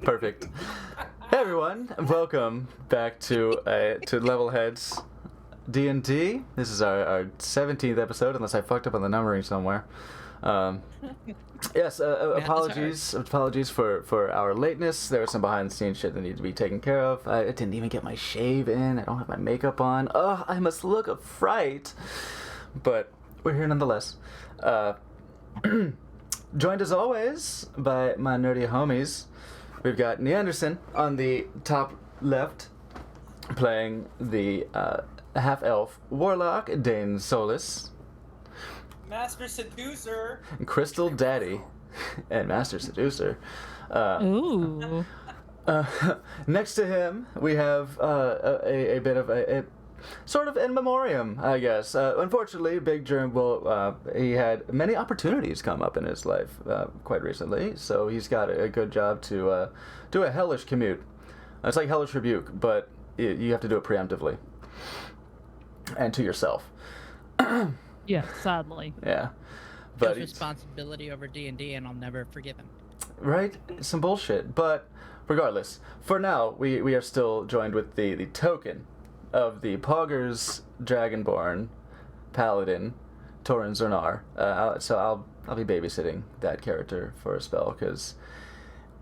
Perfect. Hey everyone, welcome back to Level Heads D&D. This is our 17th episode, unless I fucked up on the numbering somewhere. Yes, apologies for our lateness. There was some behind-the-scenes shit that needed to be taken care of. I didn't even get my shave in. I don't have my makeup on. Ugh, I must look a fright. But we're here nonetheless. Joined as always by my nerdy homies. We've got Neanderson on the top left, playing the half-elf warlock Dane Solis. Master Seducer. Crystal Daddy and Master Seducer. Ooh. Next to him, we have a bit of a sort of in memoriam, I guess. Unfortunately, Big Germ he had many opportunities come up in his life quite recently, so he's got a good job to do a hellish commute. It's like Hellish Rebuke, but you have to do it preemptively. And to yourself. Yeah, sadly. Yeah. But responsibility over D&D, and I'll never forgive him. Right? Some bullshit. But regardless, for now, we are still joined with the token of the Poggers Dragonborn Paladin, Torin Zernar. So I'll be babysitting that character for a spell, because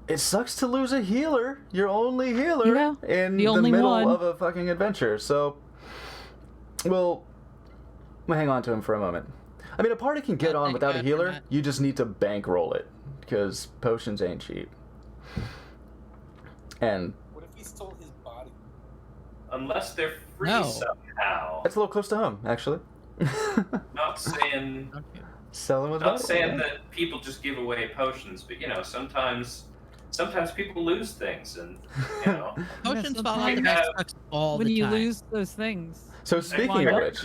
it sucks to lose a healer, your only healer, in the middle of a fucking adventure. So we'll hang on to him for a moment. I mean, a party can get on without a healer. You just need to bankroll it, because potions ain't cheap. And what if he stole his body? Unless they're free somehow. That's a little close to home, actually. Not saying Sell them with not saying that people just give away potions, but sometimes people lose things, and potions fall out the back all the time. When you lose those things. So speaking of which,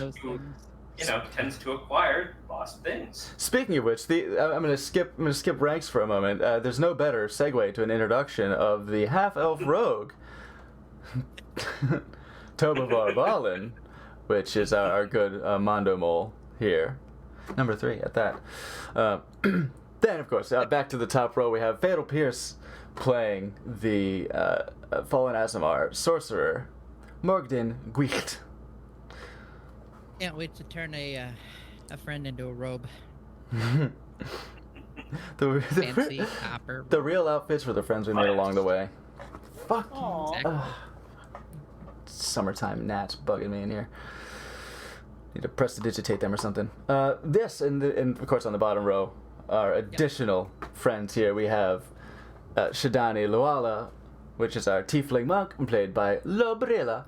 tends to acquire lost things. Speaking of which, I'm gonna skip ranks for a moment. There's no better segue to an introduction of the half-elf rogue, Tobovar Balin, which is our good Mondo Mole here, number 3 at that. Then, of course, back to the top row, we have Fatal Pierce playing the Fallen Aasimar sorcerer, Morgdin Gwicht. Can't wait to turn a friend into a robe. Fancy copper. The real outfits for the friends we made along the way. Fuck. Exactly. Summertime gnats bugging me in here. Need to prestidigitate them or something. This, and of course on the bottom row, our additional friends here. We have Shadani Luala, which is our tiefling monk, played by Lobrela.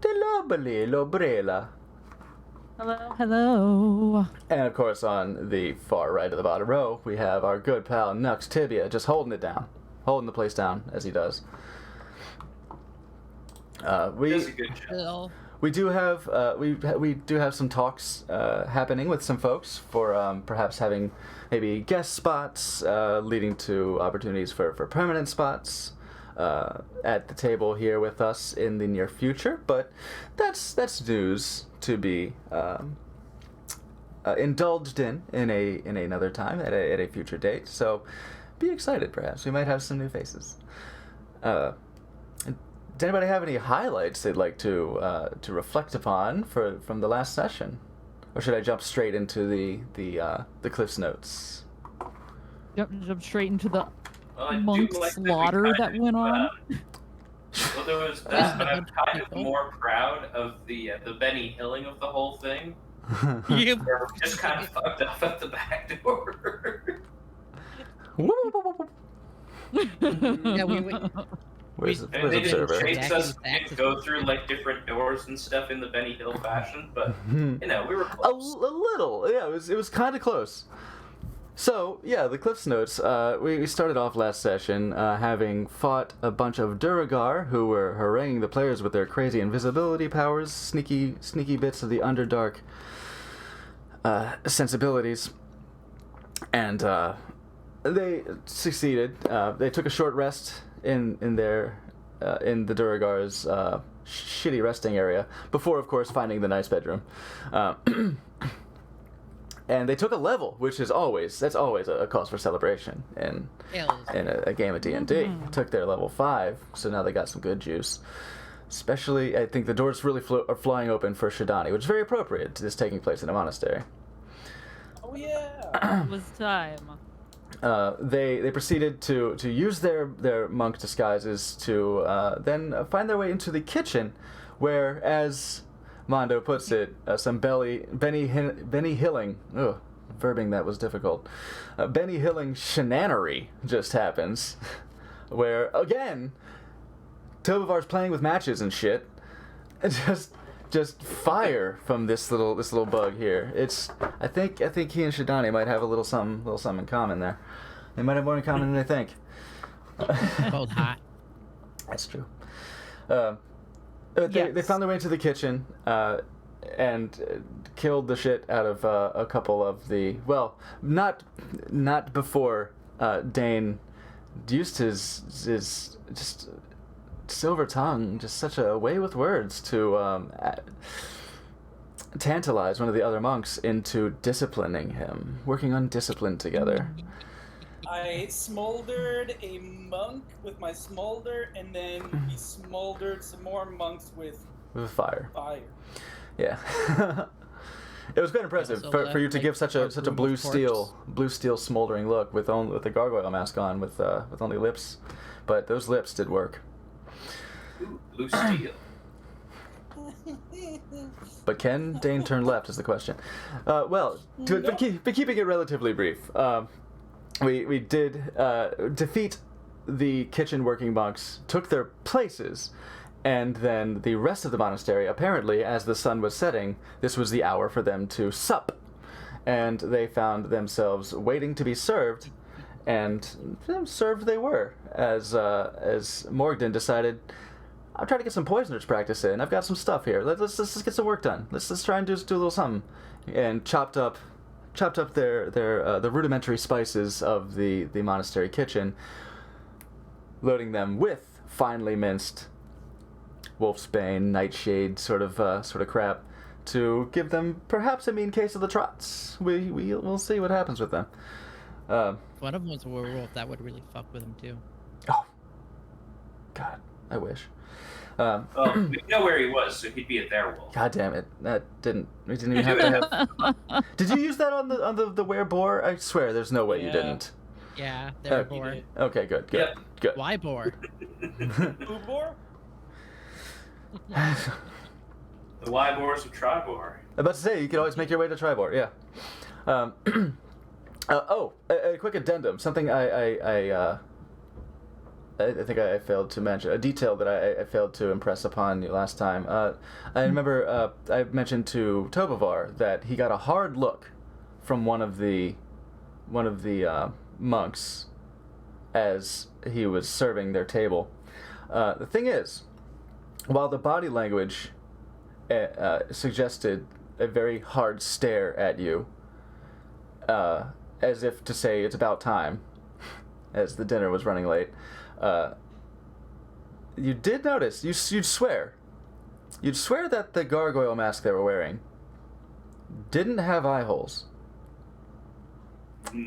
Delobeli Lobrela. Hello. And of course, on the far right of the bottom row, we have our good pal Nux Tibia, just holding it down, holding the place down as he does. He does a good job. We do have we do have some talks happening with some folks for perhaps having maybe guest spots, leading to opportunities for permanent spots at the table here with us in the near future. But that's news to be indulged in another time at a future date. So be excited. Perhaps we might have some new faces. Does anybody have any highlights they'd like to reflect upon from the last session, or should I jump straight into the Cliff's notes? Jump straight into the monk slaughter that went on. Well, there was that, but I'm kind of more proud of the Benny Hilling of the whole thing. You We're just kind of fucked up at the back door. Where's They didn't Observer? chase us and go through like different doors and stuff in the Benny Hill fashion, but we were A close. little, yeah. It was kind of close. So yeah, the Cliff's notes. We started off last session having fought a bunch of Duragar who were haranguing the players with their crazy invisibility powers, sneaky bits of the Underdark sensibilities, and they succeeded. They took a short rest in the Duragar's shitty resting area before, of course, finding the nice bedroom. And they took a level, which is always a cause for celebration in a game of D&D. Took their level 5, so now they got some good juice. Especially, I think the doors really are flying open for Shidani, which is very appropriate to this taking place in a monastery. Oh yeah. It was time. They proceeded to use their monk disguises to then find their way into the kitchen, where, as Mondo puts it, some Benny Hilling, verbing that was difficult, Benny Hilling shenanery just happens, where, again, Tobovar's playing with matches and shit, and just fire from this little bug here. I think he and Shidani might have a little something in common there. They might have more in common than they think. Both hot. That's true. They found their way into the kitchen and killed the shit out of a couple of the, well, not before Dane used his just silver tongue, just such a way with words to tantalize one of the other monks into disciplining him, working on discipline together. I smoldered a monk with my smolder, and then he smoldered some more monks with fire. fire. Yeah. It was quite impressive for you to give such a blue steel smoldering look with the gargoyle mask on with only lips, but those lips did work. Blue steel. But can Dane turn left is the question. But keeping it relatively brief, we did defeat the kitchen working monks, took their places, and then the rest of the monastery, apparently, as the sun was setting, this was the hour for them to sup. And they found themselves waiting to be served, and served they were, as Morgden decided, I'm trying to get some poisoners practice in. I've got some stuff here. Let's get some work done. Let's try and do a little something. And chopped up the rudimentary spices of the monastery kitchen, loading them with finely minced wolfsbane, nightshade sort of crap, to give them perhaps a mean case of the trots. We'll see what happens with them. One of them was a werewolf. That would really fuck with him too. Oh, God, I wish. Well, we know where he was, so he'd be a werewolf. God damn it! We didn't even have to have. Did you use that on the were-boar? I swear, there's no way you didn't. Yeah, they're Okay. bored. Okay, good. Yep. Why boar? Ubor? The Wybors of Tribor. I'm about to say, you can always make your way to Tribor, yeah. A quick addendum. Something I think I failed to mention. A detail that I failed to impress upon you last time. I remember I mentioned to Tobovar that he got a hard look from one of the monks as he was serving their table. The thing is, while the body language suggested a very hard stare at you, as if to say it's about time, as the dinner was running late, you did notice, you'd swear that the gargoyle mask they were wearing didn't have eye holes,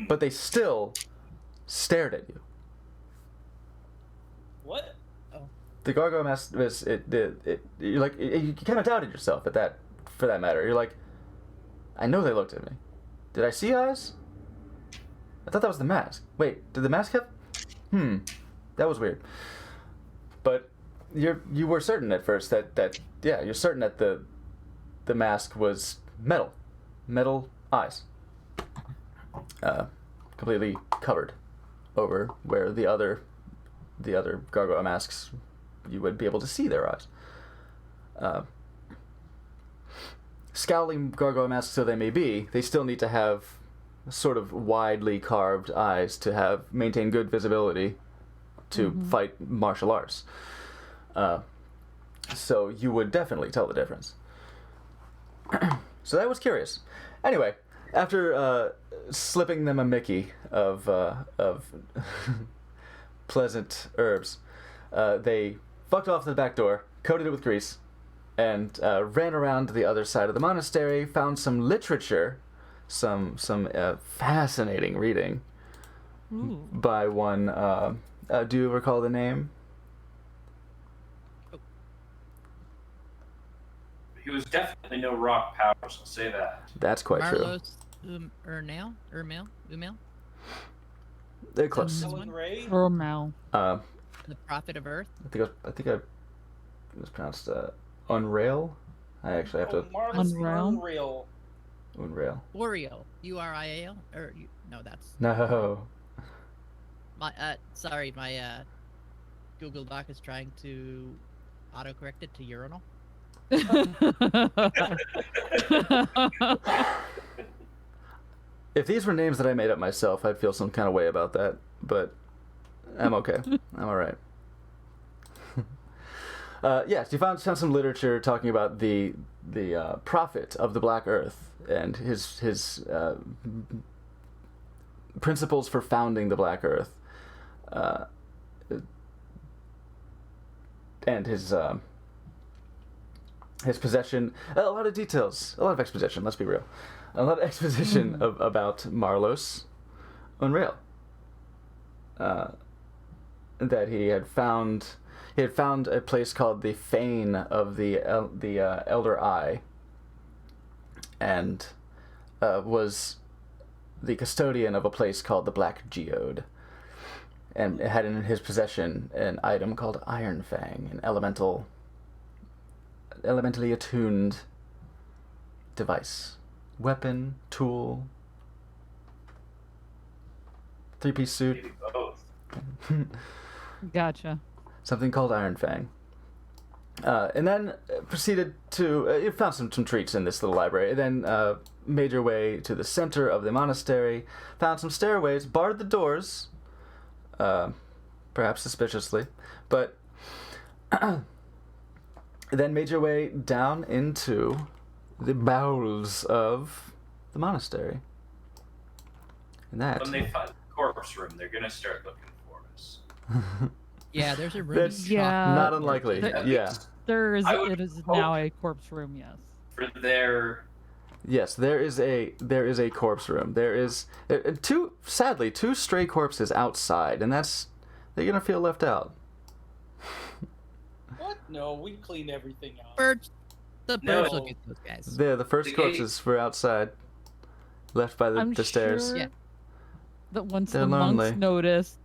but they still stared at you. What? The gargoyle mask was you're like, you kind of doubted yourself at that, for that matter. You're like, I know they looked at me. Did I see eyes? I thought that was the mask. Wait, did the mask have? That was weird. But you were certain at first that you're certain that the mask was metal eyes, completely covered over where the other gargoyle masks, you would be able to see their eyes. Scowling gargoyle masks though they may be, they still need to have sort of widely carved eyes to maintain good visibility to fight martial arts. So you would definitely tell the difference. So that was curious. Anyway, after slipping them a Mickey of pleasant herbs, they fucked off to the back door, coated it with grease, and ran around to the other side of the monastery, found some literature some fascinating reading Ooh. by one. Do you recall the name? He was definitely no Rock Powers, I'll say that. That's quite true. Marlos Umel? They're close. Ellen Ray? Or Mal. I The Prophet of Earth? think it was pronounced Unrail. I actually have to Marvelous Unreal? Unreal. Unrail. Uriel. Urial? No, that's No. my. Sorry, my Google Doc is trying to autocorrect it to urinal. If these were names that I made up myself, I'd feel some kind of way about that. But I'm okay. I'm all right. Yes, you found some literature talking about the prophet of the Black Earth and his principles for founding the Black Earth, and his possession. A lot of details, a lot of exposition. Let's be real, a lot of exposition about Marlos Unreal. That he had found a place called the Fane of the Elder Eye, and was the custodian of a place called the Black Geode, and it had in his possession an item called Iron Fang, an elementally attuned device, weapon, tool, three-piece suit. Maybe both. Gotcha. Something called Iron Fang. And then proceeded to... you found some treats in this little library. Then made your way to the center of the monastery, found some stairways, barred the doors, perhaps suspiciously, but then made your way down into the bowels of the monastery. And that... When they find the corpse room, they're gonna start looking for us. Yeah, there's a room. That's Yeah. not unlikely. Th- Yeah. I would It is hope- now a corpse room. Yes. For their Yes, there is a corpse room. There is two stray corpses outside, and they're gonna feel left out. What? No, we cleaned everything out. Birds. The No. birds look at those guys. The first The corpses were outside, left by I'm the stairs. sure Yeah. that once They're the monks lonely. notice,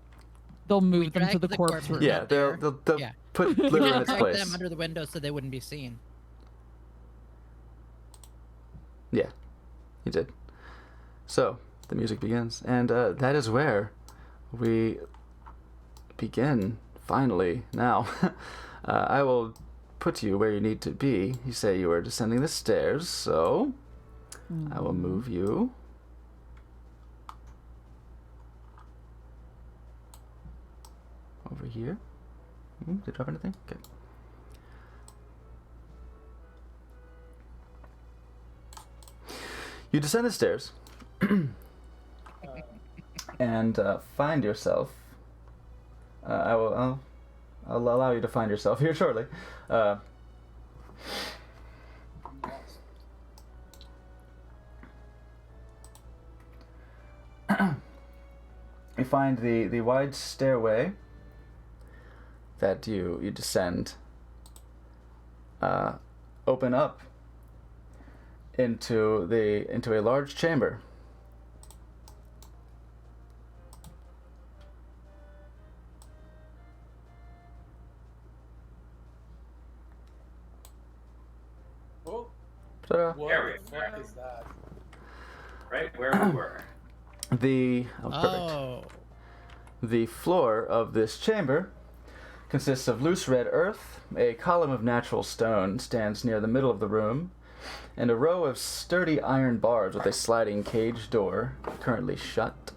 they'll move them to dragged the the corpse corpse room. room. Yeah, Out they'll there. they'll Yeah. put litter in its Drag place. them under the window so they wouldn't be seen. Yeah, he did. So the music begins, and that is where we begin. Finally, now I will put you where you need to be. You say you are descending the stairs, so I will move you. Over here. Did you drop anything? Okay. You descend the stairs and find yourself. I'll allow you to find yourself here shortly. You find the wide stairway that you descend open up into a large chamber. Oh, Ta-da. what There the we fuck go. is that? right where we were. Perfect. The floor of this chamber consists of loose red earth. A column of natural stone stands near the middle of the room, and a row of sturdy iron bars with a sliding cage door, currently shut,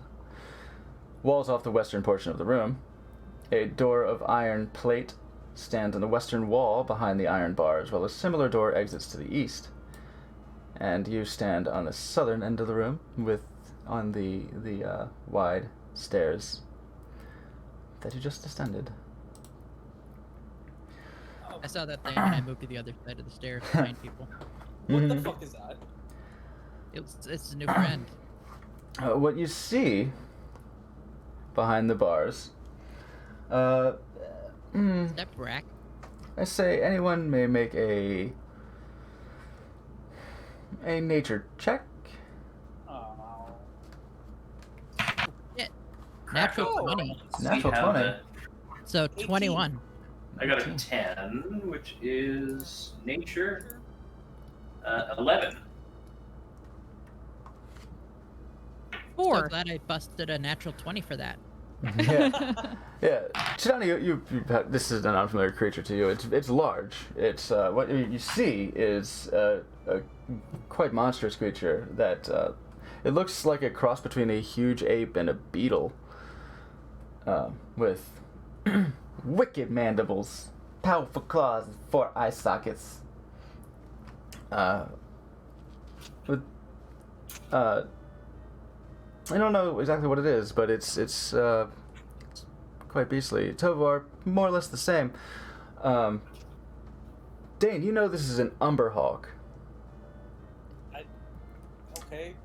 walls off the western portion of the room. A door of iron plate stands on the western wall behind the iron bars, while a similar door exits to the east. And you stand on the southern end of the room, on the wide stairs that you just descended. Oh, I saw that thing and I moved to the other side of the stairs to find people. what the Mhm. fuck is that? It's a new friend. What you see behind the bars, Step rack. I say anyone may make a nature check. Oh. Natural Oh. 20. Natural We have 20. it. So 18. 21. I got a 10, which is nature. 11. So 4. glad I busted a natural 20 for that. Yeah, yeah. Chidani, you this is an unfamiliar creature to you. It's large. It's what you see is a quite monstrous creature that it looks like a cross between a huge ape and a beetle, with wicked mandibles, powerful claws, and 4 eye sockets. With I don't know exactly what it is, but it's quite beastly. Tovar, more or less the same. Dane, you know this is an umberhawk. Okay.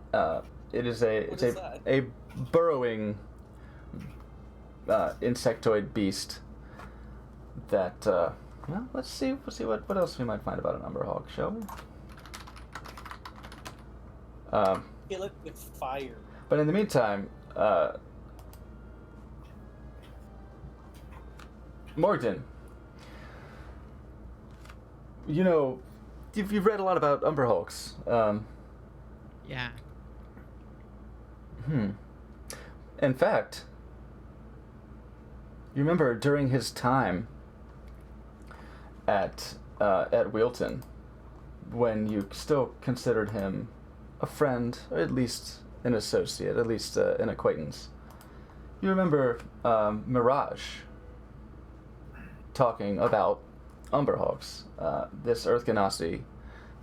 It is a What it's is a burrowing insectoid beast that well, let's see what else we might find about an umberhawk, shall we? Kill it with fire. But in the meantime, Morgan, you know, you've read a lot about umberhawks. Yeah. In fact, you remember during his time at Wilton, when you still considered him a friend, or at least an associate, at least an acquaintance. You remember Mirage talking about umberhawks, this Earth Ganassi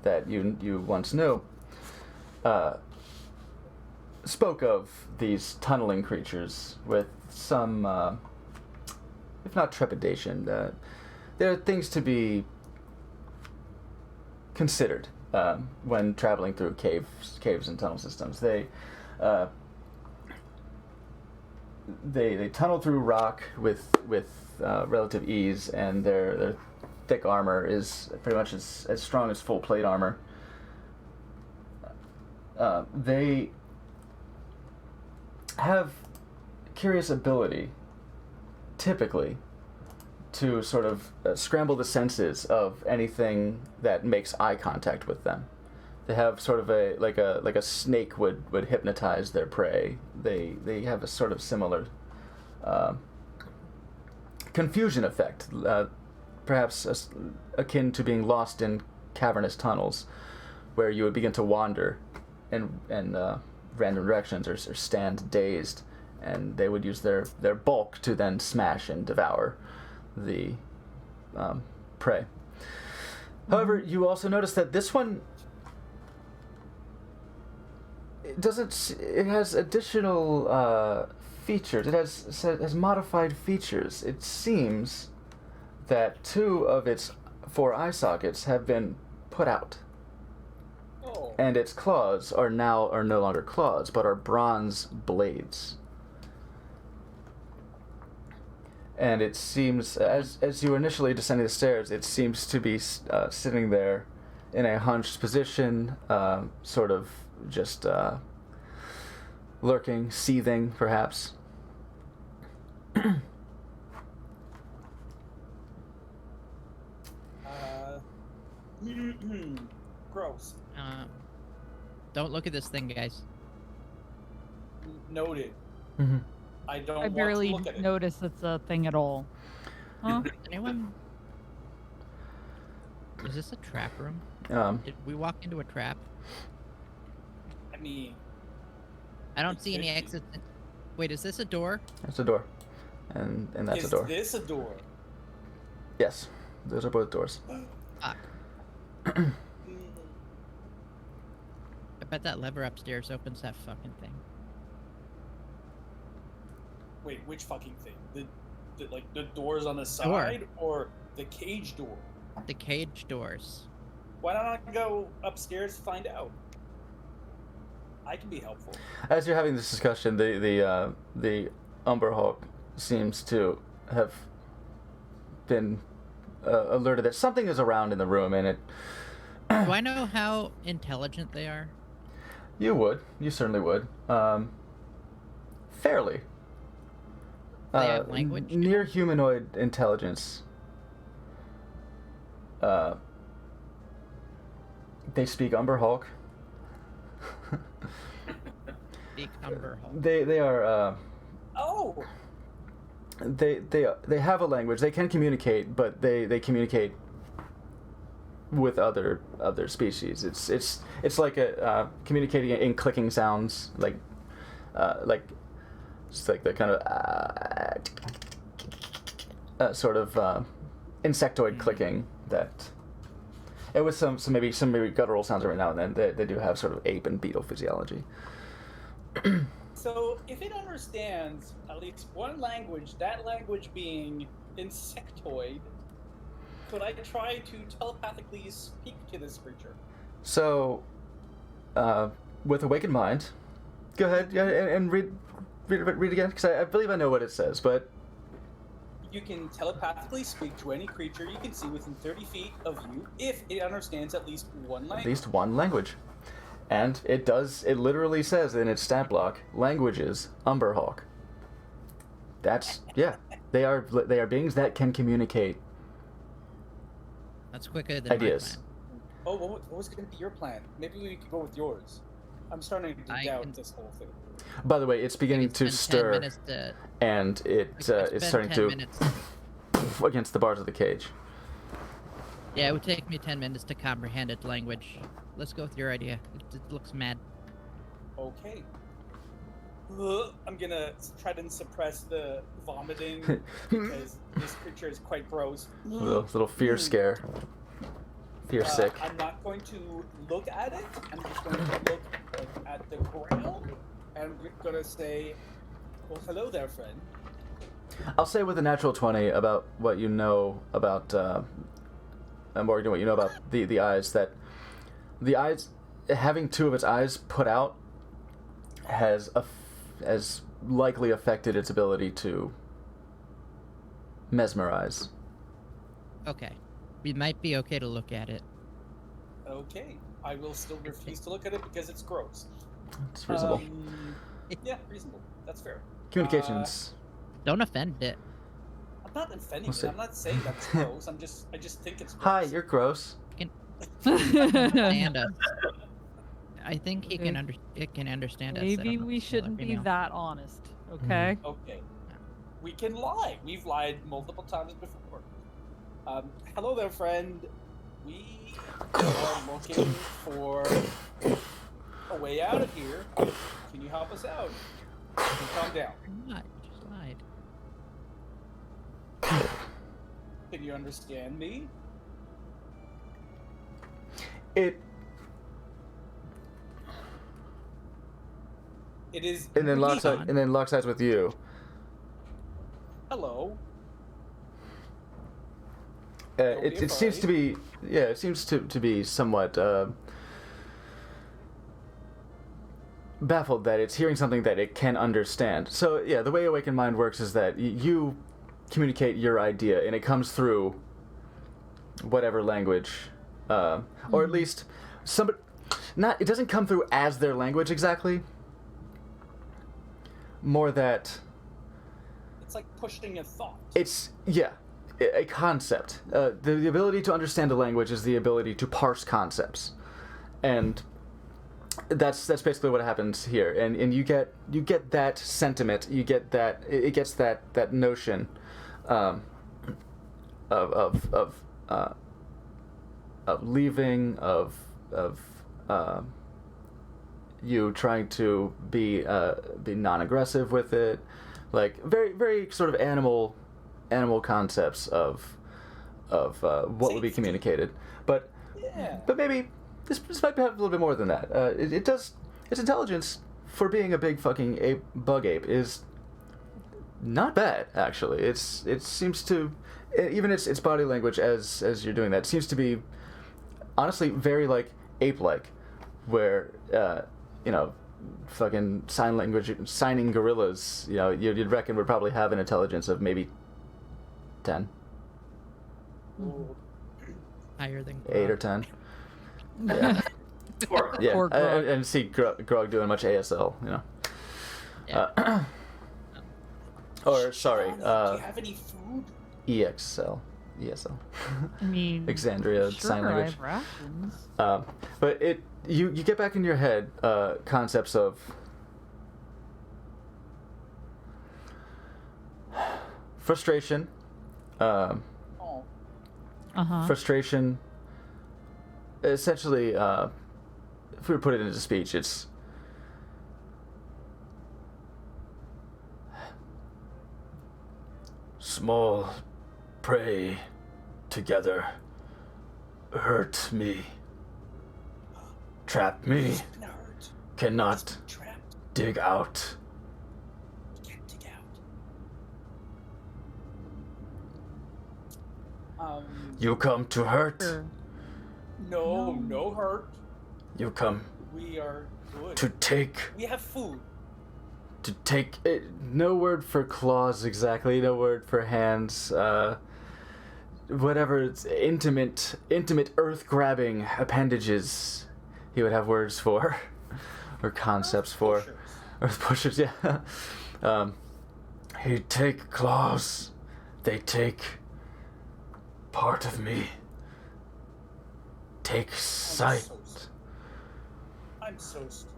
that you once knew. Spoke of these tunneling creatures with some, if not trepidation, there are things to be considered when traveling through caves and tunnel systems. They tunnel through rock with relative ease, and their thick armor is pretty much as strong as full plate armor. They have curious ability, typically, to sort of scramble the senses of anything that makes eye contact with them. They have sort of like a snake would hypnotize their prey. They have a sort of similar confusion effect, perhaps akin to being lost in cavernous tunnels, where you would begin to wander in random directions or stand dazed, and they would use their bulk to then smash and devour the prey. However, you also notice that this one it has additional features. It has modified features. It seems that 2 of its 4 eye sockets have been put out. Oh. And its claws are no longer claws, but are bronze blades. And it seems, as you initially descending the stairs, it seems to be sitting there in a hunched position, sort of just lurking, seething, perhaps. Gross. Don't look at this thing, guys. Noted. Mm-hmm. I don't I want barely to look at it. notice it's a thing at all. Huh? Anyone? Is this a trap room? Did we walk into a trap? I mean, I don't It see any could be. exits. Wait, is this a door? That's a door. And that's is a door. this a door? Yes. Those are both doors. Fuck. Mm, I bet that lever upstairs opens that fucking thing. Wait, which fucking thing? The doors on the side or the cage door? The cage doors. Why not go upstairs to find out? I can be helpful. As you're having this discussion, the Umberhawk seems to have been alerted that something is around in the room, and it. Do I know how intelligent they are? You certainly would. Fairly. They have language? Near humanoid intelligence. They speak Umberhawk. Speak Umberhawk. They are. Oh, They have a language. They can communicate, but they communicate with other species. It's like a communicating in clicking sounds, like it's like the kind of sort of insectoid clicking that. And with some maybe guttural sounds every now and then. They do have sort of ape and beetle physiology. so if it understands at least one language, that language being insectoid, could I try to telepathically speak to this creature? So, with awakened mind, go ahead and read again, because I believe I know what it says, but You can telepathically speak to any creature you can see within 30 feet of you if it understands at least one at language. least one language. And it does, it literally says in its stat block, languages, Umberhawk. That's, yeah, they are beings that can communicate That's quicker than ideas. Oh, what was going to be your plan? Maybe we could go with yours. I'm starting to I doubt can- this whole thing. By the way, it's beginning to stir, and it's starting to against the bars of the cage. Yeah, it would take me 10 minutes to comprehend its language. Let's go with your idea. It looks mad. Okay. I'm gonna try to suppress the vomiting because this creature is quite gross. Little fear scare. Fear sick. I'm not going to look at it. I'm just going to look at the ground, and I'm gonna say, "Well, hello there, friend." I'll say with a natural 20 about what you know about Morgan, what you know about the eyes, that the eyes, having two of its eyes put out, has likely affected its ability to mesmerize. Okay. It might be okay to look at it. Okay, I will still refuse to look at it because it's gross. It's reasonable. Yeah, reasonable. That's fair. Communications. Don't offend it. I'm not offending We'll it. see. I'm not saying that's gross. I just think it's gross. Hi, you're gross. Understand us. I think it can understand us. I Maybe don't know. we We'll shouldn't let be you know. that honest, okay? Okay. We can lie. We've lied multiple times before. Hello there, friend. We are looking for a way out of here. Can you help us out? Calm down. What? You just lied. Can you understand me? It It is. and then locks on. eyes with you. Hello. It be seems to be it seems to be somewhat baffled that it's hearing something that it can understand. So yeah, the way Awakened Mind works is that you communicate your idea and it comes through whatever language, or at least somebody. It doesn't come through as their language exactly. More that It's like pushing a thought. it's a concept. The ability to understand a language is the ability to parse concepts, and that's basically what happens here. And you get that sentiment. You get that it gets that notion of leaving, of you trying to be non-aggressive with it, like very very sort of animal concepts of what would be communicated, but Yeah. maybe this might have a little bit more than that. Its intelligence for being a big fucking bug ape is not bad actually. It seems to, even its body language as you're doing that seems to be honestly very like ape-like, where fucking signing gorillas, you know, you'd reckon would probably have an intelligence of maybe 10, Ooh. Higher than 8 or 10. Yeah. Poor Yeah, Poor Grog. and see Grog doing much ASL, you know. Yeah. Or sorry, Do you have any food? EXL. I mean, Exandria sure, sign I language. have rations. But you get back in your head concepts of frustration, Oh, frustration. Essentially, if we were to put it into speech, it's small prey together hurt me, trap me, he's been hurt. cannot He's been trapped. dig out. He can't dig out. You come to hurt. Sure. No hurt. You come We are good. to take. We have food. To take. No word for claws exactly. No word for hands. Whatever it's intimate earth-grabbing appendages. He would have words for, or concepts for. Pushers. Earth pushers, yeah. He take claws. They take part of me. Take sight. I'm so sorry.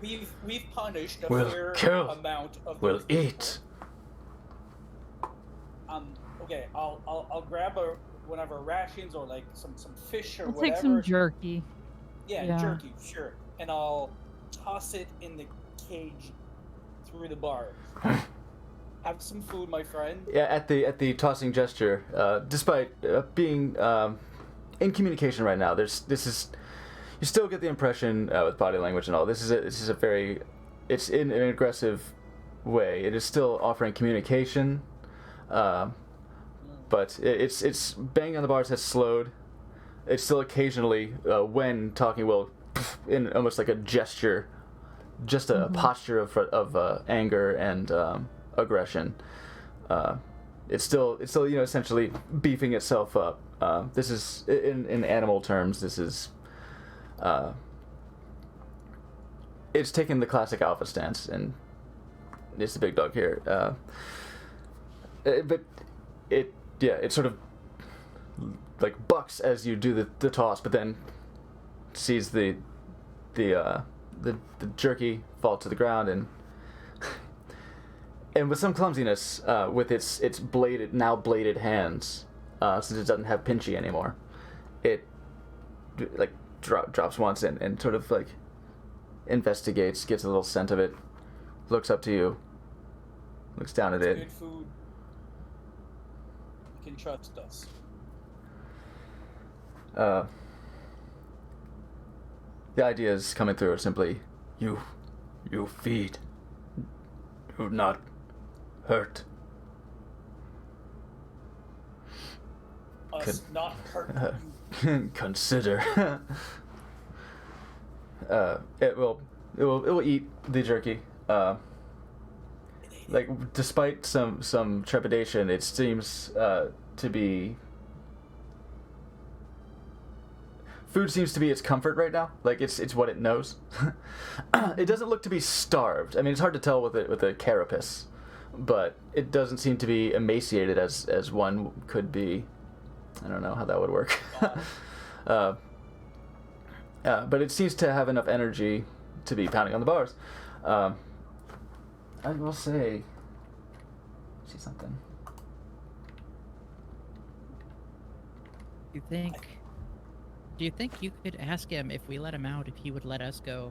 We've punished a We'll fair kill. amount of We'll those people. eat. Okay, I'll grab one of our rations or like some fish or We'll whatever. take some jerky. Yeah, Yeah. jerky, sure. And I'll toss it in the cage through the bars. Have some food, my friend. Yeah, at the tossing gesture, despite being in communication right now, you still get the impression with body language and all. This is a very, it's in an aggressive way. It is still offering communication, but it's banging on the bars has slowed. It's still occasionally when talking will, in almost like a gesture, just a posture of anger and aggression. It's still essentially beefing itself up. This is in animal terms. This is it's taken the classic alpha stance, and it's the big dog here. But it sort of like bucks as you do the toss, but then sees the jerky fall to the ground and with some clumsiness, with its bladed hands, since it doesn't have pinchy anymore, it like drops once and sort of like investigates, gets a little scent of it, looks up to you, looks down at It's it. good food. You can trust us. The ideas coming through are simply, you feed, do not hurt. Us not hurt you. Consider. It will eat the jerky. Like despite some trepidation, it seems to be. Food seems to be its comfort right now. Like it's what it knows. It doesn't look to be starved. I mean, it's hard to tell with a carapace, but it doesn't seem to be emaciated as one could be. I don't know how that would work. But it seems to have enough energy to be pounding on the bars. I will say. See something. Do you think you could ask him if we let him out, if he would let us go?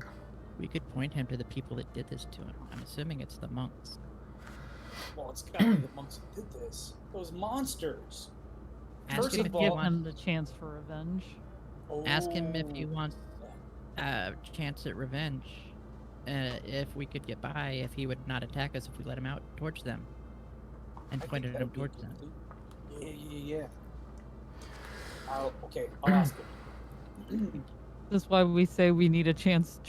We could point him to the people that did this to him. I'm assuming it's the monks. Well, it's gotta be the monks who did this. Those monsters. Ask First him of if all- he Give wants. him the chance for revenge. Ask him if he Oh. wants a chance at revenge. If we could get by, if he would not attack us if we let him out towards them, and I think pointed that'd him be towards them. Yeah. I'll ask him. That's why we say we need a chance.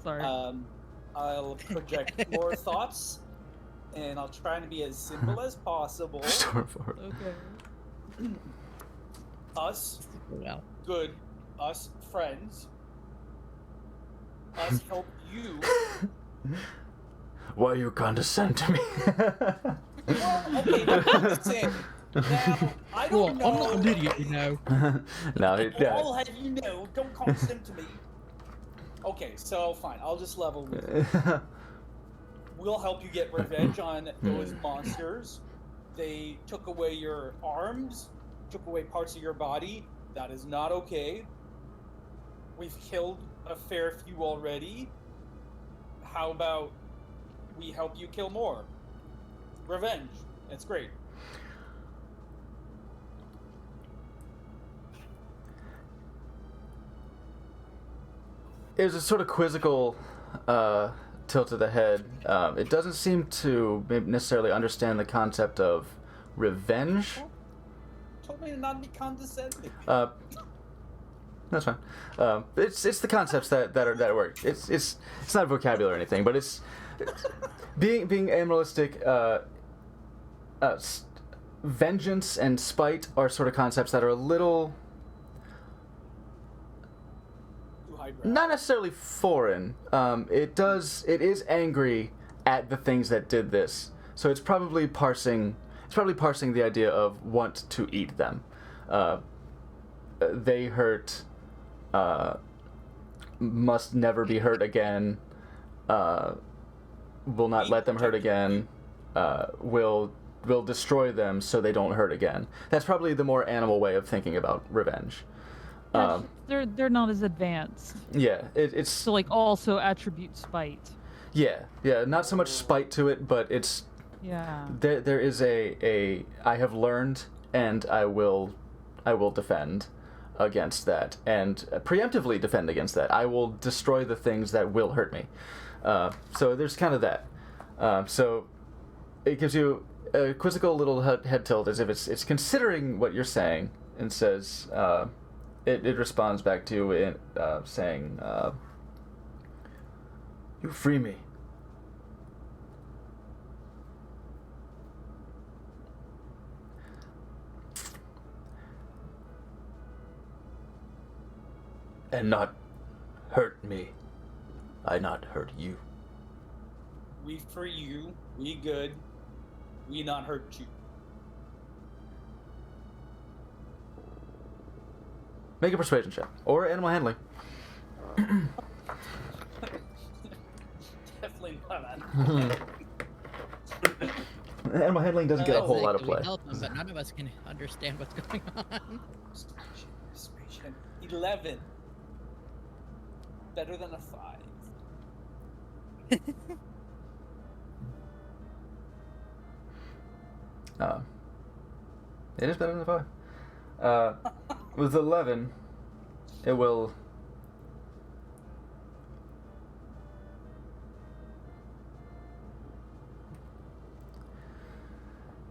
Sorry. I'll project more thoughts, and I'll try to be as simple as possible. Okay. Us, Well, good. Us, friends. Us, help you. Why you condescend to me? Well, okay, listen. Now, I well, don't I'm know. not an idiot, you know. No, I'll have you know, don't condescend to me. Okay, so fine, I'll just level with you. We'll help you get revenge on those monsters. They took away your arms, took away parts of your body. That is not okay. We've killed a fair few already. How about we help you kill more? Revenge. That's great. There's a sort of quizzical tilt of the head. It doesn't seem to necessarily understand the concept of revenge. Told me to not be condescending. That's fine. It's the concepts that work. It's not vocabulary or anything, but it's being animalistic. Vengeance and spite are sort of concepts that are a little not necessarily foreign. It is angry at the things that did this, so it's probably parsing the idea of want to eat them. They hurt. Must never be hurt again. Will not let them hurt again. Will destroy them so they don't hurt again. That's probably the more animal way of thinking about revenge. They're not as advanced. Yeah, it's So like also attribute spite. yeah, not so much spite to it, but it's Yeah. there is a I have learned and I will defend against that and preemptively defend against that. I will destroy the things that will hurt me. So there's kind of that. So it gives you a quizzical little head tilt as if it's considering what you're saying and says. It responds back to you in saying, "You free me." And not hurt me. I not hurt you. We for you. We good. We not hurt you. Make a persuasion check. Or animal handling. Definitely not on. Animal handling doesn't get a whole lot of play. We help them, but none of us can understand what's going on. Persuasion. 11. Better than a 5. It is better than a 5. With 11, it will...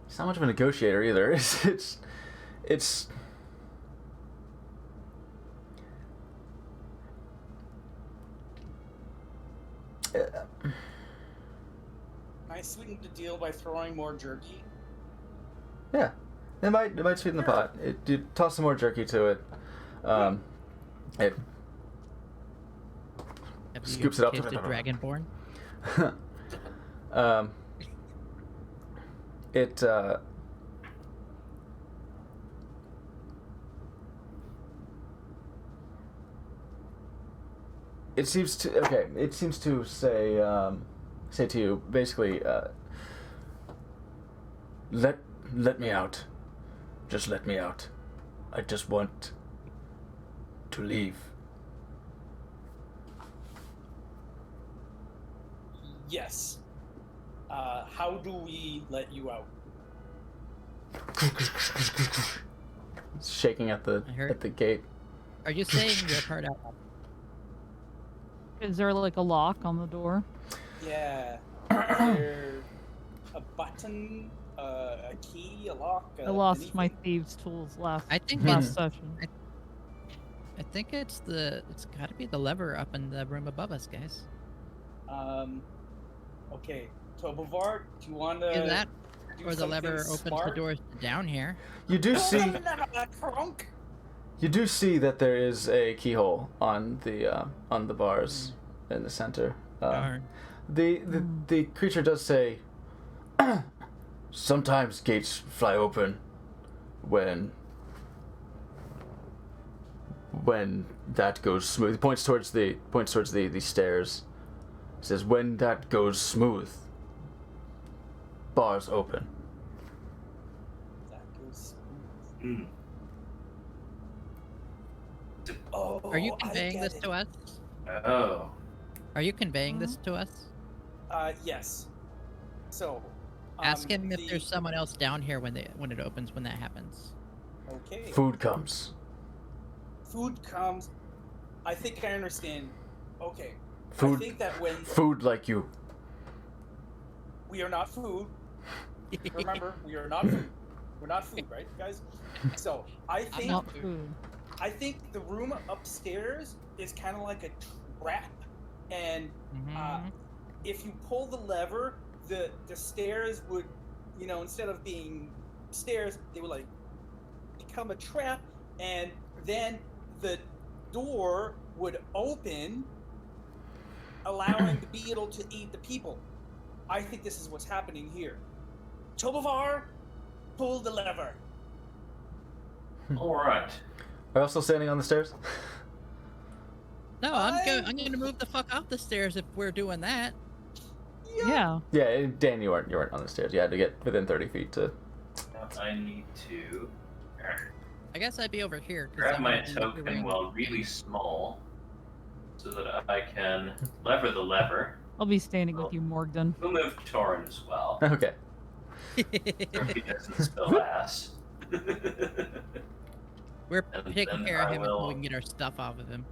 It's not much of a negotiator either. It's I sweeten the deal by throwing more jerky. yeah. It might sweeten the pot. You toss some more jerky to it. It Have scoops you it up. tasted Dragonborn? It seems to say to you basically, let me out. Just let me out. I just want to leave. Yes. How do we let you out? Shaking at the gate. Are you saying your part out? Is there like a lock on the door? Yeah. Is there a button, a key, a lock? I lost anything? my thieves' tools last I think last it's session. I think it's got to be the lever up in the room above us, guys. Okay, Tobovar, do you want to Either that, do or the something lever opens the smart? doors down here. You do Pull see. the lever, crunk. You do see that there is a keyhole on the bars in the center. Darn. The creature does say, sometimes gates fly open when that goes smooth. He points towards the stairs. He says, when that goes smooth, bars open. That goes. Hmm. Oh, Are you I conveying get this it. to us? Oh. Are you conveying this to us? Yes. So. Ask him if there's someone else down here when it opens when that happens. Okay. Food comes. Food comes. I think I understand. Okay. I Food. think that when Food like you. we are not food. Remember, we are not food. We're not food, right, guys? So I think Not food. the room upstairs is kind of like a trap, and Mhm. if you pull the lever, the stairs would, instead of being stairs, they would like become a trap, and then the door would open, allowing the beetle to eat the people. I think this is what's happening here. Tobovar, pull the lever. All right. Are you also standing on the stairs? No, I'm going to move the fuck off the stairs if we're doing that. Yeah. Yeah, Dan, you weren't on the stairs. You had to get within 30 feet to. Now I need to I guess I'd be over here. 'cause grab I'm my in the token ring. while really small, so that I can lever the lever. I'll be standing with you, Morgden. We'll move Torin as well. Okay. So he doesn't spill ass. We're And taking then care of I him until will- we can get our stuff off of him.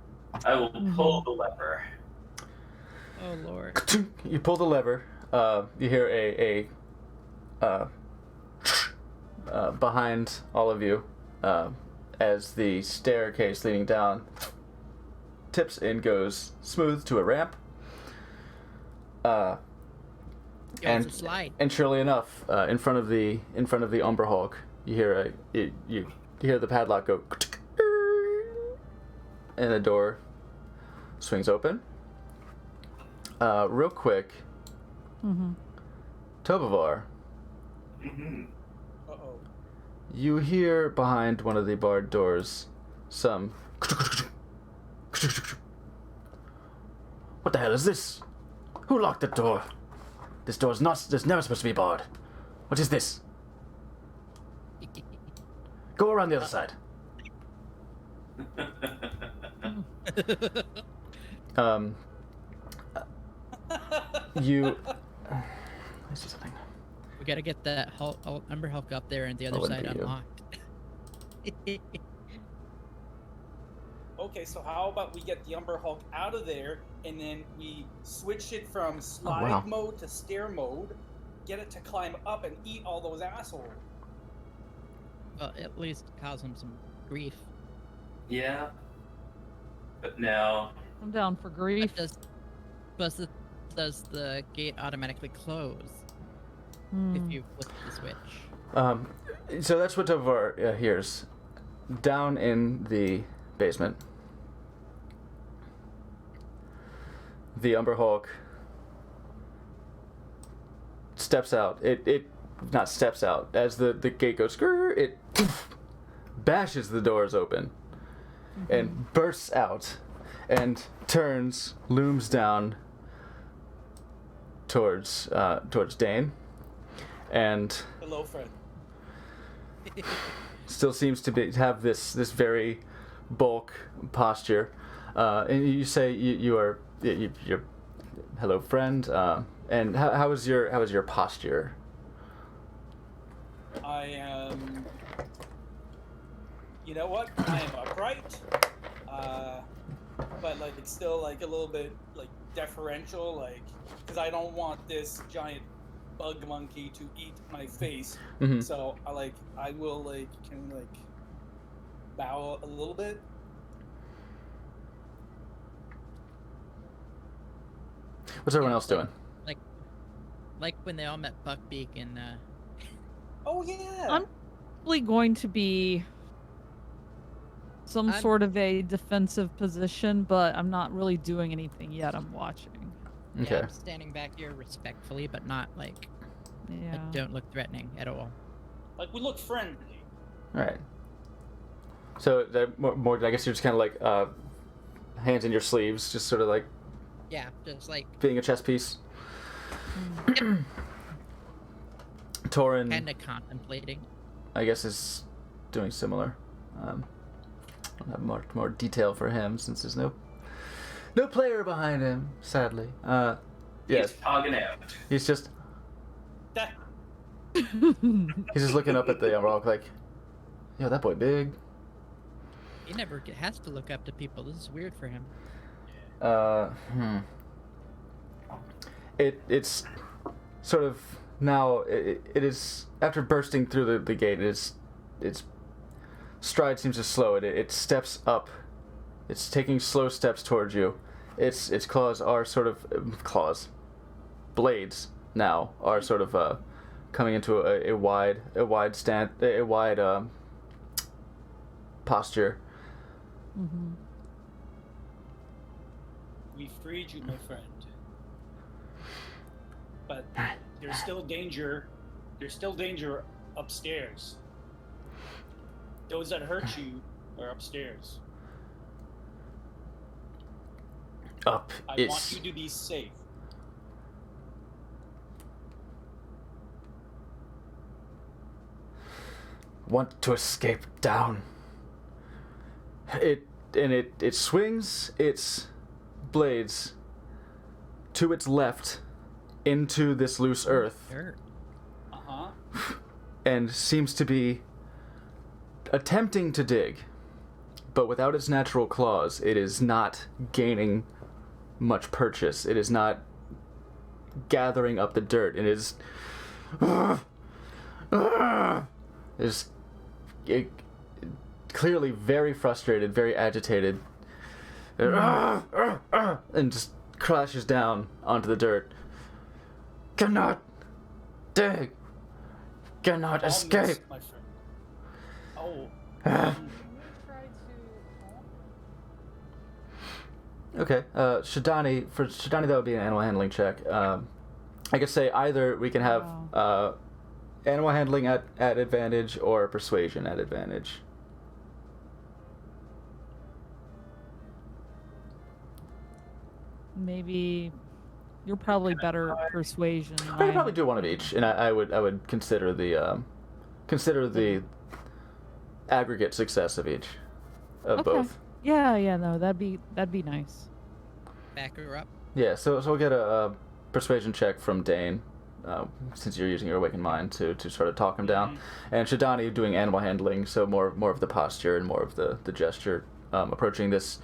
I will pull the lever. Oh lord. You pull the lever. You hear behind all of you as the staircase leading down tips and goes smooth to a ramp. Yo, And- it's a slide. And surely enough, in front of the Umber Hulk, you hear you hear the padlock go, and the door swings open. Real quick, Mm-hmm. Tobovar, Mm-hmm. Uh-oh. you hear behind one of the barred doors some. What the hell is this? Who locked the door? This door's never supposed to be barred. What is this? Go around the other side. You. Let me see something. We gotta get that Umber Hulk up there and the other wouldn't side be you. unlocked. Okay, so how about we get the Umber Hulk out of there, and then we switch it from slide wow. mode to stair mode, get it to climb up and eat all those assholes. Well, at least cause him some grief. Yeah. But now, I'm down for grief. Does the gate automatically close Hmm. if you flip the switch? So that's what Tovar hears. Down in the basement, the Umber Hulk steps out. It not steps out. As the gate goes, it bashes the doors open and bursts out and turns, looms down towards Dane, and Hello, friend. still seems to have this very bulk posture, and you say you're hello, friend, and how is your posture? I am. You know what? I am upright, but like it's still like a little bit like deferential, like because I don't want this giant bug monkey to eat my face. Mhm. So I will can bow a little bit. What's everyone else doing? Like when they all met Buckbeak and Oh yeah. I'm probably going to be some I'm- sort of a defensive position, but I'm not really doing anything yet. I'm watching. Okay. yeah, I'm standing back here respectfully, but not like Yeah. I don't look threatening at all. Like we look friendly. All right. So more, I guess you're just kind of like hands in your sleeves, just sort of like Yeah, just like being a chess piece. Torin, kind of contemplating. I guess, is doing similar. I'll have more detail for him since there's no player behind him, sadly. Yes, He's hogging out. he's just That looking up at the rock like, yo, that boy big. He never has to look up to people. This is weird for him. It's sort of now it is after bursting through the gate. Its stride seems to slow. It steps up. It's taking slow steps towards you. Its claws are sort of blades now are sort of coming into a wide posture. Mm-hmm. we freed you, my friend. But there's still danger. There's still danger upstairs. Those that hurt you are upstairs. Up I is want you to be safe. want to escape down. It swings its blades to its left into this loose earth Dirt. Uh-huh. and seems to be attempting to dig, but without its natural claws, it is not gaining much purchase. It is not gathering up the dirt. It is clearly very frustrated, very agitated, and just crashes down onto the dirt. Cannot dig. Cannot Calmness, escape. my friend. Oh. Okay, Shidani, for Shidani that would be an animal handling check. I could say either we can have animal handling at advantage or persuasion at advantage. Maybe you're probably better at persuasion. than I could I probably am. do one of each, and I would consider the aggregate success of each, of Okay. both. Yeah, no, that'd be nice. Back her up. Yeah, so we'll get a persuasion check from Dane, since you're using your awakened mind to sort of talk him down, and Shidani doing animal handling, so more of the posture and more of the gesture, approaching this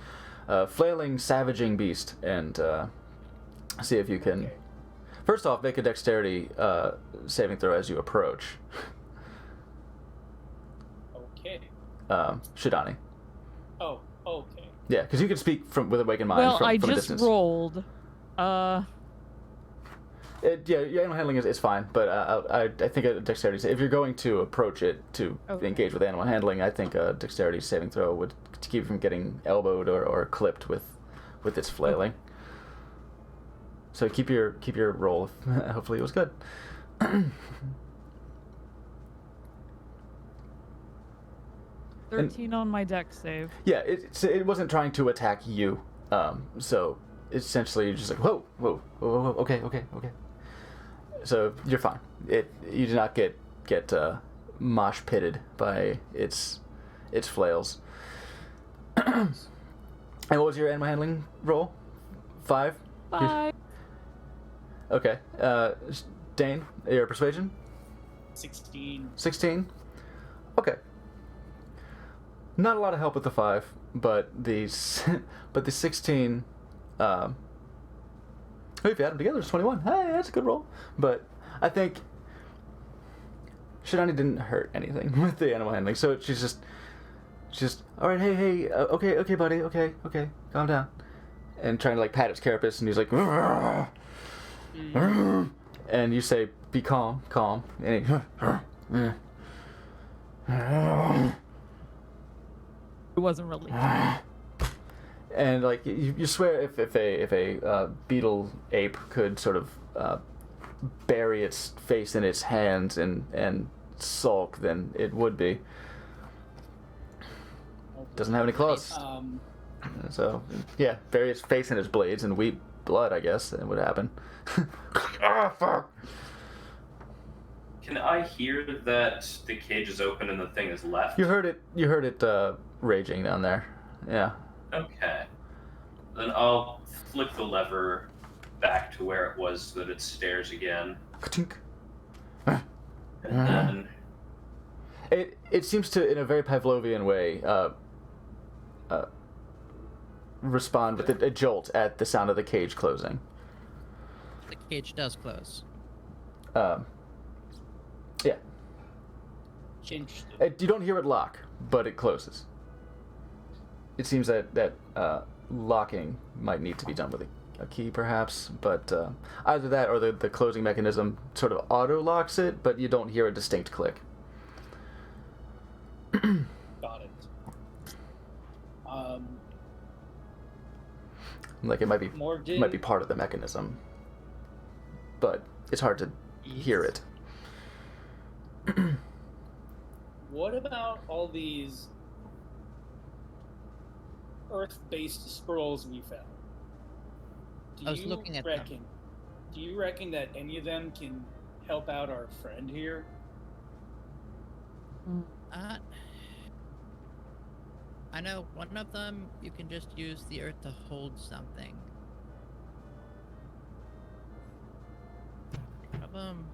flailing, savaging beast, and see if you can. First off, make a dexterity saving throw as you approach. Okay. Shidani. Oh, okay. Yeah, because you can speak with awakened mind Well, from I a just distance. rolled. Yeah, your animal handling is fine, but I think a dexterity. If you're going to approach it to Okay. engage with animal handling, I think a dexterity saving throw would to keep you from getting elbowed or clipped with its flailing. So keep your roll. Hopefully it was good. 13 on my dex save. Yeah, it wasn't trying to attack you. So essentially you're just like whoa, okay. So you're fine. You do not get mosh pitted by its flails. And what was your animal handling roll? 5? Bye. Okay. Dane, your persuasion? 16. 16? Okay. Not a lot of help with the 5, but the 16, if you add them together, it's 21. Hey, that's a good roll. But I think Shidani didn't hurt anything with the animal handling, so she's just, all right, hey, okay, buddy, okay, calm down. and trying to like pat its carapace, and he's like, and you say, "Be calm, calm," and he, It wasn't really. and like you swear if a beetle ape could sort of bury its face in its hands and sulk, then it would be. Doesn't have any claws. So, yeah, bury its face in its blades and weep blood, I guess, that would happen. Ah, fuck! Can I hear that the cage is open and the thing is left? You heard it raging down there. Yeah. Okay. Then I'll flick the lever back to where it was so that it stares again. Ka-tink. And then It seems to, in a very Pavlovian way, respond with a jolt at the sound of the cage closing. The cage does close. Yeah. Interesting. You don't hear it lock, but it closes. It seems that locking might need to be done with a key, perhaps, but either that or the closing mechanism sort of auto-locks it, but you don't hear a distinct click. Got it. Like it might be Morgan, might be part of the mechanism, but it's hard to hear it. what about all these Earth-based scrolls we found? I was looking at them. Do you reckon that any of them can help out our friend here? I know one of them, you can just use the earth to hold something. One of them,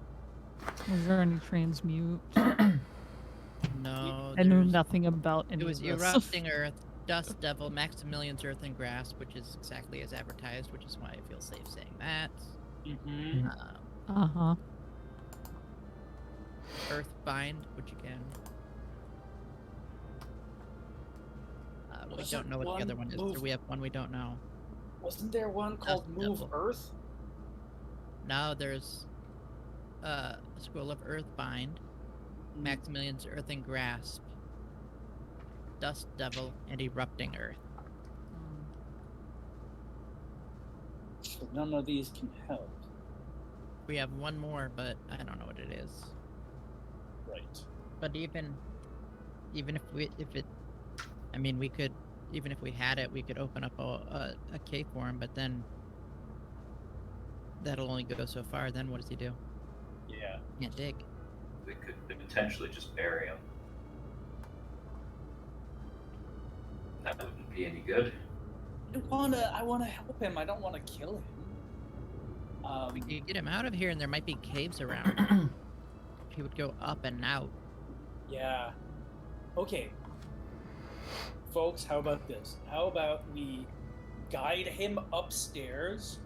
Was there any transmute? no. I knew there's- nothing about any It was of this. erupting earth, dust devil, Maximilian's earth and grasp, which is exactly as advertised, which is why I feel safe saying that. Mm-hmm. Uh-huh. Earth bind, which again. We Wasn't don't know what the other one is. move- So we have one we don't know. Wasn't there one called Move Devil. Earth? Now there's a scroll of earth bind, Maximilian's earth and grasp, dust devil, and erupting earth. So none of these can help. We have one more, but I don't know what it is. Right. But even we could, even if we had it, we could open up a cave for him, but then that'll only go so far. Then what does he do? Yeah. Can't dig. we could potentially just bury him. That wouldn't be any good. I wanna help him. I don't wanna kill him. We could get him out of here, and there might be caves around. He would go up and out. Yeah. Okay. Folks, how about this? How about we guide him upstairs,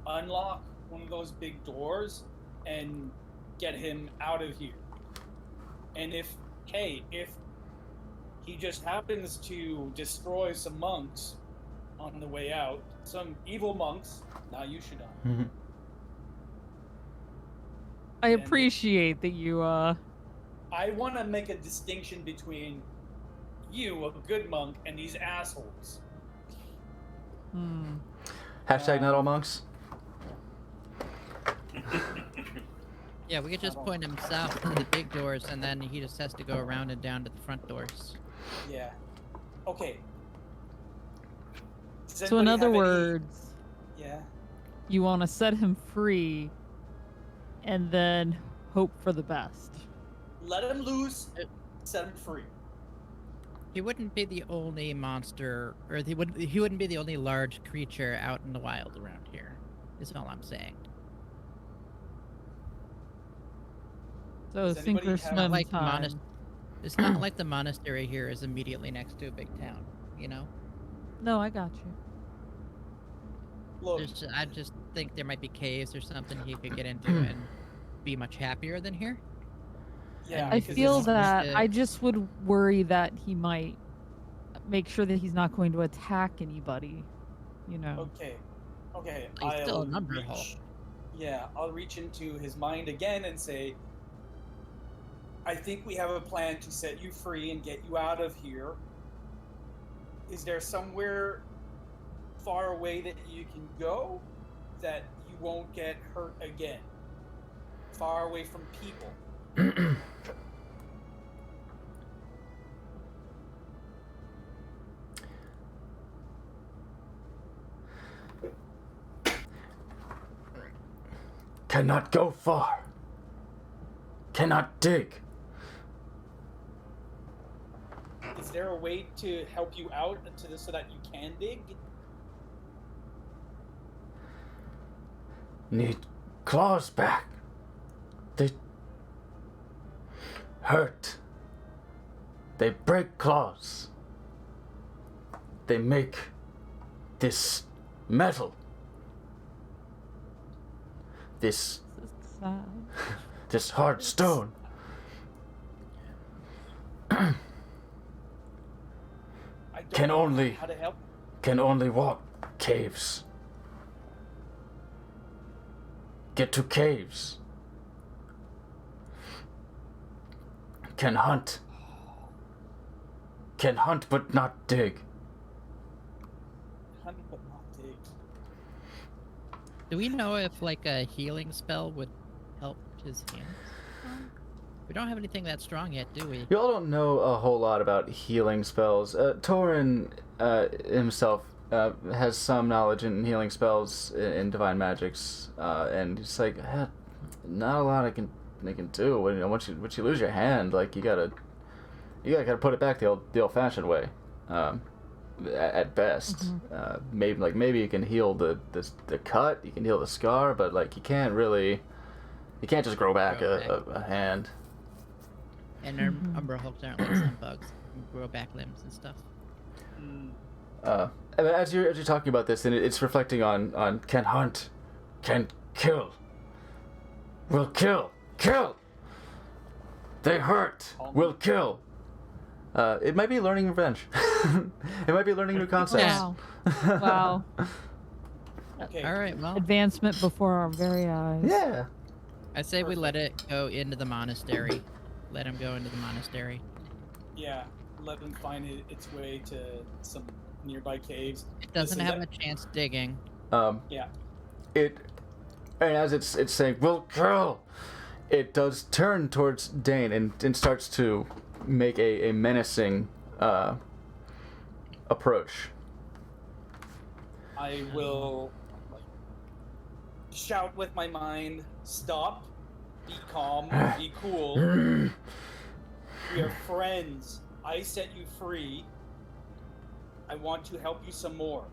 unlock one of those big doors, and get him out of here. And if he just happens to destroy some monks on the way out, some evil monks, now you should Mhm. I appreciate that you I want to make a distinction between you, a good monk, and these assholes. Hashtag not all monks. Yeah, we could just point him south to the big doors, and then he just has to go around and down to the front doors. Yeah. Okay. Does So in anybody other have any- words, Yeah. you want to set him free and then hope for the best. Let him loose. Set him free. He wouldn't be the only monster, or he wouldn't be the only large creature out in the wild around here. Is all I'm saying. So Does sink anybody or have- swim Like time. It's not like the monastery here is immediately next to a big town. You know. No, I got you. Look, I just think there might be caves or something he could get into and be much happier than here. yeah. I because feel it's- that to- I just would worry that he might make sure that he's not going to attack anybody you know. Okay. Okay. He's still a I'll number hole. Yeah, I'll reach into his mind again and say, I think we have a plan to set you free and get you out of here. Is there somewhere far away that you can go that you won't get hurt again? Far away from people. Cannot go far. Cannot dig. Is there a way to help you out so that you can dig? Need claws back. They hurt. They break claws. They make this metal. This Sad. this hard stone. I don't Can know only- how to help. Can only walk caves. Get to caves. Can hunt. Can hunt but not dig. Hunt but not dig. Do we know if like a healing spell would help his hands? We don't have anything that strong yet, do we? You all don't know a whole lot about healing spells. Torin himself has some knowledge in healing spells in divine magics, and he's like, not a lot I can do. Once you lose your hand, like you gotta put it back the old-fashioned way, at best. Maybe you can heal the cut, you can heal the scar, but like you can't just grow back a hand. And our Umbra Hulks aren't like some bugs. Who grow back limbs and stuff. As you're talking about this, and it's reflecting on can hunt, can kill, will kill. They hurt, will kill. It might be learning revenge. It might be learning new concepts. Wow. Wow. Okay. All right, well, Advancement before our very eyes. Yeah. I say we let it go into the monastery. Let him go into the monastery. Yeah. Let them find its way to some nearby caves. It doesn't Listen, have a chance digging. Yeah. And as it's saying, will kill, it does turn towards Dane and starts to make a menacing approach. I will shout with my mind, stop, be calm, be cool. We are friends. I set you free. I want to help you some more.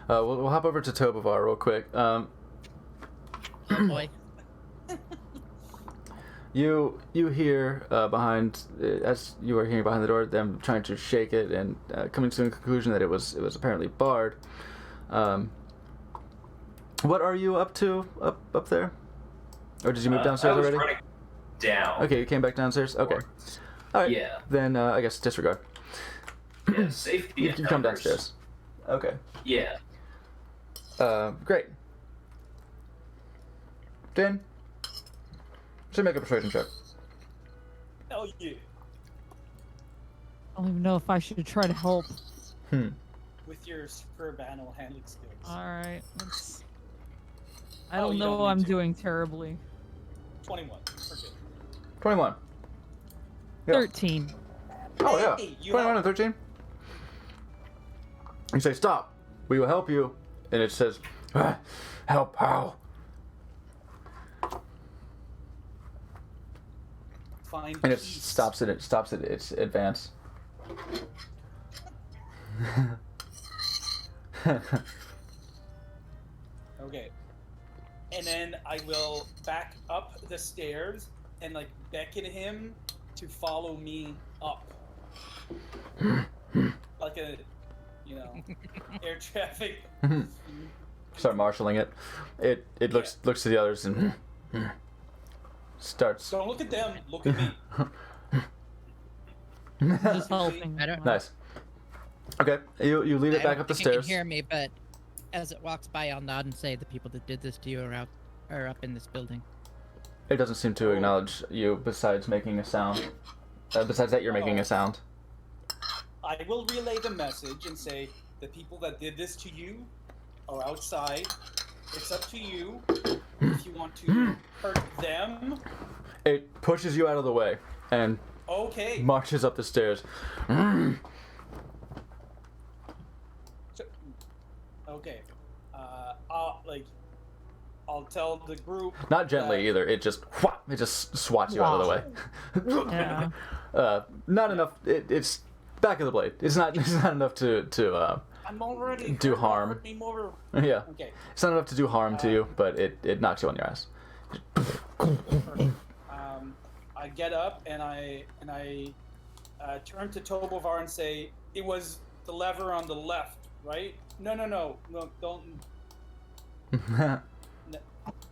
We'll hop over to Tobovar real quick. Oh boy. You hear behind, as you were hearing behind the door, them trying to shake it and coming to the conclusion that it was apparently barred. What are you up to up there? Or did you move downstairs I was already? running down. Okay, you came back downstairs. Okay. All right. Yeah. Then I guess disregard. Yeah, safety. You in can come numbers. downstairs. Okay. Yeah. Great. Dan, should make a persuasion check. Hell yeah. I don't even know if I should try to help. With your superb animal handling skills. Alright, let's... I Oh, don't you know don't what I'm need to. doing terribly. 21. We're good. 21. Yeah. 13. Oh yeah. Hey, you 21 have- and 13. You say stop. We will help you, and it says, help how? Find And it peace. stops at its advance. Okay. And then I will back up the stairs and like beckon him to follow me up. Like a, air traffic. Start marshaling it. It looks to the others and starts. Don't look at them, look at me. Just helping. I don't- Nice. Okay, you lead it I back don't up the think it stairs. can hear me, but as it walks by, I'll nod and say the people that did this to you are up in this building. It doesn't seem to acknowledge you. Besides making a sound. Besides that, you're making a sound. I will relay the message and say the people that did this to you are outside. It's up to you if you want to hurt them. It pushes you out of the way and Okay. marches up the stairs. So, okay. I'll tell the group. Not gently either. It just swats you out of the way. Yeah. Not enough. It's back of the blade. It's not enough to I'm already do hurt. harm. Hurt me more. yeah. Okay. It's not enough to do harm to you, but it knocks you on your ass. I get up and I turn to Tobovar and say, "It was the lever on the left, right? No, don't.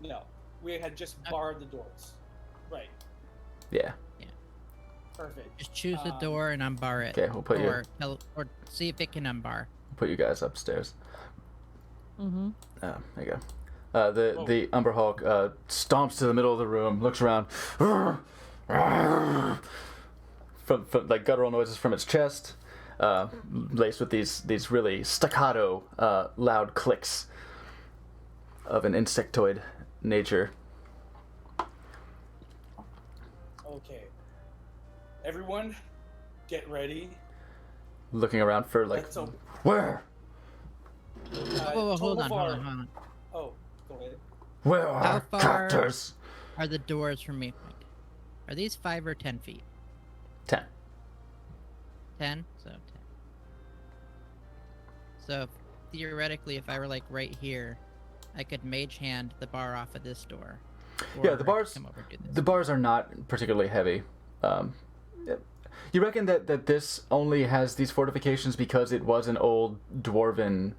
No, we had just barred the doors. Right. Yeah. Perfect. Just choose a door and unbar it. Okay, we'll put you. Or see if it can unbar. Put you guys upstairs. Mm-hmm. There you go. The Umber Hulk stomps to the middle of the room, looks around, from like guttural noises from its chest, laced with these really staccato, loud clicks of an insectoid nature. Okay. Everyone, get ready. Looking around for like, Let's where? Whoa, hold on. Oh, go ahead. Where How are far- captors? Are the doors from me? Are these 5 or 10 feet? 10. 10? So 10. So theoretically, if I were like right here, I could mage hand the bar off of this door. Yeah, Or I the could bars. come over to this. The bars are not particularly heavy. You reckon that this only has these fortifications because it was an old dwarven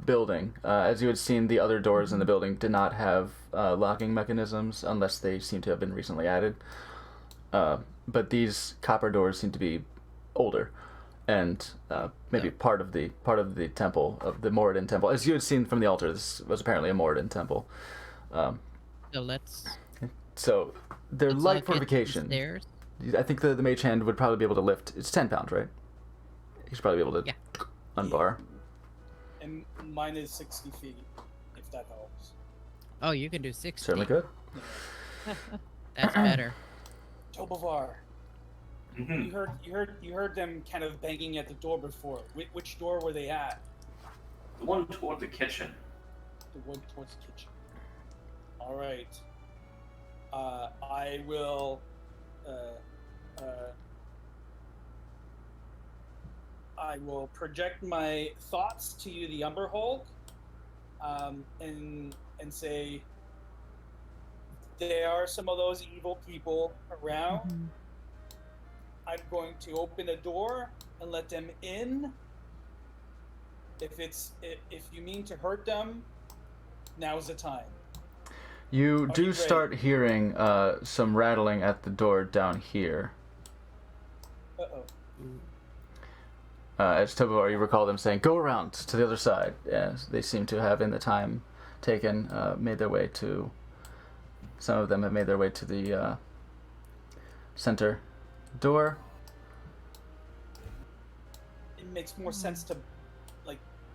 building? As you had seen, the other doors in the building did not have locking mechanisms unless they seem to have been recently added. But these copper doors seem to be older, and maybe part of the temple of the Moradin temple. As you had seen from the altar, this was apparently a Moradin temple. So let's. So they're let's light look at the fortifications. stairs. I think the mage hand would probably be able to lift. It's 10 pounds, right? He should probably be able to unbar. And mine is 60 feet, if that helps. Oh, you can do 60. Certainly could. That's better. Tobovar, Mhm. you heard them kind of banging at the door before. Which door were they at? The one toward the kitchen. The one towards the kitchen. All right. I will. I will project my thoughts to you, the Umber Hulk, and say there are some of those evil people around. Mhm. I'm going to open a door and let them in. If you mean to hurt them, now's the time. You Are do you ready? start hearing some rattling at the door down here. Uh-oh. As Tobovar, you recall them saying, "Go around to the other side." As they seem to have, in the time taken, made their way to. Some of them have made their way to the center door. It makes more sense to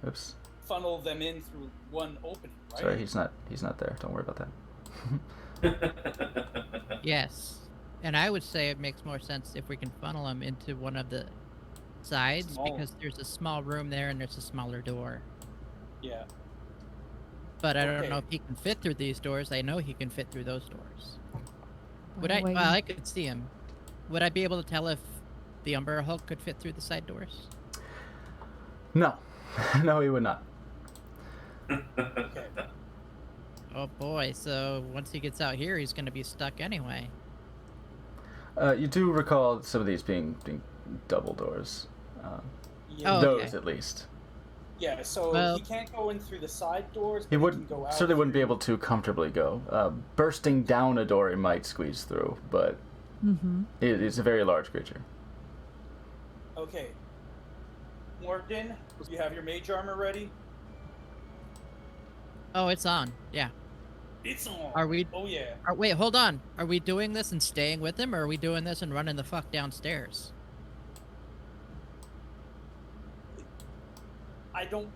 Oops. funnel them in through one opening, right? Sorry, he's not there. Don't worry about that. Yes. And I would say it makes more sense if we can funnel them into one of the sides Small. because there's a small room there and there's a smaller door. Yeah. But I don't Okay. know if he can fit through these doors. I know he can fit through those doors. Would By I? the way, Well, I could see him. Would I be able to tell if the Umber Hulk could fit through the side doors? No, no, he would not. Okay. Oh boy! So once he gets out here, he's gonna be stuck anyway. You do recall some of these being double doors. Yeah. Oh, Those okay. at least. Yeah. So Well- he can't go in through the side doors. He but would can go out certainly wouldn't be through- able to comfortably go. Bursting down a door, he might squeeze through, but Mm-hmm. it is a very large creature. Okay. Morgan, you have your mage armor ready? Oh, it's on. Yeah. It's on. Are we? Oh yeah. Wait, hold on. Are we doing this and staying with him, or are we doing this and running the fuck downstairs? I don't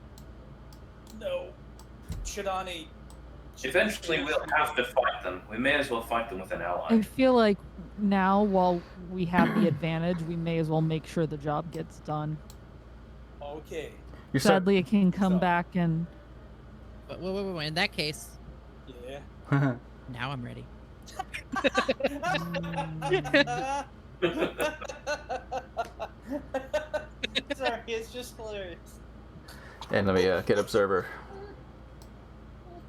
know. Shidani. Eventually, we'll have to fight them. We may as well fight them with an I ally. feel like now, while we have the advantage, we may as well make sure the job gets done. Okay. You said Sadly, it can come So- back and But wait. In that case, Yeah. now I'm ready. Sorry, it's just hilarious. and let me get observer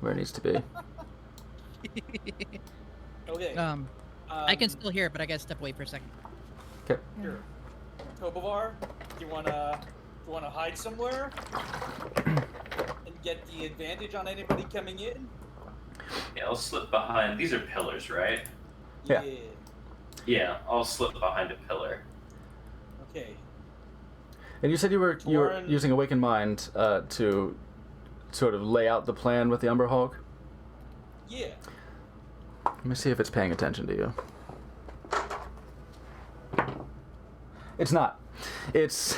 where it needs to be. Okay. I can still hear it, but I gotta step away for a second. Okay. Sure. Tobovar, you wanna hide somewhere and get the advantage on anybody coming in? Yeah, I'll slip behind. These are pillars, right? Yeah. Yeah, I'll slip behind a pillar. Okay. And you said you were Torin- using Awakened Mind to sort of lay out the plan with the Umber Hog. Yeah. Let me see if it's paying attention to you. It's not. It's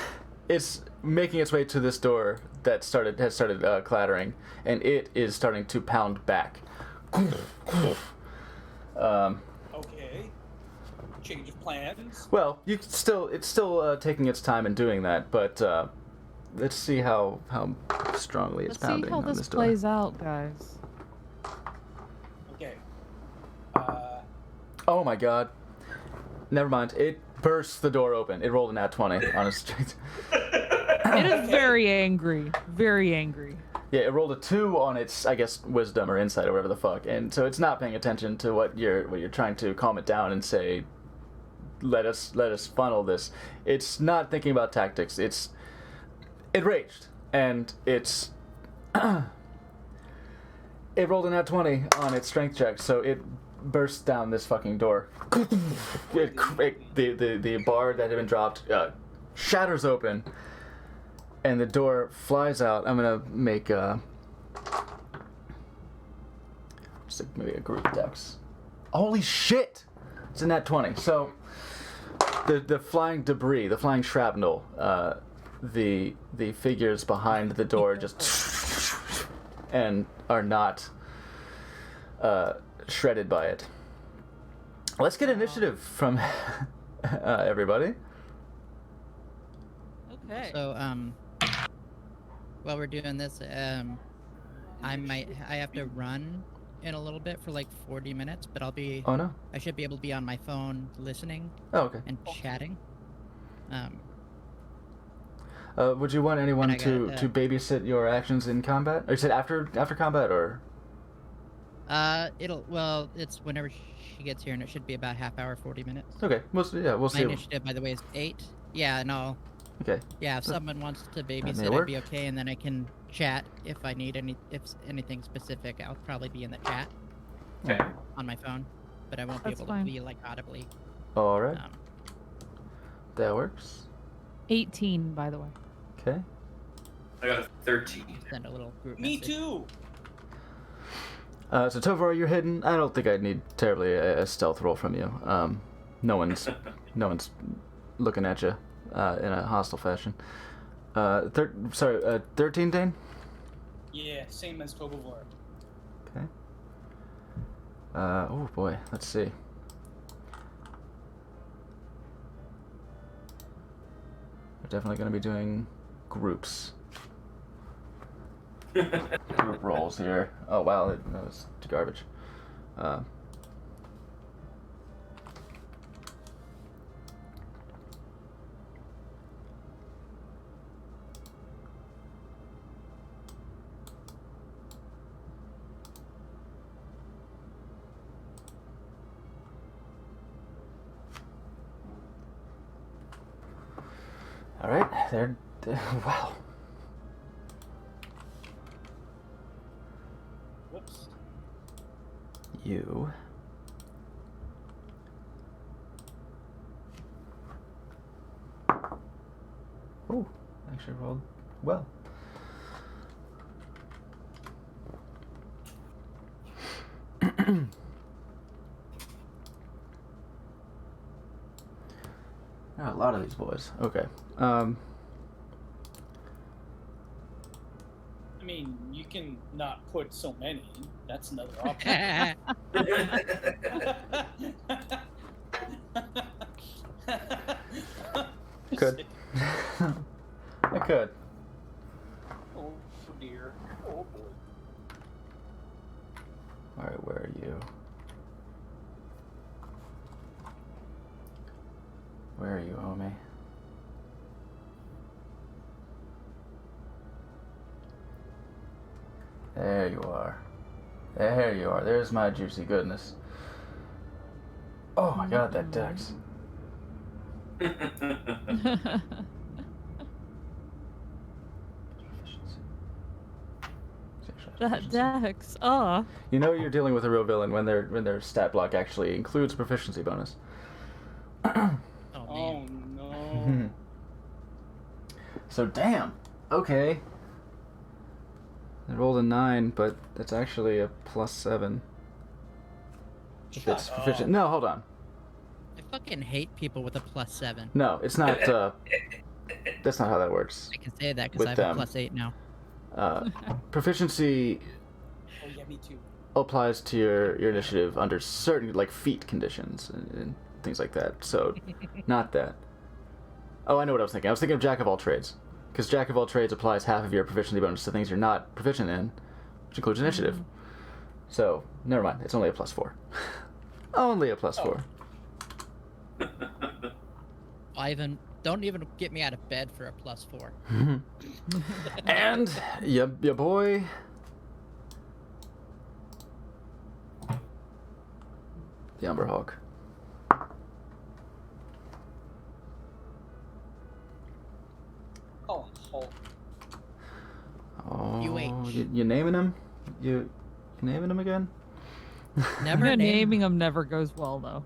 making its way to this door that has started clattering, and it is starting to pound back. Okay. Change of plans. Well, it's still taking its time in doing that, but let's see how strongly it's let's see pounding how on this this door. plays out, guys. Okay. Oh my god. Never mind. It burst the door open. It rolled an nat 20 on its strength. It is very angry. Very angry. Yeah, it rolled a 2 on its, I guess, wisdom or insight or whatever the fuck, and so it's not paying attention to what you're trying to calm it down and say, let us funnel this. It's not thinking about tactics. It raged, and it rolled a nat 20 on its strength check, so it burst down this fucking door. The bar that had been dropped shatters open, and the door flies out. I'm gonna make maybe a group dex. Holy shit! It's a nat 20. So the flying debris, the flying shrapnel, the figures behind the door just and are not shredded by it. Let's get initiative from everybody. Okay. So, while we're doing this, I have to run in a little bit for like 40 minutes, but Oh no. I should be able to be on my phone listening Oh okay. and chatting. Would you want anyone And I to got, babysit your actions in combat? Or you said after combat, or? It's whenever she gets here, and it should be about half hour, 40 minutes. Okay, we'll My see. initiative, by the way, is 8. Yeah, no. Okay. Yeah, if someone wants to may babysit, work. I'd be okay, and then I can chat if I need anything specific. I'll probably be in the chat Okay. on my phone, but I won't be That's able fine. to be like audibly. All right, Um, that works. 18, by the way. Okay. I got a 13. send a little group Me message. too. So Tovar, you're hidden. I don't think I'd need terribly a stealth roll from you. No one's looking at you in a hostile fashion. 13, Dane. Yeah, same as Tobovar. Okay. Oh boy, let's see. We're definitely going to be doing groups. Group rolls here. Oh wow, that was garbage. All right, there. Wow. Whoops. You. Oh, actually rolled well. A lot of these boys. Okay. I mean, you can not put so many. That's another option. Could. I could. Oh dear. Oh boy. Alright, where are you? Where are you, homie? There you are. There you are. There's my juicy goodness. Oh my god, that dex. That dex. Oh. You know you're dealing with a real villain when their stat block actually includes a proficiency bonus. Oh Oh man. no. So damn. Okay. I rolled a 9, but that's actually a +7. If it's Shut proficient. up. No, hold on. I fucking hate people with a +7. No, it's not. That's not how that works. I can say that because With I have them. a +8 now. Proficiency Oh yeah, me too. applies to your initiative under certain like feat conditions and things like that. So, not that. Oh, I know what I was thinking. I was thinking of Jack of all trades, because Jack of all trades applies half of your proficiency bonus to things you're not proficient in, which includes initiative. So, never mind. It's only a +4. Only a +4. Don't even get me out of bed for a +4. And your boy. The Umberhawk. Oh, Hulk. Oh, UH. you naming him? You naming him again? Never Naming name. them never goes well though.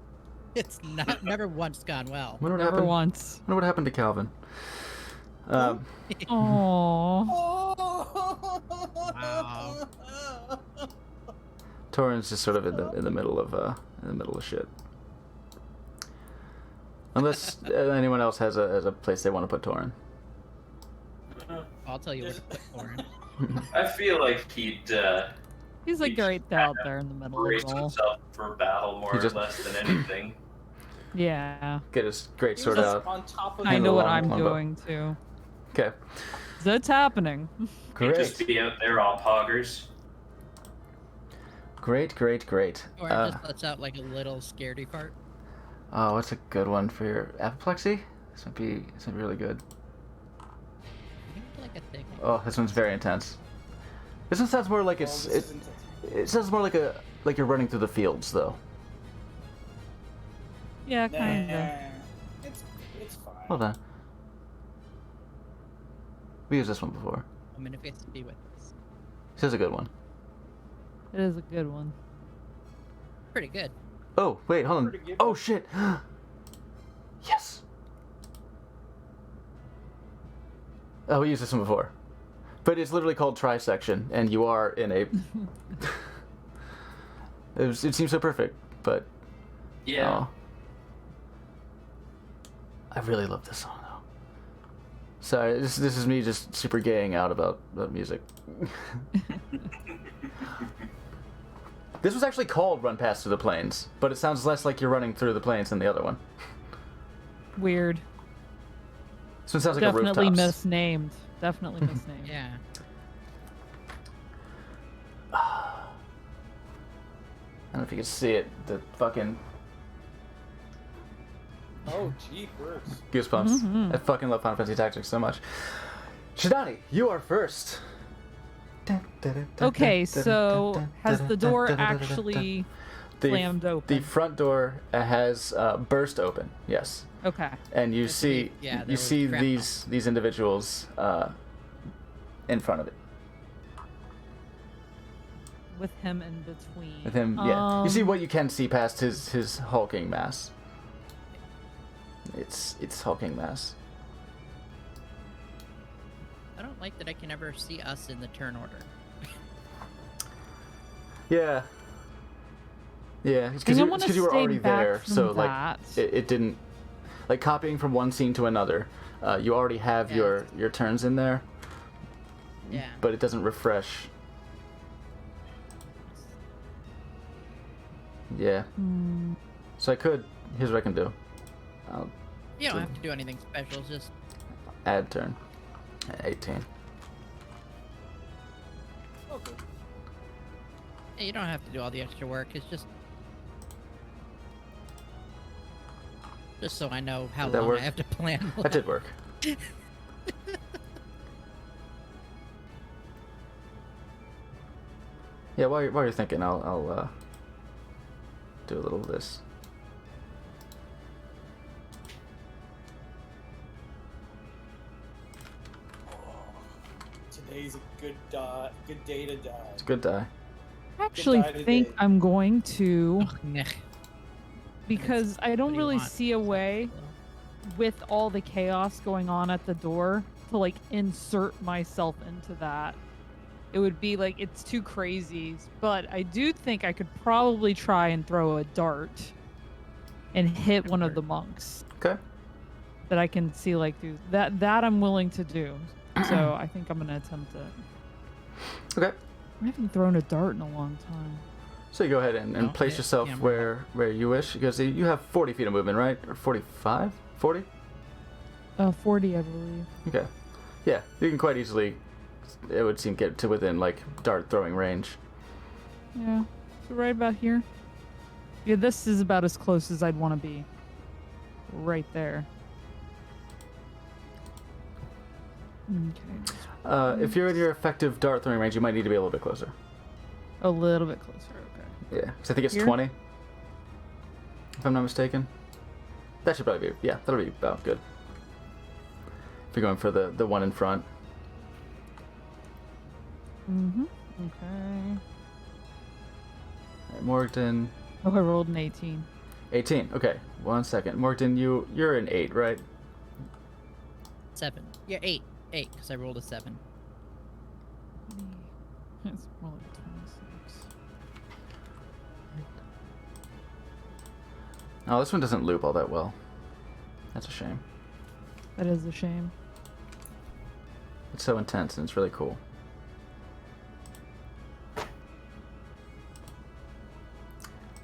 It's not never once gone well. Wonder what Never happened. once. Wonder what happened to Calvin. Oh. Wow. Torrens just sort of in the middle of shit. Unless anyone else has a place they want to put Torren. I'll tell you what to put for him. I feel like he'd He's like right out there in the middle of brace it all. himself for battle more He just- or less than anything. Yeah. Get his great He sword was out. on top of I And know the what long I'm longbow. doing too. Okay, That's happening. He'd just great, be out there all poggers. great. Or it just lets out like a little scaredy fart. Oh, what's a good one for your apoplexy? This might be really good. I think it's like a thing. Oh, this one's very intense. This one sounds more like Well, this isn't it. it sounds more like you're running through the fields though. Yeah, kinda. Nah, it's fine. Hold on. We used this one before. I'm gonna face to be with us. This is a good one. It is a good one. Pretty good. Oh, wait, hold on. Pretty good. Oh, shit. Yes. Oh, we used this one before. But it's literally called trisection, and you are in a... it seems so perfect, but... Yeah. oh. I really love this song, though. Sorry, this is me just super gaying out about music. This was actually called Run Past Through the Plains, but it sounds less like you're running through the plains than the other one. Weird. This one sounds like Definitely a rooftops. misnamed. Definitely misnamed. Yeah. I don't know if you can see it. The fucking Oh, jeepers. goosebumps. Mhm. I fucking love Final Fantasy Tactics so much. Shidani, you are first. Okay, so has the door actually slammed The open? front door has burst open. Yes, Okay. and you Yes, see yeah, there you was see crap these individuals in front of it. With him in between. With him, yeah. You see Um, what you can see past his hulking mass. It's hulking mass. don't like that I can never see us in the turn order. Yeah. Yeah, it's I think I wanna because you were stay already back there, from so that. like it didn't like copying from one scene to another. You already have Yeah. your turns in there, Yeah. but it doesn't refresh. Yeah. Hmm. So I could. Here's what I can do. I'll You don't have to do anything special. It's just add turn. 18. Okay. you don't have to do all the extra work. It's just so I know how Did that long work? I have to plan. That did work. Yeah, while you're thinking, I'll do a little of this. Today's a good day to die. It's a good die. I actually die think today. I'm going to, Nah. because I don't What do you really want? see a way with all the chaos going on at the door to like insert myself into that. It would be like it's too crazy, but I do think I could probably try and throw a dart and hit one of the monks Okay. that I can see like through that I'm willing to do. So I think I'm gonna attempt it. Okay. I haven't thrown a dart in a long time. So you go ahead and No, place yeah, yourself yeah, where you wish, because you have 40 feet of movement, right? Or 45? 40? 40, I believe. Okay. Yeah, you can quite easily, it would seem, get to within, like, dart throwing range. Yeah. So right about here. Yeah, this is about as close as I'd want to be. Right there. Okay. If you're in your effective dart throwing range, you might need to be a little bit closer. A little bit closer. Okay. Yeah, because I think it's Here? 20. If I'm not mistaken. That should probably be, yeah, that'll be about good. If you're going for the one in front. Mm-hmm. Okay. Alright, Morgton, Oh, I rolled an 18. 18. Okay, 1 second. Morgton, you're an 8, right? 7. Yeah, 8. 8, because I rolled a 7. It's more like 26. Oh, this one doesn't loop all that well. That's a shame. That is a shame. It's so intense and it's really cool.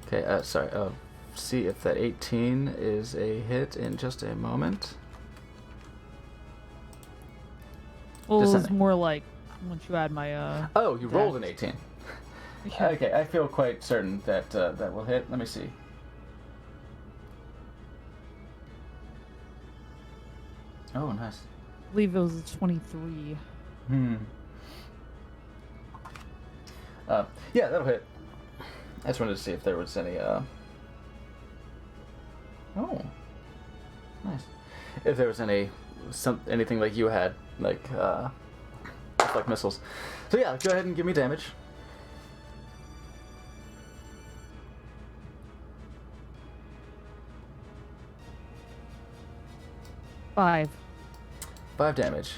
Okay, sorry. See if that 18 is a hit in just a moment. Well, it's Descending. more like once you add my Oh, you rolled an Dex. 18. Yeah. Okay, I feel quite certain that that will hit. Let me see. Oh, nice. I believe it was a 23. Yeah, that'll hit. I just wanted to see if there was any, Oh. Nice. If there was anything like you had, like missiles. So yeah, go ahead and give me damage. Five. 5 damage.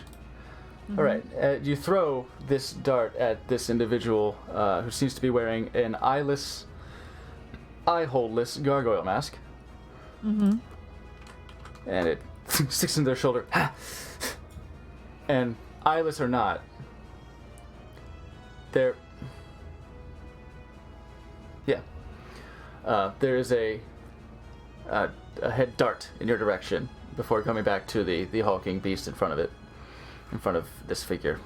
All right, you throw this dart at this individual who seems to be wearing an eye-holeless gargoyle mask, Mm-hmm. and it sticks into their shoulder. And eyeless or not, there is a head dart in your direction before coming back to the hulking beast in front of it, in front of this figure.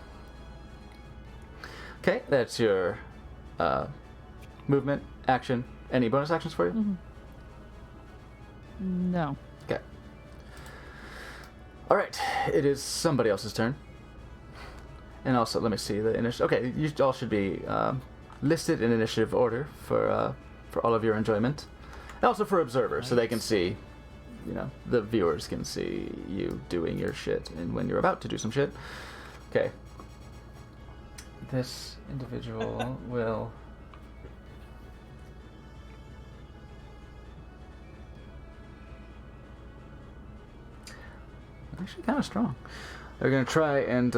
Okay, that's your movement, action. Any bonus actions for you? Mm-hmm. No. Okay. All right, it is somebody else's turn. And also, let me see the initiative. Okay, you all should be listed in initiative order for all of your enjoyment, and also for observers, so they can see, the viewers can see you doing your shit, and when you're about to do some shit. Okay. This individual will. Actually, kind of strong. They're gonna try and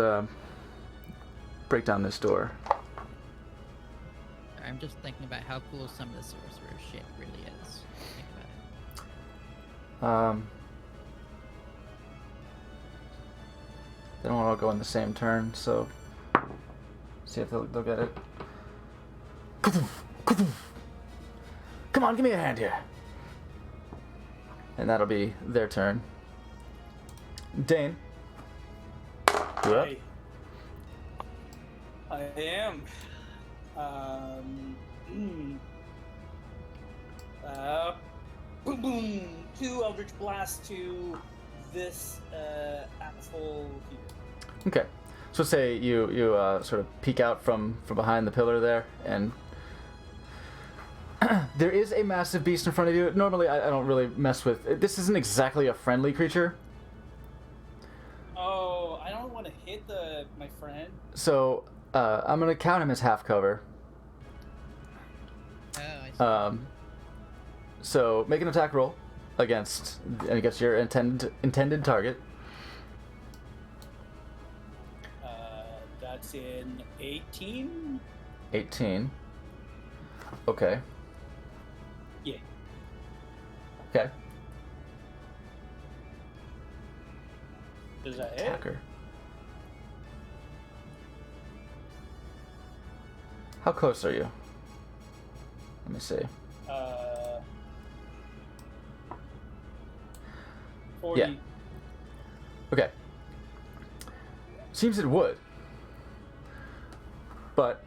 break down this door. I'm just thinking about how cool some of the sorcerer shit really is. Think about it. They don't all go in the same turn, so see if they'll get it. Come on, give me a hand here. And that'll be their turn. Dane. You up? I am. Boom boom! 2 Eldritch Blast to this asshole here. Okay. So say you sort of peek out from behind the pillar there, and there is a massive beast in front of you. Normally, I don't really mess with... This isn't exactly a friendly creature. Oh, I don't want to hit my friend. So I'm going to count him as half cover. Oh, I see. So make an attack roll against your intended target. That's in 18. 18. Okay. Yeah. Okay. Does that hit? Attacker. How close are you? Let me see. 40. Yeah. Okay. Seems it would. But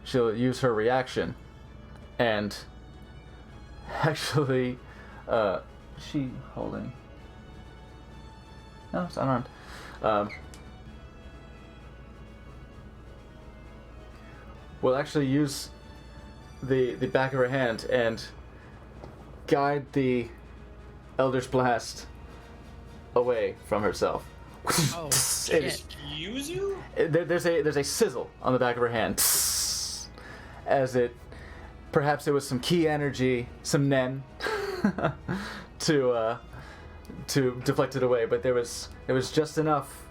she'll use her reaction and actually she holding. No, it's unarmed. We'll actually use the back of her hand and guide the Eldritch Blast away from herself. Oh, It- shit. Excuse you? There's a sizzle on the back of her hand, as it perhaps it was some key energy, some nen, to deflect it away. But it was just enough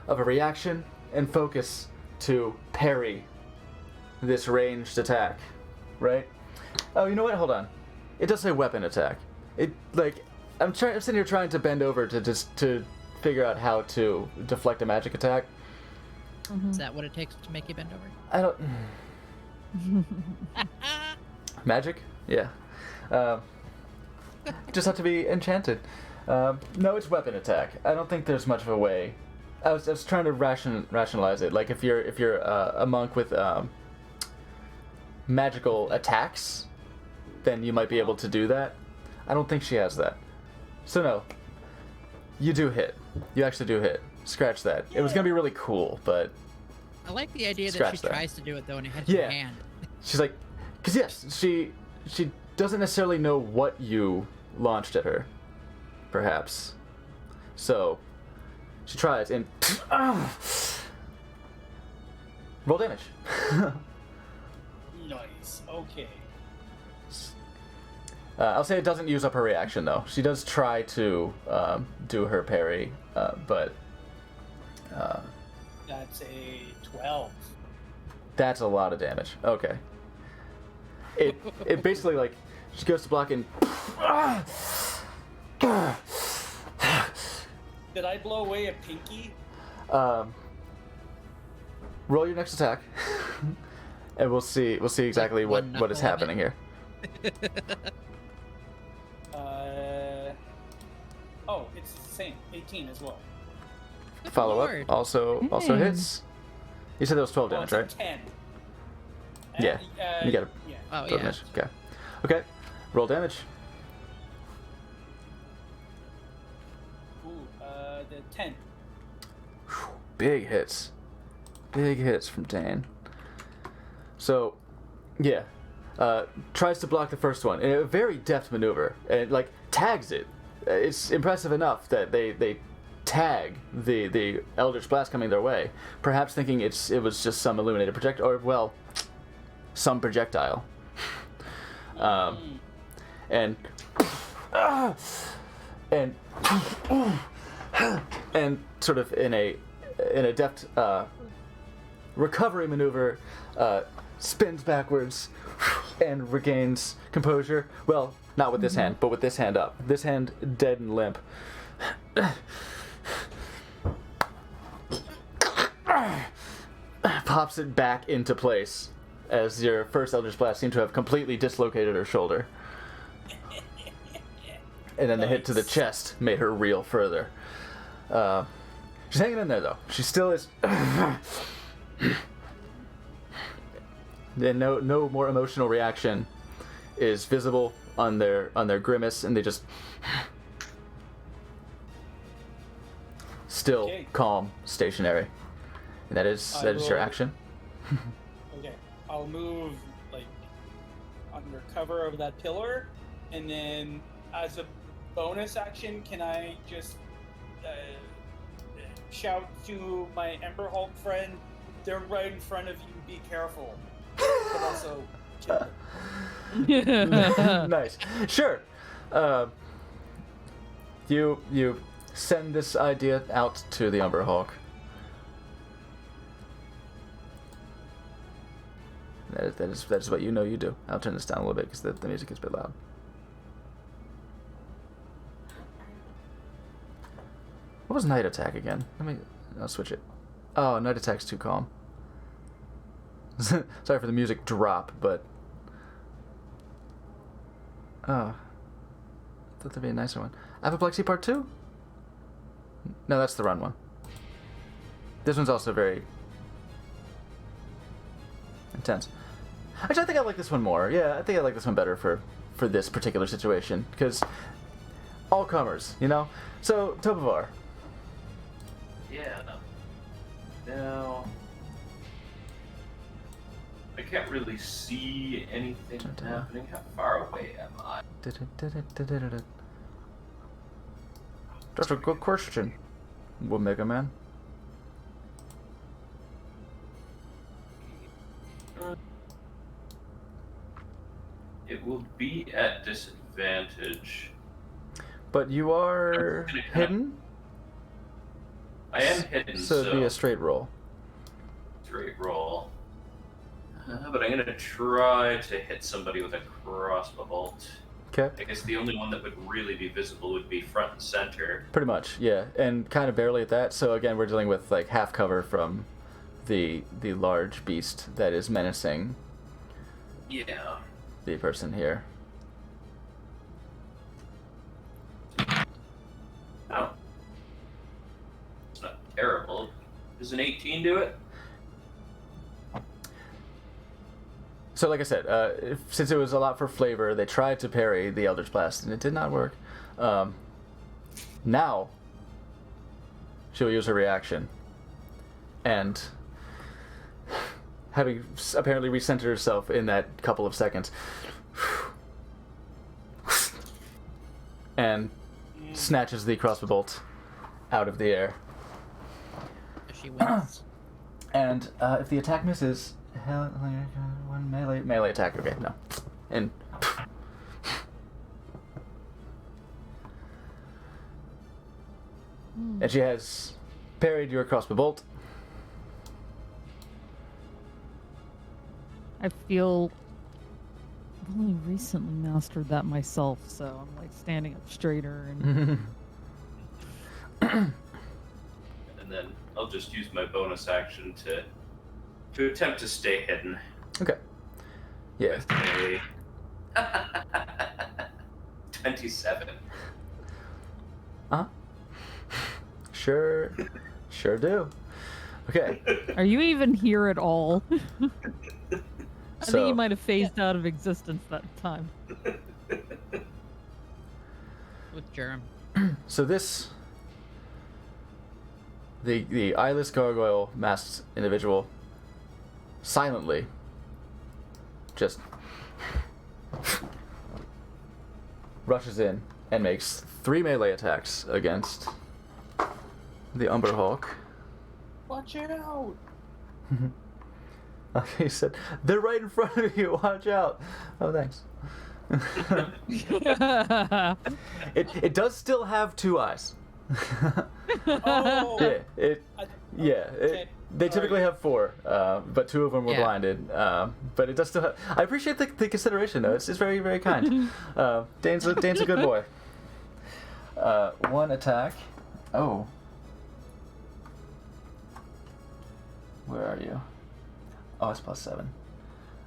of a reaction and focus to parry this ranged attack, right? Oh, you know what? Hold on. It does say weapon attack. I'm sitting here trying to bend over to figure out how to deflect a magic attack. Is that what it takes to make you bend over? I don't. Magic? Yeah. Just have to be enchanted. No, it's weapon attack. I don't think there's much of a way. I was trying to rationalize it. Like if you're a monk with magical attacks, then you might be able to do that. I don't think she has that. So no. You do hit. You actually do hit. Scratch that. It was gonna be really cool, but I like the idea that Scratch she that. tries to do it though, and it hits Yeah. your hand. she's like, because yes, she doesn't necessarily know what you launched at her, perhaps. So she tries and roll damage. Nice. Okay. I'll say it doesn't use up her reaction though. She does try to do her parry, but That's a 12. that's a lot of damage. Okay. It basically like she goes to block and Did I blow away a pinky? roll your next attack, and we'll see exactly what one is knuckle of happening it. here. Oh, it's the same. 18 as well. Good Follow lord. up also Dang. hits. You said that was 12 Oh, damage, it's a right? 10. Yeah, you got it. Yeah. Oh 12 yeah. damage. Okay. Okay. Roll damage. Ooh, the 10. Big hits. Big hits from Dane. So, yeah. Tries to block the first one in a very deft maneuver and like tags it. It's impressive enough that they tag the Eldritch Blast coming their way, perhaps thinking it was just some illuminated projectile, or well, some projectile. And and sort of in a deft recovery maneuver, spins backwards, and regains composure. Well, not with this hand, but with this hand up. This hand dead and limp. Pops it back into place as your first Eldritch Blast seemed to have completely dislocated her shoulder. And then the hit to the chest made her reel further. She's hanging in there, though. She still is... And no more emotional reaction is visible on their grimace, and they just... Still Okay. calm, stationary. And that is your action. Okay, I'll move like under cover of that pillar, and then as a bonus action, can I just shout to my Ember Hulk friend, "They're right in front of you. Be careful." But also, kill them. Nice. Sure. You send this idea out to the Umber Hulk. That is what you know you do. I'll turn this down a little bit because the music is a bit loud. What was night attack again? I'll switch it. Oh, night attack's too calm. Sorry for the music drop, but... Oh. I thought there'd be a nicer one. Apoplexy Part 2? No, that's the run one. This one's also very... intense. Actually, I think I like this one more. Yeah, I think I like this one better for this particular situation. Because... all comers, you know? So, Topovar. Yeah. Now, I can't really see anything happening. How far away am I? That's a good question, Omega Man. It will be at disadvantage. But you are I'm just gonna hidden, I am hidden, so it'd be a straight roll. straight roll. But I'm gonna try to hit somebody with a crossbow bolt. Okay. I guess the only one that would really be visible would be front and center. Pretty much, yeah, and kind of barely at that. So again, we're dealing with like half cover from the large beast that is menacing Yeah. the person here. Oh. It's not terrible. Does an 18 do it? So like I said, since it was a lot for flavor, they tried to parry the Eldritch Blast, and it did not work. Now, she'll use her reaction. And having apparently recentered herself in that couple of seconds, and snatches the crossbow bolt out of the air. She wins. And if the attack misses, one melee attack. Okay, no, and she has parried your crossbow bolt. I feel I've only recently mastered that myself, so I'm like standing up straighter and And then I'll just use my bonus action to attempt to stay hidden. Okay. Yeah. With a 27. Sure do. Okay. are you even here at all? I So think you might have phased out of existence that time. With Germ. so this the eyeless gargoyle masked individual silently just rushes in and makes 3 melee attacks against the Umber Hulk. Watch out! He said, "They're right in front of you. Watch out." Oh, thanks. It does still have 2 eyes. Oh! Yeah. I- Yeah. okay. They typically have 4, but 2 of them were Yeah. blinded. But it does still have... I appreciate the consideration, though. It's very, very kind. Dane's a good boy. 1 attack. Oh. Where are you? Oh, it's +7.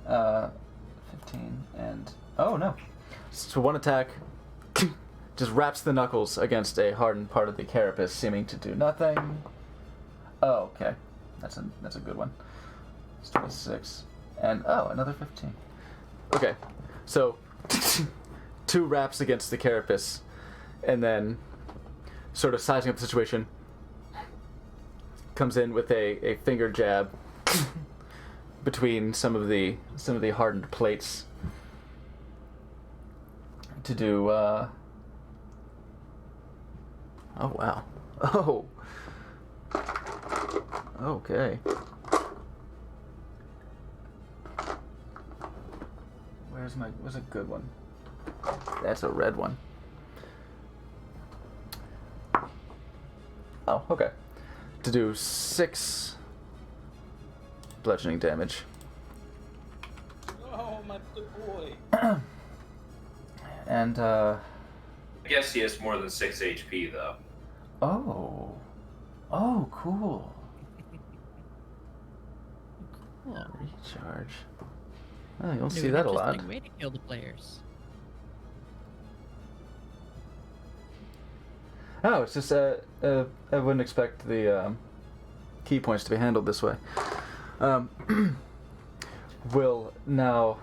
15 and... Oh, no. So 1 attack just wraps the knuckles against a hardened part of the carapace, seeming to do nothing. Oh, okay. That's a good one. It's 26. And, oh, another 15. Okay. So, 2 wraps against the carapace, and then sort of sizing up the situation, comes in with a finger jab between some of the hardened plates to do oh wow. Oh. Okay. Where's a good one? That's a red one. Oh, okay. To do 6 bludgeoning damage. Oh, my blue boy. And I guess he has more than 6 HP though. oh, cool. Cool. Recharge. Oh, you don't New see that a lot. interesting way to kill the players. Oh, it's just I wouldn't expect the key points to be handled this way. Will now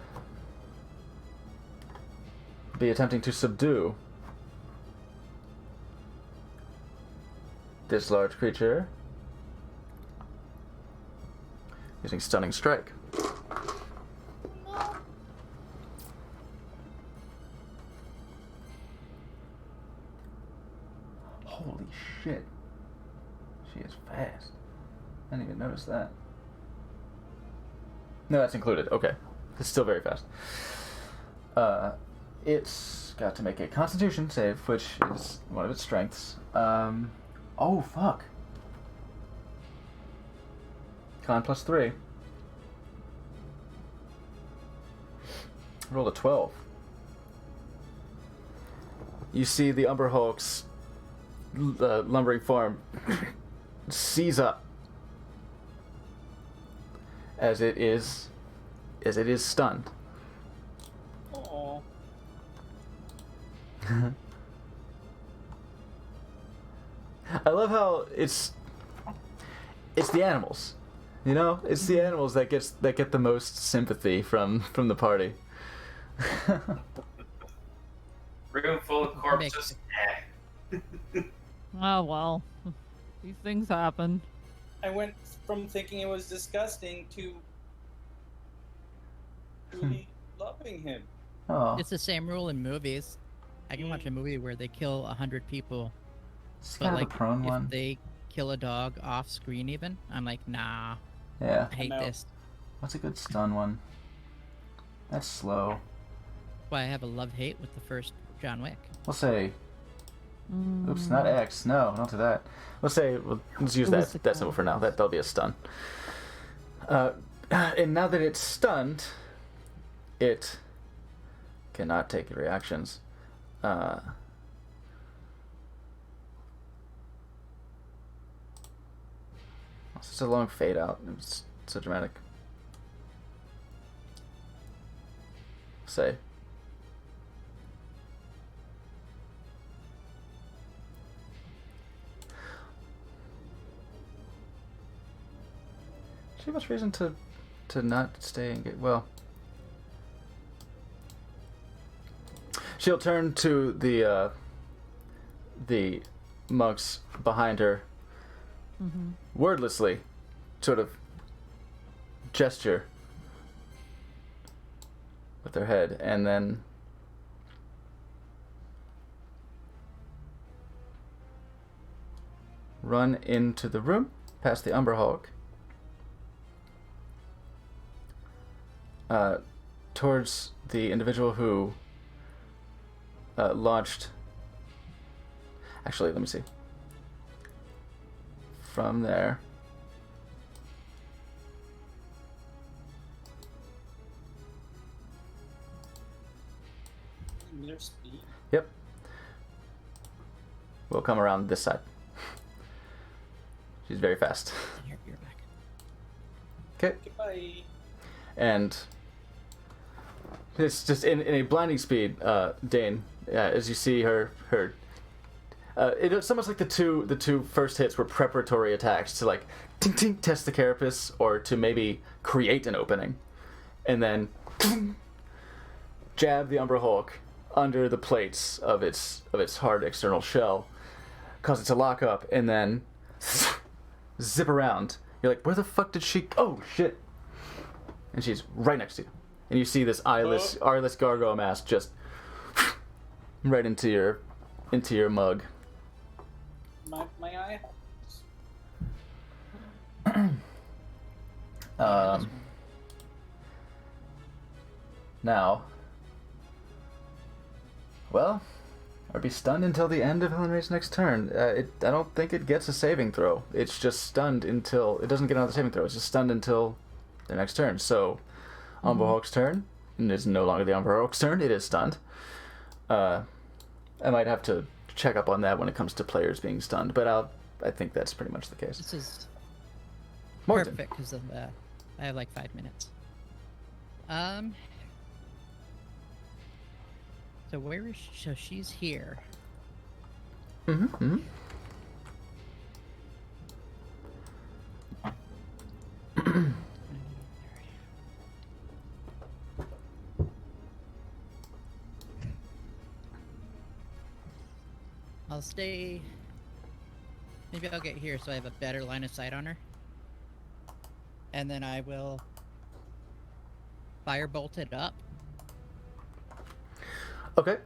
be attempting to subdue this large creature using Stunning Strike. Holy shit. She is fast. I didn't even notice that. No, that's included. Okay. It's still very fast. It's got to make a Constitution save, which is one of its strengths. Oh, fuck. Con +3. Roll a 12. You see the Umber Hulk's lumbering form seize up as it is stunned. Oh. I love how it's the animals, you know. It's the animals that get the most sympathy from the party. Room full of corpses. Oh well, these things happen. I went from thinking it was disgusting to really loving him. Oh, It's the same rule in movies. I can watch a movie where they kill 100 people, it's but kind like of a prone if one. they kill a dog off screen, even I'm like, nah, Yeah. I hate know. this. What's a good stun one? That's slow. Why I have a love-hate with the first John Wick. We'll say. Oops, Mm. not X. No, don't do that. Let's say. Let's use It was that the symbol for now. That'll be a stun. And now that it's stunned, it cannot take reactions. It's just a long fade out. It's so dramatic. Say. Is there much reason to not stay and get well? She'll turn to the monks behind her, wordlessly, sort of gesture with their head, and then run into the room past the Umber Hulk. Towards the individual who launched. Actually, let me see. From there, Meter speed. Yep. We'll come around this side. She's very fast. You're back. Okay. Goodbye. And it's just in a blinding speed, Dane, as you see her it's almost like the two first hits were preparatory attacks to like tink tink test the carapace or to maybe create an opening, and then jab the Umbra Hulk under the plates of its hard external shell, cause it to lock up, and then zip around. You're like, where the fuck did she? Oh shit! And she's right next to you, and you see this eyeless gargoyle mask just right into your mug. My eye. Now, well, I'll be stunned until the end of Helen Ray's next turn. I don't think it gets a saving throw. It's just stunned until it doesn't get another saving throw. It's just stunned until the next turn. So, Umbra Hulk's turn, and it's no longer the Umbra Hulk's turn. It is stunned. I might have to check up on that when it comes to players being stunned, but I think that's pretty much the case. This is Morton. perfect because I have like 5 minutes. So where is she? So she's here. Mm-hmm. I'll stay. Maybe I'll get here so I have a better line of sight on her. And then I will firebolt it up. Okay.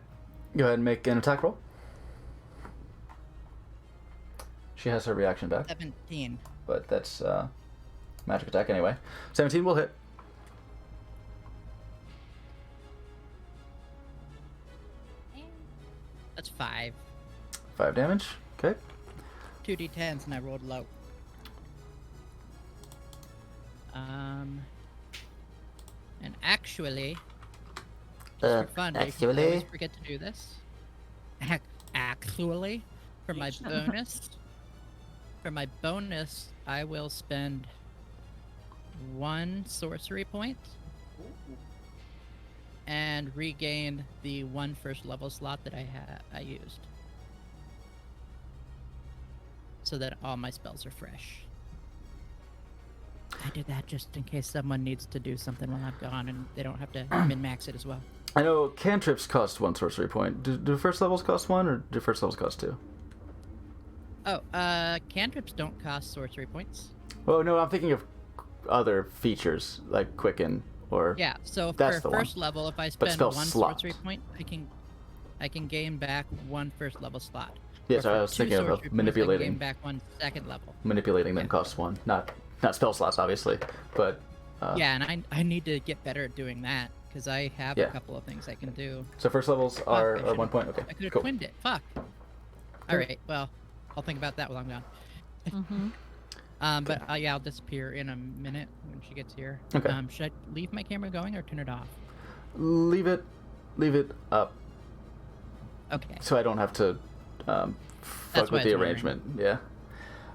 Go ahead and make an attack roll. She has her reaction back, 17. but that's magic attack anyway. 17 will hit. That's 5. 5 damage. Okay. 2d10s and I rolled low. And actually, just for fun, because I always forget to do this. Actually, for my bonus, I will spend 1 sorcery point and regain the 1 first level slot that I used, so that all my spells are fresh. I did that just in case someone needs to do something while I'm gone and they don't have to min-max it as well. I know cantrips cost 1 sorcery point. Do first levels cost 1, or do first levels cost 2? Oh, cantrips don't cost sorcery points. Oh no, I'm thinking of other features like Quicken or Yeah, so That's for the one. first level, if I spend spell 1 slot. sorcery point, I can gain back 1 first level slot. Yeah, Or so for I was 2 thinking of sorcery points, I can manipulating. gain back 1 second level. Manipulating them Yeah. costs 1, not spell slots obviously, but Yeah, and I need to get better at doing that because I have Yeah. a couple of things I can do. So first levels are, I are should've- 1 point. Okay, I could have cool. twinned it. Fuck. All right. Well, I'll think about that while I'm gone. Mm-hmm. But yeah, I'll disappear in a minute when she gets here. Okay. Should I leave my camera going or turn it off? Leave it up Okay. so I don't have to fuck That's why with the I was arrangement. Yeah.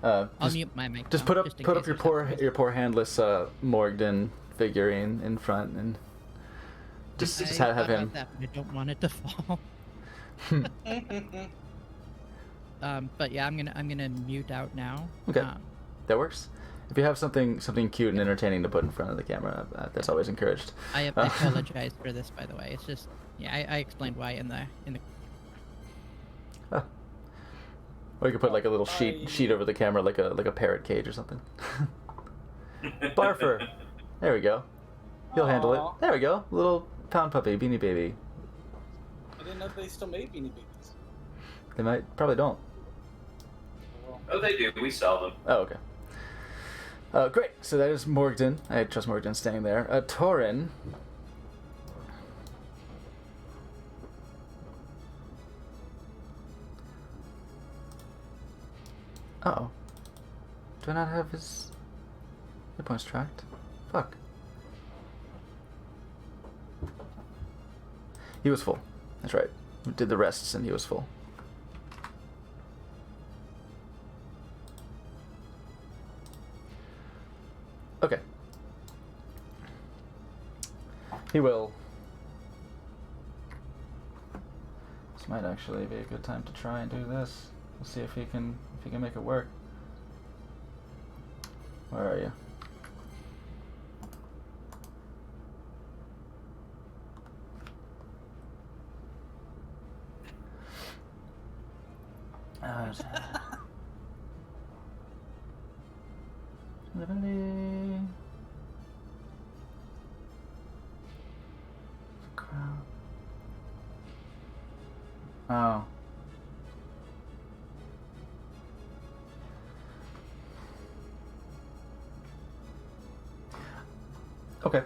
I'll Just, mute my mic. just now, put in up case your there's poor something. handless Morgden figurine in front and just I have thought about him. that, but I don't want it to fall. But yeah, I'm gonna mute out now. Okay. That works. If you have something cute and entertaining to put in front of the camera, that's always encouraged. I apologize for this, by the way. It's just yeah, I explained why in the Or you could put like a little sheet over the camera, like a parrot cage or something. Barfer. There we go. He'll handle Aw. it. There we go. Little pound puppy, Beanie Baby. I didn't know they still made Beanie Babies. They probably don't. Oh, they do. We sell them. Oh, okay. Great. So that is Morgden. I trust Morgden staying there. Torin. Uh-oh. Do I not have his hit points tracked? Fuck. He was full. That's right. We did the rests and he was full. Okay. He will. This might actually be a good time to try and do this. We'll see if he can make it work. Where are you? Literally. Crowd. Oh. Okay.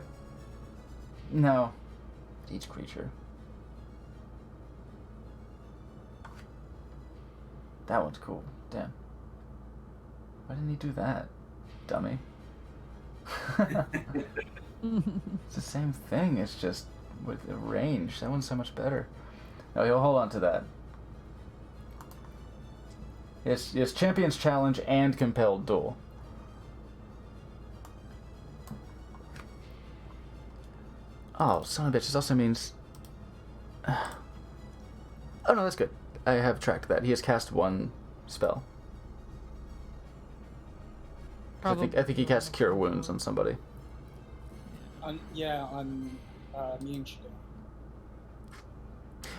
No. Each creature. That one's cool. Damn. Why didn't he do that, dummy? It's the same thing. It's just with the range. That one's so much better. Oh, he'll hold on to that. Yes, Champion's Challenge and Compelled Duel. Oh, son of a bitch. This also means... Oh, no, that's good. I have tracked that. He has cast one spell. I think he cast Cure Wounds on somebody. On me and Shido.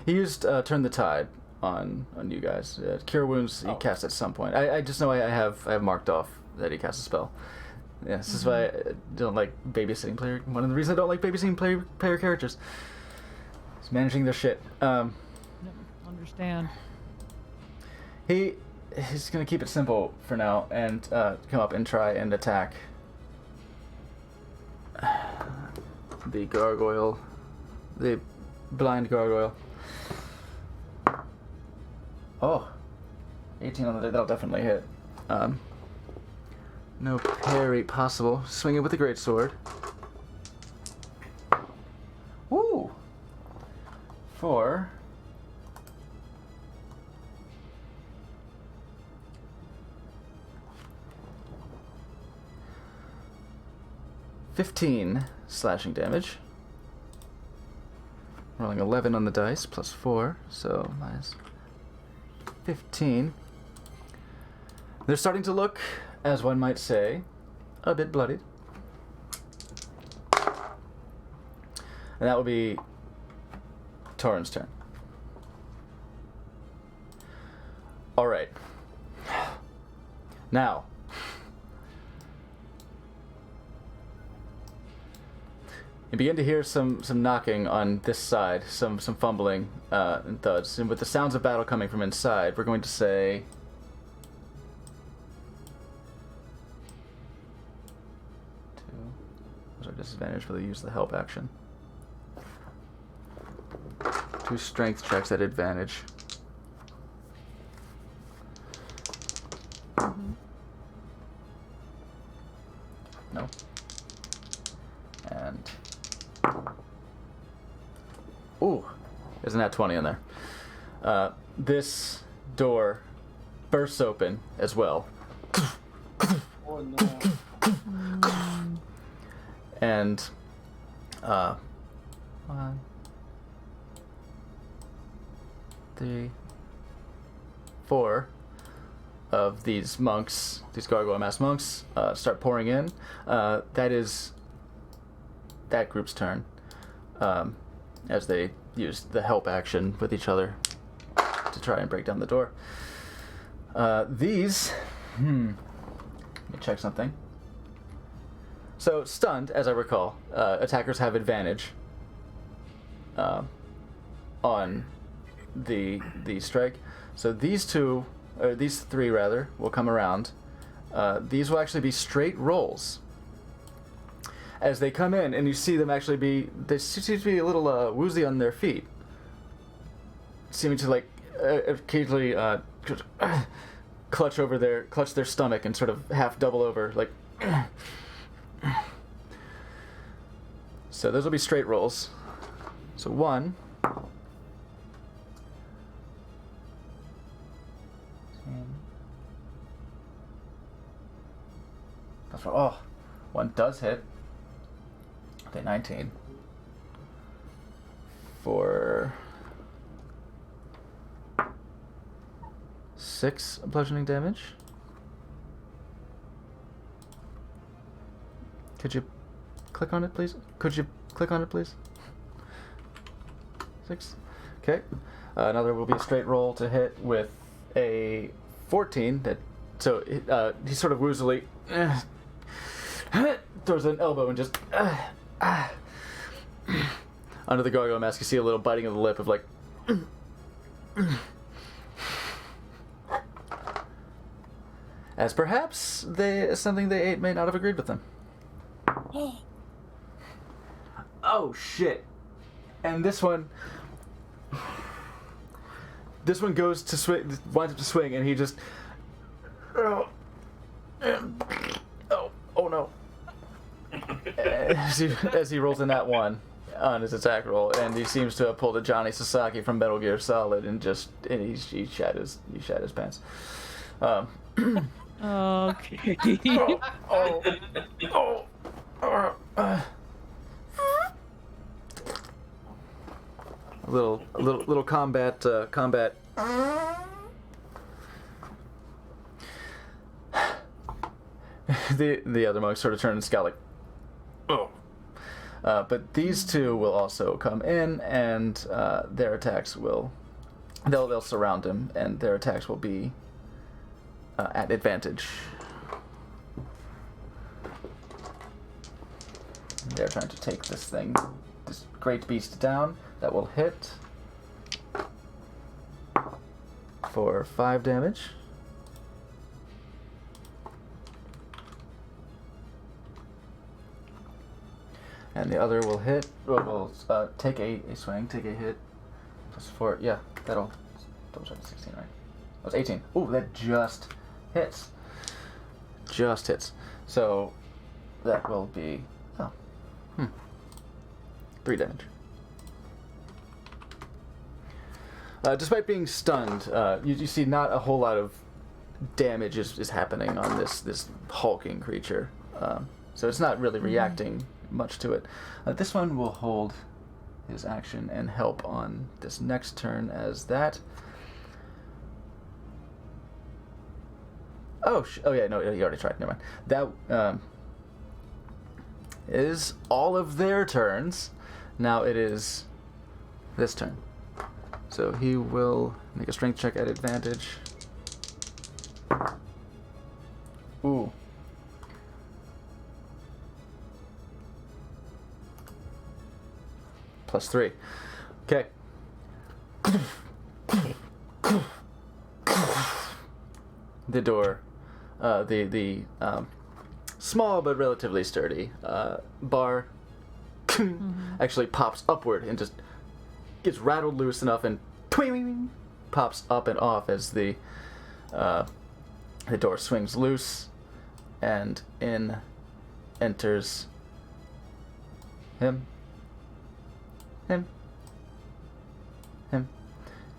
He used Turn the Tide on you guys. Cure Wounds he cast at some point. I just know I have marked off that he cast a spell. Yeah, this is why I don't like babysitting player. One of the reasons I don't like babysitting player characters is managing their shit. Understand. He's gonna keep it simple for now and come up and try and attack the gargoyle, the blind gargoyle. Oh, 18 on the day. That'll definitely hit. No parry possible. Swing it with the greatsword. Woo! 4. $15 slashing damage. Rolling 11 on the dice, plus 4, so minus 15. They're starting to look, as one might say, a bit bloodied. And that will be Torin's turn. Alright. Now, you begin to hear some knocking on this side, some fumbling and thuds. And with the sounds of battle coming from inside, we're going to say... What's our disadvantage for the use of the help action? 2 strength checks at advantage. No. And... Ooh, isn't that 20 in there? This door bursts open as well. Oh no. And 1, 3, 4 of these monks, these gargoyle masked monks, start pouring in. That is that group's turn, as they use the help action with each other to try and break down the door. These, let me check something. So stunned, as I recall, attackers have advantage on the strike. So these 2, or these 3 rather, will come around. These will actually be straight rolls. As they come in, and you see them actually they seem to be a little woozy on their feet, seeming to like occasionally clutch their stomach and sort of half double over, like. So those will be straight rolls. So 1, Oh, one does hit. Okay, 19. For 6 bludgeoning damage. Could you click on it, please? Could you click on it, please? 6. Okay. Another will be a straight roll to hit with a 14. So he sort of woozily throws an elbow and just under the gargoyle mask. You see a little biting of the lip of like. As perhaps something they ate may not have agreed with them. Oh shit! And this one goes to swing, winds up to swing, and he just oh no! As he rolls in that one on his attack roll, and he seems to have pulled a Johnny Sasaki from Metal Gear Solid, and he shat his pants. Okay. A little combat. The other monks sort of turn and scowl like, oh. But these two will also come in, and their attacks they'll surround him, and their attacks will be at advantage. They're trying to take this great beast down. That will hit for 5 damage. And the other will hit, will take a swing, take a hit. Plus 4, yeah, that'll double check 16, right? That's 18. Ooh, that just hits. Just hits. So that will be 3 damage. Despite being stunned, you see not a whole lot of damage is happening on this hulking creature. So it's not really reacting much to it. This one will hold his action and help on this next turn as that. Oh yeah, no, you already tried. Never mind. That is all of their turns. Now it is this turn. So he will make a strength check at advantage. Ooh. Plus 3. Okay. The door, the small but relatively sturdy bar actually pops upward and just gets rattled loose enough and twing pops up and off as the door swings loose, and in enters him,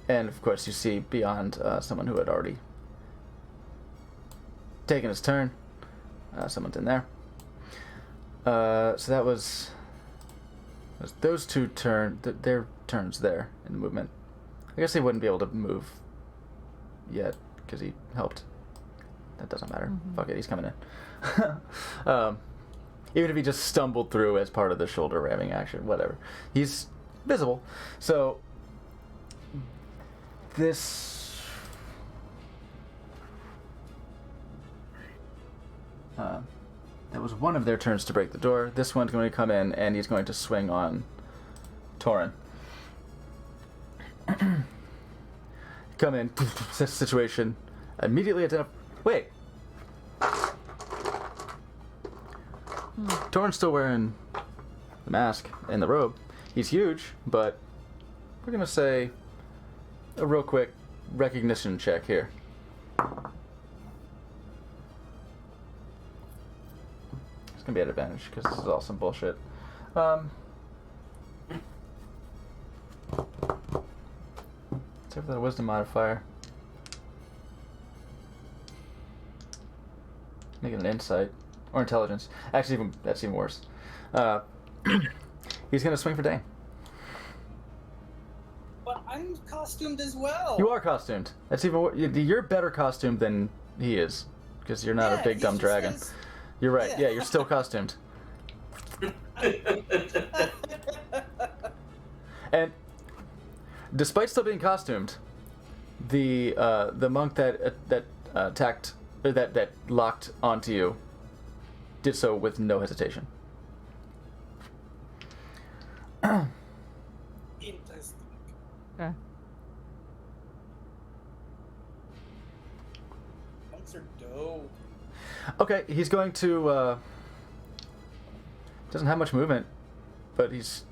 and of course you see beyond someone who had already taken his turn. Someone's in there. So that was those two their turns there in the movement. I guess he wouldn't be able to move yet because he helped. That doesn't matter. Fuck it, he's coming in. Even if he just stumbled through as part of the shoulder ramming action, whatever. He's visible. So this that was one of their turns to break the door. This one's going to come in and he's going to swing on Torin. Come in, situation, immediately identify. Wait. Torin's still wearing the mask and the robe. He's huge, but we're gonna say a real quick recognition check here. It's gonna be at advantage because this is all some bullshit. Except for the wisdom modifier. Make it an insight. or intelligence. Actually, that's even worse. He's gonna swing for Dane. But I'm costumed as well. You are costumed. That's even you're better costumed than he is, because you're not a big dumb dragon. You're right. Yeah, you're still costumed. And despite still being costumed, the monk that attacked or that locked onto you did so with no hesitation. Interesting. Okay. Monks are dope. Okay, he's going to. Doesn't have much movement, but he's.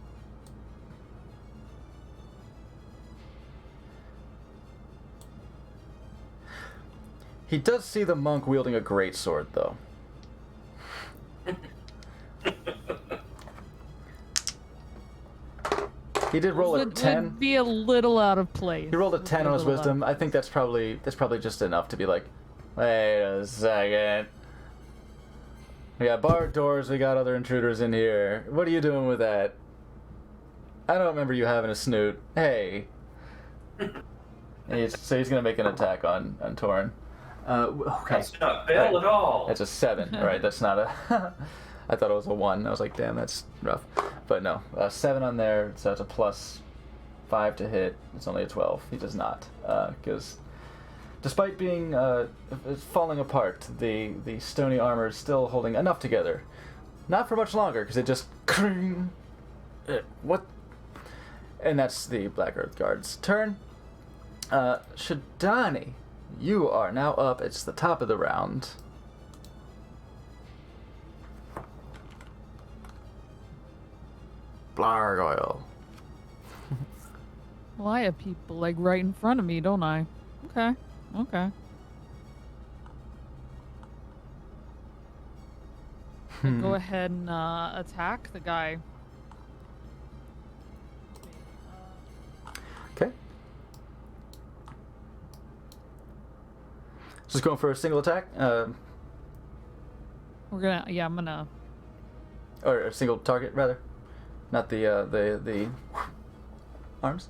He does see the monk wielding a great sword, though. He did roll a Would 10. be a little out of place. He rolled a 10 on his little out wisdom. of I think that's probably just enough to be like, wait a second. We got barred doors. We got other intruders in here. What are you doing with that? I don't remember you having a snoot. Hey. So he's gonna make an attack on Torin. Okay. That's not fail at all. That's a 7. All right, that's not a. I thought it was a 1. I was like, damn, that's rough. But no, 7 on there, so that's a +5 to hit. It's only a 12. He does not, because despite being falling apart, the stony armor is still holding enough together. Not for much longer, because it just what? And that's the Black Earth Guard's turn. Shadani, you are now up. It's the top of the round. Blargoyle. Well, I have people like right in front of me, don't I? Okay. Okay. Go ahead and attack the guy. Okay. Just going for a single attack, We're gonna. Yeah, I'm gonna. or a single target rather, not the arms.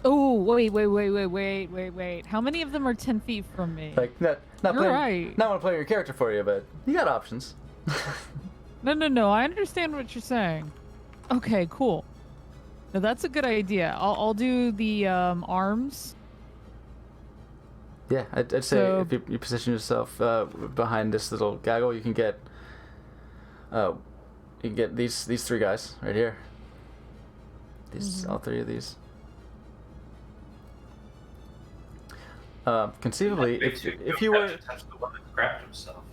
Oh, wait. How many of them are 10 feet from me? Like not You're playing, right. not want to play your character for you, but you got options. No. I understand what you're saying. Okay, cool. Now that's a good idea. I'll do the arms. Yeah, I'd say So- if you position yourself behind this little gaggle, you can get these 3 guys right here. These all 3 of these. Conceivably, if you were, touch the one that cracked himself.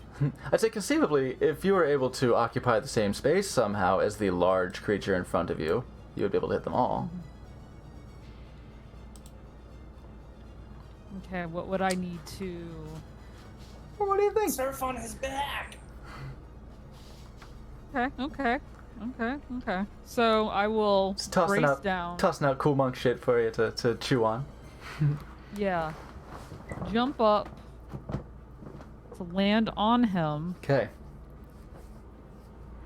I'd say conceivably, if you were able to occupy the same space somehow as the large creature in front of you, you would be able to hit them all. Okay, what would I need to? What do you think? Surf on his back. Okay. So I will Just brace down. tossing out cool monk shit for you to chew on. Yeah. Jump up to land on him. Okay.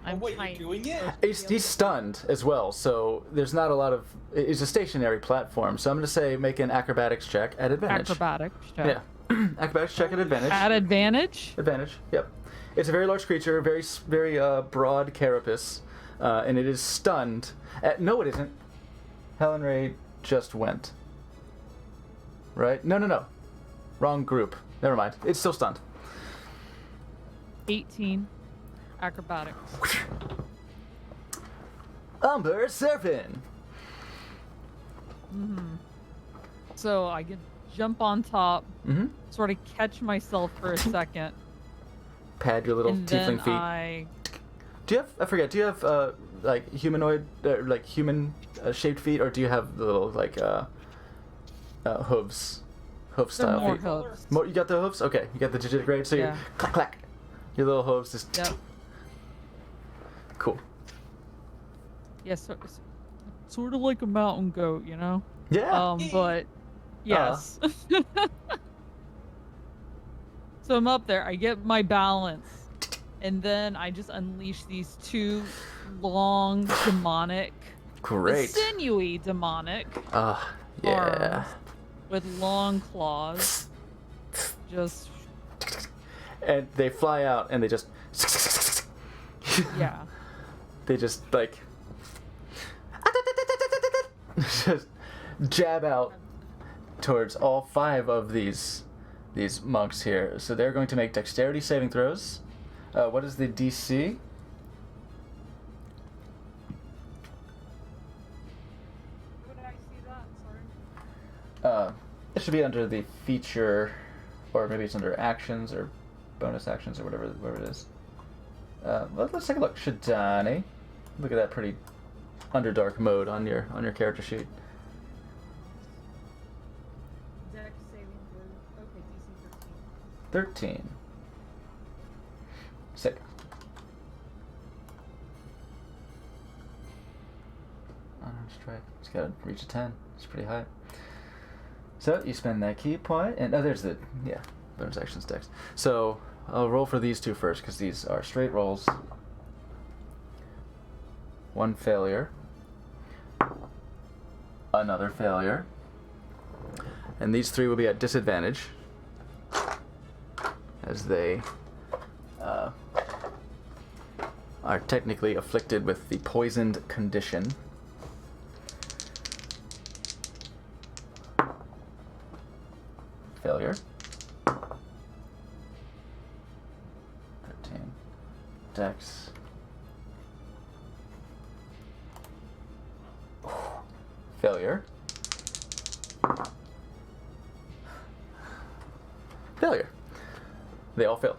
Oh, I'm wait, tiny. you're doing it? He's stunned as well, so there's not a lot of. It's a stationary platform, so I'm going to say make an acrobatics check at advantage. Acrobatics check. Yeah. Acrobatics check at advantage. At advantage? Advantage. Yep. It's a very large creature, very broad carapace, and it is stunned. No, it isn't. Helen Ray just went. Right? No. Wrong group. Never mind. It's still stunned. 18. Acrobatics. Umber surfing. So I can jump on top, Mm-hmm. sort of catch myself for a second, Pad your little and tiefling then feet. I. Do you have? I forget. Do you have like humanoid, like human shaped feet, or do you have the little like hooves, hoof They're style more feet? hooves. More, you got the hooves? Okay, you got the digitigrade. So Yeah. you clack clack. Your little hooves just. Yep. Cool. Yeah, sort of like a mountain goat, you know? Yeah. But yes. So I'm up there. I get my balance, and then I just unleash these two long demonic, Great. sinewy demonic Yeah. arms with long claws. Just And they fly out and they just yeah. they just like just jab out towards all 5 of these monks here. So they're going to make dexterity saving throws. What is the DC? Would I see that? Sorry. It should be under the feature, or maybe it's under actions or bonus actions or whatever it is. Let's take a look. Shidani. Look at that pretty Underdark mode on your character sheet. Dex saving throw. Okay, DC 13. Sick. Unarmed strike. It's gotta reach a 10. It's pretty high. So you spend that key point, and there's the bonus actions dex. So I'll roll for these 2 first because these are straight rolls. 1 failure. Another failure. And these 3 will be at disadvantage as they are technically afflicted with the poisoned condition. Failure. 13. Dex. Failure. Failure. They all fail.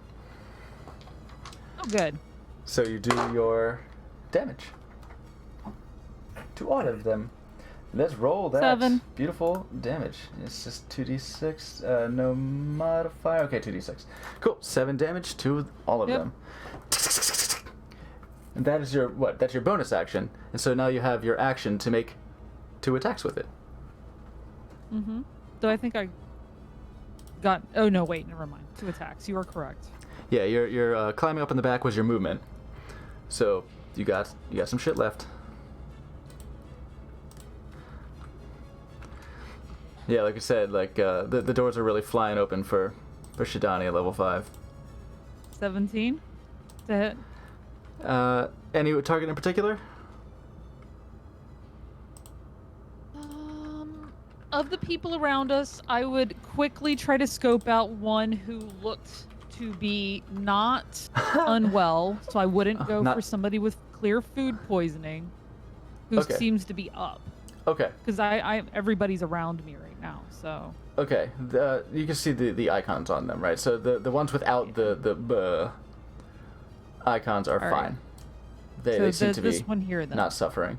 Oh, good. So you do your damage to all of them. Let's roll that. 7. Beautiful damage. It's just 2d6, no modifier. Okay, 2d6. Cool. 7 damage to all of Yep. them. And that is your what? That's your bonus action. And so now you have your action to make 2 attacks with it. Mm-hmm. So I think I got. Oh no! Wait, never mind. 2 attacks. You are correct. Yeah, your climbing up in the back was your movement. So you got some shit left. Yeah, like I said, like the doors are really flying open for Shidani at level 5. 17 to hit. Any target in particular? Of the people around us, I would quickly try to scope out one who looked to be not unwell, so I wouldn't go Not- for somebody with clear food poisoning who Okay. seems to be up. Okay. Because I everybody's around me right now, so. Okay. You can see the icons on them, right? So the ones without the icons are All right. fine. They So seem to this be one here then. not suffering.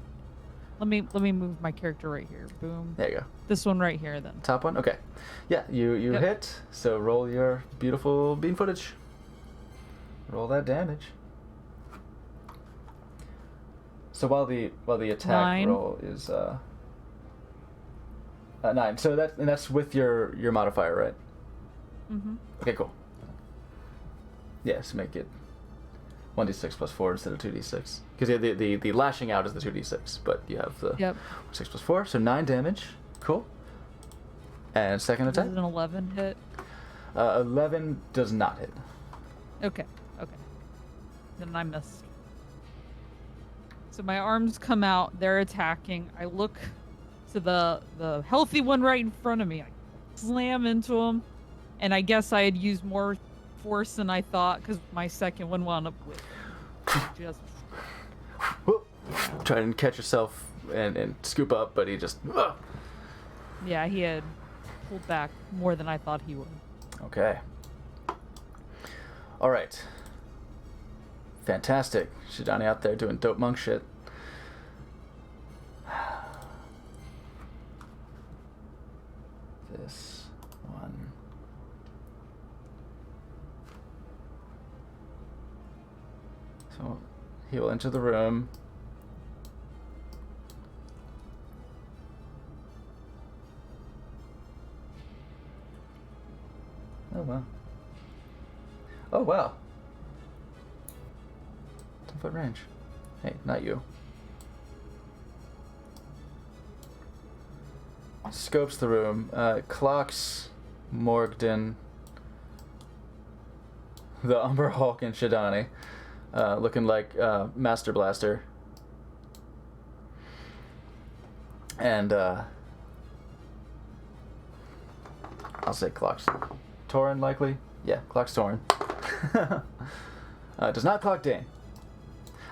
Let me move my character right here. Boom. There you go. This one right here then. Top one? Okay. Yeah, you Yep. hit, so roll your beautiful bean footage. Roll that damage. So while the attack 9. roll is 9. So that's with your modifier, right? Mm-hmm. Okay, cool. Yes, make it 1d6 plus 4 instead of 2d6. Because the lashing out is the 2d6, but you have the Yep. 6 plus 4, so 9 damage. Cool. And second This attack? is an 11 hit. 11 does not hit. Okay. Then I missed. So my arms come out. They're attacking. I look to the healthy one right in front of me. I slam into him, and I guess I had used more force than I thought because my second one wound up with just. Whoop. Try and catch yourself and scoop up, but he just... Yeah, he had pulled back more than I thought he would. Okay. All right. Fantastic. Shidani out there doing dope monk shit. This one. So he will enter the room. Oh wow. Oh, wow. 10-foot range. Hey, not you. Scopes the room. Clocks Morgden, the Umber Hulk, and Shidani. Looking like Master Blaster. And, I'll say clocks. Torin, likely? Yeah, clocks Torin. Does not clock Dane.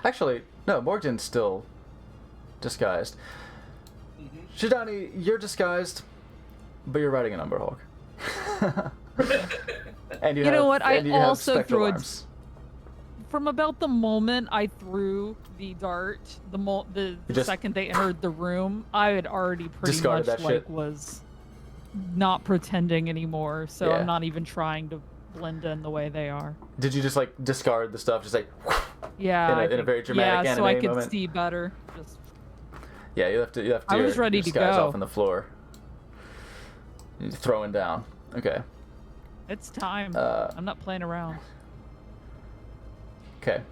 Actually, no, Morgan's still disguised. Shidani, you're disguised, but you're riding an Umber Hulk. And you know what? and you I have also spectral threw a arms. From about the moment I threw the dart, the just second they entered the room, I had already pretty discarded much that like shit. was not pretending anymore. So Yeah. I'm not even trying to blend in the way they are. Did you just like discard the stuff, just like? Yeah, In a I think- very dramatic yeah, so I anime could moment? see better. Just Yeah, you left I was ready your to disguise go. off on the floor. You're throwing down. Okay. it's time. I'm not playing around. Okay.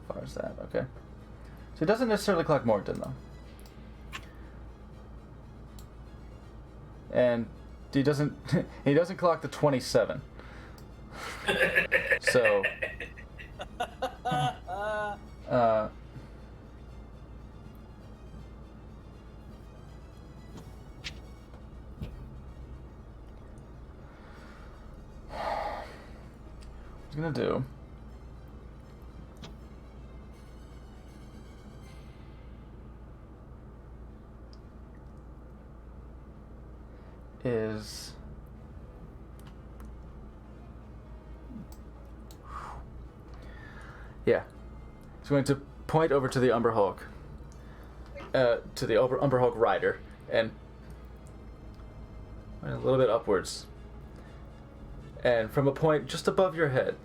As far as that, okay. So he doesn't necessarily clock Morgan though. And he doesn't clock the 27. So what I'm gonna do is yeah. He's going to point over to the Umber Hulk, to the Umber Hulk rider, and a little bit upwards. And from a point just above your head,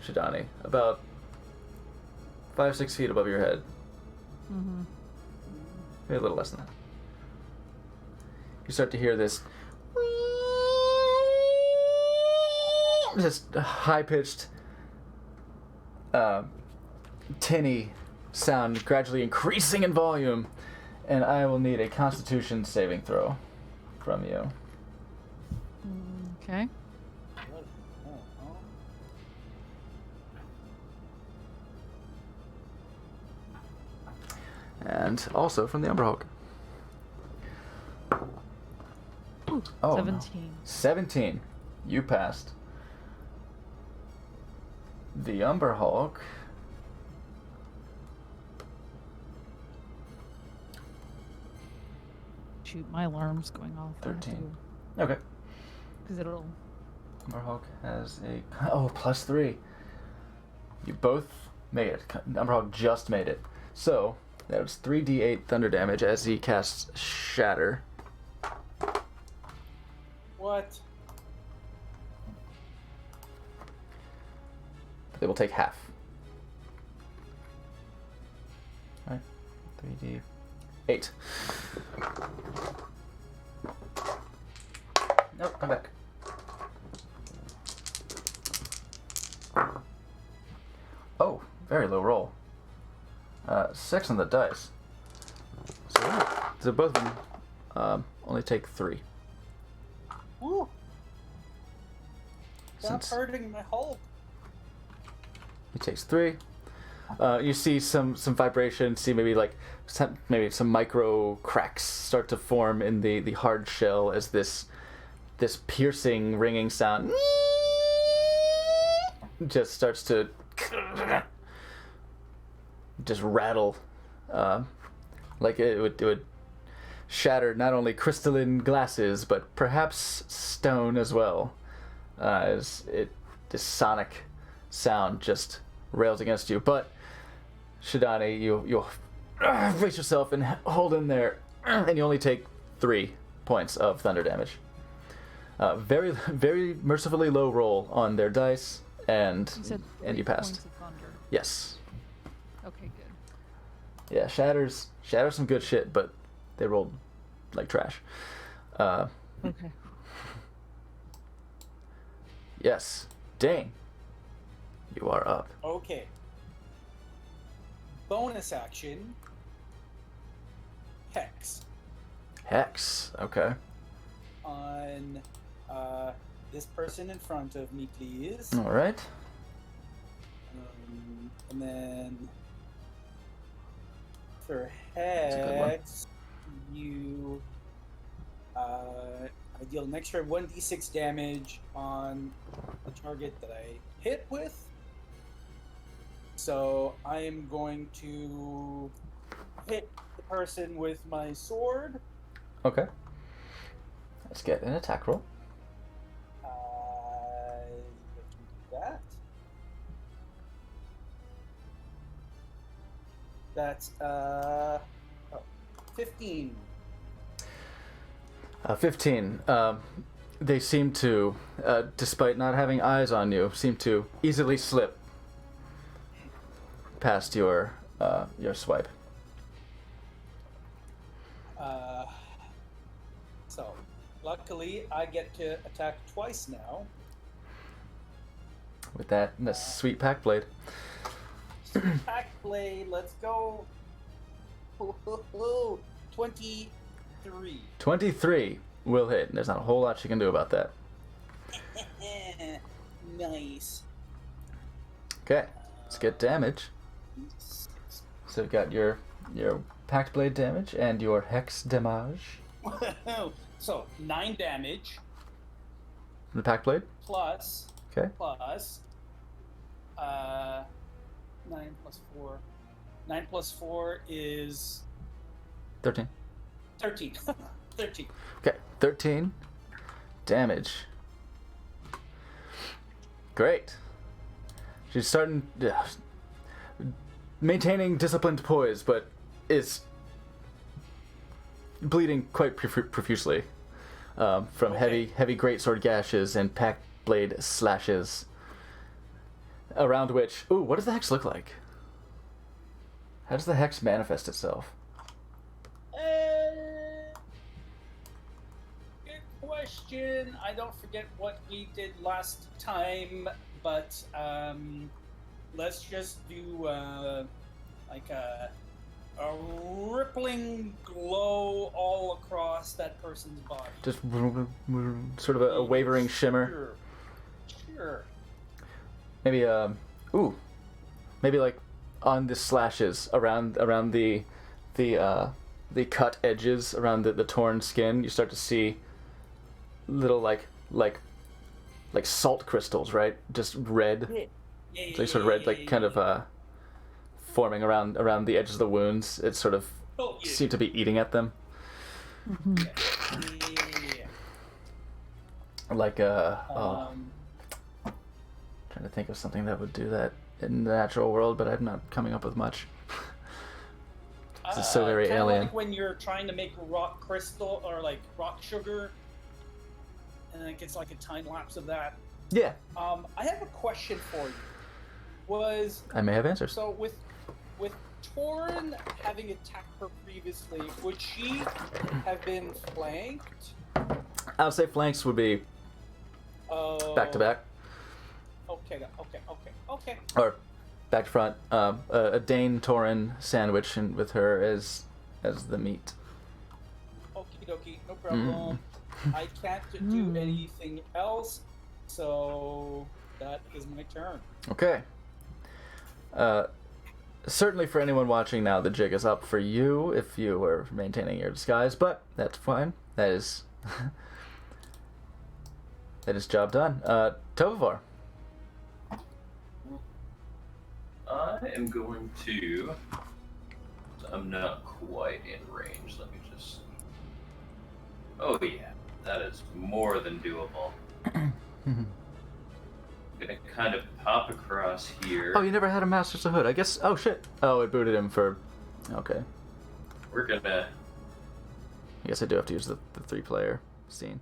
Shidani, about 5-6 feet above your head, maybe a little less than that, you start to hear this just high-pitched, tinny sound gradually increasing in volume, and I will need a Constitution saving throw from you. Okay. And also from the Umber Hulk. Ooh, Oh, no. 17. 17. You passed. The Umber Hulk. Shoot, my alarm's going off. 13. Okay. Because it'll. Umber Hulk has a +3. You both made it. Umber Hulk just made it. So that was 3d8 thunder damage as he casts Shatter. What? They will take half. Alright. 3d8. Nope, come back. Oh, very low roll. 6 on the dice. So both of them only take 3. Woo! Stop Since hurting my Hulk. he takes 3. You see some vibration. See maybe some micro cracks start to form in the hard shell as this piercing, ringing sound just starts to just rattle, like it would shatter not only crystalline glasses but perhaps stone as well, as this sonic sound just rails against you. But Shidani, you brace yourself and hold in there, and you only take 3 points of thunder damage. Very, very mercifully low roll on their dice, and You said and you 3 passed. points of Yes. Okay, good. Yeah, Shatter's some good shit, but they rolled like trash. Okay. Yes. Dane, you are up. Okay. Bonus action. Hex. Hex. Okay. On this person in front of me, please. All right. And then for That's a good one. Hex, you I deal an extra 1d6 damage on the target that I hit with. So I am going to hit the person with my sword. Okay. Let's get an attack roll. I can do that. That's 15. 15. They seem to, despite not having eyes on you, seem to easily slip past your swipe. So, luckily, I get to attack twice now. With that sweet pack blade. Pack blade, let's go. 23. 23 will hit. There's not a whole lot you can do about that. Nice. Okay, let's get damage. So we've got your packed blade damage and your hex damage. So 9 damage The packed blade. plus Okay. 9 plus 4. 9 plus 4 is 13. 13. 13. Okay, 13 damage. Great. She's starting maintaining disciplined poise, but is bleeding quite profusely from Okay. heavy greatsword gashes and packed blade slashes. Around which, ooh, what does the hex look like? How does the hex manifest itself? Good question. I don't forget what we did last time, but let's just do like a rippling glow all across that person's body. Just sort of a wavering shimmer. Sure. Maybe maybe like on the slashes around the cut edges around the torn skin, you start to see little like salt crystals, right? Just red, Yeah. like sort of red, like kind of forming around the edges of the wounds. It sort of Oh, yeah. seemed to be eating at them, Yeah. like trying to think of something that would do that in the natural world, but I'm not coming up with much. This is so very kinda alien. Like when you're trying to make rock crystal or like rock sugar, and it gets like a time lapse of that. Yeah, I have a question for you. Was I may have answers. so with Torin having attacked her previously, would she have been flanked? I would say flanks would be back to back, Okay. or back to front. A Dane Torin sandwich, and with her as the meat. Okie dokie, no problem. I can't do anything else, so that is my turn. Okay. Certainly for anyone watching now, the jig is up for you if you were maintaining your disguise, but that's fine. That is job done. Tovar. I am going to. I'm not quite in range. Let me just. Oh yeah, that is more than doable. I'm gonna kind of pop across here. Oh, you never had a Masters of Hood. I guess. Oh shit. Oh, it booted him for. Okay. We're gonna. I guess I do have to use the 3-player scene.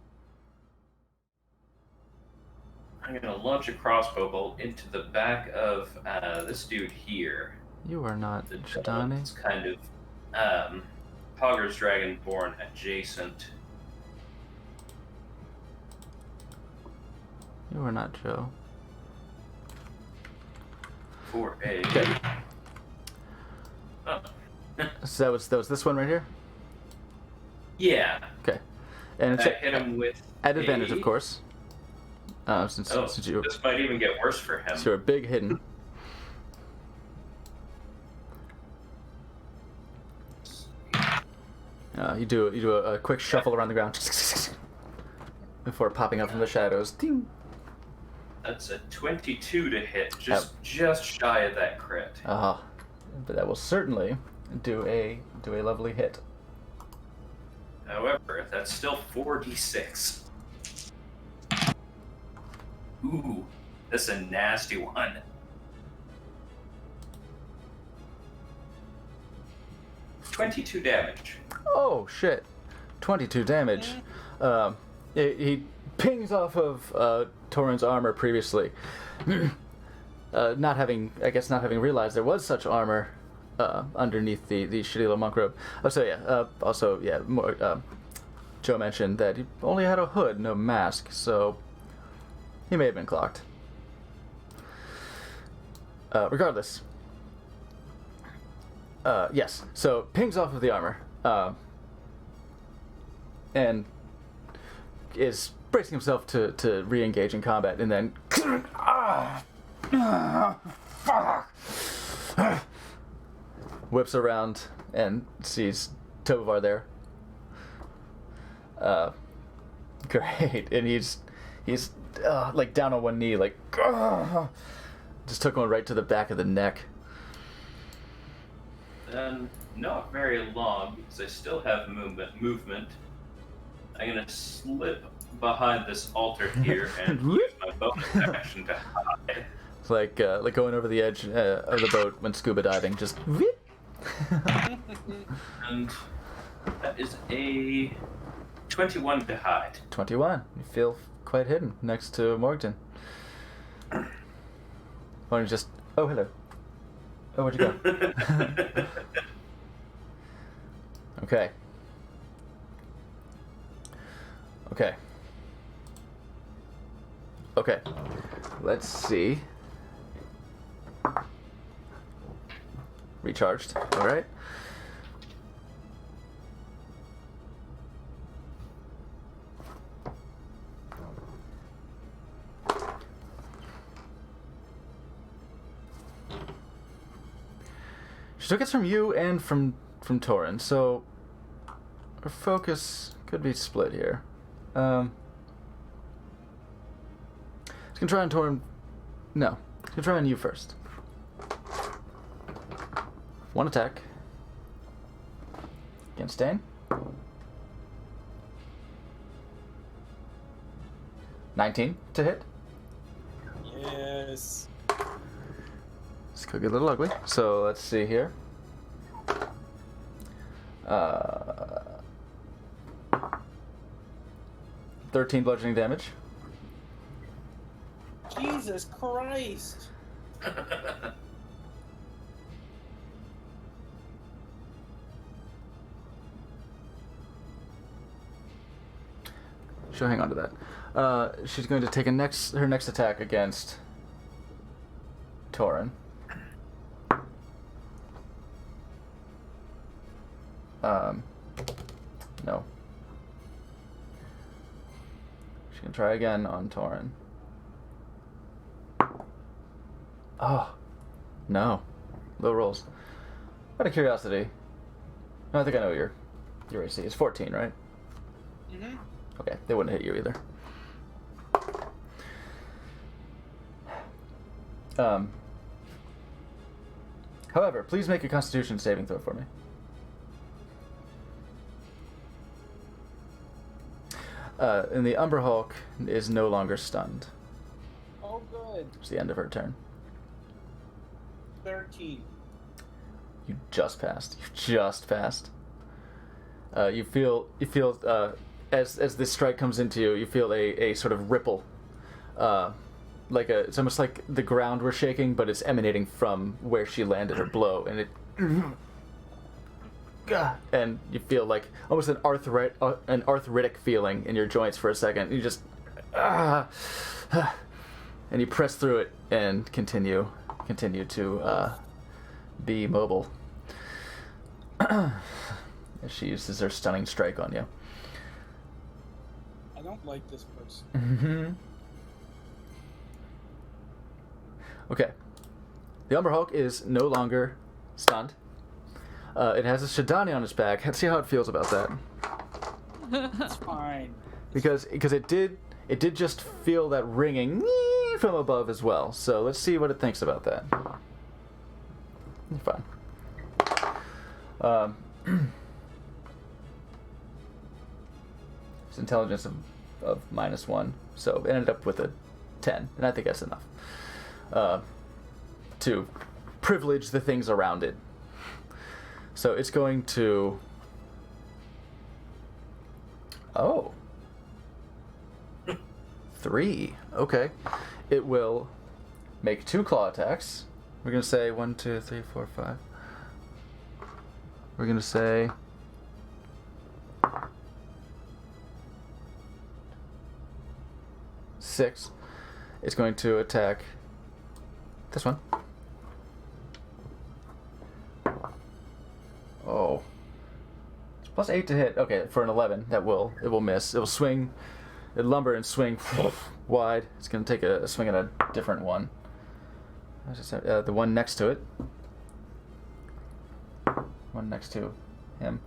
I'm gonna launch a crossbow bolt into the back of this dude here. You are not The Shadani. It's kind of Pogger's Dragonborn adjacent. You are not Joe. For a. Okay. Oh. So that was this one right here? Yeah. Okay. And it's I hit him with at advantage, a- of course. Since you this might even get worse for him. so you're a big hidden. You do a quick shuffle around the ground before popping up from the shadows. Ding. That's a 22 to hit, just shy of that crit. But that will certainly do a lovely hit. However, that's still 4d6. Ooh, that's a nasty one. $22 damage. Oh shit! 22 damage. He pings off of Torin's armor previously, not having realized there was such armor underneath the shitty little monk robe. Joe mentioned that he only had a hood, no mask, so he may have been clocked. Regardless. Yes, so pings off of the armor, and is bracing himself to re-engage in combat, and then whips around and sees Tovar there. Great, and he's like down on one knee, like just took one right to the back of the neck. Then, not very long, because I still have movement. I'm gonna slip behind this altar here and use my bonus action to hide. It's like going over the edge of the boat when scuba diving, just whoop. And that is a 21 to hide. 21. You feel quite hidden next to Morgton. Why don't you just... Oh, hello. Oh, where'd you go? Okay. Okay. Okay. Let's see. Recharged. All right. She took it from you and from Torin, so our focus could be split here. It's gonna try on Torin. No, it's gonna try on you first. One attack against Dane. 19 to hit. Yes. This could get a little ugly. So let's see here. 13 bludgeoning damage. Jesus Christ. She'll hang on to that. She's going to take her next attack against Torin. No. She can try again on Torin. Oh, no. Low rolls. Out of curiosity, I think I know your AC. It's 14, right? Mm-hmm. Okay, they wouldn't hit you either. However, please make a Constitution saving throw for me. And the Umber Hulk is no longer stunned. Oh, good. It's the end of her turn. 13. You just passed. You just passed. You feel as this strike comes into you, you feel a sort of ripple it's almost like the ground were shaking, but it's emanating from where she landed her blow, and it and you feel like almost an arthritic feeling in your joints for a second. You just and you press through it and continue to be mobile. As she uses her stunning strike on you. I don't like this person. Mm-hmm. Okay. The Umber Hulk is no longer stunned. It has a Shadani on its back. Let's see how it feels about that. It's fine. Because it did just feel that ringing from above as well. So let's see what it thinks about that. Fine. It's intelligence of -1, so it ended up with a 10, and I think that's enough to privilege the things around it. So it's going to... Oh. 3. Okay. It will make 2 claw attacks. We're going to say 1, 2, 3, 4, 5. We're going to say... Six. It's going to attack this one. Oh. It's +8 to hit. Okay, for an 11, it will miss. It will swing, it lumber and swing wide. It's going to take a swing at a different one. The one next to it. One next to him.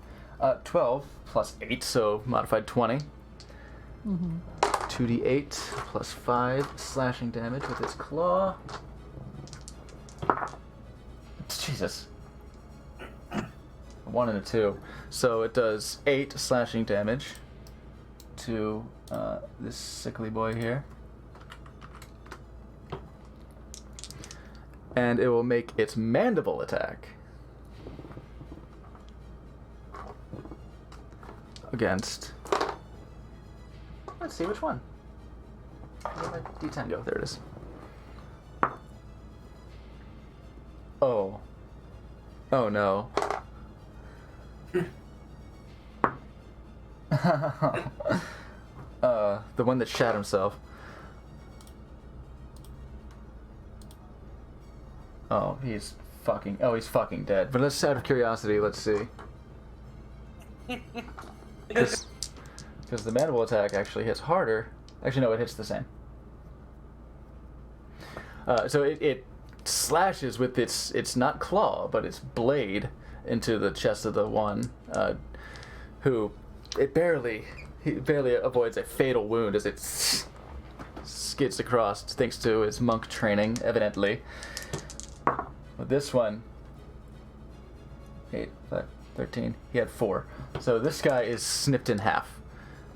12 plus 8, so modified 20. Mm-hmm. 2d8 plus 5 slashing damage with its claw. Jesus. 1 and a 2. So it does 8 slashing damage to this sickly boy here. And it will make its mandible attack against... Let's see which one. Where'd my D10 go? There it is. Oh. Oh no. The one that shat himself. Oh, he's fucking dead. But let's, out of curiosity, let's see. Because the mandible attack actually hits harder. Actually, no, it hits the same. So it slashes with its not claw, but its blade into the chest of the one who he barely avoids a fatal wound as it skids across, thanks to his monk training, evidently. With this one, 8, 5, 13, he had 4. So this guy is snipped in half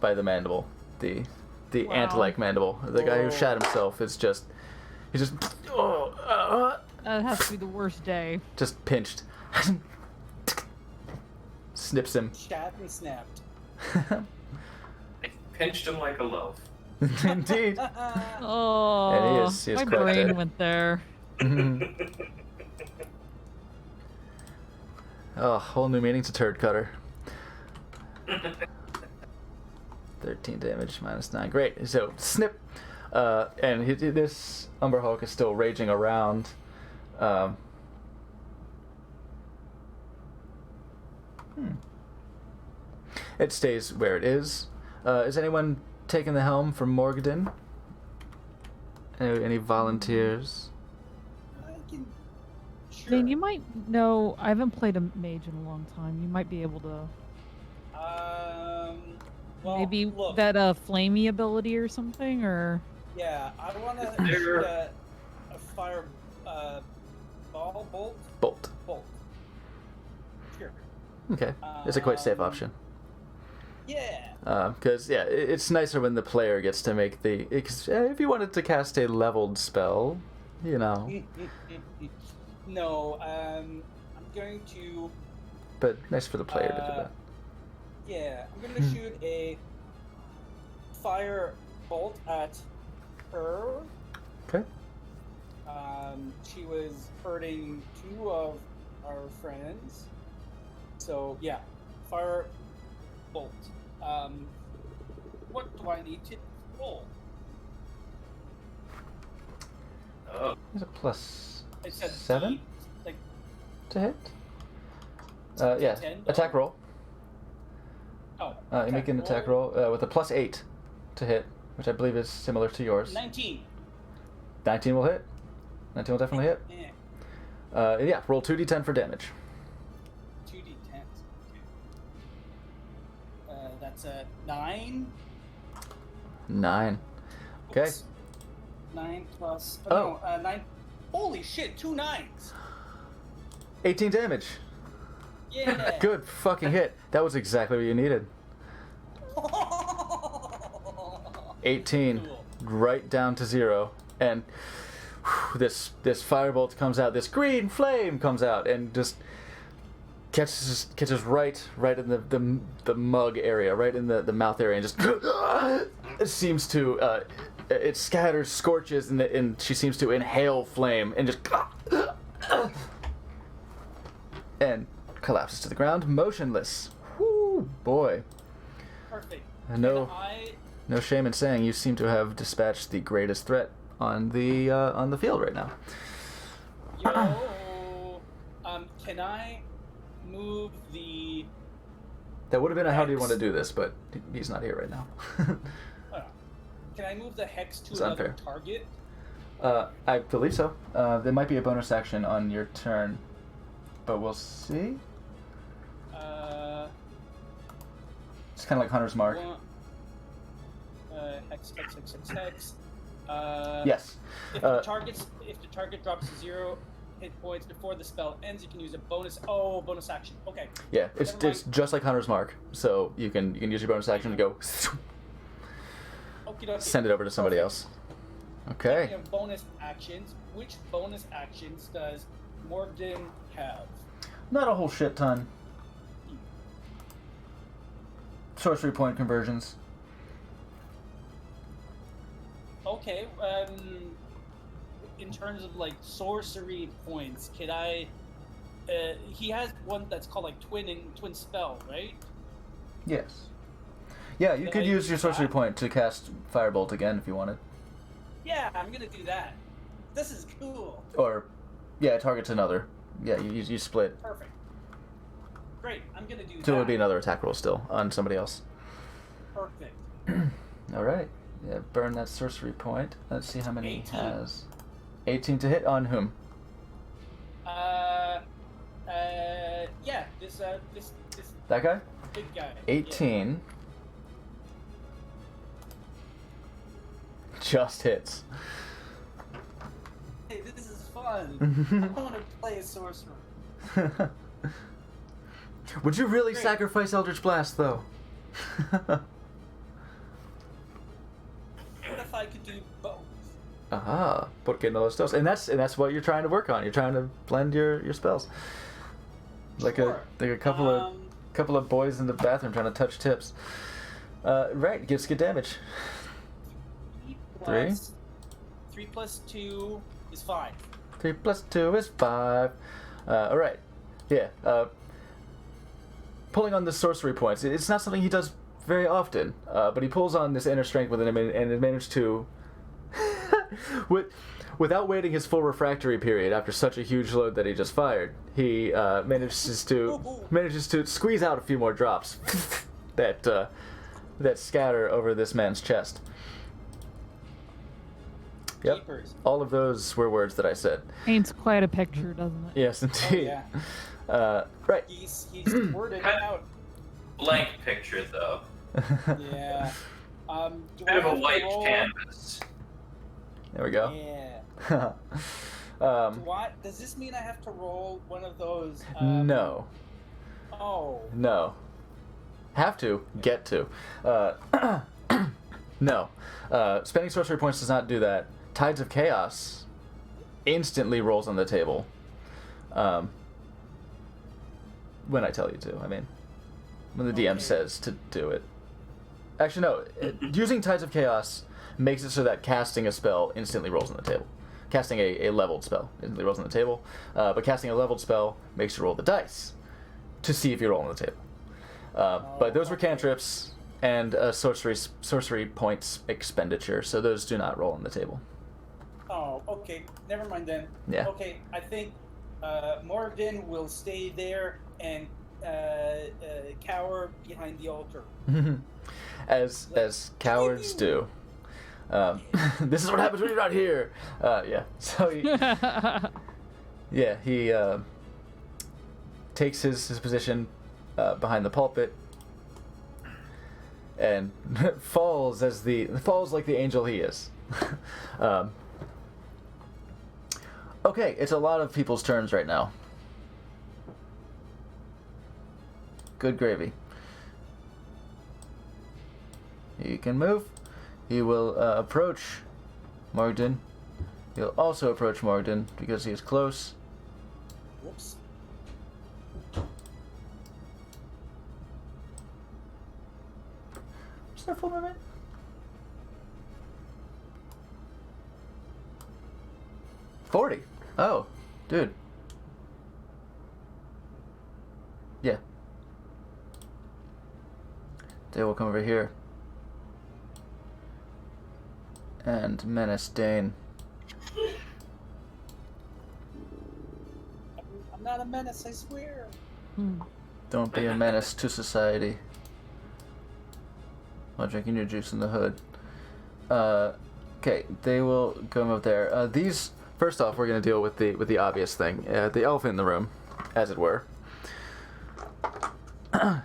by the mandible, the Wow. ant-like mandible. The guy who shat himself is just, he's just, That has to be the worst day. just pinched. Snips him. Shat and snapped. I pinched him like a loaf. Indeed. Oh, And he is my quite brain dead. went there. Oh, whole new meaning to turd cutter. 13 damage, -9. Great. So, snip. And this Umber Hulk is still raging around. It stays where it is. Is anyone taking the helm from Morgadin? Any volunteers? I can. Sure. Dane, you might know. I haven't played a mage in a long time. You might be able to. Well, Maybe look, that flamey ability or something, or Yeah, I want to There- shoot a fire bolt. Bolt. Sure. Okay. It's a quite safe option. Yeah. Because, it's nicer when the player gets to make the... if you wanted to cast a leveled spell, you know. No, I'm going to. But nice for the player to do that. Yeah, I'm going to shoot a fire bolt at her. Okay. She was hurting 2 of our friends. So yeah, fire bolt. What do I need to roll? Oh, There's a plus I said 7 D, like to hit. Yeah. 10? Attack roll. oh. You make an attack roll with a plus 8 to hit, which I believe is similar to yours. 19. 19 will hit. 19 will definitely hit. Yeah. Yeah. Roll 2d10 for damage. 2d10s. Okay. That's a 9. 9. Okay. Oops. 9 plus. Oh. No, 9. Holy shit! 2 9s. 18 damage. Yeah. Good fucking hit. That was exactly what you needed. 18, Cool. right down to 0, and this firebolt comes out. This green flame comes out and just catches right in the mug area, right in the mouth area, and just it seems to it scatters, scorches, and she seems to inhale flame and just and collapses to the ground, motionless. Whoo, boy. Perfect. No. Can I No shame in saying you seem to have dispatched the greatest threat on the field right now. Yo, can I move the? That would have been a how do you want to Hex. do this, but he's not here right now. Can I move the hex to It's another unfair. target? I believe so. There might be a bonus action on your turn, but we'll see. It's kind of like Hunter's Mark. One, hex. Yes. If the target drops to 0 hit points before the spell ends, you can use a bonus action. Okay. Yeah, it's Never mind. just like Hunter's Mark. So you can use your bonus action to go Okie dokie. send it over to somebody else. Okay. Speaking of bonus actions, which bonus actions does Morgan have? Not a whole shit ton. Sorcery point conversions. Okay, in terms of like sorcery points, can I? He has one that's called like twin spell, right? Yes. Yeah, you Can could I use use your sorcery that? point to cast Firebolt again if you wanted. Yeah, I'm gonna do that. This is cool. Or, yeah, it targets another. Yeah, you split. Perfect. Great, I'm gonna do that. So it would be another attack roll still on somebody else. Perfect. All right. Yeah, burn that sorcery point. Let's see how many 18. he has. 18 to hit on whom? Yeah, this That guy? big guy. 18. Just hits. Yeah. Hey, this is fun. I want to play a sorcerer. Would you really Great. sacrifice Eldritch Blast, though? What if I could do both? Aha, porque no los dos. And that's what you're trying to work on. You're trying to blend your spells. Like Sure. a couple of boys in the bathroom trying to touch tips. Right, gives good damage. 3? 3 plus 2 is 5. 3 plus 2 is 5. Alright. Yeah. Pulling on the sorcery points. It's not something he does very often, but he pulls on this inner strength within him and managed to, without waiting his full refractory period after such a huge load that he just fired, he manages to squeeze out a few more drops that scatter over this man's chest. Yep. Keepers. All of those were words that I said. Paints quite a picture, doesn't it? Yes, indeed. yeah. Right. He's worded out. blank picture though. Yeah. Do Bit of I a have to white roll- canvas. There we go. Yeah. What does this mean? I have to roll one of those? No. Oh. No. Have to. Get to. No. Spending sorcery points does not do that. Tides of Chaos instantly rolls on the table. When I tell you to, I mean. When the DM Okay. says to do it. Actually, no. Using Tides of Chaos makes it so that casting a spell instantly rolls on the table. Casting a leveled spell instantly rolls on the table. But casting a leveled spell makes you roll the dice to see if you roll on the table. But those were cantrips and sorcery points expenditure, so those do not roll on the table. Oh, okay. Never mind then. Yeah. Okay, I think Morgan will stay there and cower behind the altar. As cowards do. This is what happens when you're not here. Yeah. So he takes his position behind the pulpit and falls like the angel he is. Okay, it's a lot of people's turns right now. Good gravy. He can move. He will approach Morgden. He'll also approach Morgden because he is close. Whoops. Is that full movement? $40. Oh, dude. Yeah. They will come over here. And menace Dane. I'm not a menace, I swear. Don't be a menace to society. While drinking your juice in the hood. Okay, they will come up there. These, first off, we're gonna deal with the obvious thing, the elephant in the room, as it were.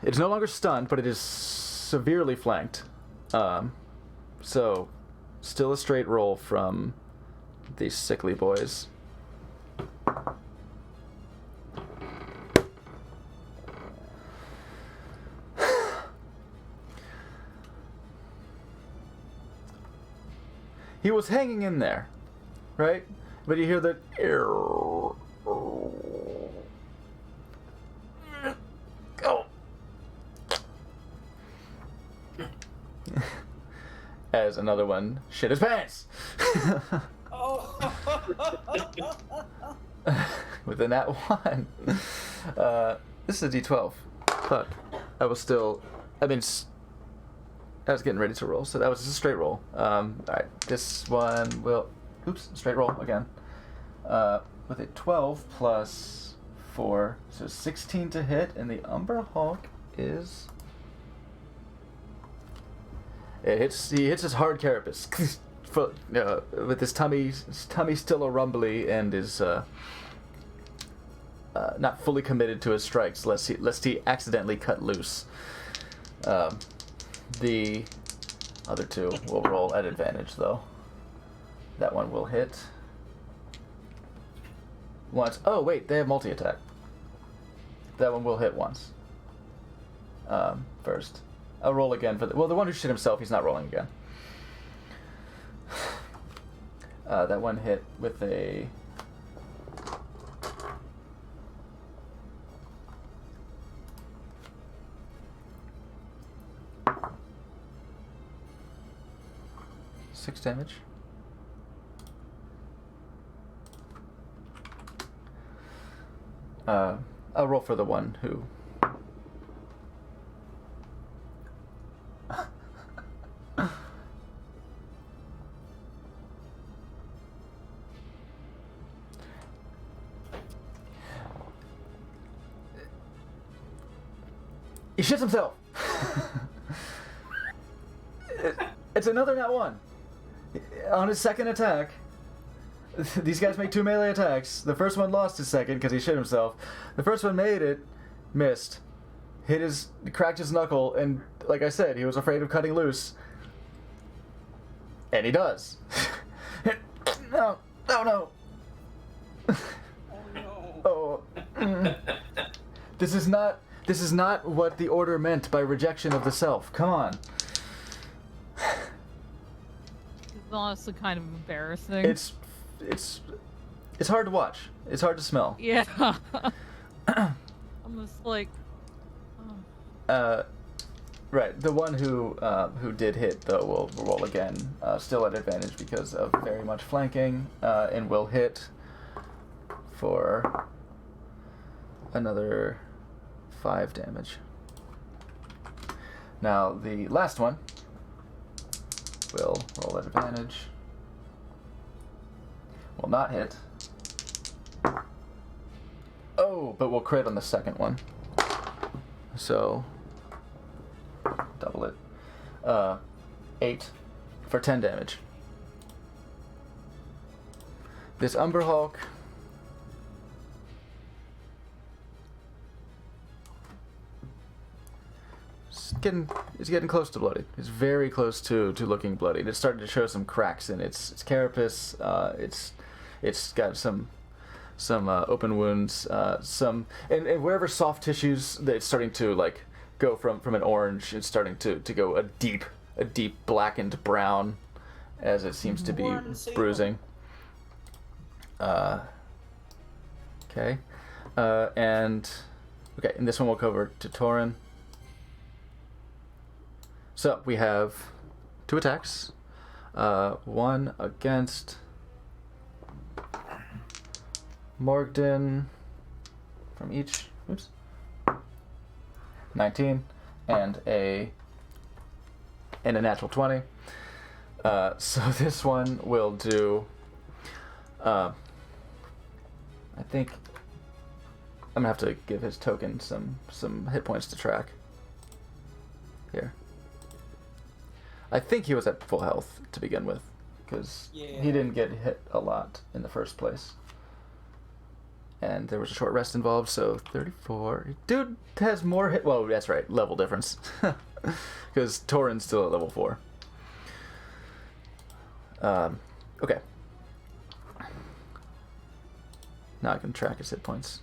It's no longer stunned, but it is severely flanked. So, still a straight roll from these sickly boys. He was hanging in there, right? But you hear the go as another one shit his pants. Oh. With a nat 1. This is a d12. Fuck. I was getting ready to roll, so that was just a straight roll. Alright, this one will... Oops, straight roll again. With a 12 plus 4, so 16 to hit, and the Umber Hulk is... He hits his hard carapace. With his tummy still a rumbly, and is not fully committed to his strikes, lest he accidentally cut loose. The other two will roll at advantage, though. That one will hit once. Oh, wait, they have multi-attack. That one will hit once. First. I'll roll again for the... Well, the one who shit himself, he's not rolling again. That one hit with a... Six damage. I'll roll for the one who... He shits himself. It's another nat 1. On his second attack, these guys make 2 melee attacks. The first one lost his second because he shit himself. The first one made it, missed, cracked his knuckle, and like I said, he was afraid of cutting loose. And he does. No. Oh no. Oh. This is not what the order meant by rejection of the self. Come on. It's honestly kind of embarrassing. It's hard to watch. It's hard to smell. Yeah. I'm just like... Oh. Right. The one who did hit though will roll again, still at advantage because of very much flanking, and will hit for another 5 damage. Now the last one will roll at advantage. Will not hit. Oh, but will crit on the second one. So double it. 8 for 10 damage. This Umber Hulk is getting close to bloodied. It's very close to looking bloodied. It's starting to show some cracks in its carapace. It's got some open wounds. And wherever soft tissues, it's starting to like go from an orange. It's starting to go a deep blackened brown, as it seems to be bruising. Okay, and this one will go over to Torin. So we have 2 attacks. One against Morgden from each. Oops. 19 and a natural 20. So this one will do. I think I'm gonna have to give his token some hit points to track. Here. I think he was at full health to begin with, because he didn't get hit a lot in the first place. And there was a short rest involved, so 34. Dude has more hit. Well, that's right, level difference. Because Torin's still at level 4. Okay. Now I can track his hit points.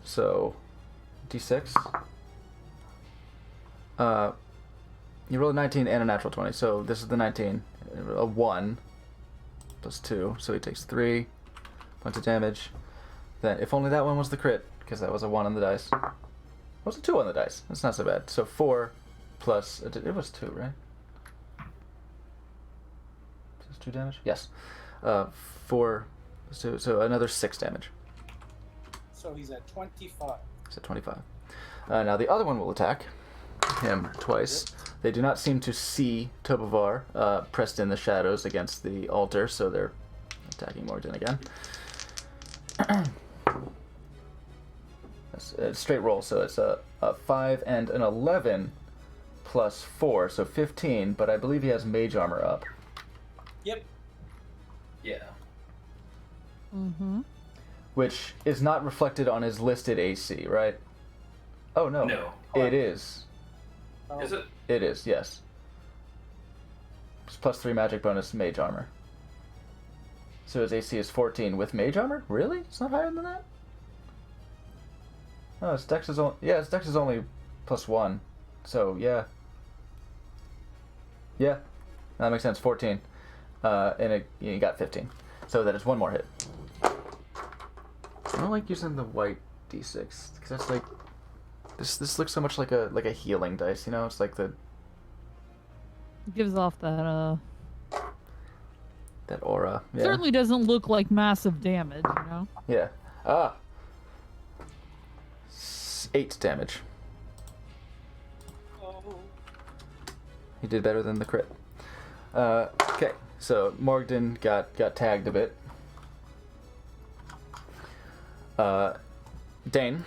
So, D6. You rolled a 19 and a natural 20, so this is the 19. A 1 plus 2, so he takes 3 points of damage. Then, if only that one was the crit, because that was a 1 on the dice. Was a 2 on the dice? That's not so bad. So 4 plus... It was 2, right? Plus 2 damage? Yes. 4 plus 2, so another 6 damage. So he's at 25. He's at 25. Now the other one will attack him twice. They do not seem to see Tobovar pressed in the shadows against the altar, so they're attacking Morgden again. That's a straight roll, so it's a 5 and an 11 plus 4, so 15, but I believe he has mage armor up. Yep. Yeah. Mm-hmm. Which is not reflected on his listed AC, right? Oh, no. No. It is. Oh. Is it? It is, yes. It's plus 3 magic bonus mage armor. So his AC is 14 with mage armor? Really? It's not higher than that? Oh, his dex is only... Yeah, his dex is only plus 1. So, yeah. Yeah. That makes sense. 14. And he got 15. So that is one more hit. I don't like using the white d6, because that's like... This looks so much like a healing dice, you know? It's like the... Gives off that, that aura. Yeah. Certainly doesn't look like massive damage, you know? Yeah. 8 damage. Oh. He did better than the crit. Okay, so Morgden got tagged a bit. Dane.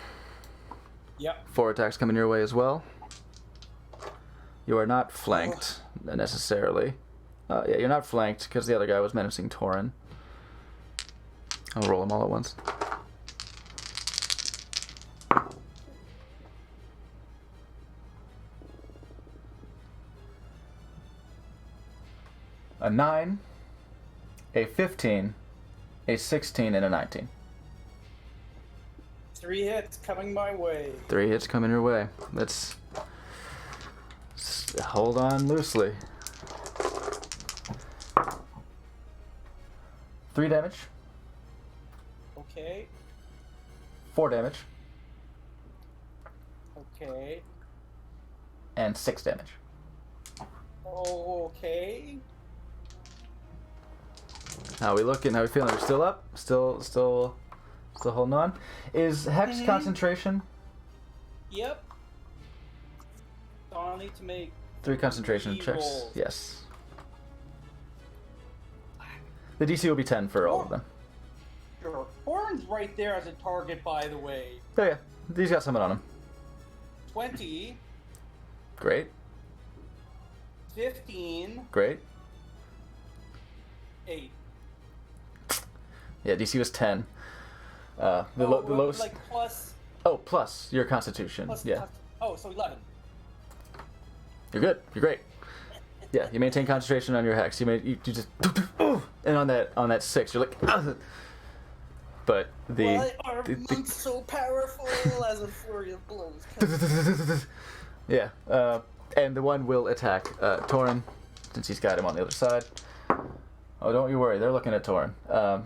Yep. 4 attacks coming your way as well. You are not flanked, necessarily. Yeah, you're not flanked, because the other guy was menacing Torin. I'll roll them all at once. A 9, a 15, a 16, and a 19. 3 hits coming my way. 3 hits coming your way. Let's hold on loosely. 3 damage. Okay. 4 damage. Okay. and 6 damage. Okay. How we looking? How we feeling? We're still up? Still holding on? Is Hex concentration? Yep. So I'll need to make 3 concentration 3 checks. rolls. Yes. The DC will be 10 for all of them. Sure. Horn's right there as a target, by the way. Oh yeah, he's got something on him. 20, Great, 15, great. 8. Yeah, DC was 10. The lowest. Like plus. Oh, plus your Constitution. Plus. Yeah, Oh, so 11. you're good. You're great. Yeah, you maintain concentration on your hex. You just and on that 6, you're like. But Why are the monks so powerful as a flurry of blows? yeah, and the one will attack Torin, since he's got him on the other side. Oh, don't you worry, they're looking at Torin. So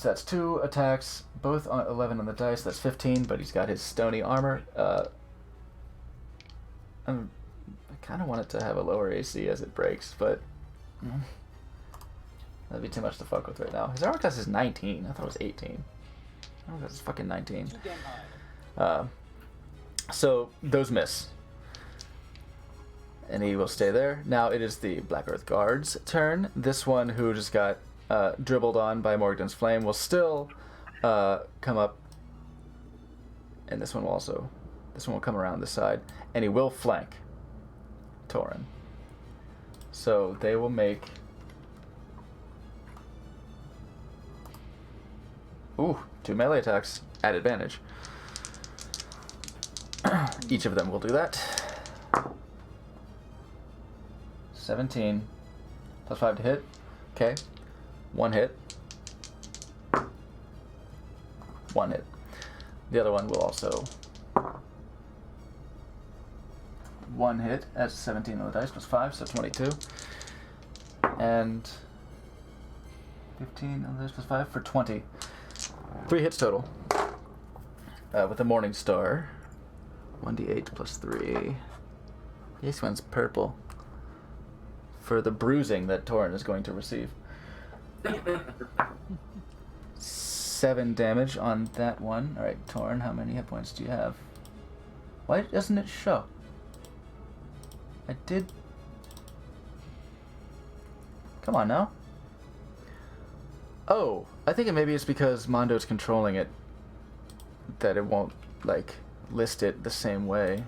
that's 2 attacks, both on 11 on the dice. That's 15, but he's got his stony armor. I kind of want it to have a lower AC as it breaks, but that'd be too much to fuck with right now. His armor class is 19. I thought it was 18. Armor class is fucking 19. Too damn high. So those miss. And he will stay there. Now it is the Black Earth Guard's turn. This one, who just got dribbled on by Morgan's Flame, will still come up. And this one will come around this side. And he will flank Torin. So they will make... Ooh, 2 melee attacks at advantage. Each of them will do that. 17 plus 5 to hit. Okay. 1 hit. 1 hit. The other one will also 1 hit. That's 17 on the dice plus 5, so 22. And 15 on the dice plus 5 for 20. 3 hits total. With the Morning Star. 1d8 plus 3. This one's purple. For the bruising that Torin is going to receive. 7 damage on that one. Alright, Torin, how many hit points do you have? Why doesn't it show? I did... Come on now. Oh, I think maybe it's because Mondo's controlling it that it won't, like, list it the same way.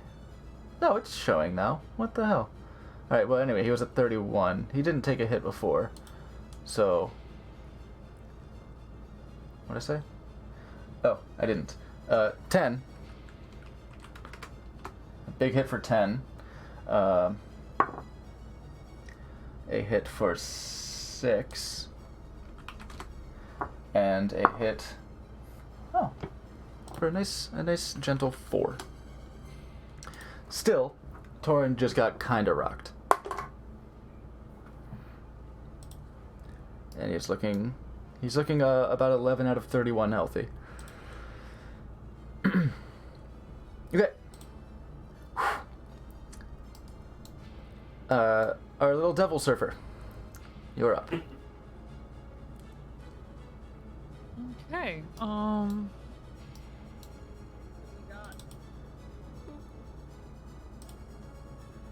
No, it's showing now. What the hell? Alright, well, anyway, he was at 31. He didn't take a hit before. So... What'd I say? Oh, I didn't. 10. A big hit for 10. A hit for 6. And a hit... Oh. For a nice gentle 4. Still, Torin just got kinda rocked. And he's looking about 11 out of 31 healthy. Okay. Our little devil surfer. You're up. Okay.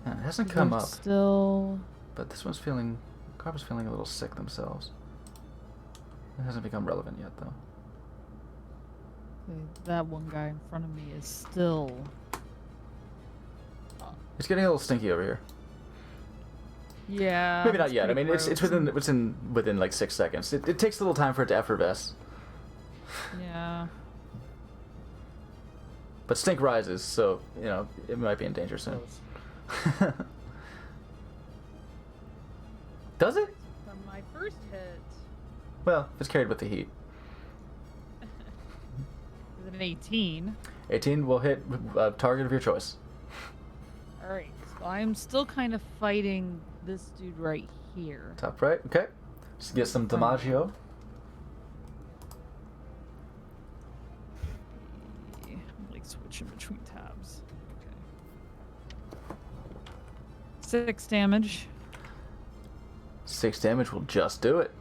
It hasn't come They're up, Still. but this one's feeling... Carver's feeling a little sick themselves. It hasn't become relevant yet, though. Okay, that one guy in front of me is still. It's getting a little stinky over here. Yeah. Maybe not it's yet. I pretty mean, it's gross. within like 6 seconds. It takes a little time for it to effervesce, Yeah. but stink rises, so you know it might be in danger soon. Does it? From my first hit. Well, if it's carried with the heat. With an 18. 18 will hit a target of your choice. Alright, so I'm still kind of fighting this dude right here. Top right. Okay. Just get some Damaggio. I'm like switching between tabs. Okay. 6 damage. 6 damage will just do it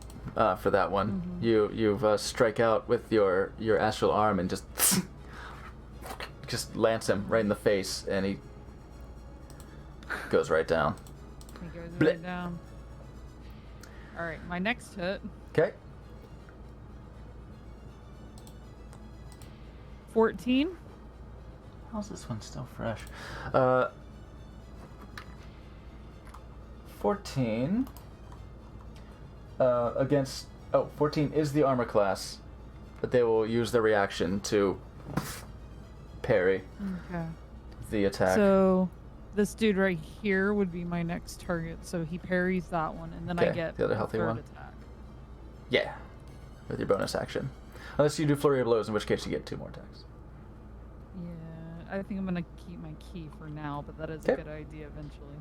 for that one. You've strike out with your astral arm and just lance him right in the face, and he goes right down. He goes Blech. right down. All right, my next hit. Okay. 14. How's this one still fresh? 14 against. Oh, 14 is the armor class, but they will use their reaction to parry Okay. the attack. So this dude right here would be my next target. So he parries that one, and then I Okay, get the other a healthy third one. attack. Yeah, with your bonus action. Unless you do flurry of blows, in which case you get 2 more attacks. Yeah, I think I'm gonna keep my key for now, but that is a Okay. good idea eventually.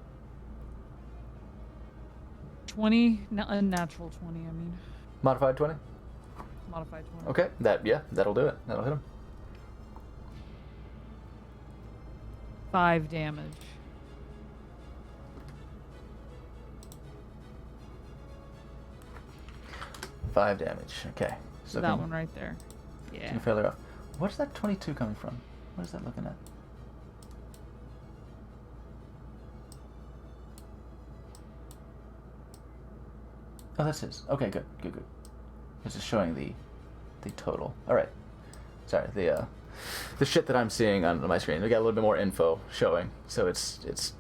20, a natural 20. I mean, Modified 20. modified 20. Okay, that'll do it. That'll hit him. 5 damage. Five damage. Okay. So that one right there. Yeah. Can failure off. What's that 22 coming from? What is that looking at? Oh, that's his. Okay, good. It's just showing the total. All right. Sorry, the shit that I'm seeing on my screen. We got a little bit more info showing, so it's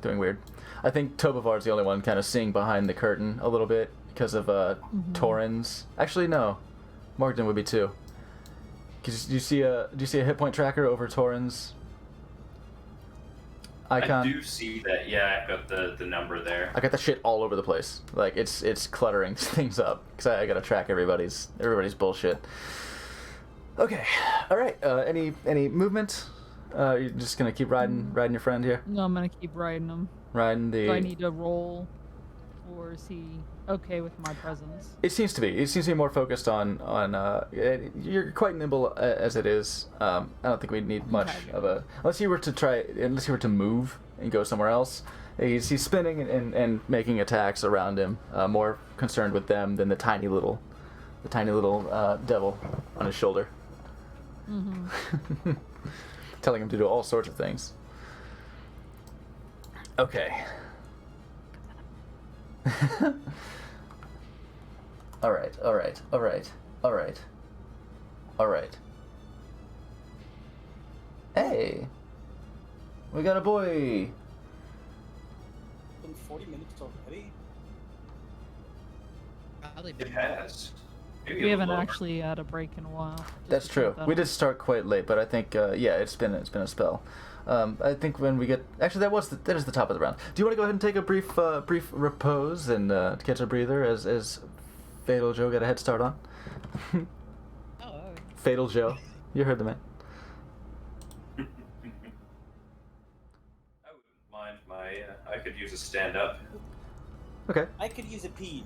doing weird. I think Tobavard's the only one kind of seeing behind the curtain a little bit because of Torrens. Actually, no, Morgan would be too. Do you see a hit point tracker over Torrens icon? I do see that. Yeah, I've got the number there. I got that shit all over the place. Like it's cluttering things up because I gotta track everybody's bullshit. Okay, all right. Any movement? You're just gonna keep riding your friend here, No, I'm gonna keep riding him. riding the. Do I need to roll, or is he okay with my presence? It seems to be. It seems to be more focused on. You're quite nimble as it is. I don't think we'd need much Okay. of a unless you were to move and go somewhere else. He's spinning and making attacks around him. More concerned with them than the tiny little devil on his shoulder. Mm-hmm. Telling him to do all sorts of things. Okay. All right. Hey, we got a boy. Been 40 minutes already. Probably It been has. Maybe We a haven't little actually had a break in a while. just That's to true. point that We out. did start quite late, but I think it's been a spell. I think when we get actually that is the top of the round. Do you want to go ahead and take a brief repose and catch a breather as Fatal Joe got a head start on? Oh, Fatal Joe, you heard the man. I wouldn't mind I could use a stand up. Okay. I could use a pee.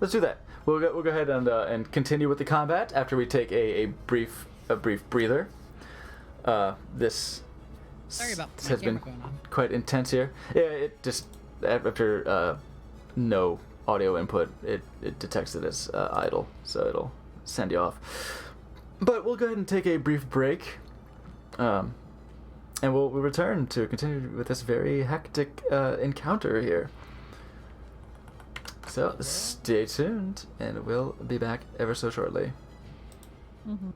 Let's do that. We'll go ahead and continue with the combat after we take a brief breather. This sorry about my has camera been going on. quite intense here. Yeah, it just after no audio input, it detects it as idle, so it'll send you off. But we'll go ahead and take a brief break, and we'll return to continue with this very hectic encounter here. So stay tuned, and we'll be back ever so shortly. Mhm.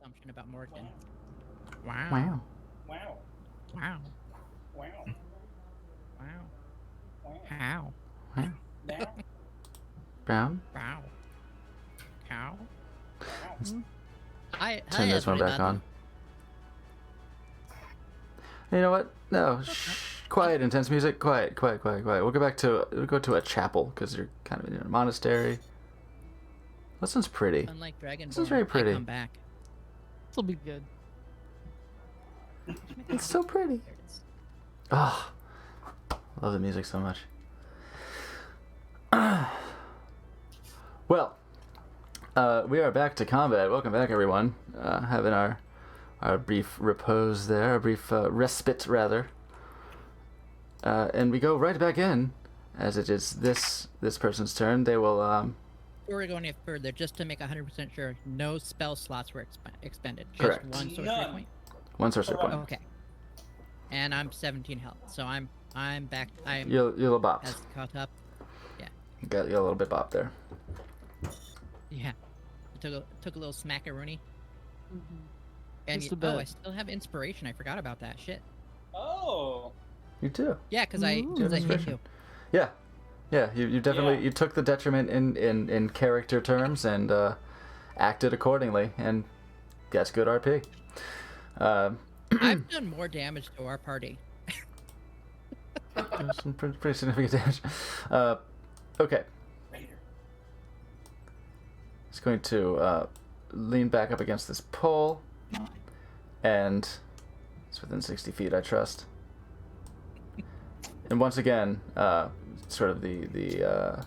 assumption about Morgan. Wow. Wow. Wow. Wow. Wow. Wow. Wow. How? Wow. Now. Brown. Wow. Cow. Wow. Hi, Turn this one back on. You know what? No. Shh. Quiet, intense music. Quiet, quiet, quiet, quiet. We'll go to a chapel because you're kind of in a monastery. This one's pretty. Unlike Dragonborn, This is very pretty. I come back. This will be good. It's so pretty. There it is. Ah, love the music so much. Well, we are back to combat. Welcome back, everyone. Having our brief repose there, a brief respite, rather. And we go right back in, as it is this person's turn. They will, Before we go any further, just to make 100% sure, no spell slots were expended. Just Correct. one sorcery None. point. one sorcery point. Okay. And I'm 17 health, so I'm back. I'm You'll bopped. has caught up. You got a little bit bopped there. Yeah. Took a little smackaroonie. Mm-hmm. And Just a oh, I bit. still have inspiration. I forgot about that. Shit. Oh. You too. Yeah, because Ooh. I hit Inspiration. you. Yeah. You definitely Yeah. you took the detriment in character terms and acted accordingly, and that's good RP. I've done more damage to our party. Some pretty significant damage. Okay. Right here. He's going to lean back up against this pole, and it's within 60 feet, I trust. And once again, sort of the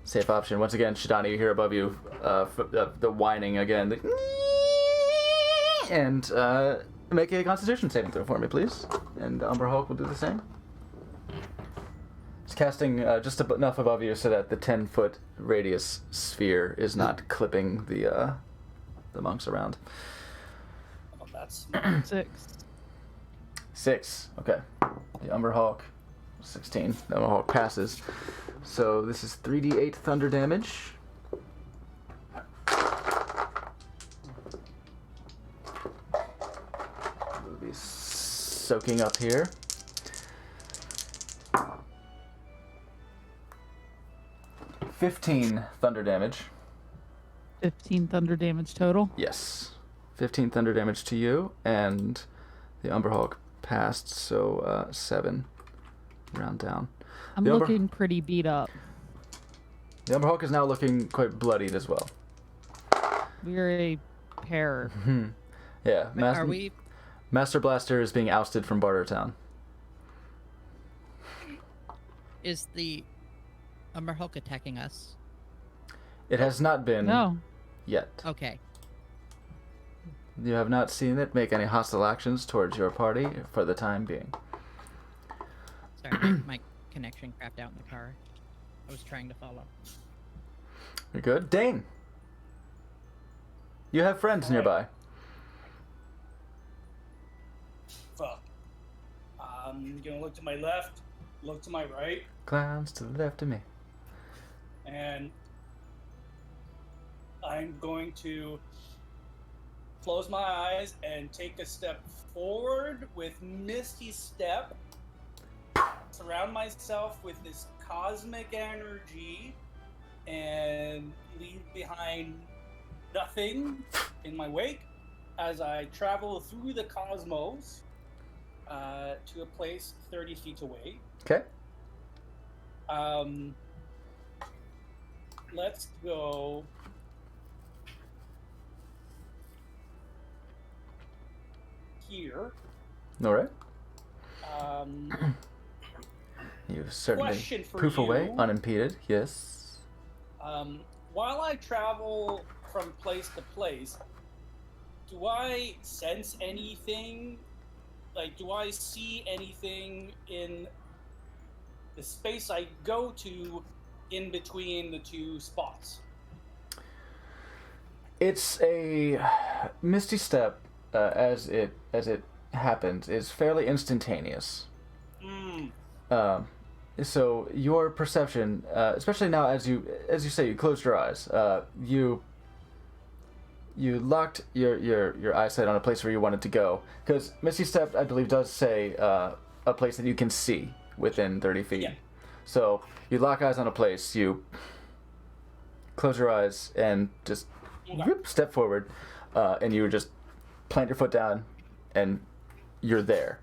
safe option. Once again, Shidani, you hear above you the whining again. And make a Constitution saving throw for me, please. And Umber Hulk will do the same. It's casting just enough above you so that the 10-foot radius sphere is not clipping the monks around. Oh, that's 6. 6. Okay. The Umber Hulk, 16. The Umber Hulk passes. So this is 3d8 thunder damage. We'll be soaking up here. 15 thunder damage. 15 thunder damage total. Yes. 15 thunder damage to you, and the Umber Hulk passed, so 7. Round down. I'm The Umber- looking pretty beat up. The Umber Hulk is now looking quite bloodied as well. We're a pair. Yeah. Are we? Master Blaster is being ousted from Bartertown. Is the Umber Hulk attacking us? It has not been No. yet. Okay. You have not seen it make any hostile actions towards your party for the time being. Sorry, my connection crapped out in the car. I was trying to follow. You're good? Dane! You have friends Alright. nearby. fuck. I'm gonna look to my left, look to my right, Clowns to the left of me. and I'm going to close my eyes and take a step forward with Misty Step. Surround myself with this cosmic energy and leave behind nothing in my wake as I travel through the cosmos to a place 30 feet away. Okay. Let's go. Here. Alright. Um, You certainly Question for poof away you. unimpeded. Yes. while I travel from place to place, do I sense anything? Like, do I see anything in the space I go to in between the two spots? It's a Misty Step, as it happens, is fairly instantaneous. So your perception, especially now as you say you closed your eyes, you you locked your eyesight on a place where you wanted to go, because Misty Step, I believe, does say a place that you can see within 30 feet. Yeah. So you lock eyes on a place, you close your eyes, and just whoop, step forward, and you just plant your foot down, and you're there.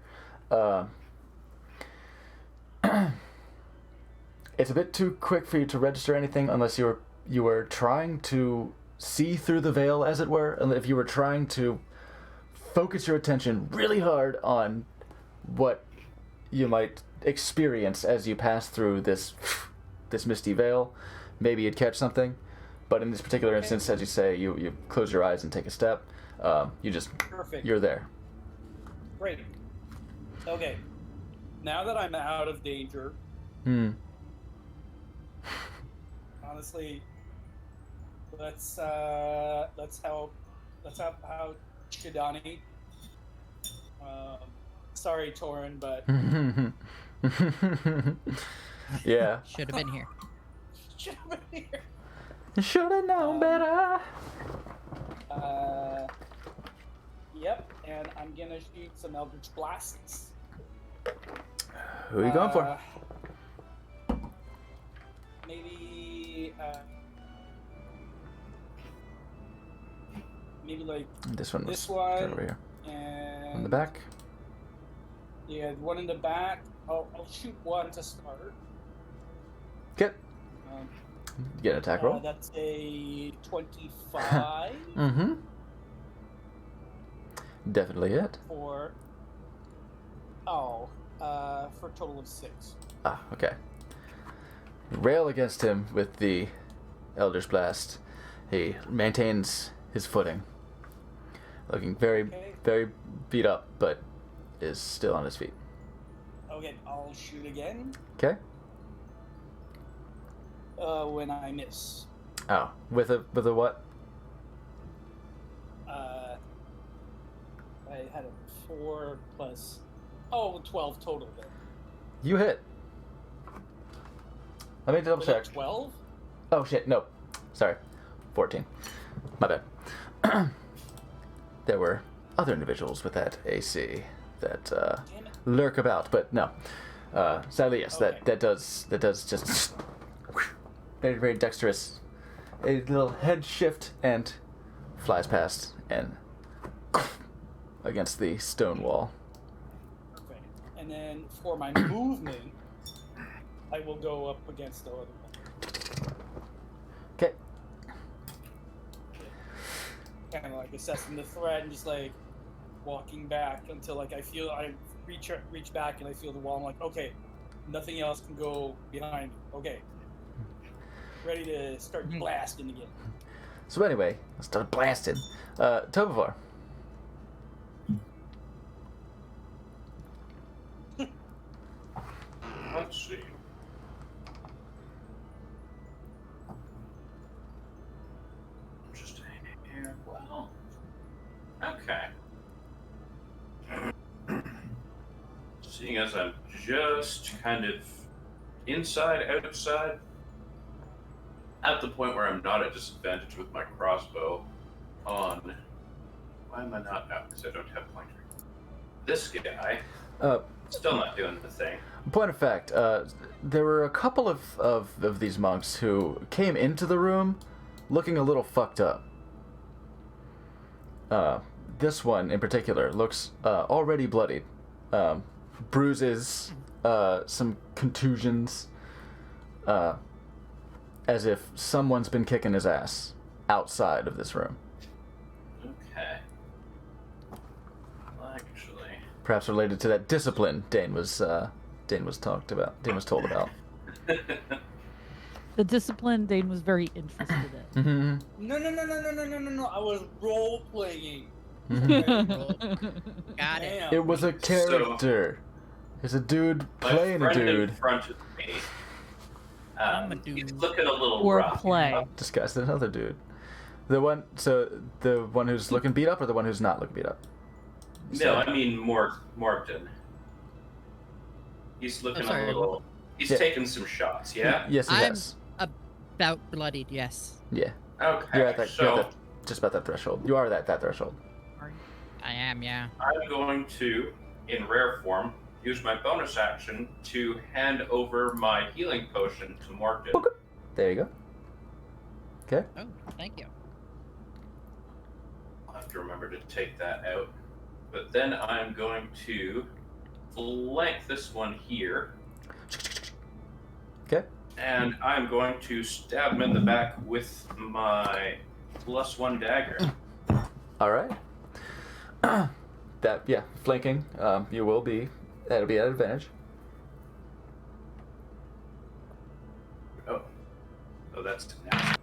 It's a bit too quick for you to register anything unless you were trying to see through the veil, as it were, and if you were trying to focus your attention really hard on what you might experience as you pass through this misty veil, maybe you'd catch something. But in this particular instance, as you say, you close your eyes and take a step. You just Perfect. you're there. Great. Okay. Now that I'm out of danger, honestly, let's help out Shidani. Sorry, Torin, but Yeah. Should have been here. should have been here. Should have known better. Yep, and I'm gonna shoot some Eldritch Blasts. Who are you going for? Maybe like This one was this one. right over here. and On the back. Yeah, one in the back. I'll shoot one to start. Get. Um, Get an attack roll. That's a 25 Mm-hmm. Definitely it. for a total of 6. Ah, okay. Rail against him with the Elder's Blast. He maintains his footing. Looking very, Okay. very beat up, but is still on his feet. Okay, I'll shoot again. Okay? When I miss. Oh, with a what? I had a 4 plus 12 total then. You hit. Let me double Was check. that 12? Oh shit, no. Sorry. 14. My bad. There were other individuals with that AC that Damn it. lurk about, but no. Sadly, yes, Okay. that does just very, very dexterous. A little head shift and flies past and against the stone wall. Perfect. And then for my movement, I will go up against the other one. Okay. Kind of like assessing the threat and just like walking back until like I feel I reach back and I feel the wall. I'm like, okay, nothing else can go behind. Okay, ready to start blasting again. So anyway, let's start blasting. Tobivor. Let's see. Interesting. Yeah, well. Okay. Seeing as I'm just kind of inside, outside, at the point where I'm not at disadvantage with my crossbow on. Why am I not now? Because I don't have pointer. This guy, still not doing the thing. Point of fact, there were a couple of these monks who came into the room looking a little fucked up. This one in particular looks already bloodied. Bruises, some contusions, as if someone's been kicking his ass outside of this room. Okay. Well, actually. Perhaps related to that discipline Dane was told about. The discipline Dane was very interested in. Mm-hmm. No. I was role playing. Got it. Damn. It was a character. It's a dude My playing a friend in dude front of me. I'm a He's dude. looking a little Or rough. play. disguised as another dude. The one who's looking beat up, or the one who's not looking beat up? No, I mean Morgton. He's looking sorry, a little. He's Yeah. taking some shots. Yeah. Yes, he I'm- has. About bloodied, yes. Yeah. Okay. You're at that. so You're at just about that threshold. You are at that threshold. I am, yeah. I'm going to, in rare form, use my bonus action to hand over my healing potion to Morgan. Okay. There you go. Okay. Oh, thank you. I'll have to remember to take that out. But then I'm going to flank this one here. Okay. And I'm going to stab him in the back with my +1 dagger. All right. Flanking. You will be. That'll be at advantage. Oh, that's nasty.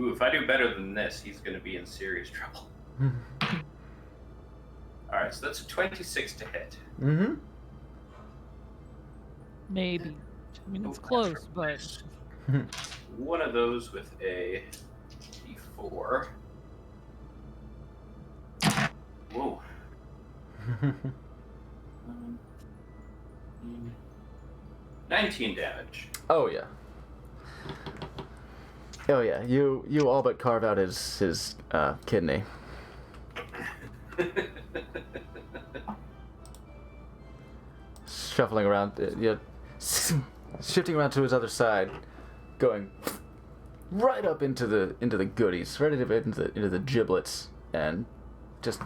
Ooh, if I do better than this, he's going to be in serious trouble. Alright, so that's a 26 to hit. Mm-hmm. Maybe. I mean, it's Ooh, close, that's but right. One of those with a d4. Whoa. 19 damage. Oh yeah. Oh yeah. You all but carve out his kidney. Shuffling around, shifting around to his other side, going right up into the goodies, right into the giblets, and just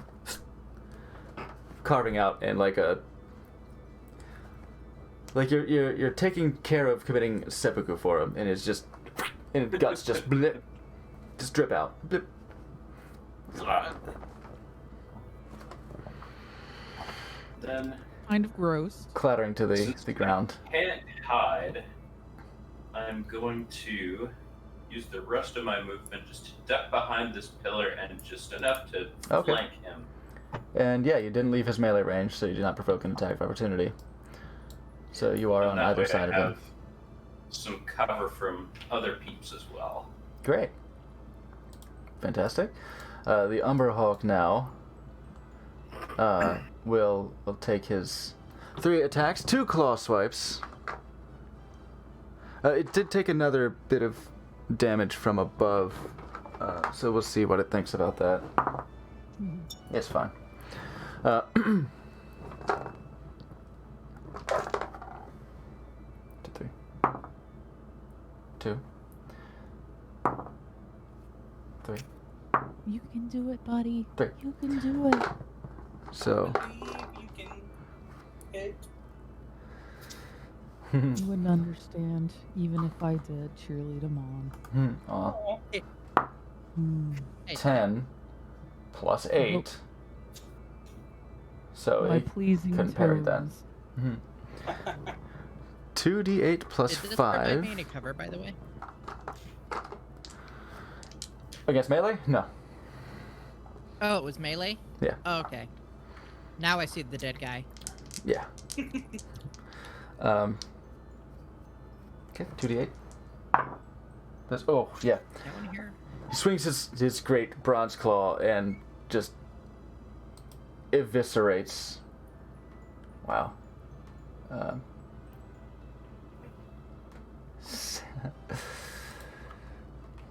carving out and like you're taking care of committing seppuku for him, and it's just and his guts just blip, just drip out. Blip. Then kind of gross. Clattering to the ground. can't hide. I'm going to use the rest of my movement just to duck behind this pillar and just enough to Okay. flank him. And yeah, you didn't leave his melee range, so you did not provoke an attack of opportunity. So you are And on that either way side I of him. have some cover from other peeps as well. Great. Fantastic. The Umber Hawk now will take his 3 attacks, 2 claw swipes. It did take another bit of damage from above, so we'll see what it thinks about that. It's fine. 2, 3. 2. 3. You can do it, buddy. 3. You can do it. So. Believe you can hit. You wouldn't understand, even if I did cheerlead him on. Aw. Hmm. Hey, 10 plus 8. So My he pleasing couldn't parry that. toes. 2d8 plus Did this provide 5. me any cover, by the way? Against melee? No. Oh, it was melee? Yeah. Oh, okay. Now I see the dead guy. Yeah. Okay, 2d8. That's, oh, yeah. Anyone here? He swings his great bronze claw and just eviscerates. Wow. Yeah,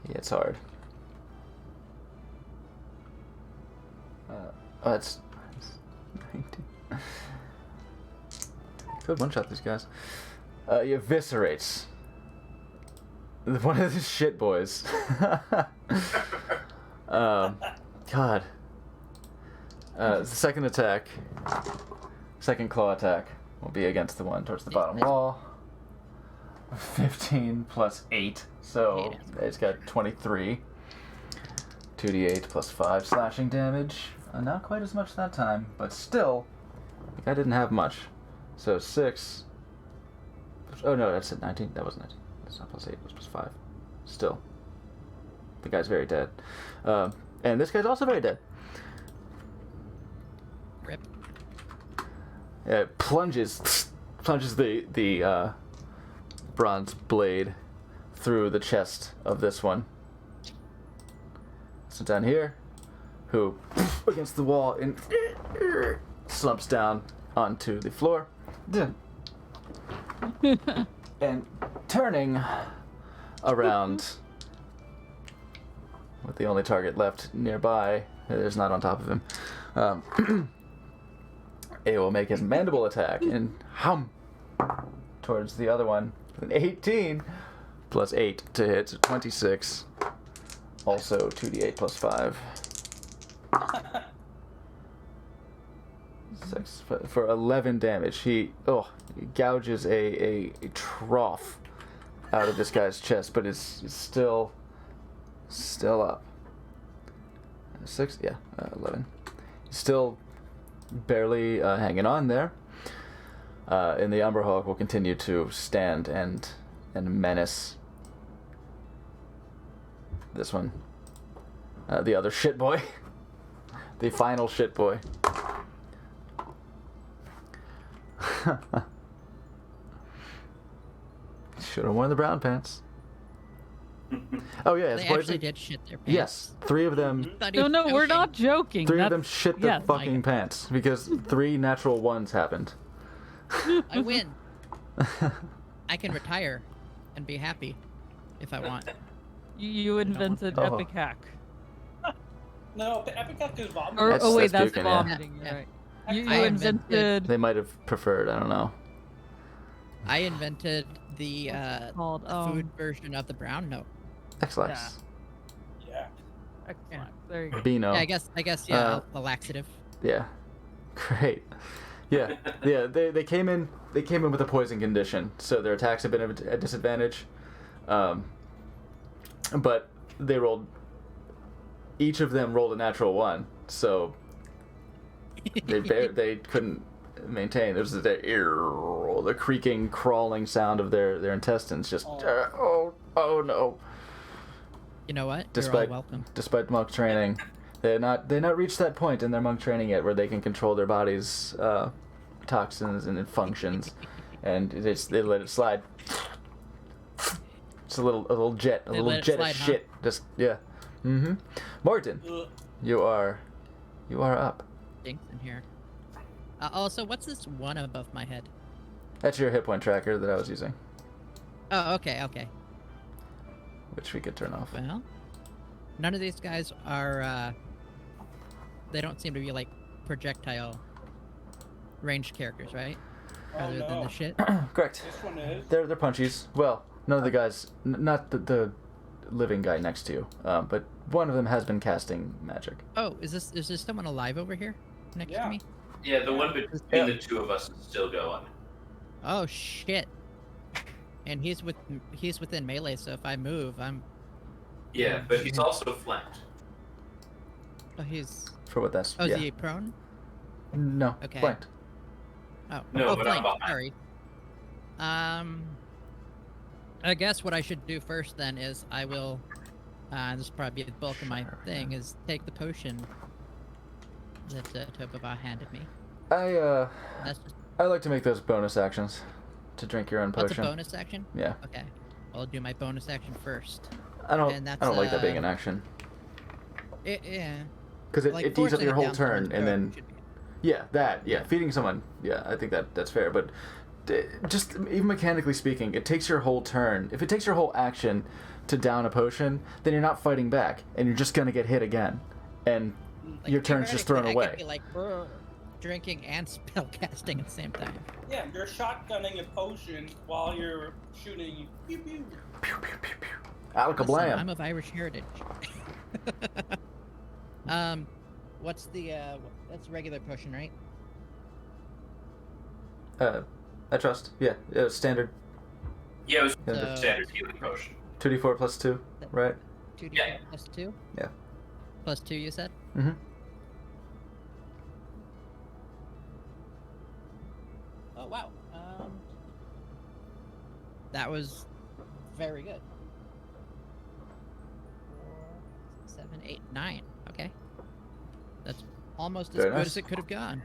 it's hard. That's 19. Could one-shot these guys. He eviscerates one of the shit boys. God. The second attack, second claw attack, will be against the one towards the bottom wall. 15 plus 8, so it's got 23. 2d8 plus 5 slashing damage. Not quite as much that time, but still, I didn't have much. So 6. Oh no, that's at 19. That wasn't it. That's not plus 8. It was plus 5. Still, the guy's very dead. And this guy's also very dead. Rip. Plunges the bronze blade through the chest of this one. So down here, who against the wall and slumps down onto the floor. And turning around with the only target left nearby. There's not on top of him. It will make his mandible attack and hum towards the other one. An 18 plus 8 to hit, so 26. Also 2d8 plus 5. 6 for 11 damage. He gouges a trough out of this guy's chest, but it's still up. 6, yeah, 11. Still barely hanging on there. And the Umberhawk will continue to stand and menace this one. The other shit boy. The final shit boy. Should have worn the brown pants. Oh yeah, it's They poison. actually did shit their pants. Yes, 3 of them. Thought he No, was no, we're joking. not joking. 3 of them That's- shit their yes. fucking pants because 3 natural ones happened. I win. I can retire and be happy if I want. You invented Oh. epic hack. No, the Epic Hack is vomiting. Or, That's- oh wait, that's that's puking, yeah. vomiting. You're Yeah. right. You I invented. They might have preferred. I don't know. I invented the called food version of the brown note. Excellent. Yeah. Excellent. There you go. Beano. Yeah, I guess yeah, a laxative. Yeah. Great. Yeah. Yeah. They came in. They came in with a poison condition, so their attacks have been at a disadvantage. But they rolled. Each of them rolled a natural 1, so they couldn't maintain. There's the creaking, crawling sound of their intestines. Just oh no. You know what? You're Despite all welcome. despite monk training, they're not reached that point in their monk training yet where they can control their body's toxins and functions, and they let it slide. It's a little jet, a They little let it jet slide, of huh? shit. Just yeah. Morton, Ugh. you are up. Stinks in here. Also, what's this one above my head? That's your hit point tracker that I was using, Oh, okay. which we could turn off. Well, none of these guys are. They don't seem to be like projectile ranged characters, right? Oh, Other than no. the shit. Correct. This one is. They're punchies. Well, none of the guys, not the living guy next to you, but one of them has been casting magic. Oh, is this someone alive over here next Yeah. to me? Yeah, the one between Yeah. the two of us is still going. Oh shit! And he's within melee, so if I move, I'm. Yeah, but he's also flanked. Oh, he's. For what that's Oh, yeah. is he prone? No, Okay. flanked. Oh, No, oh, but I'm flank, behind. sorry. I guess what I should do first then is I will. This will probably be the bulk of my thing is take the potion that Topava handed me. I That's just like to make those bonus actions to drink your own what's potion. a bonus action? Yeah, Okay, I'll do my bonus action first. I don't. And I that's, don't like that being an action Yeah. because it Like eats up forcing your it whole down turn, someone's and throat then should be- yeah, feeding someone. Yeah, I think that's fair, but just even mechanically speaking, it takes your whole turn. If it takes your whole action to down a potion, then you're not fighting back, and you're just gonna get hit again, and like, your turn's just thrown theoretically, I away. could be like "Brr," drinking and spell casting at the same time. Yeah, you're shotgunning a potion while you're shooting. Pew pew. Pew, pew, pew, pew. Listen, Alakablam. I'm of Irish heritage. What's the that's a regular potion, right? I trust. Yeah, standard Yeah, it was Yeah, the So- standard healing potion. 2d4 plus 2, right? 2d4 Yeah. plus 2? Yeah. Plus 2, you said? Mm-hmm. Oh, wow. That was very good. 4, 7, 8, 9. Okay. That's almost as Very good nice. as it could have gone.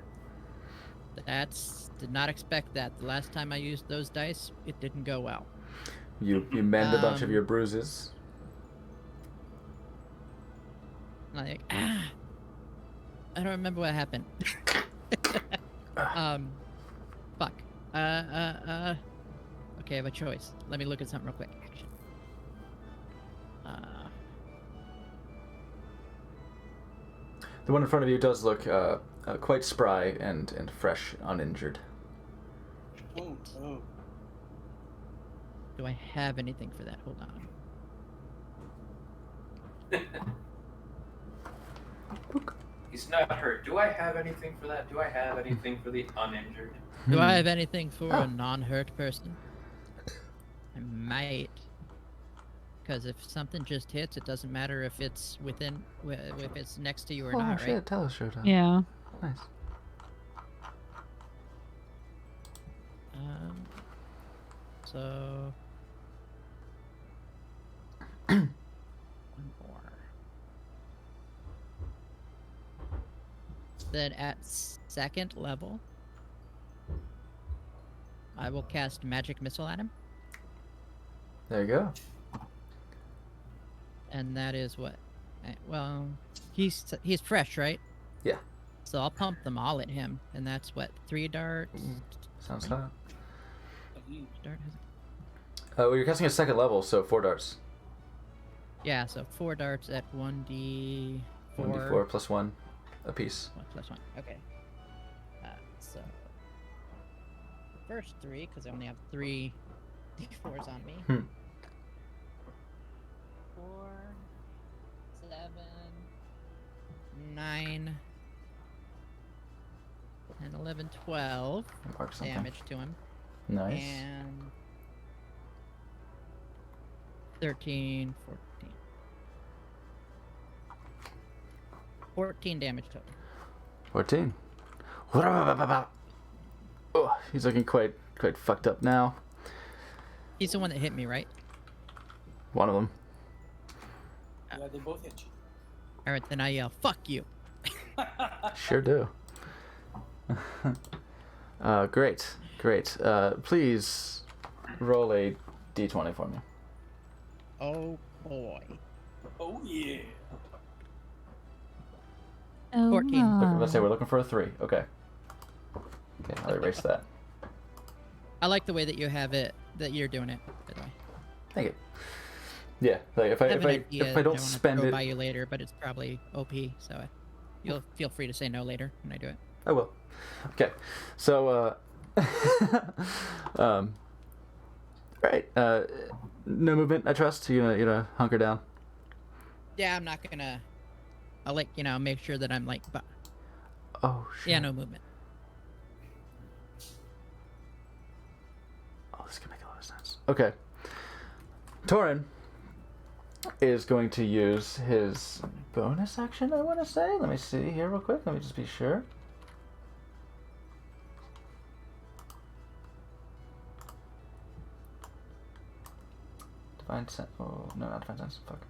Did not expect that. The last time I used those dice, it didn't go well. You mend a bunch of Um, your bruises. Like, I don't remember what happened. Fuck. Okay, I have a choice. Let me look at something real quick. Action. The one in front of you does look quite spry and fresh, uninjured. Oh, oh. Do I have anything for that? Hold on. He's not hurt. Do I have anything for that? Do I have anything for the uninjured? Do Hmm. I have anything for Oh. a non-hurt person? I might. Because if something just hits, it doesn't matter if it's if it's next to you or Oh not, shit! right? Talos showed up. Yeah. Nice. So one more. Then at second level, I will cast Magic Missile at him, There you go. and that is what? Well, he's fresh, right? Yeah. So I'll pump them all at him, and that's what 3 darts. Sounds hot. Dart has Well, you're casting a second level, so 4 darts. Yeah, so 4 darts at 1d4. 1d4 plus 1 apiece. 1 plus 1. Okay. So first 3, because I only have 3 d4s on me. 4, 7, 9, and 11, 12 Mark something. damage to him. Nice. And 13, 14. 14 damage total. 14. Oh, he's looking quite fucked up now. He's the one that hit me, right? One of them. Yeah, they both hit you. Alright, then I yell, fuck you. Sure do. Great. Please roll a d20 for me. Oh boy. Oh yeah. Oh, 14. Let's say we're looking for a 3. Okay. Okay, I'll erase that. I like the way that you have it, that you're doing it, by the way. Thank you. Yeah, like if I have if an I idea if I that don't wanna spend throw it, by you later, but it's probably OP, so you'll feel free to say no later when I do it. I will. Okay, so right, no movement. I trust you. Gonna hunker down. Yeah, I'm not gonna. I'll make sure that I'm like, Oh shit. yeah, no movement. Oh, this can make a lot of sense. Okay. Torin is going to use his bonus action, I want to say. Let me see here real quick. Let me just be sure. Divine Sense. Oh, no, not Divine Sense. Fuck.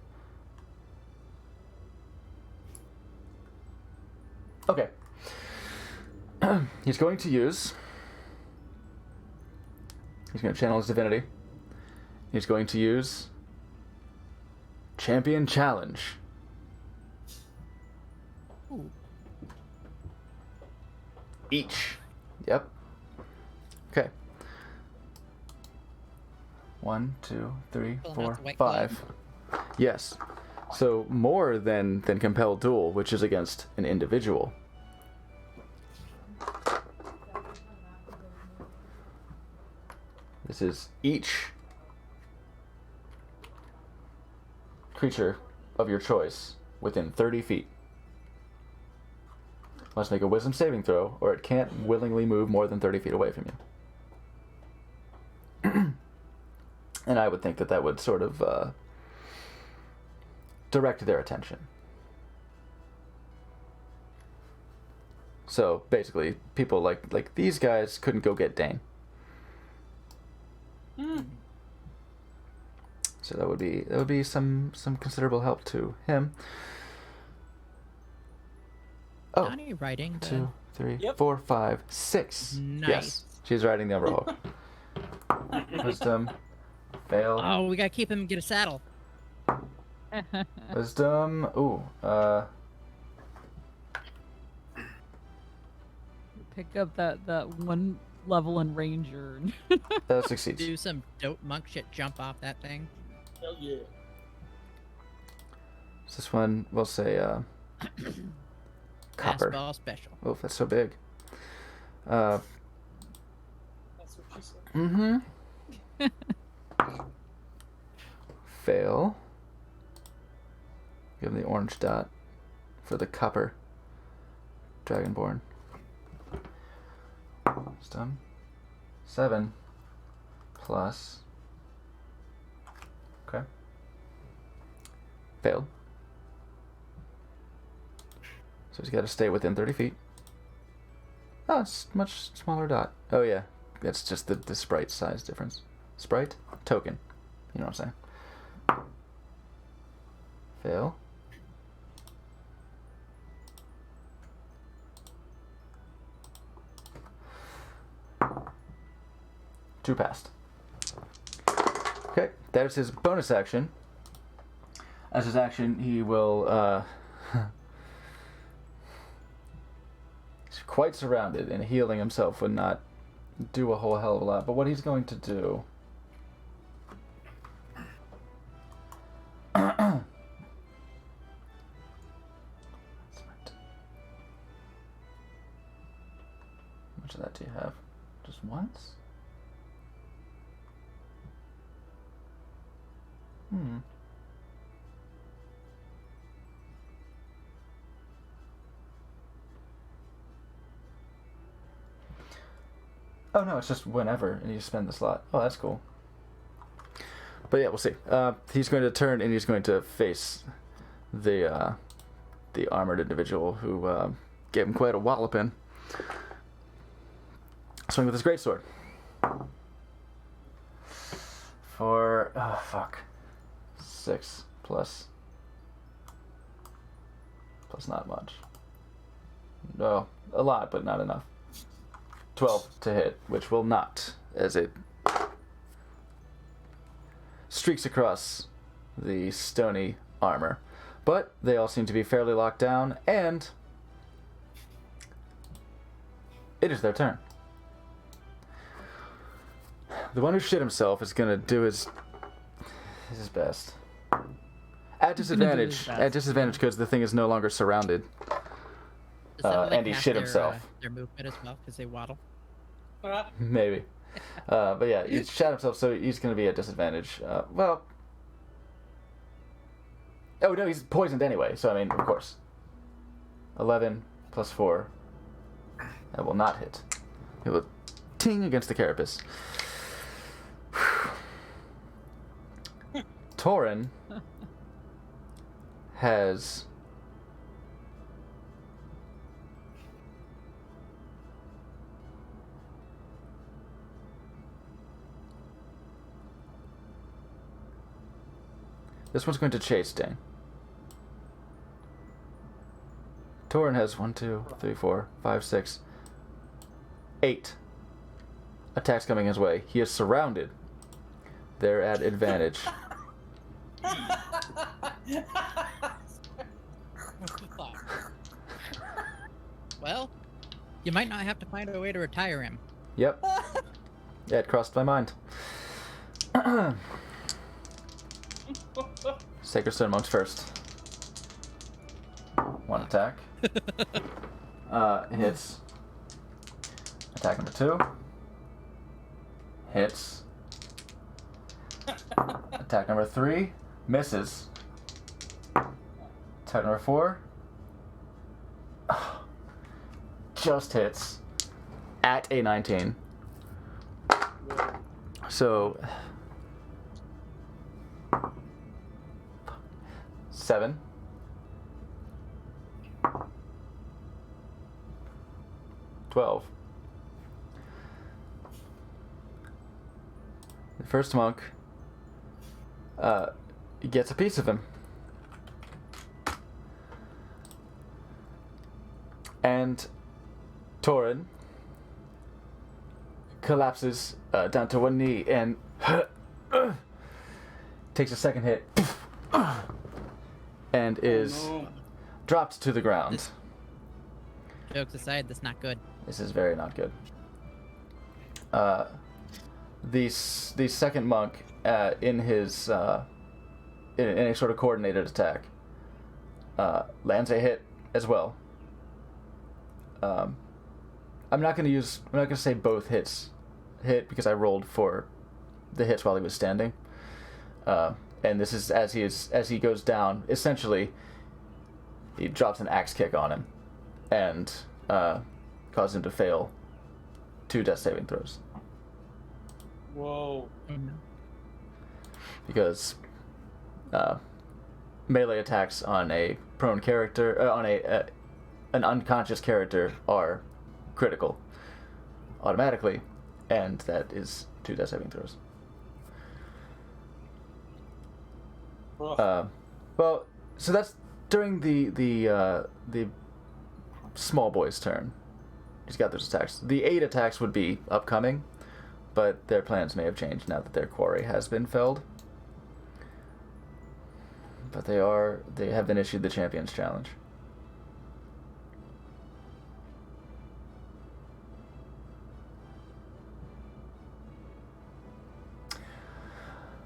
Okay. He's going to use... He's going to channel his divinity. He's going to use Champion Challenge. Ooh. Each. Yep. Okay. 1, 2, 3, Pulling out 4, the white 5. Yes. So more than compelled duel, which is against an individual. This is each creature of your choice within 30 feet. Must make a wisdom saving throw, or it can't willingly move more than 30 feet away from you. And I would think that would sort of direct their attention. So basically, people like these guys couldn't go get Dane. So that would be some considerable help to him. Oh, Donnie writing the... 2, 3, Yep. 4, 5, 6. Nice. Yes, she's riding the Umberhawk. Wisdom, fail. Oh, we gotta keep him and get a saddle. Wisdom. Ooh. Pick up that one level in Ranger. That succeeds. Do some dope monk shit, jump off that thing. Hell yeah. So this one, we'll say, copper. Fastball special. Oh, that's so big. That's what she said. Mm-hmm. Fail. Give him the orange dot for the copper. Dragonborn. Stun. 7 plus. Okay. Failed. So he's got to stay within 30 feet. Oh, it's much smaller dot. Oh yeah, that's just the sprite size difference. Sprite? Token. You know what I'm saying. Fail. Two passed. Okay, there's his bonus action. As his action, he will, he's quite surrounded, and healing himself would not do a whole hell of a lot. But what he's going to do... How much of that do you have? Just once? Oh no, it's just whenever, and you spend the slot. Oh, that's cool. But yeah, we'll see. He's going to turn, and he's going to face the armored individual who gave him quite a walloping. Swing with his greatsword. For 6 plus not much. No, a lot, but not enough. 12 to hit, which will not, as it streaks across the stony armor. But they all seem to be fairly locked down, and it is their turn. The one who shit himself is gonna do his best. At disadvantage. At disadvantage because the thing is no longer surrounded. Does that really And he count shit their, himself. Their movement as well, because they waddle. Maybe. But yeah, he shot himself, so he's going to be at disadvantage. Well... Oh, no, he's poisoned anyway, so I mean, of course. 11 plus 4. That will not hit. It will ting against the carapace. Torin has... This one's going to chase Dane. Torin has 1, 2, 3, 4, 5, 6, 8 attacks coming his way. He is surrounded. They're at advantage. Well, you might not have to find a way to retire him. Yep. Yeah, it crossed my mind. Sacred Stone Monks first. 1 attack. Hits. Attack number 2. Hits. Attack number 3. Misses. Attack number 4. Just hits. At a 19. So... 7. 12. The first monk gets a piece of him. And Torin collapses down to one knee and takes a second hit and is dropped to the ground. Jokes aside, that's not good. This is very not good. The second monk in his in a sort of coordinated attack lands a hit as well, I'm not gonna say both hits hit because I rolled for the hits while he was standing. And this is as he goes down. Essentially, he drops an axe kick on him, and causes him to fail 2 death saving throws. Whoa. Because melee attacks on a prone character, on an unconscious character, are critical automatically, and that is 2 death saving throws. Ugh. Well, so that's during the small boy's turn. He's got those attacks. The 8 attacks would be upcoming, but their plans may have changed now that their quarry has been felled. But they have been issued the Champions Challenge.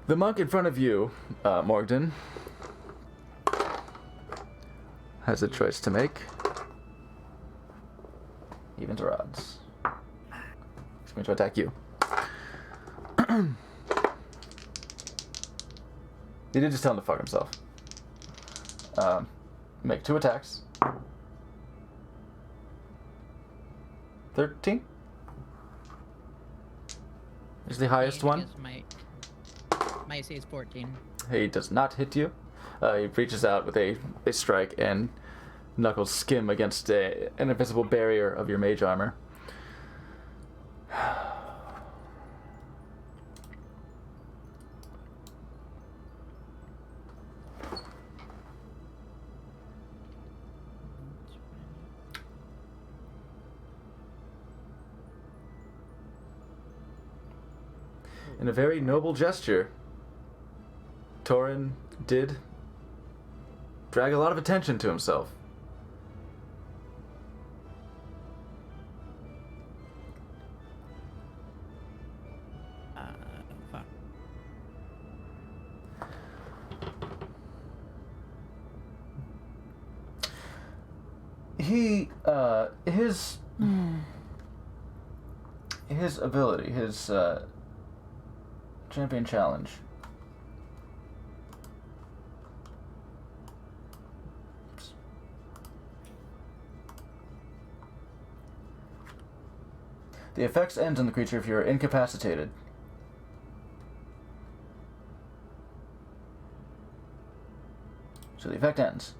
The monk in front of you, Morgden, has a choice to make. Evens or odds. He's going to attack you. He did just tell him to fuck himself. Make 2 attacks. 13 is the highest one. My AC is 14. He does not hit you. He reaches out with a strike, and knuckles skim against an invisible barrier of your mage armor. In a very noble gesture, Torin did drag a lot of attention to himself. Fuck. He, his ability, his, Champion Challenge. Oops. The effects ends on the creature if you are incapacitated. So the effect ends.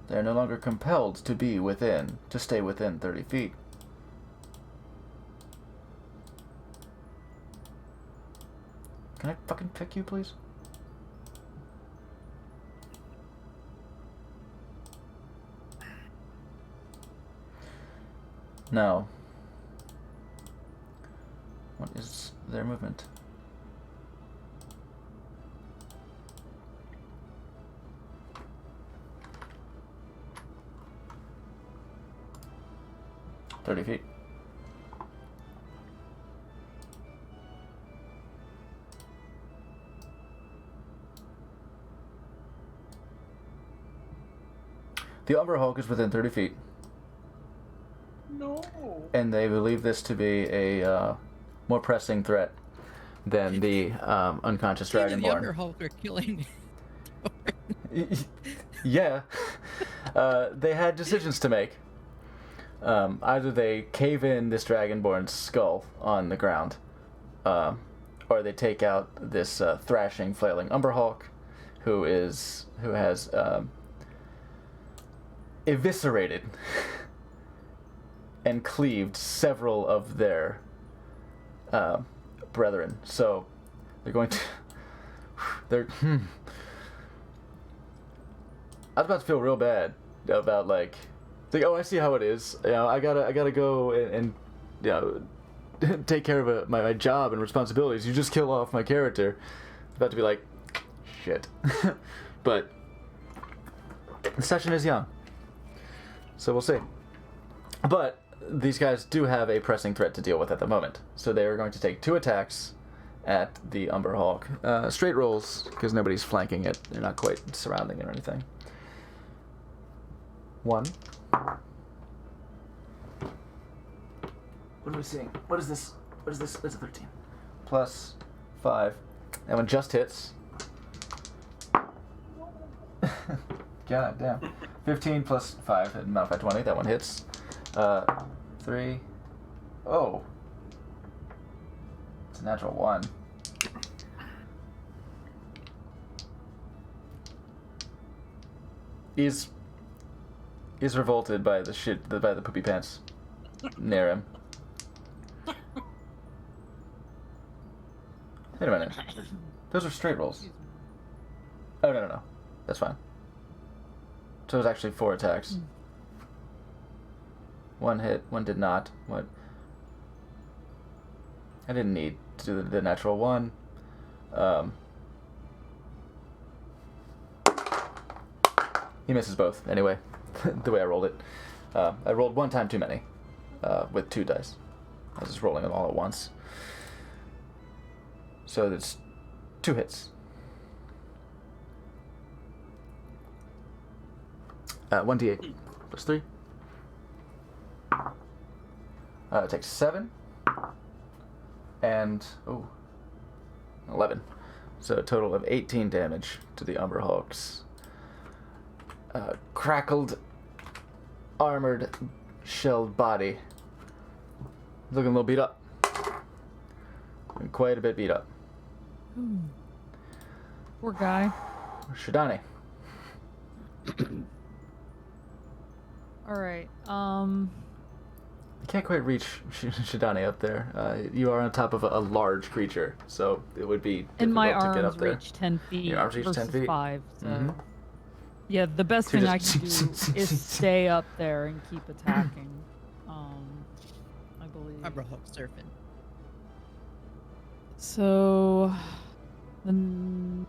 They are no longer compelled to stay within 30 feet. Can I fucking pick you, please? No. What is their movement? $30 feet. The Umber Hulk is within 30 feet. No. And they believe this to be a more pressing threat than the unconscious The Dragonborn. Umber Hulk are killing. Yeah. They had decisions to make. Either they cave in this Dragonborn's skull on the ground, or they take out this thrashing, flailing Umber Hulk, who has eviscerated and cleaved several of their brethren. So they're going to. I was about to feel real bad about like, oh, I see how it is. You know, I gotta go and you know, take care of my job and responsibilities. You just kill off my character. It's about to be like, shit. But the session is young, so we'll see. But these guys do have a pressing threat to deal with at the moment, so they are going to take 2 attacks at the Umber Hulk. Straight rolls, because nobody's flanking it. They're not quite surrounding it or anything. 1. What are we seeing? What is this? What is this? That's a 13. Plus 5. That one just hits. God damn. 15 plus 5 and modified 20. That one hits. 3. Oh. It's a natural 1. He's revolted by the poopy pants near him. Wait a minute. Those are straight rolls. Oh, no. That's fine. So it was actually 4 attacks. 1 hit, 1 did not. What? I didn't need to do the natural 1. He misses both, anyway, the way I rolled it. I rolled 1 time too many, with 2 dice. I was just rolling them all at once. So there's 2 hits. 1d8 plus 3. It takes 7. And, 11. So a total of 18 damage to the Umber Hulk's crackled, armored, shelled body. Looking a little beat up. And quite a bit beat up. Poor guy. Shidani. All right. You can't quite reach Shidani up there. You are on top of a large creature, so it would be difficult And my to get up arms there. reach 10 feet. Your arms reach 10 versus feet? 5. So. Mhm. Yeah, the best So thing you I just- can do is stay up there and keep attacking. I believe. Umber Hulk surfing. So, then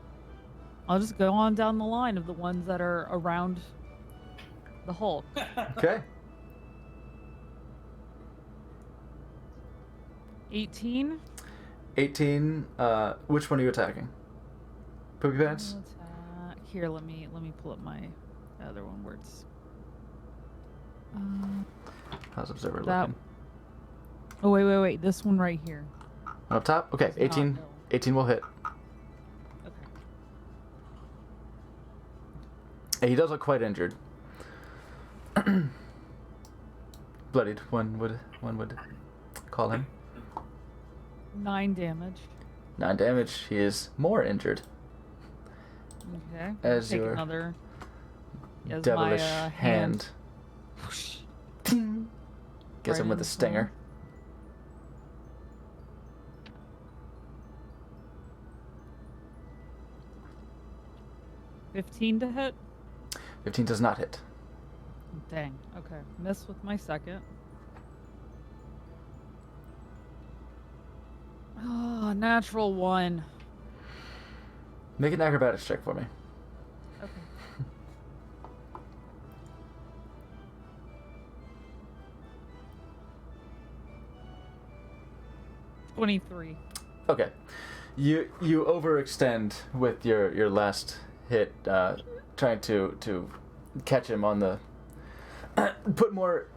I'll just go on down the line of the ones that are around the Hulk. Okay. 18. 18. Which one are you attacking? Poopy Pants? Here, let me pull up my other one where it's. How's Observer That- looking? Oh wait! This one right here. Up top? Okay, Does not 18. know. 18 will hit. Okay. And he does look quite injured. Bloodied, one would call him. 9 damage. 9 damage. He is more injured. Okay. As Take your another. As Devilish my, hand. Ting. Gets Right him with in a the stinger. front. 15 to hit. 15 does not hit. Dang. Okay. Miss with my second. Oh, natural 1. Make an acrobatics check for me. Okay. 23. Okay. You overextend with your last hit, trying to catch him on the put more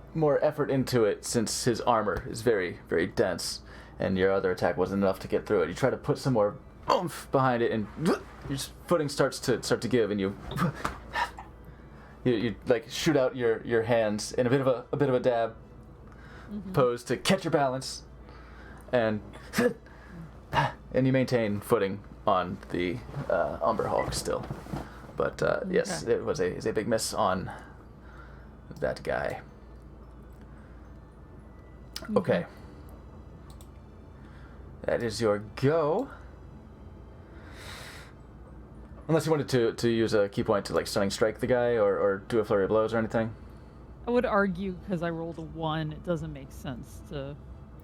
effort into it since his armor is very, very dense, and your other attack wasn't enough to get through it. You try to put some more oomph behind it, and your footing starts to give, and you like shoot out your hands in a bit of a dab pose to catch your balance, and you maintain footing on the Umber Hulk still. But yes, Okay. it was a big miss on that guy. Okay. That is your go. Unless you wanted to use a key point to like stunning strike the guy or do a flurry of blows or anything. I would argue because I rolled a 1, it doesn't make sense to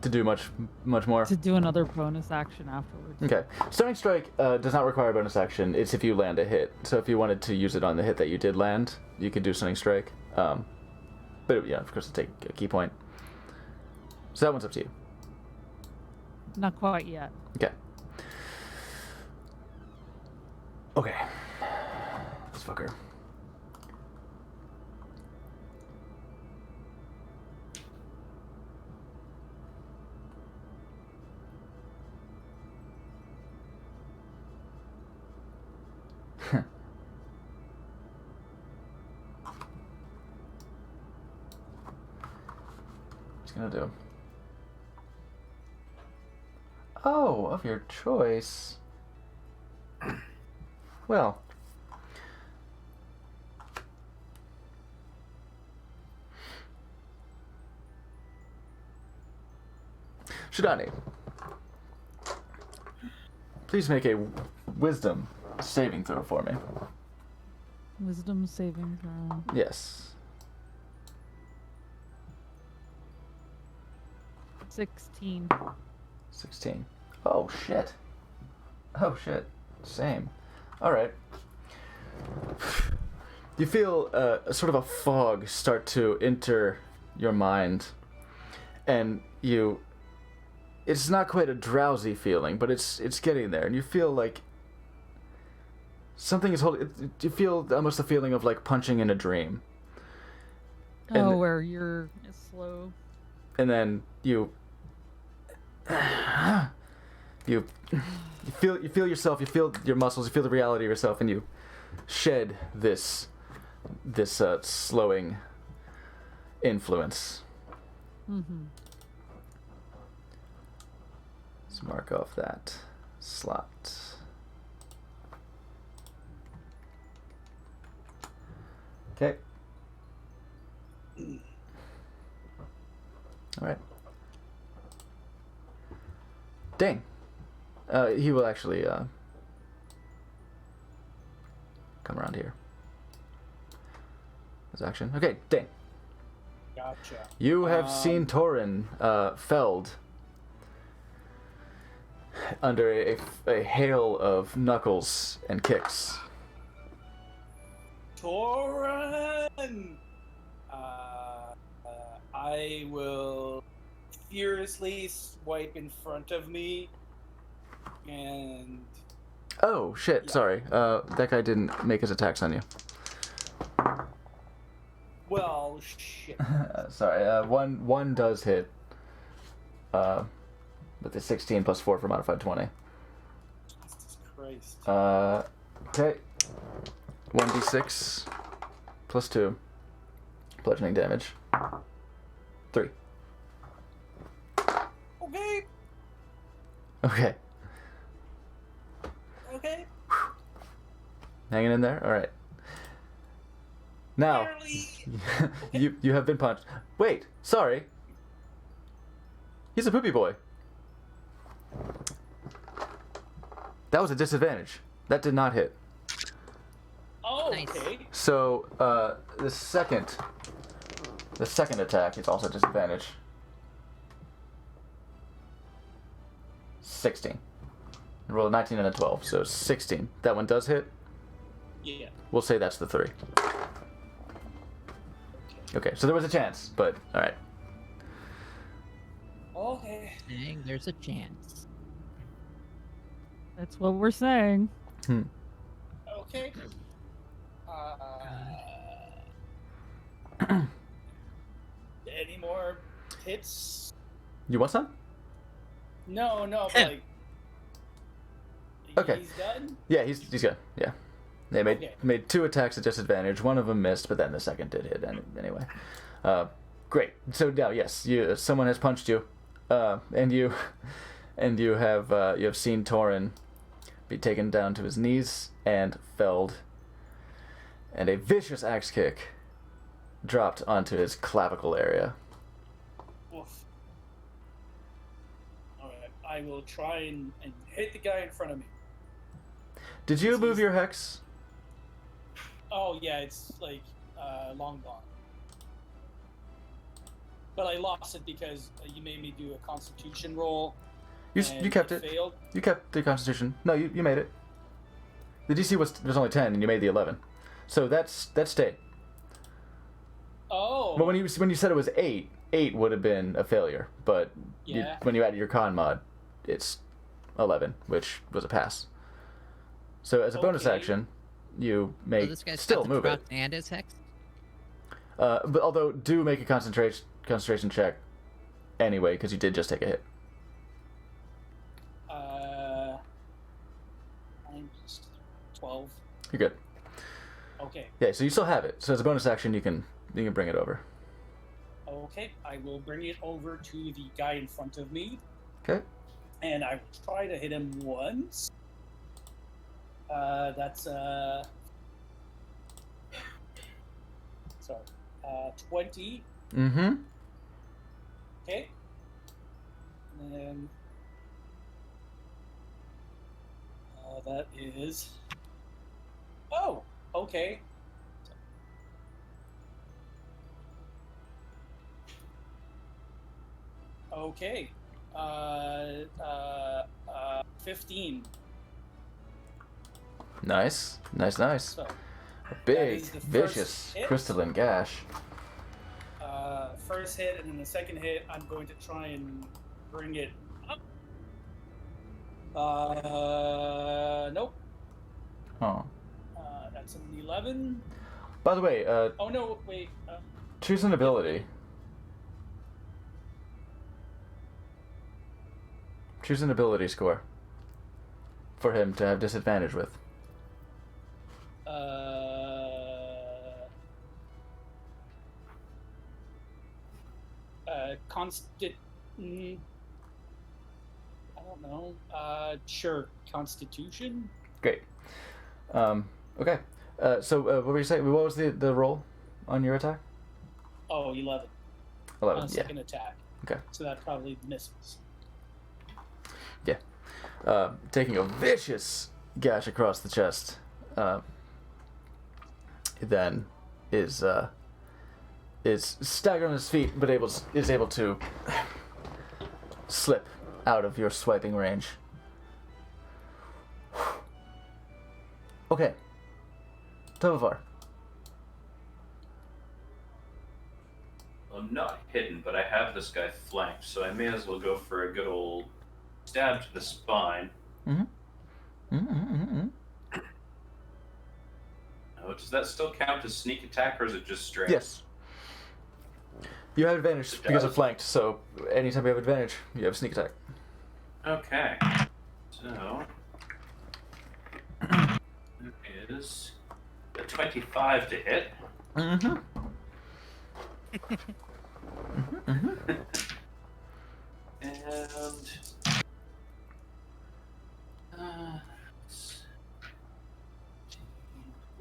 To do much more. do another bonus action afterwards. Okay. Stunning strike does not require a bonus action. It's if you land a hit. So if you wanted to use it on the hit that you did land, you could do stunning strike. But yeah, of course, it'll take a key point. So that one's up to you. Not quite yet. Okay. Okay. This fucker. What's gonna do? Oh, of your choice. Well. Shidani, please make a wisdom saving throw for me. Wisdom saving throw. Yes. 16. 16. Oh, shit. Oh, shit. Same. Alright. You feel sort of a fog start to enter your mind, and it's not quite a drowsy feeling, but it's getting there, and you feel like something is holding. You feel almost the feeling of like punching in a dream. Oh, where you're slow. And then you feel yourself, you feel your muscles, you feel the reality of yourself, and you shed this slowing influence. Mm-hmm. Let's mark off that slot. Okay. All right. Dang. He will actually come around here. His action. Okay, Dang. Gotcha. You have seen Torin felled under a hail of knuckles and kicks. Torin! I will furiously swipe in front of me, and... Oh, shit, Yeah. sorry. That guy didn't make his attacks on you. Well, shit. Sorry, one does hit. With the 16 plus 4 for modified 20. Jesus Christ. Okay. 1d6 plus 2. Bludgeoning damage. 3. Okay, Okay. okay. Hanging in there? Alright. Now, Barely. you have been punched. Wait, sorry. He's a poopy boy. That was a disadvantage. That did not hit. Oh, Nice. okay. So, the second attack is also disadvantage. 16. I rolled a 19 and a 12, so 16. That one does hit. Yeah. We'll say that's the 3. Okay, so there was a chance, but alright. Okay. Dang, there's a chance. That's what we're saying. Okay. Any more hits? You want some? No, but Yeah. like. Okay. He's done? Yeah, he's good. Yeah. They Okay. made 2 attacks at disadvantage. One of them missed, but then the second did hit anyway. Great. So now, yes, someone has punched you, and you have seen Torin be taken down to his knees and felled, and a vicious axe kick dropped onto his clavicle area. Oof. Alright, I will try and hit the guy in front of me. Did you move your hex? Oh, yeah, it's like long gone. But I lost it because you made me do a constitution roll. You and kept it. Failed. You kept the Constitution. No, you made it. The DC was only 10, and you made the 11, so that stayed. Oh. But when you said it was 8 would have been a failure. But Yeah. when you added your con mod, it's 11, which was a pass. So as a bonus Okay. action, you So may this guy's still got the move it. truck and is hexed. But although do make a concentration check anyway, because you did just take a hit. 9 plus 12. You're good. Okay. Yeah, so you still have it. So as a bonus action, you can bring it over. Okay. I will bring it over to the guy in front of me, Okay. and I will try to hit him once. That's 20. Mm-hmm. Okay. And then that is. Oh, okay. Okay. 15. Nice. Nice. So, A big, is the first vicious, hit. crystalline gash. first hit, and then the second hit, I'm going to try and bring it up. Nope. Oh. That's an 11. By the way, Oh no, wait. choose an ability. Choose an ability score for him to have disadvantage with. Constant. I don't know. Sure. Constitution. Great. Okay. So what were you saying? What was the roll on your attack? Oh, 11. 11. On Yeah. second attack. Okay. So that probably misses. Yeah. Taking a vicious gash across the chest. Then is staggered on his feet, but is able to slip out of your swiping range. Okay. Tovar. I'm not hidden, but I have this guy flanked, so I may as well go for a good old stab to the spine. Oh, does that still count as sneak attack, or is it just straight? Yes. You have advantage It because of does. flanked, so anytime you have advantage, you have sneak attack. Okay. So it is a 25 to hit. Mm-hmm. And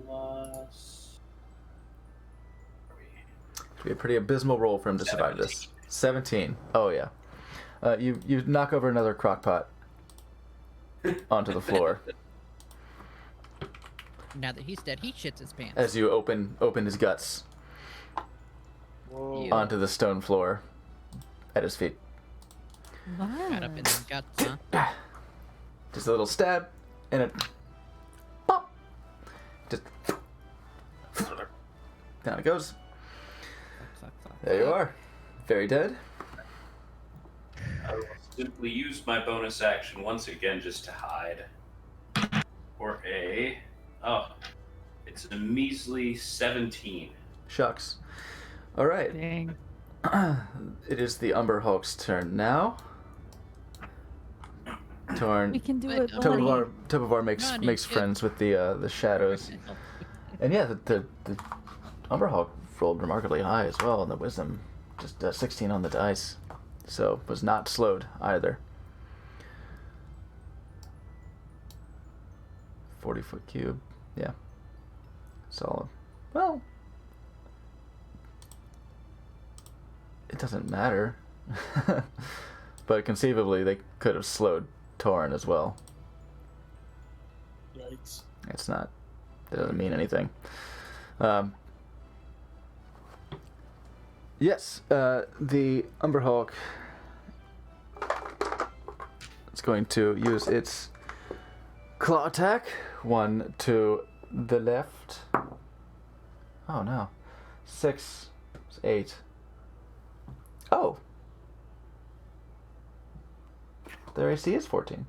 plus It'd be a pretty abysmal roll for him to survive this. 17. Oh yeah. You knock over another crock pot onto the floor Now that he's dead, he shits his pants. as you open his guts Whoa. Ew. onto the stone floor at his feet. Got up in the guts, huh? Just a little stab and a pop. Just down it goes. There you are. Very dead. I will simply use my bonus action once again just to hide. It's a measly 17. Shucks. All right. Dang. It is the Umber Hulk's turn now. Torn. We can do But it, don't buddy. worry. Tobovar makes Come on, makes you friends with the shadows, and yeah, the Umber Hulk rolled remarkably high as well in the wisdom, just 16 on the dice, so was not slowed either. 40-foot cube, yeah, solid. Well, it doesn't matter, but conceivably they could have slowed Torn as well. Yikes. It's not. It doesn't mean anything. Yes, the Umber Hulk is going to use its claw attack. One to the left. Oh no. 6, 8. Oh. Their AC is 14.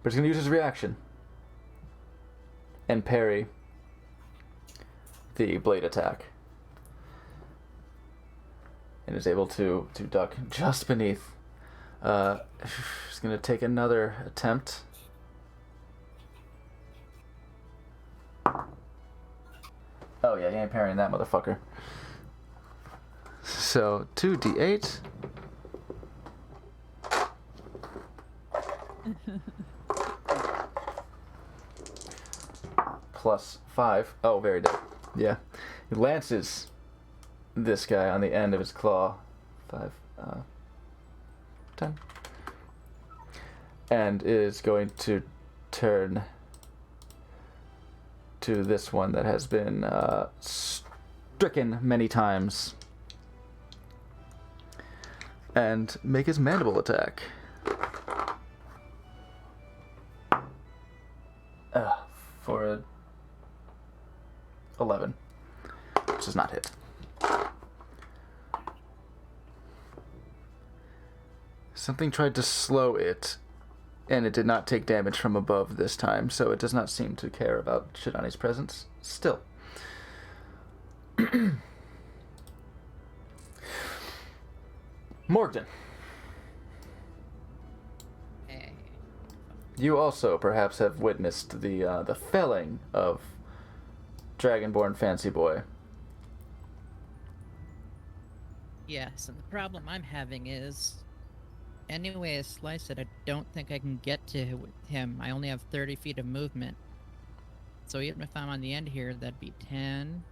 But he's going to use his reaction and parry the blade attack. And is able to duck just beneath. He's going to take another attempt. Oh yeah, he ain't parrying that motherfucker. So 2d8. Plus 5. Oh, very dead. Yeah. He lances this guy on the end of his claw. 5, 10. And is going to turn to this one that has been stricken many times. And make his mandible attack. For a 11, which does not hit. Something tried to slow it, and it did not take damage from above this time, so it does not seem to care about Shidani's presence. Still. Morgden. You also perhaps have witnessed the felling of Dragonborn Fancy Boy. Yes, and the problem I'm having is, any way I slice it, I don't think I can get to him. I only have 30 feet of movement. So even if I'm on the end here, that'd be 10,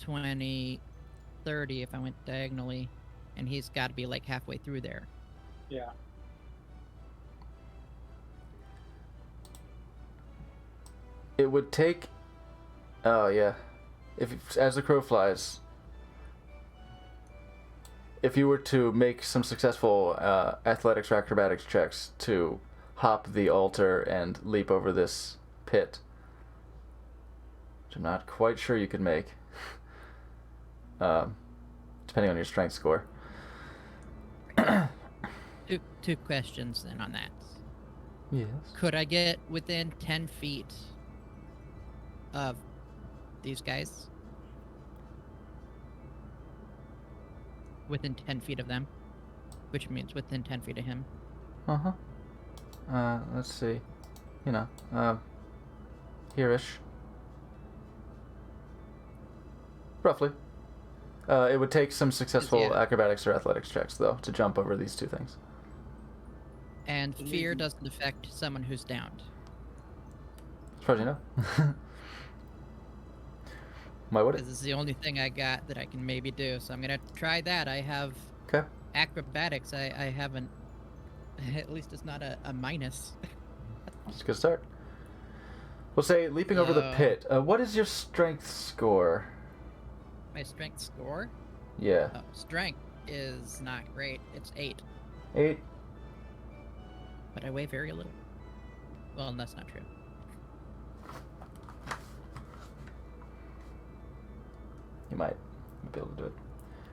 20, 30 if I went diagonally. And he's got to be like halfway through there. Yeah. It would take... Oh, yeah. If as the crow flies, if you were to make some successful athletics or acrobatics checks to hop the altar and leap over this pit, which I'm not quite sure you could make, depending on your strength score. Two questions then on that. Yes. Could I get within 10 feet of these guys? Within 10 feet of them, which means within 10 feet of him. Let's see. You know, here-ish. Roughly. It would take some successful acrobatics or athletics checks, though, to jump over these two things. And fear doesn't affect someone who's downed. As far as you know. Why would it? This is the only thing I got that I can maybe do, so I'm gonna try that. I have Okay. acrobatics. I haven't. At least it's not a minus. It's a good start. We'll say leaping over the pit. What is your strength score? My strength score? Yeah. Oh, strength is not great. It's 8. 8. But I weigh very little. Well, that's not true. You might be able to do it.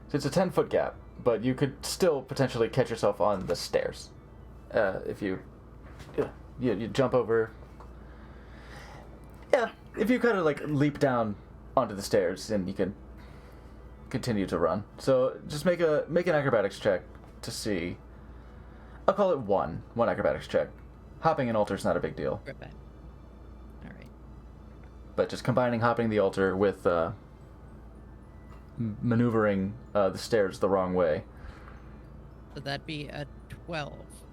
So it's a 10-foot gap, but you could still potentially catch yourself on the stairs. If you jump over. Yeah, if you kind of like leap down onto the stairs, and you can continue to run. So just make an acrobatics check to see. I'll call it one acrobatics check. Hopping an altar is not a big deal. Right back. All right. But just combining hopping the altar with maneuvering the stairs the wrong way. So that'd be a 12.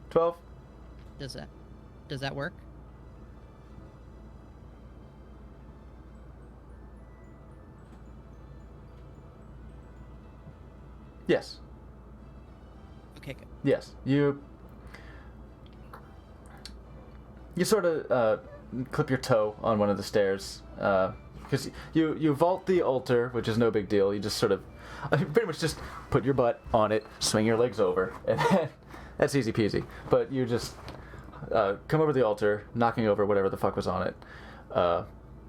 12? Does that work? Yes. Okay, good. Yes. You sort of clip your toe on one of the stairs, because you vault the altar, which is no big deal. You just sort of pretty much just put your butt on it, swing your legs over, and then that's easy peasy. But you just come over the altar, knocking over whatever the fuck was on it.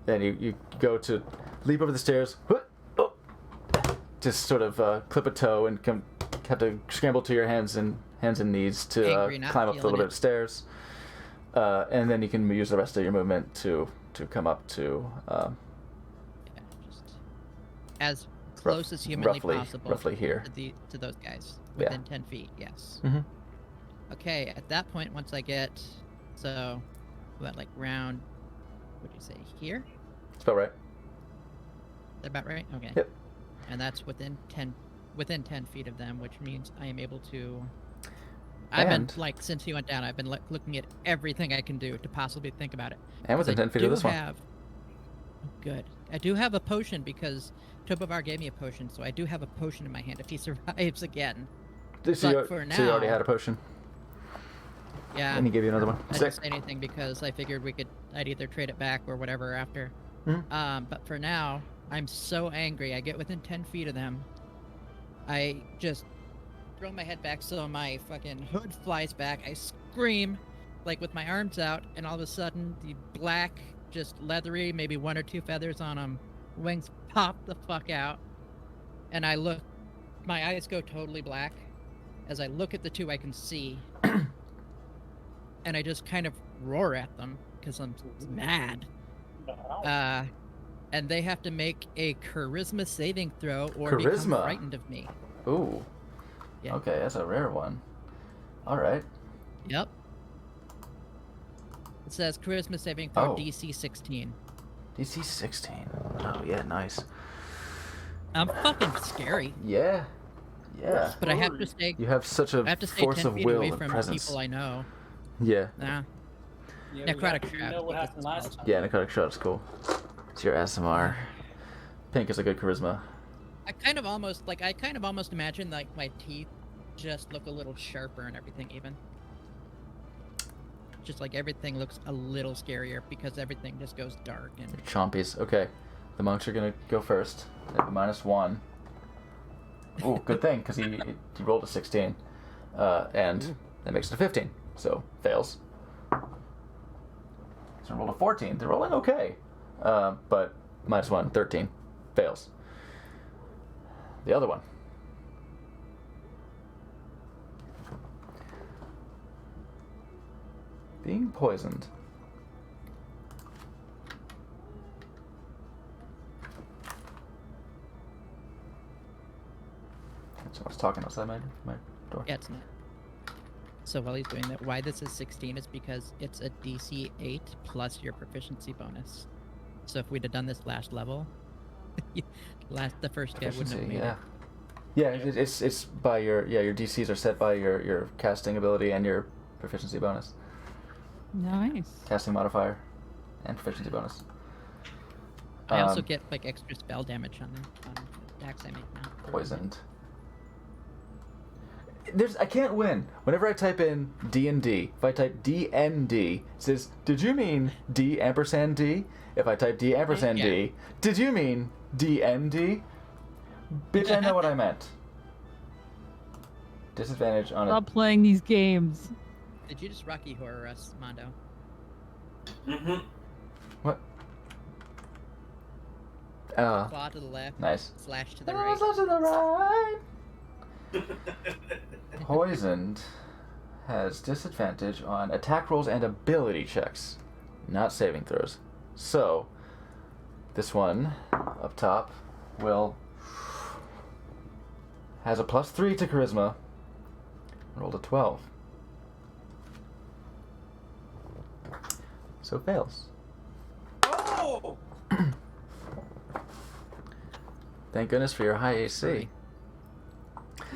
Then you go to leap over the stairs, just sort of clip a toe and have to scramble to your hands and knees to Angry, not climb up the little feeling bit it. of stairs. And then you can use the rest of your movement to come up to Yeah, just as close as humanly possible. roughly here. To those guys Yeah. within 10 feet. Yes. Mm-hmm. Okay. At that point, once I get what, like round? What'd you say here? That's about right. Is that about right? Okay. Yep. And that's within 10 feet of them, which means I am able to. I've been And- like since he went down, I've been looking at everything I can do to possibly think about it. And within 10 feet of this one. Good. I do have a potion because Tobovar gave me a potion, so I do have a potion in my hand if he survives again. So you, but for so you already now- had a potion, Yeah. and he gave you another one. I Sick. didn't say anything because I figured I'd either trade it back or whatever after. Mhm. But for now, I'm so angry. I get within 10 feet of them. I just throw my head back so my fucking hood flies back. I scream, like with my arms out, and all of a sudden, the black, just leathery, maybe 1 or 2 feathers on them, wings pop the fuck out. And I look, my eyes go totally black. As I look at the 2 I can see, and I just kind of roar at them because I'm mad. And they have to make a charisma saving throw or become Charisma? frightened of me. Ooh. Yeah. Okay, that's a rare one. All right. Yep. It says charisma saving throw Oh. DC 16. DC 16. Oh yeah, nice. I'm fucking scary, Yeah. Yeah. but I have to stay. You have such a I have to stay force 10 of feet will away and from presence. people I know. Yeah. Nah. Yeah, Necrotic you trap, know what because happened it's last called. time. Yeah, necrotic shot is cool. It's your ASMR. Pink is a good charisma. I kind of almost imagine like my teeth just look a little sharper and everything even. Just like everything looks a little scarier because everything just goes dark and Chompies. Okay. The monks are gonna go first. They have a -1. Ooh, good thing, because he rolled a 16. And that makes it a 15. So, fails. So I rolled a 14. They're rolling okay. But -1, 13. Fails. The other one. Being poisoned. Someone's talking outside my door. yeah, it's not. So while he's doing that, why this is 16 is because it's a DC 8 plus your proficiency bonus. So if we'd have done this last level, the first guy wouldn't have Proficiency, made yeah. it. Yeah, it's by your DCs are set by your casting ability and your proficiency bonus. Nice. Casting modifier and proficiency bonus. I also get like extra spell damage on attacks I make now. Poisoned. I can't win. Whenever I type in D&D, if I type DND, it says, did you mean D ampersand D? If I type D ampersand Yeah. D, did you mean DND? Bitch, I know what I meant. Disadvantage on Stop playing these games. Did you just Rocky Horror us, Mondo? Mm-hmm. What? Claw to the left, Nice. slash to the Oh, right. slash to the right. Poisoned has disadvantage on attack rolls and ability checks, not saving throws. So, this one up top has a +3 to charisma. Rolled a 12. So fails. Oh! Thank goodness for your high AC. Sorry.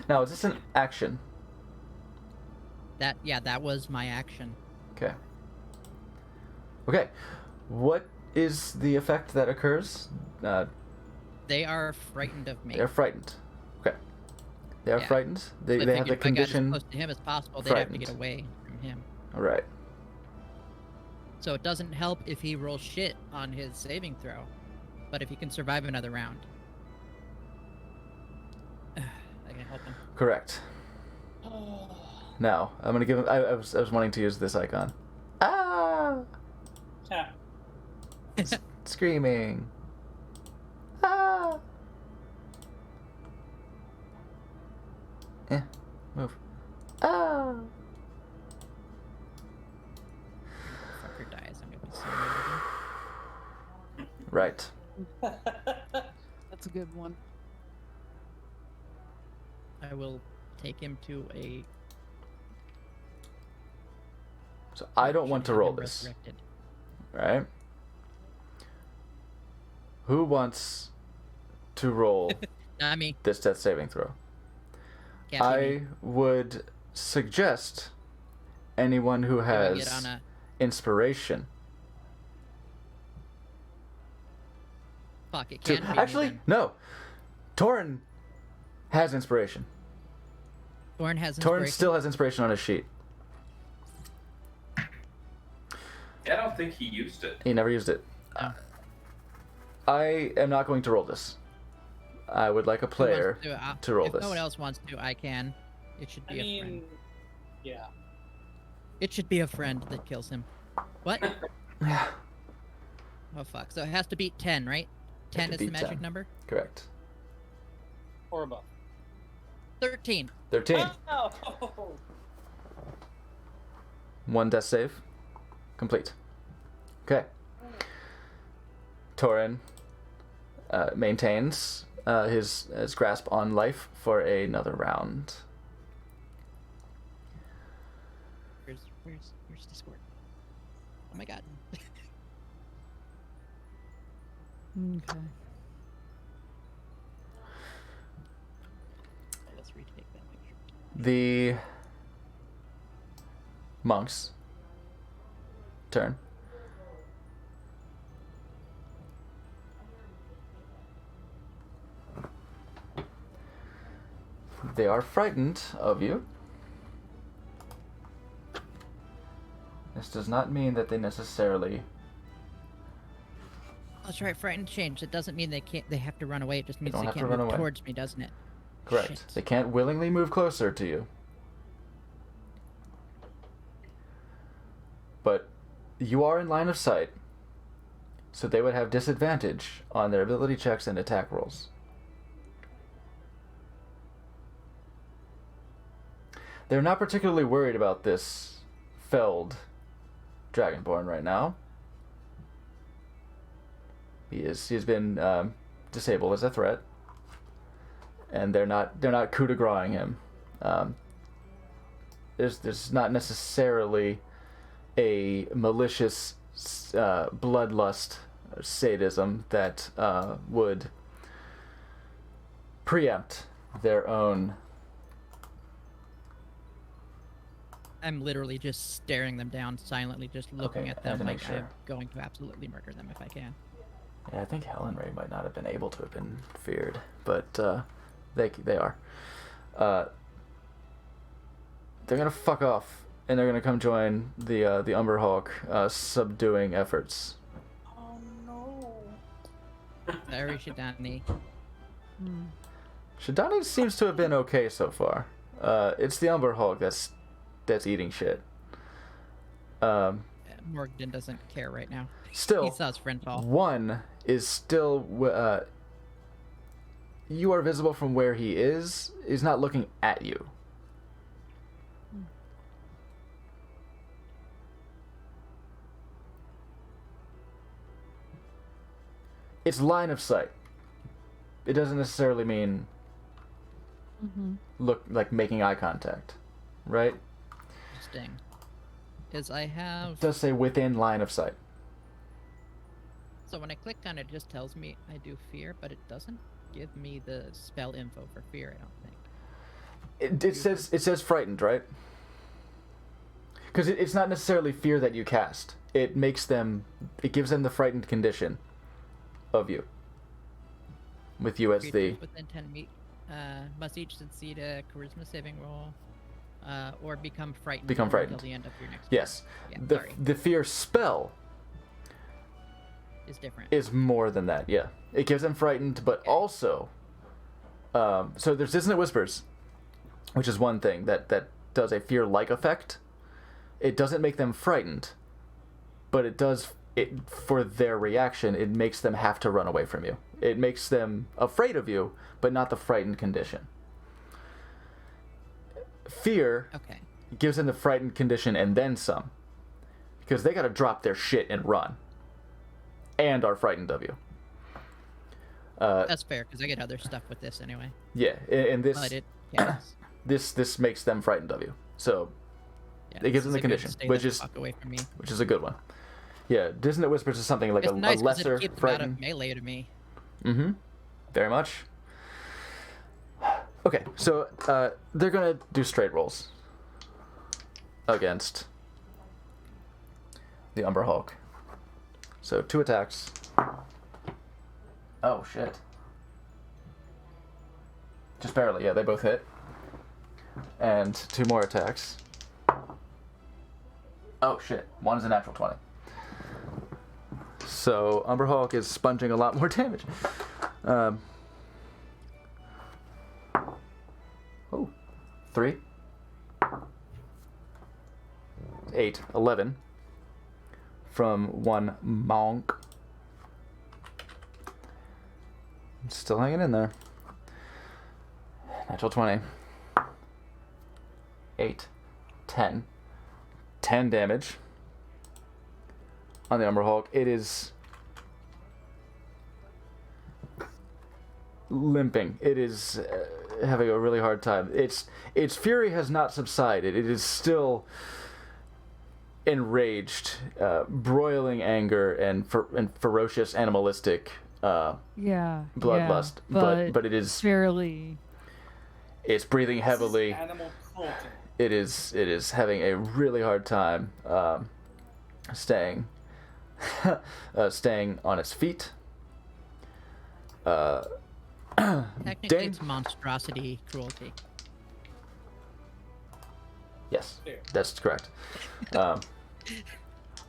Now, is this an action? That was my action. Okay. Okay. What is the effect that occurs? They are frightened of me. They're frightened. Okay. They are Yeah. frightened. They So I have the figured if I got as condition. close to him as possible, they'd have to get frightened. away from him. All right. So it doesn't help if he rolls shit on his saving throw, but if he can survive another round, I can help him. Correct. Now, I'm gonna give him. I was wanting to use this icon. Ah! Yeah. Screaming. Ah! Move. Ah! Right. That's a good one. I will take him to a. So I don't want to should have roll him this. resurrected. Right? Who wants to roll Not me. this death saving throw? Can't be me. I would suggest anyone who Doing has it on a. inspiration Fuck, it to. can't be me Actually, then. no. Torin has inspiration. Thorn has Torin inspiration. still has inspiration on his sheet. I don't think he used it. He never used it. Oh. I am not going to roll this. I would like a Who wants player to, to roll if this. no one else wants to, I can. It should I be a mean, friend. yeah. It should be a friend that kills him. What? Yeah, Oh fuck. So it has to beat 10, right? You have 10 to is the beat magic 10. number? correct. Or above. 13. 13. Oh! One death save. Complete. Okay. Torin maintains his grasp on life for another round. Where's Discord? Oh my god. Okay. Let's retake that picture. The monks turn. They are frightened of you. This does not mean that they necessarily. That's right, frightened change. It doesn't mean they can't. They have to run away. It just means don't they have to can't run move away. towards me, doesn't it? Correct. Shit. They can't willingly move closer to you. But you are in line of sight, so they would have disadvantage on their ability checks and attack rolls. They're not particularly worried about this felled Dragonborn right now. He's been disabled as a threat, and they're not coup de grace-ing him. There's not necessarily a malicious bloodlust or sadism that would preempt their own. I'm literally just staring them down silently, just looking Okay, at I had them to make like I'm sure. going to absolutely murder them if I can. Yeah, I think Helen Ray might not have been able to have been feared, but they are. They're gonna fuck off, and they're gonna come join the Umberhawk subduing efforts. Oh no. Sorry, Shidani. Hmm. Shidani seems to have been okay so far. It's the Umberhawk that's eating shit. Morgan doesn't care right now. Still, He saw his friend fall. one is still. You are visible from where he is. He's not looking at you. It's line of sight. It doesn't necessarily mean Mm-hmm. look like making eye contact, right? Interesting. Is I have. It does say within line of sight. So when I click on it, it just tells me I do fear, but it doesn't give me the spell info for fear, I don't think. It says frightened, right? Because it's not necessarily fear that you cast. It gives them the frightened condition of you. With you as the Creatures within 10 feet must each succeed a charisma saving roll or become frightened. Become frightened. Until the end of your next yes, Yeah, the sorry. the fear spell is different. is more than that. Yeah, it gives them frightened, but also, so there's dissonant whispers, which is one thing that does a fear-like effect. It doesn't make them frightened, but it does it for their reaction. It makes them have to run away from you. It makes them afraid of you, but not the frightened condition. Fear Okay. gives them the frightened condition and then some, because they got to drop their shit and run, and are frightened of you. That's fair because I get other stuff with this anyway. Yeah, and this But it counts. this makes them frightened of you. So Yeah, it gives them this the is a good condition, stay which the is fuck away from me. a good one. Yeah, Dissonant Whispers is something like It's a nice 'cause lesser it keeps them out frighten. of melee to me. Mm-hmm. Very much. Okay, so they're gonna do straight rolls against the Umber Hulk. So 2 attacks. Oh shit. Just barely, yeah, they both hit. And 2 more attacks. Oh shit, one's a natural 20. So Umber Hulk is sponging a lot more damage. Oh, 3, 8, 11 from one monk. Still hanging in there. Natural 20. 8, 10. 10 damage on the Umber Hulk. It is limping. It is having a really hard time. Its fury has not subsided. It is still enraged, broiling anger and ferocious animalistic bloodlust. But it is fairly. It's breathing heavily. This is animal cruelty. It is having a really hard time staying on its feet. Technically, Dane? it's monstrosity cruelty. Yes, Fair. that's correct.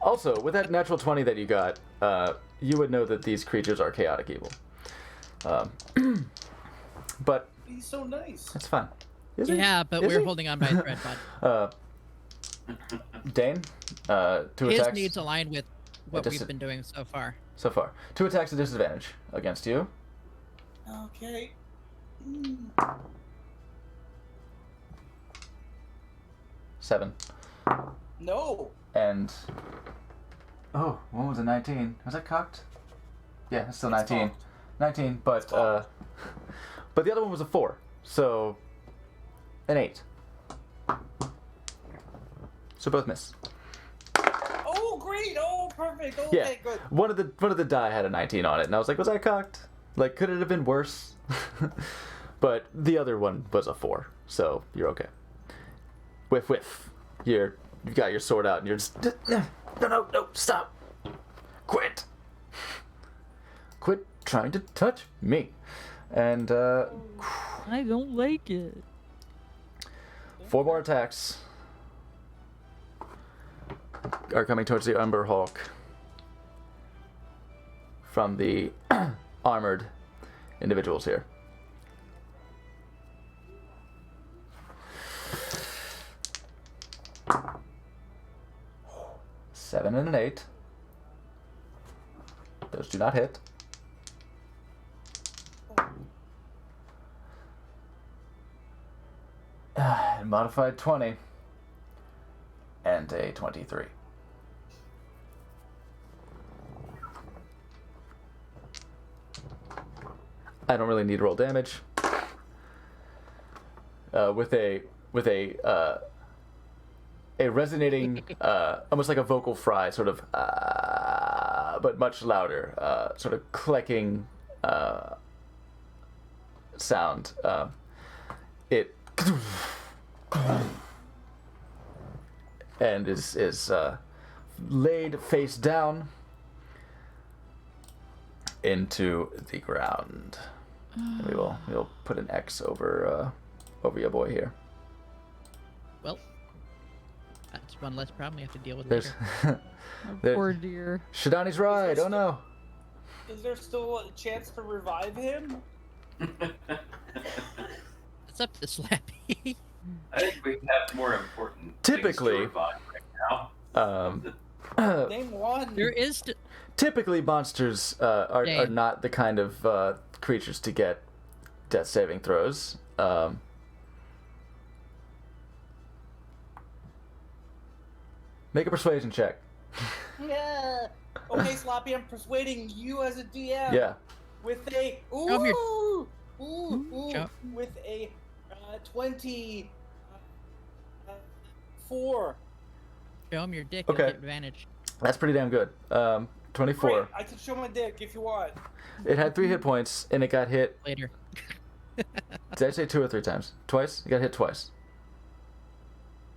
Also, with that natural 20 that you got, you would know that these creatures are chaotic evil. But He's so nice. that's fine. Is he? Yeah, but Is we're he? holding on by a thread, bud. Dane, 2 His attacks needs align with what dis- we've been doing so far. so far. 2 attacks at disadvantage against you. Okay. 7. No. And oh, one was a 19. Was that cocked? Yeah, it's still 19. cocked. 19, but cocked. but the other one was a 4. So an 8. So both miss. Oh, great. Oh, perfect. Okay, Yeah. good. One of the die had a 19 on it, and I was like, was that cocked? Like, could it have been worse? But the other one was a 4, so you're okay. Whiff. You've got your sword out, and you're just no, stop, quit trying to touch me, and I don't like it. 4 more attacks are coming towards the Umber Hulk from the armored individuals here. Seven and an 8. Those do not hit. And modified 20 and a 23. I don't really need to roll damage. With a resonating, almost like a vocal fry, sort of, but much louder, sort of clicking sound. It and is laid face down into the ground. And we'll put an X over your boy here. Well, that's one less problem we have to deal with There's later. there- Poor dear. Shidani's ride. Oh no. Is there still a chance to revive him? It's up to Slappy. I think we have more important Typically- things to revive right now. Name one. There is. Typically, monsters are Dang. not the kind of creatures to get death saving throws. Make a persuasion check. Yeah. Okay, Sloppy, I'm persuading you as a DM. Yeah. with a Show 'em your- Show- with a 20 4. Show him your dick. Okay. You'll get advantage. That's pretty damn good. 24. Great, I can show my dick if you want. It had 3 hit points, and it got hit. Later. Did I say 2 or 3 times? Twice? You got hit twice.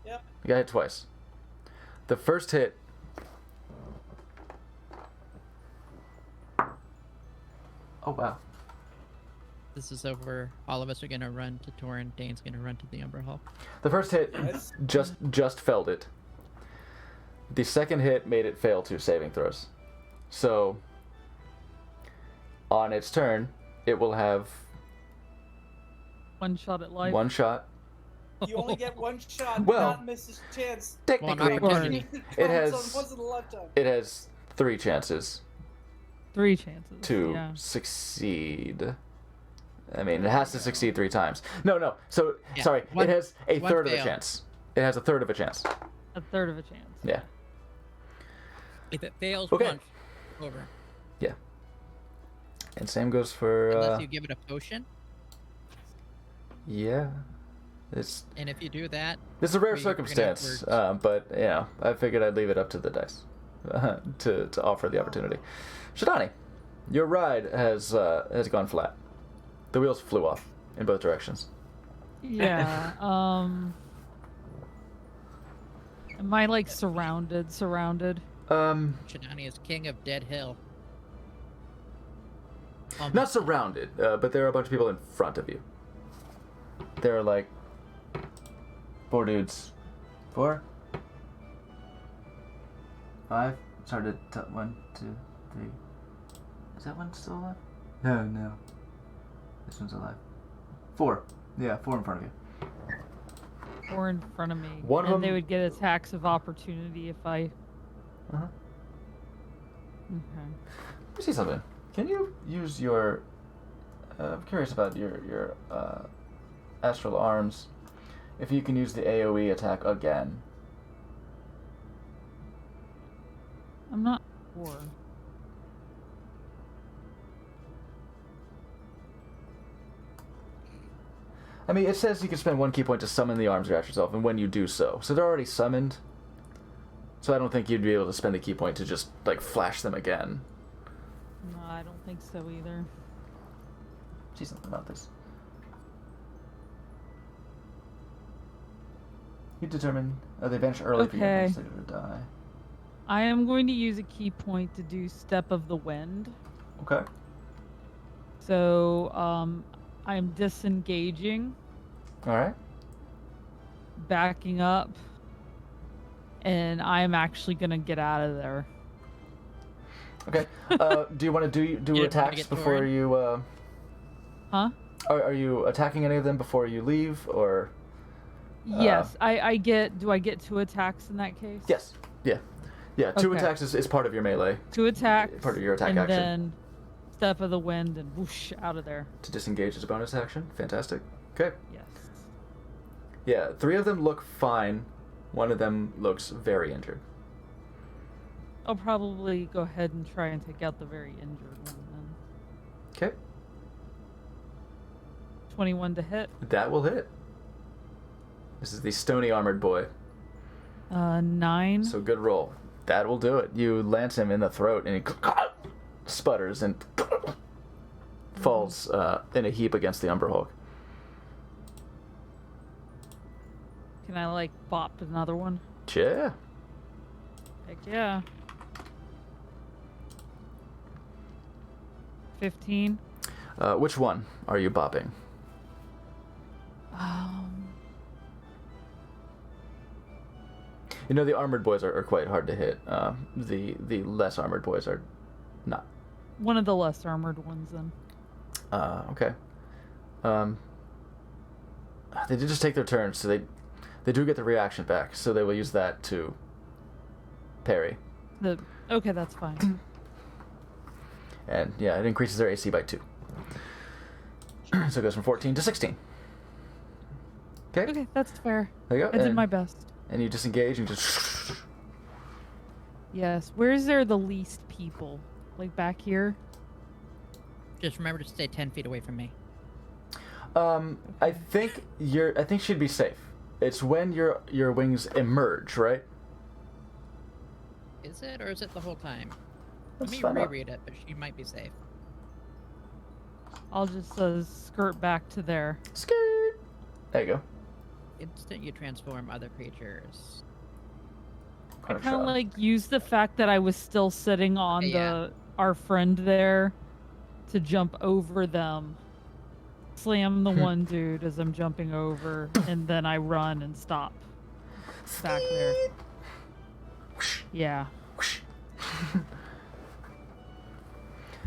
Yep. You got hit twice. The first hit. Oh wow. This is over. All of us are gonna run to Torin. Dane's gonna run to the Umber Hall. The first hit Yes. just felled it. The second hit made it fail 2 saving throws. So on its turn, it will have One shot at life. 1 shot. You only get one shot. Do Well, not miss a chance. Technically, opportunity. It has- once in a lifetime. it has 3 chances 3 chances. to Yeah. succeed. I mean, it has to succeed 3 times. No. So, Yeah, sorry. one- it has a one third of a fail. chance. It has a third of a chance. A third of a chance. Yeah. If it fails Okay. once, over. And same goes for. Unless you give it a potion, Yeah. It's and if you do that, This is a rare We're gonna have circumstance, words. but I figured I'd leave it up to the dice to offer the opportunity. Shadani, your ride has gone flat. The wheels flew off in both directions. Yeah. Am I like surrounded? Shadani is king of Dead Hill. Not surrounded, but there are a bunch of people in front of you. There are like 4 dudes. 4? 5? It's hard to tell. 1, 2, 3. Is that one still alive? No. This one's alive. 4. Yeah, 4 in front of you. Or in front of me. One of and they them- would get attacks of opportunity if I. Uh-huh. Okay. Let me see something. Can you use your? I'm curious about your astral arms. If you can use the AOE attack again. I'm not sure. I mean, it says you can spend 1 key point to summon the arms grasp yourself, and when you do so, they're already summoned. So I don't think you'd be able to spend a key point to just like flash them again. No, I don't think so either. See something about this. You determine they vanish early for your Okay. next to die. I am going to use a key point to do Step of the Wind. Okay. So, I'm disengaging, All right. backing up, and I'm actually gonna get out of there. Okay. Do you want to do You wanna attacks get before Thorin? you? Huh? Are you attacking any of them before you leave, or? Yes, I get. Do I get 2 attacks in that case? Yes. Yeah. 2 Okay. attacks is part of your melee 2 attacks. Part of your attack and action. then Step of the Wind and whoosh out of there. to disengage as a bonus action. Fantastic. Okay. Yes. Yeah. 3 of them look fine. 1 of them looks very injured. I'll probably go ahead and try and take out the very injured one then. Okay. 21 to hit. That will hit. This is the stony armored boy. 9. So good roll. That will do it. You lance him in the throat, and he sputters and falls in a heap against the Umber Hulk. Can I like bop another one? Yeah. Heck yeah. 15. Which one are you bopping? You know, the armored boys are quite hard to hit. The less armored boys are not. One of the less armored ones then. Okay. They did just take their turn, so they do get the reaction back, so they will use that to parry. Okay, that's fine. And yeah, it increases their AC by 2. So it goes from 14 to 16. Okay. Okay, that's fair. There you go. I did and, my best. And you disengage and just. Yes. Where is there the least people? Like back here? Just remember to stay 10 feet away from me. I think she'd be safe. It's when your wings emerge, right? Is it, or is it the whole time? Let's Let me find out. reread it, but she might be safe. I'll just skirt back to there. Skirt. There you go. Instant you transform other creatures. I kind of like use the fact that I was still sitting on Yeah. our friend there to jump over them. Slam the one dude as I'm jumping over, and then I run and stop back there. Yeah.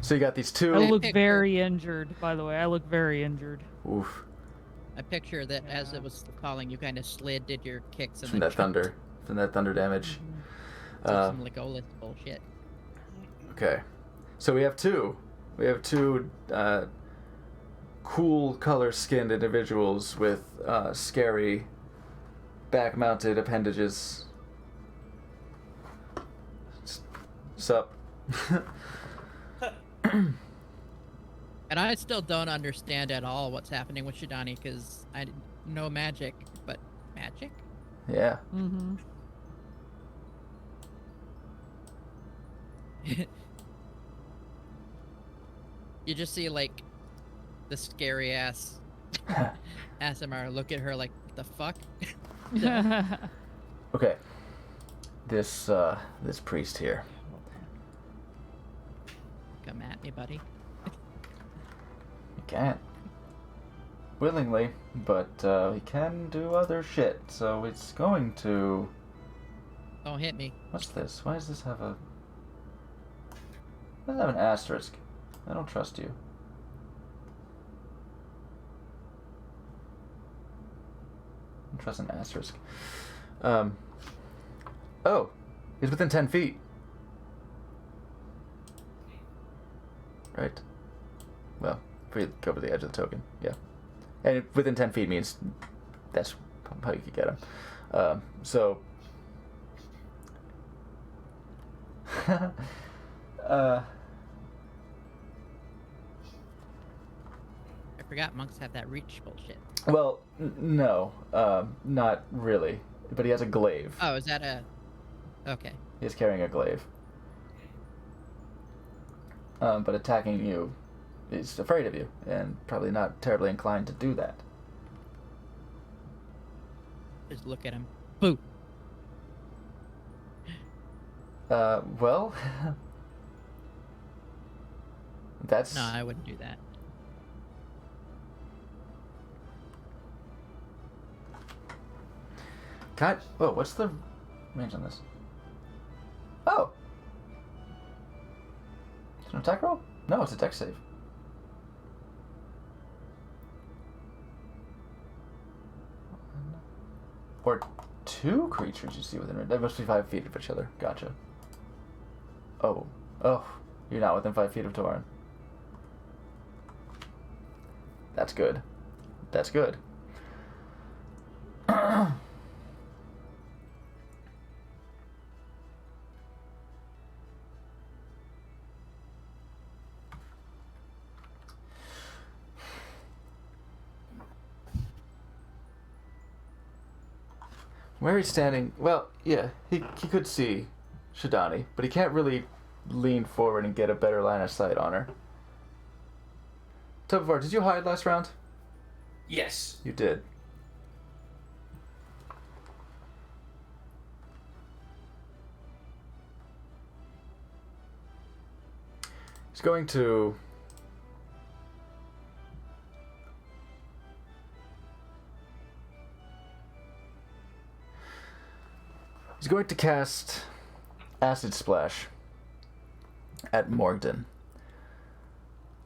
So you got these I two. look picture- very injured, by the way. I look very injured. Oof. I picture that as Yeah. it was falling, you kind of slid, did your kicks, and From then that thunder. From that thunder damage. some Legolas bullshit. Okay. So we have two. We have two cool color-skinned individuals with scary back-mounted appendages. Sup? And I still don't understand at all what's happening with Shidani, because I know magic, but magic? Yeah. Mm-hmm. You just see, like, the scary ass Asimar look at her like, the fuck? Okay. This priest here. Come at me, buddy. He can't. Willingly, but he can do other shit, so it's going to... Don't hit me. What's this? Why does this have a... Why does it have an asterisk? I don't trust you. I don't trust an asterisk. Oh! He's within 10 feet. Right. Well, if we go over the edge of the token, yeah. And within 10 feet means that's how you could get him. So... I forgot monks have that reach bullshit. Well, no, not really. But he has a glaive. Oh, is that a... Okay. He's carrying a glaive. But attacking you, he's afraid of you, and probably not terribly inclined to do that. Just look at him. Boo! Well... that's... No, I wouldn't do that. God... Oh, what's the range on this? Oh! It's an attack roll? No, it's a dex save. Or two creatures you see within range. They must be 5 feet of each other. Gotcha. Oh. Oh. You're not within 5 feet of Torin. That's good. That's good. Where he's standing, well, yeah, he could see Shidani, but he can't really lean forward and get a better line of sight on her. Tobivar, did you hide last round? Yes. You did. He's going to... He's going to cast Acid Splash at Morgden.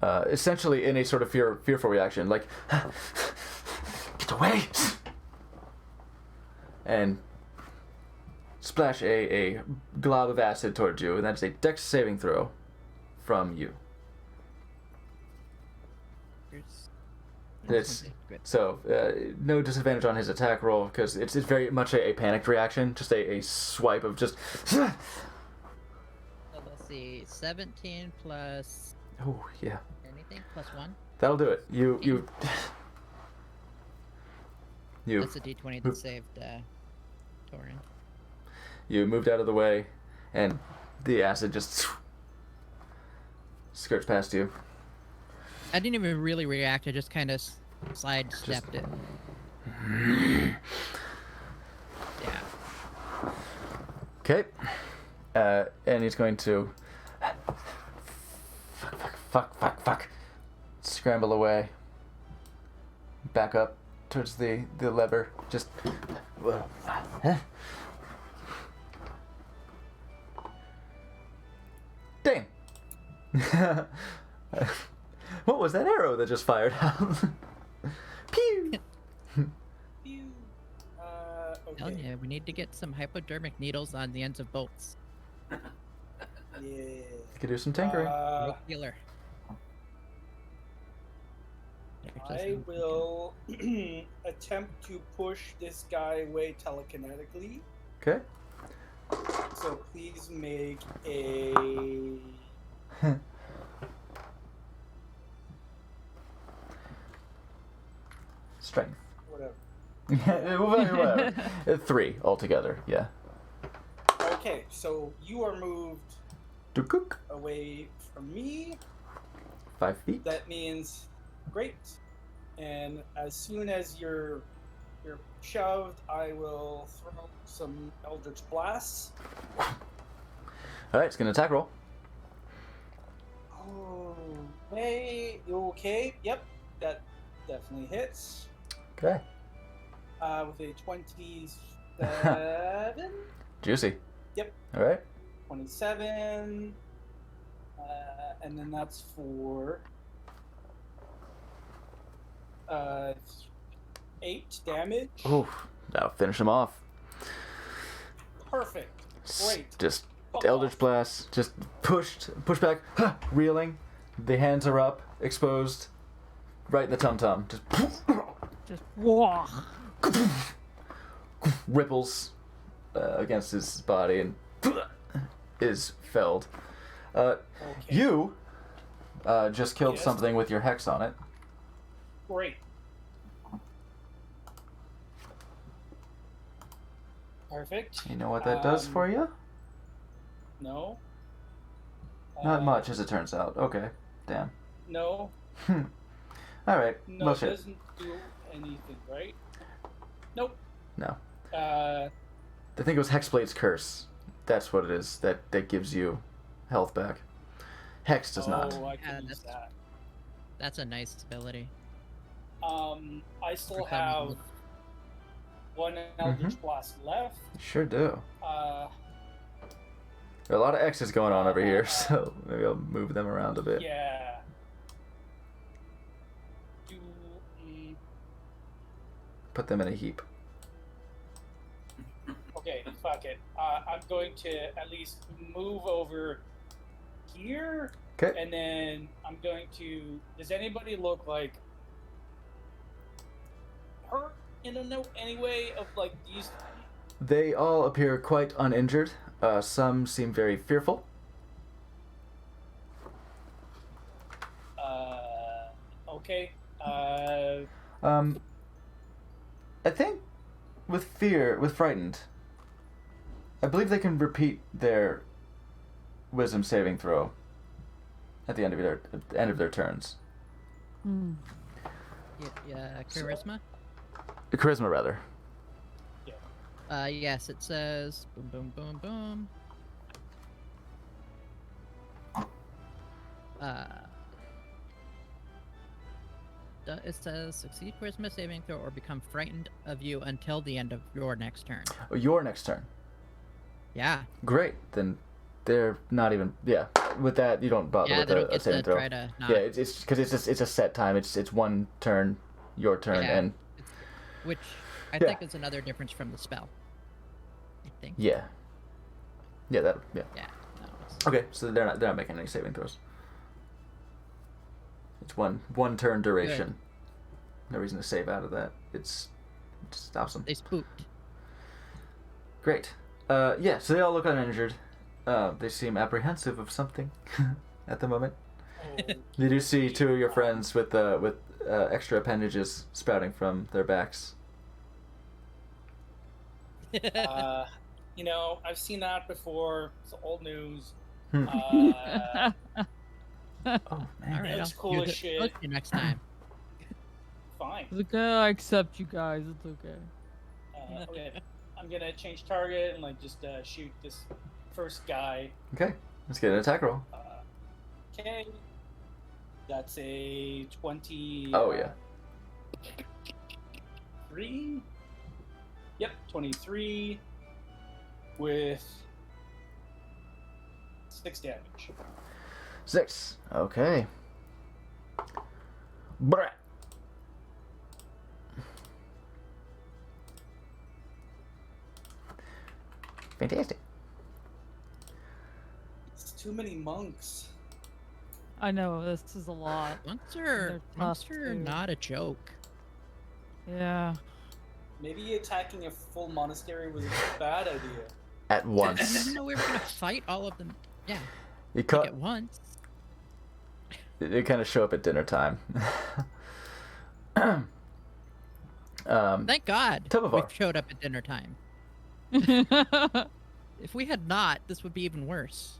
Essentially in a sort of fearful reaction, like, get away! And splash a glob of acid towards you, and that's a dex saving throw from you. It's Good. so no disadvantage on his attack roll because it's very much a panicked reaction, just a swipe of just. So let's see. 17 plus Oh yeah. anything? think, +1. That'll do it. You. That's a d20 that saved Torin. You moved out of the way, and the acid just skirts past you. I didn't even really react. I just kind of sidestepped it. Yeah. Okay. And he's going to fuck. Scramble away. Back up towards the lever. Just. Damn. What was that arrow that just fired out? Pew. Pew. Hell Okay. yeah, we need to get some hypodermic needles on the ends of bolts. Yeah. You could do some tinkering. No healer. I will attempt to push this guy away telekinetically. Okay. So please make a Strength. whatever. Whatever. 3 altogether. Yeah. Okay, so you are moved To cook. away from me. 5 feet. That means great. And as soon as you're shoved, I will throw some Eldritch Blasts. All right. It's gonna attack roll. Okay. Yep, that definitely hits. Okay. With a 27, Juicy. Yep. All right. 27, and then that's for 8 damage. Ooh. That'll finish him off. Perfect. Great. Just Fuck Eldritch off. Blast. Just push back. Reeling. The hands are up, exposed. Right in the tum-tum. Just Just whoa. ripples against his body and is felled. Okay. You just killed Yes. something with your hex on it. Great. Perfect. You know what that does for you? No. Not much, as it turns out. Okay. Damn. No. Alright. No, Well, it shit. doesn't do anything, right? Nope. No. Uh, I think it was Hexblade's Curse. That's what it is. That gives you health back. Hex does not. Oh, I Yeah, can use that. That's a nice ability. I still For have combos. one Eldritch Blast left. Sure do. Uh, There are a lot of X's going on over here, so maybe I'll move them around a bit. yeah. Do, mm, Put them in a heap. okay, fuck it. I'm going to at least move over here, Okay. and then I'm going to. Does anybody look like hurt in a note anyway? Of like these. They all appear quite uninjured. Some seem very fearful. Okay. I think with frightened, I believe they can repeat their wisdom saving throw at the end of their turns. Hmm. Yeah, charisma. Charisma, rather. Yes, it says boom, boom, boom, boom. It says succeed charisma saving throw or become frightened of you until the end of your next turn. Oh, your next turn. Yeah. Great. Then they're not even. Yeah. With that, you don't bother Yeah, with they don't a get saving to throw. try to not. Yeah, it's because it's a set time. It's one turn, your turn, Yeah. and Which I Yeah. think is another difference from the spell. I think. yeah. Yeah. That. Yeah. Yeah. that was- Okay. So they're not making any saving throws. It's one turn duration. No reason to save out of that. It stops them. They spooked. Great. Yeah. So they all look uninjured. They seem apprehensive of something at the moment. You do see two of your friends with extra appendages sprouting from their backs. You know, I've seen that before. It's old news. Hmm. Uh, Oh man. All right, looks I'll cool use as it shit. with you next time. fine. It's okay, I accept you guys. It's okay. Okay, I'm gonna change target and like just shoot this first guy. Okay, let's get an attack roll. Okay, that's a 20. Oh yeah. 3. Yep, 23 with 6 damage. 6. Okay. Brat. Fantastic. It's too many monks. I know, this is a lot. Monks They're monks tough, are too. not a joke. Yeah. Maybe attacking a full monastery was a bad idea. At I didn't once. even know we were gonna fight all of them. Yeah, You like cut. at once. They kind of show up at dinner time. Thank God we Tovovar. showed up at dinner time. If we had not, this would be even worse.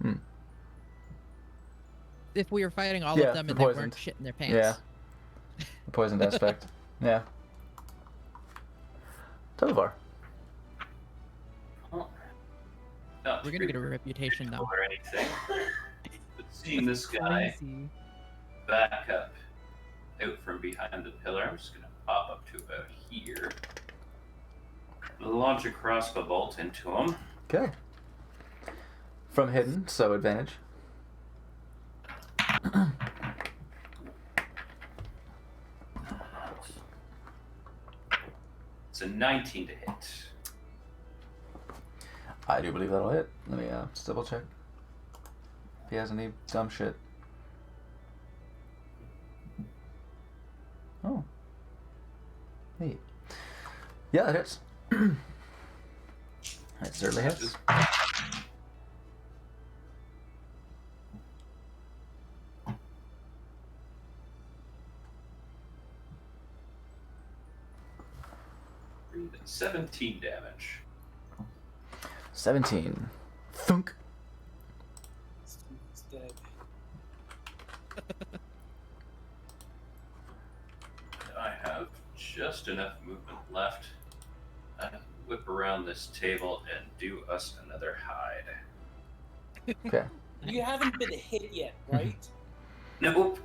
Hmm. If we were fighting all Yeah, of them the and they poisoned. weren't shitting their pants. Yeah. The poisoned aspect. Yeah. Tovar. Not We're to gonna get a be reputation though. or anything, but seeing this guy Crazy. back up out from behind the pillar, I'm just gonna pop up to about here. Launch a crossbow bolt into him. Okay. From hidden, so advantage. It's a 19 to hit. I do believe that'll hit. Let me just double check. If he has any dumb shit. Oh. Neat. Yeah, it is. It certainly hits. Breathe in 17 damage. 17. Thunk. It's dead. I have just enough movement left. I whip around this table and do us another hide. Okay. You haven't been hit yet, right? Nope.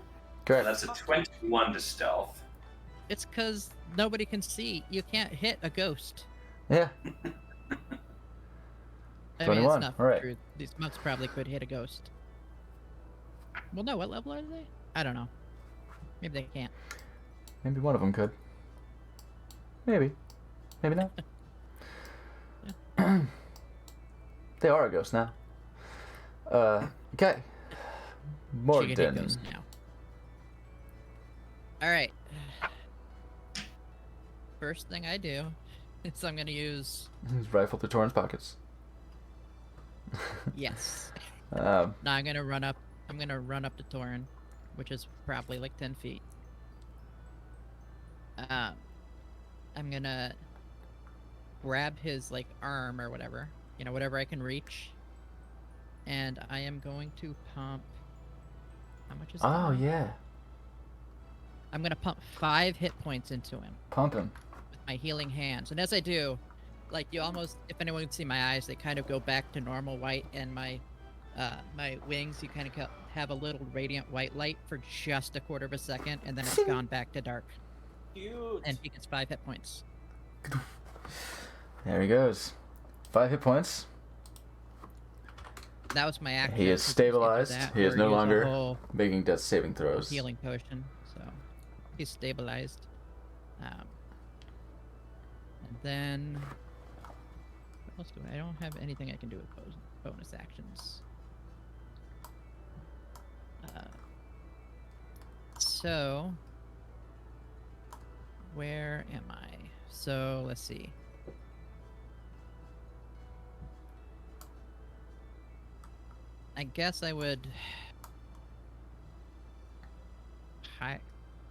Correct. That's a 21 to stealth. It's because nobody can see. You can't hit a ghost. Yeah. I 21, mean, it's not alright. true. These monks probably could hit a ghost. Well, no, what level are they? I don't know. Maybe they can't. Maybe one of them could. Maybe. Maybe not. They are a ghost now. Okay. She can hit Morden. ghosts now. Alright. First thing I do is I'm gonna use... His rifle through Torrance pockets. Yes. Um, Now I'm gonna run up to Torin, which is probably like 10 feet. I'm gonna grab his like arm or whatever, whatever I can reach, and I am going to pump. How much is? oh that? yeah. I'm gonna pump 5 hit points into him Pumping. with my healing hands, and as I do, like you almost, if anyone can see my eyes, they kind of go back to normal white, and my wings, you kind of have a little radiant white light for just a quarter of a second, and then it's gone back to dark. Cute. And he gets 5 hit points. There he goes. 5 hit points. That was my action. He is 'cause either stabilized. that He is or no use a longer whole making death saving throws. healing potion, so he's stabilized. And then what else do I don't have anything I can do with bonus actions. So where am I? So let's see. I guess I would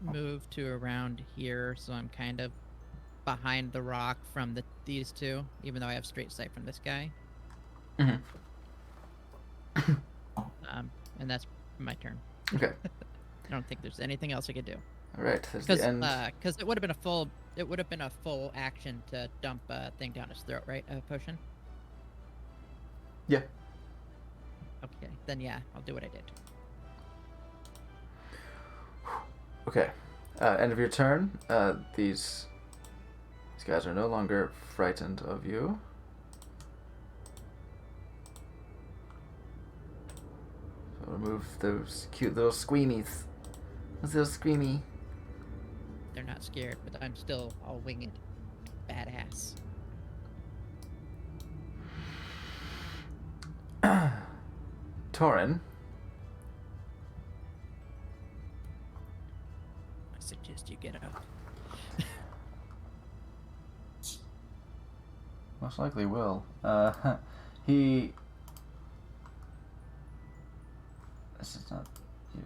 move to around here, so I'm kind of behind the rock from these two, even though I have straight sight from this guy. Mhm. And that's my turn. Okay. I don't think there's anything else I could do. All right. There's the end. Because it would have been a full action to dump a thing down his throat, right? A potion. Yeah. Okay, then yeah, I'll do what I did. Okay. End of your turn. These guys are no longer frightened of you. So remove those cute little squeamies. Those little squeamy. They're not scared, but I'm still all winged, badass. Torin. I suggest you get up. Most likely will. He... This is not you.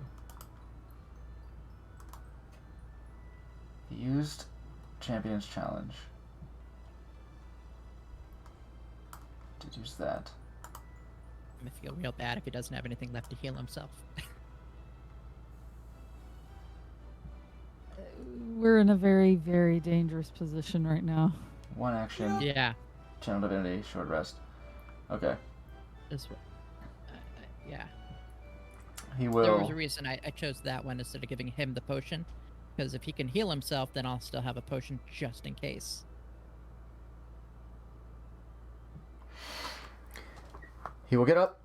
He used Champion's Challenge. Did use that. I'm gonna feel real bad if he doesn't have anything left to heal himself. We're in a very, very dangerous position right now. One action. Yeah. Channel Divinity, short rest. Okay. This one. Yeah. He There will... was a reason I chose that one instead of giving him the potion. Because if he can heal himself, then I'll still have a potion just in case. He will get up,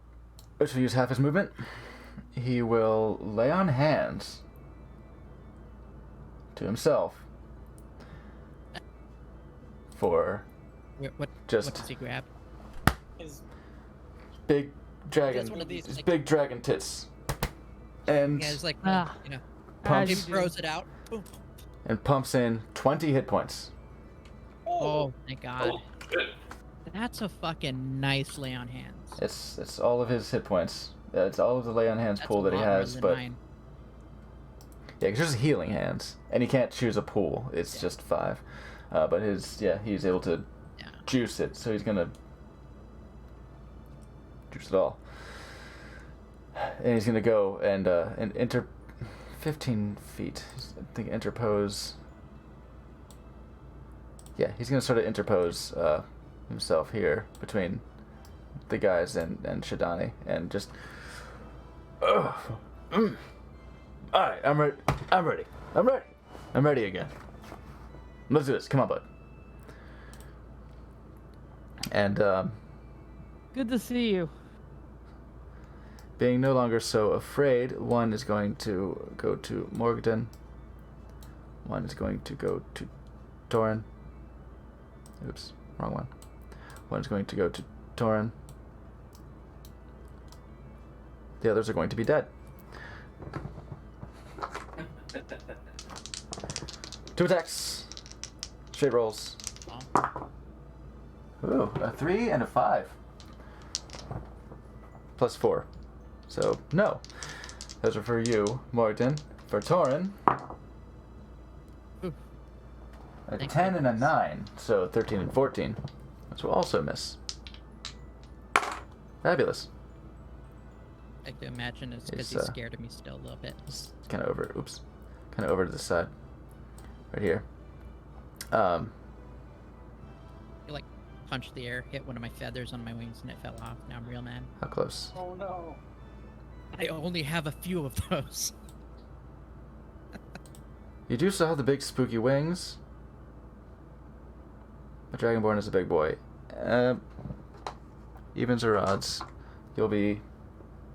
which will use half his movement. He will lay on hands to himself for What just does he grab? His big dragon, Just one of these, his like- big dragon tits, and Yeah, it's like, Ah. you know, Pumps. he throws it out. Boom. and pumps in 20 hit points. Oh, thank God. Oh, shit. That's a fucking nice lay on hands. It's all of his hit points. It's all of the lay on hands That's pool that a he lot more has, than but mine. yeah, because there's healing hands, and he can't choose a pool. It's Yeah. just 5. But he's able to Yeah. juice it, so he's gonna juice it all. And he's gonna go and enter 15 feet. I think interpose. Yeah, he's gonna sort of interpose himself here between the guys and Shadani, and just. Alright, I'm ready. I'm ready again. Let's do this. Come on, bud. And Good to see you. being no longer so afraid, one is going to go to Morgden. One is going to go to Torin. Oops, wrong one. One is going to go to Torin. The others are going to be dead. 2 attacks. Straight rolls. Oh. Ooh, a 3 and a 5. Plus 4. So, no. Those are for you, Morton. For Torin, Ooh. a Thank 10 and a goodness. 9. So 13 and 14. Which will also miss. Fabulous. I can imagine it's because It's, he's scared of me still a little bit. It's kind of over. Oops. Kind of over to the side. Right here. I like punched the air, hit one of my feathers on my wings, and it fell off. Now I'm real mad. How close? oh no. I only have a few of those. You do still have the big spooky wings. But Dragonborn is a big boy. Evens or odds? You'll be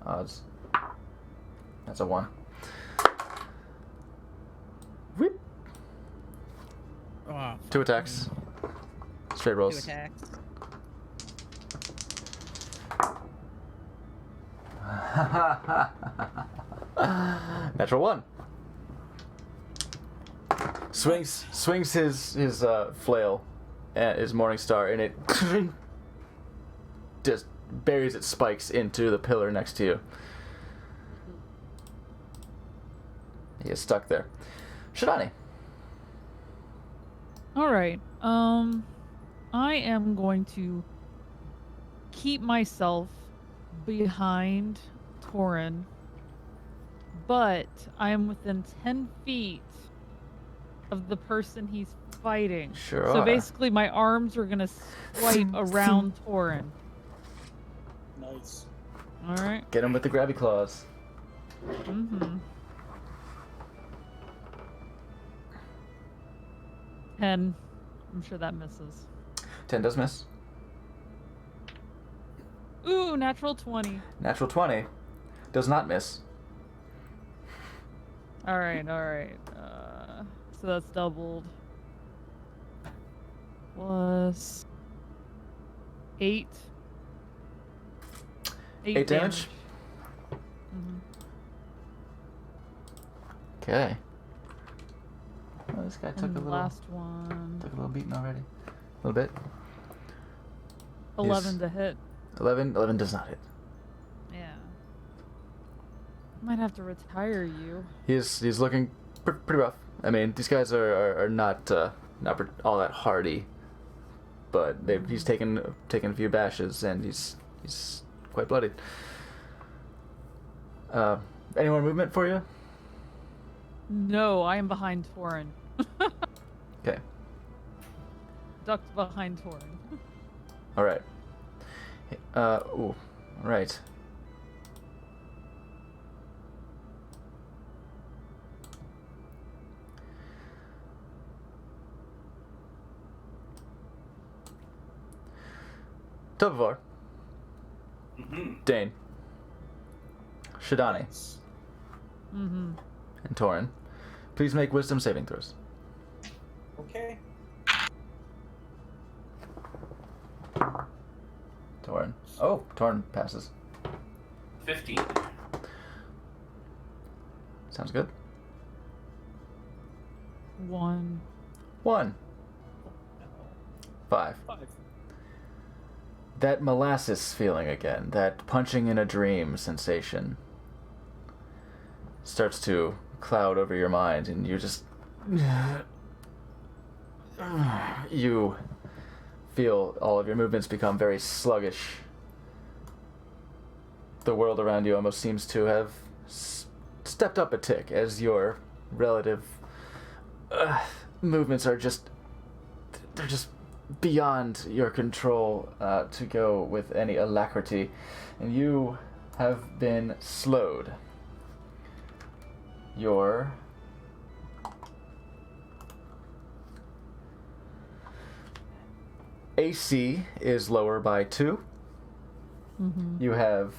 odds. That's a 1. Whip. Oh, 2 attacks. Straight 2 rolls. attacks. Natural 1. Swings his flail at his Morning Star, and it just buries its spikes into the pillar next to you. He is stuck there. Shidani. All right. I am going to keep myself behind Torin, but I am within 10 feet of the person he's fighting. Sure So are. basically, my arms are gonna swipe around Torin. Nice. All right. Get him with the grabby claws. Mm-hmm. 10. I'm sure that misses. 10 does miss. Ooh, natural 20. Natural 20 does not miss. All right, all right. So that's doubled. Plus 8. 8 damage? Mm-hmm. Okay. Oh, this guy took And a the little last one. took a little beating already. A little bit. 11 to hit. 11 does not hit. Yeah. Might have to retire you. He's looking pretty rough. I mean, these guys are not all that hardy, but he's taken a few bashes and he's quite bloodied. Any more movement for you? No, I am behind Torin. Okay. Ducked behind Torin. All right. Ooh. All right. Tobivar, Mm-hmm. Dane, Shidani, Mm-hmm. and Torin, please make wisdom saving throws. Okay. Torin. Oh, Torin passes. 15. Sounds good. 1. 1. 5. 5. That molasses feeling again, that punching in a dream sensation, starts to cloud over your mind, and you just. You feel all of your movements become very sluggish. The world around you almost seems to have stepped up a tick as your relative movements are just. They're just beyond your control to go with any alacrity, and you have been slowed. Your AC is lower by 2. Mm-hmm. You have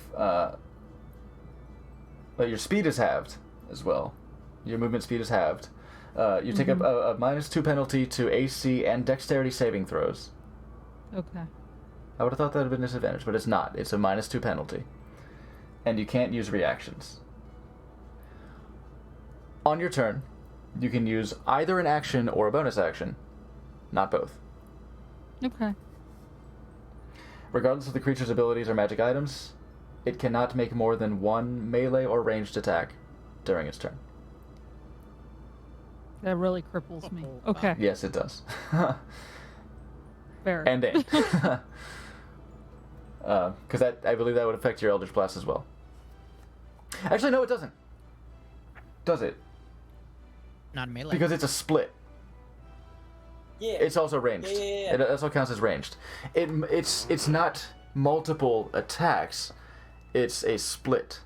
your speed is halved as well. Your movement speed is halved. You take up a -2 penalty to AC and dexterity saving throws. Okay. I would have thought that would have been a disadvantage, but it's not. It's a -2 penalty. And you can't use reactions. On your turn, you can use either an action or a bonus action, not both. Okay. Regardless of the creature's abilities or magic items, it cannot make more than one melee or ranged attack during its turn. That really cripples me. Oh, Okay. Yes, it does. Fair. And Dane. Because I believe that would affect your Eldritch Blast as well. Actually, no, it doesn't. Does it? Not melee. Because it's a split. Yeah. It's also ranged. Yeah. It also counts as ranged. It's not multiple attacks. It's a split,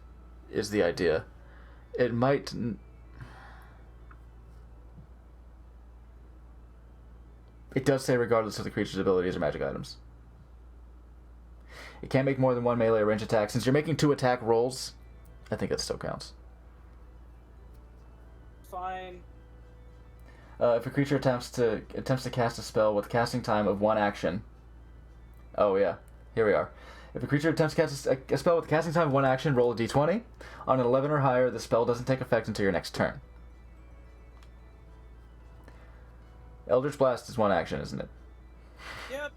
is the idea. It might. It does say regardless of the creature's abilities or magic items. It can't make more than one melee or range attack. Since you're making 2 attack rolls, I think it still counts. Fine. If a creature attempts to cast a spell with casting time of 1 action. Oh yeah, here we are. If a creature attempts to cast a spell with casting time of 1 action, roll a d20. On an 11 or higher, the spell doesn't take effect until your next turn. Eldritch Blast is 1 action, isn't it? Yep.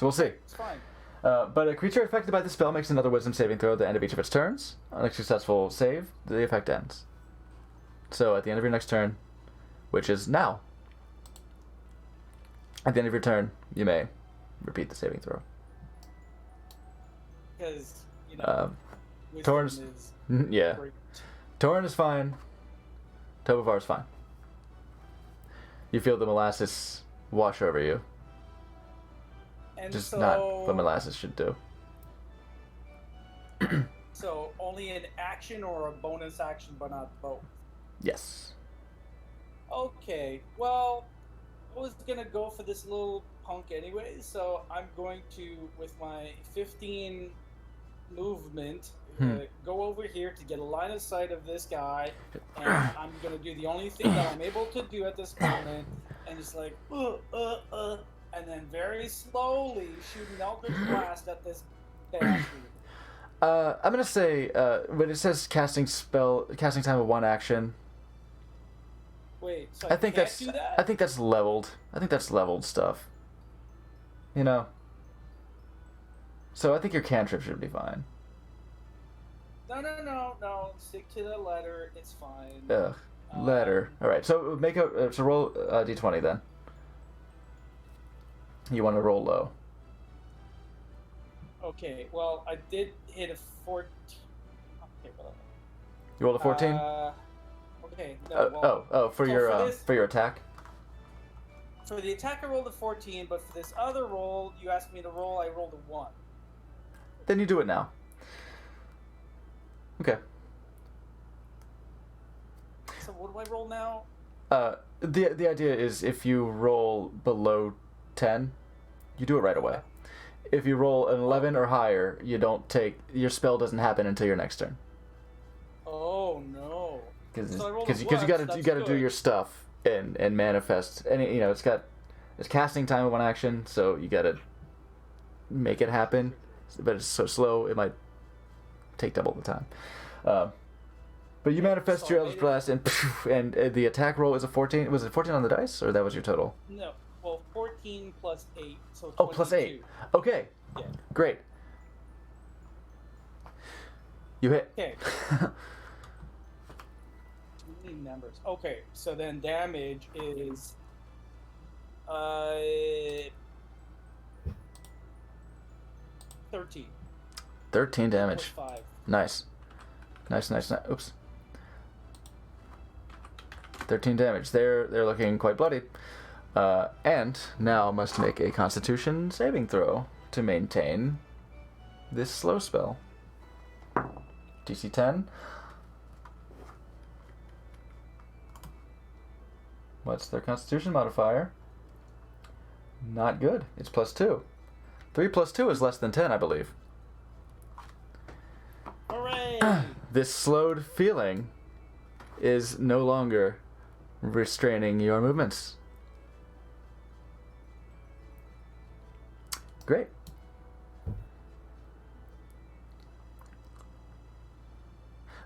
So we'll see. It's fine. But a creature affected by the spell makes another wisdom saving throw at the end of each of its turns. On a successful save, the effect ends. So at the end of your next turn, which is now, at the end of your turn, you may repeat the saving throw. Because, wisdom Torrens- is Yeah. great. Torin is fine. Tobovar is fine. You feel the molasses wash over you. And Just so, not what molasses should do. So only an action or a bonus action, but not both. Yes. Okay, well, I was gonna go for this little punk anyway, so I'm going to, with my 15 movement, go over here to get a line of sight of this guy, and I'm gonna do the only thing that I'm able to do at this moment, and just like, and then very slowly shoot an Eldritch Blast at this bastard. I'm gonna say when it says casting time of one action. Wait, so I think can't that's do that? I think that's leveled. I think that's leveled stuff. You know. So I think your cantrip should be fine. No. Stick to the letter. It's fine. Ugh. Letter. All right. So make a so roll a d20 then. You want to roll low. Okay. Well, I did hit a 14. Okay, whatever. You rolled a 14. Okay. No, For so your for this- for your attack. For the attack, I rolled a 14, but for this other roll, you asked me to roll. I rolled a 1. Then you do it now. Okay. So what do I roll now? The idea is if you roll below 10, you do it right away. If you roll an 11 or higher, you don't take your spell doesn't happen until your next turn. Oh no! Because So I rolled a you one, gotta so do that's good. your stuff and manifest, and it's casting time of one action, so you gotta make it happen, but it's so slow it might take double the time. But you manifest So your I Eldritch made Blast, and the attack roll is a 14. Was it 14 on the dice, or that was your total? No. Well, 14 plus 8, so 22. Oh, plus 8. Okay, Yeah. great. You hit. Okay. Too many numbers. Okay, so then damage is 13. 13 Plus damage. 5. Nice. Nice. Oops. 13 damage. They're looking quite bloody. And now must make a Constitution saving throw to maintain this slow spell. DC 10. What's their Constitution modifier? Not good. It's +2. 3 + 2 is less than 10, I believe. Hooray! This slowed feeling is no longer restraining your movements. Great.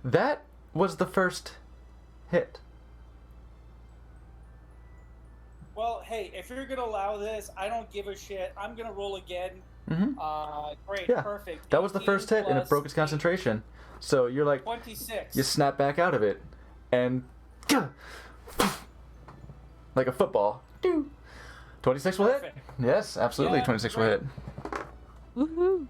That was the first hit. Well, hey, if you're gonna allow this, I don't give a shit. I'm gonna roll again. Great, Yeah. perfect. That was the 18 first hit, and it plus broke its concentration. So you're like, 26. you snap back out of it, and like a football. 26 will hit. Perfect. Yes, absolutely. Yeah, 26 will great. hit. Woohoo!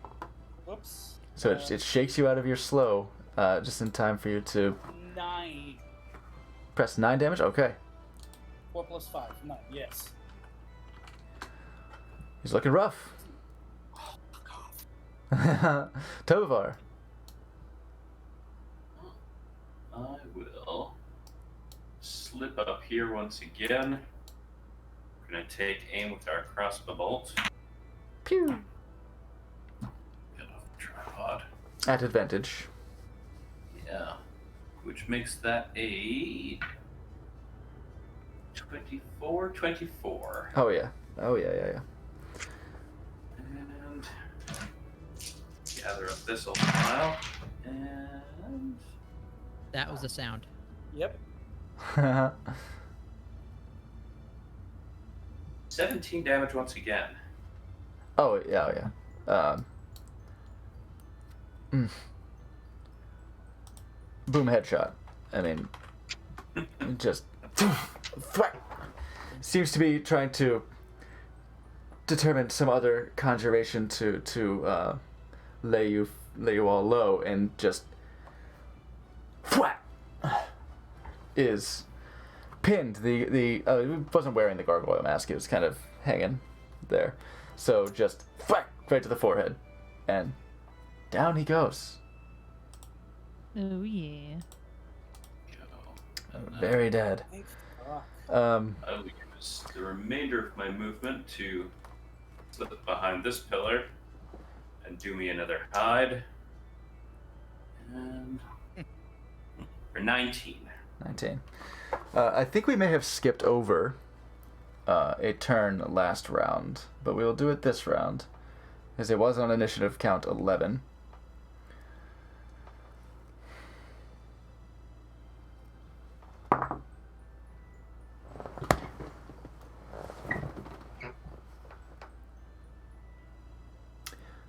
Whoops. So it shakes you out of your slow, just in time for you to 9. press 9 damage. Okay, 4 plus 5. 9. Yes. he's looking rough. Tovar. I will slip up here once again. We're gonna take aim with our crossbow bolt. Pew. Get off the tripod. At advantage. Yeah. Which makes that a 24. Oh yeah. Yeah. And gather up this old pile. And That was the sound. Yep. 17 damage once again. Oh yeah, yeah. Boom headshot. I mean, just thwack. Seems to be trying to determine some other conjuration to lay you all low, and just thwack is pinned. The he wasn't wearing the gargoyle mask. It was kind of hanging there, so just thwack right to the forehead, and down he goes. Oh yeah. Very dead. Thank fuck. I will use the remainder of my movement to slip behind this pillar and do me another hide. And for 19. 19. I think we may have skipped over a turn last round, but we will do it this round, as it was on initiative count 11.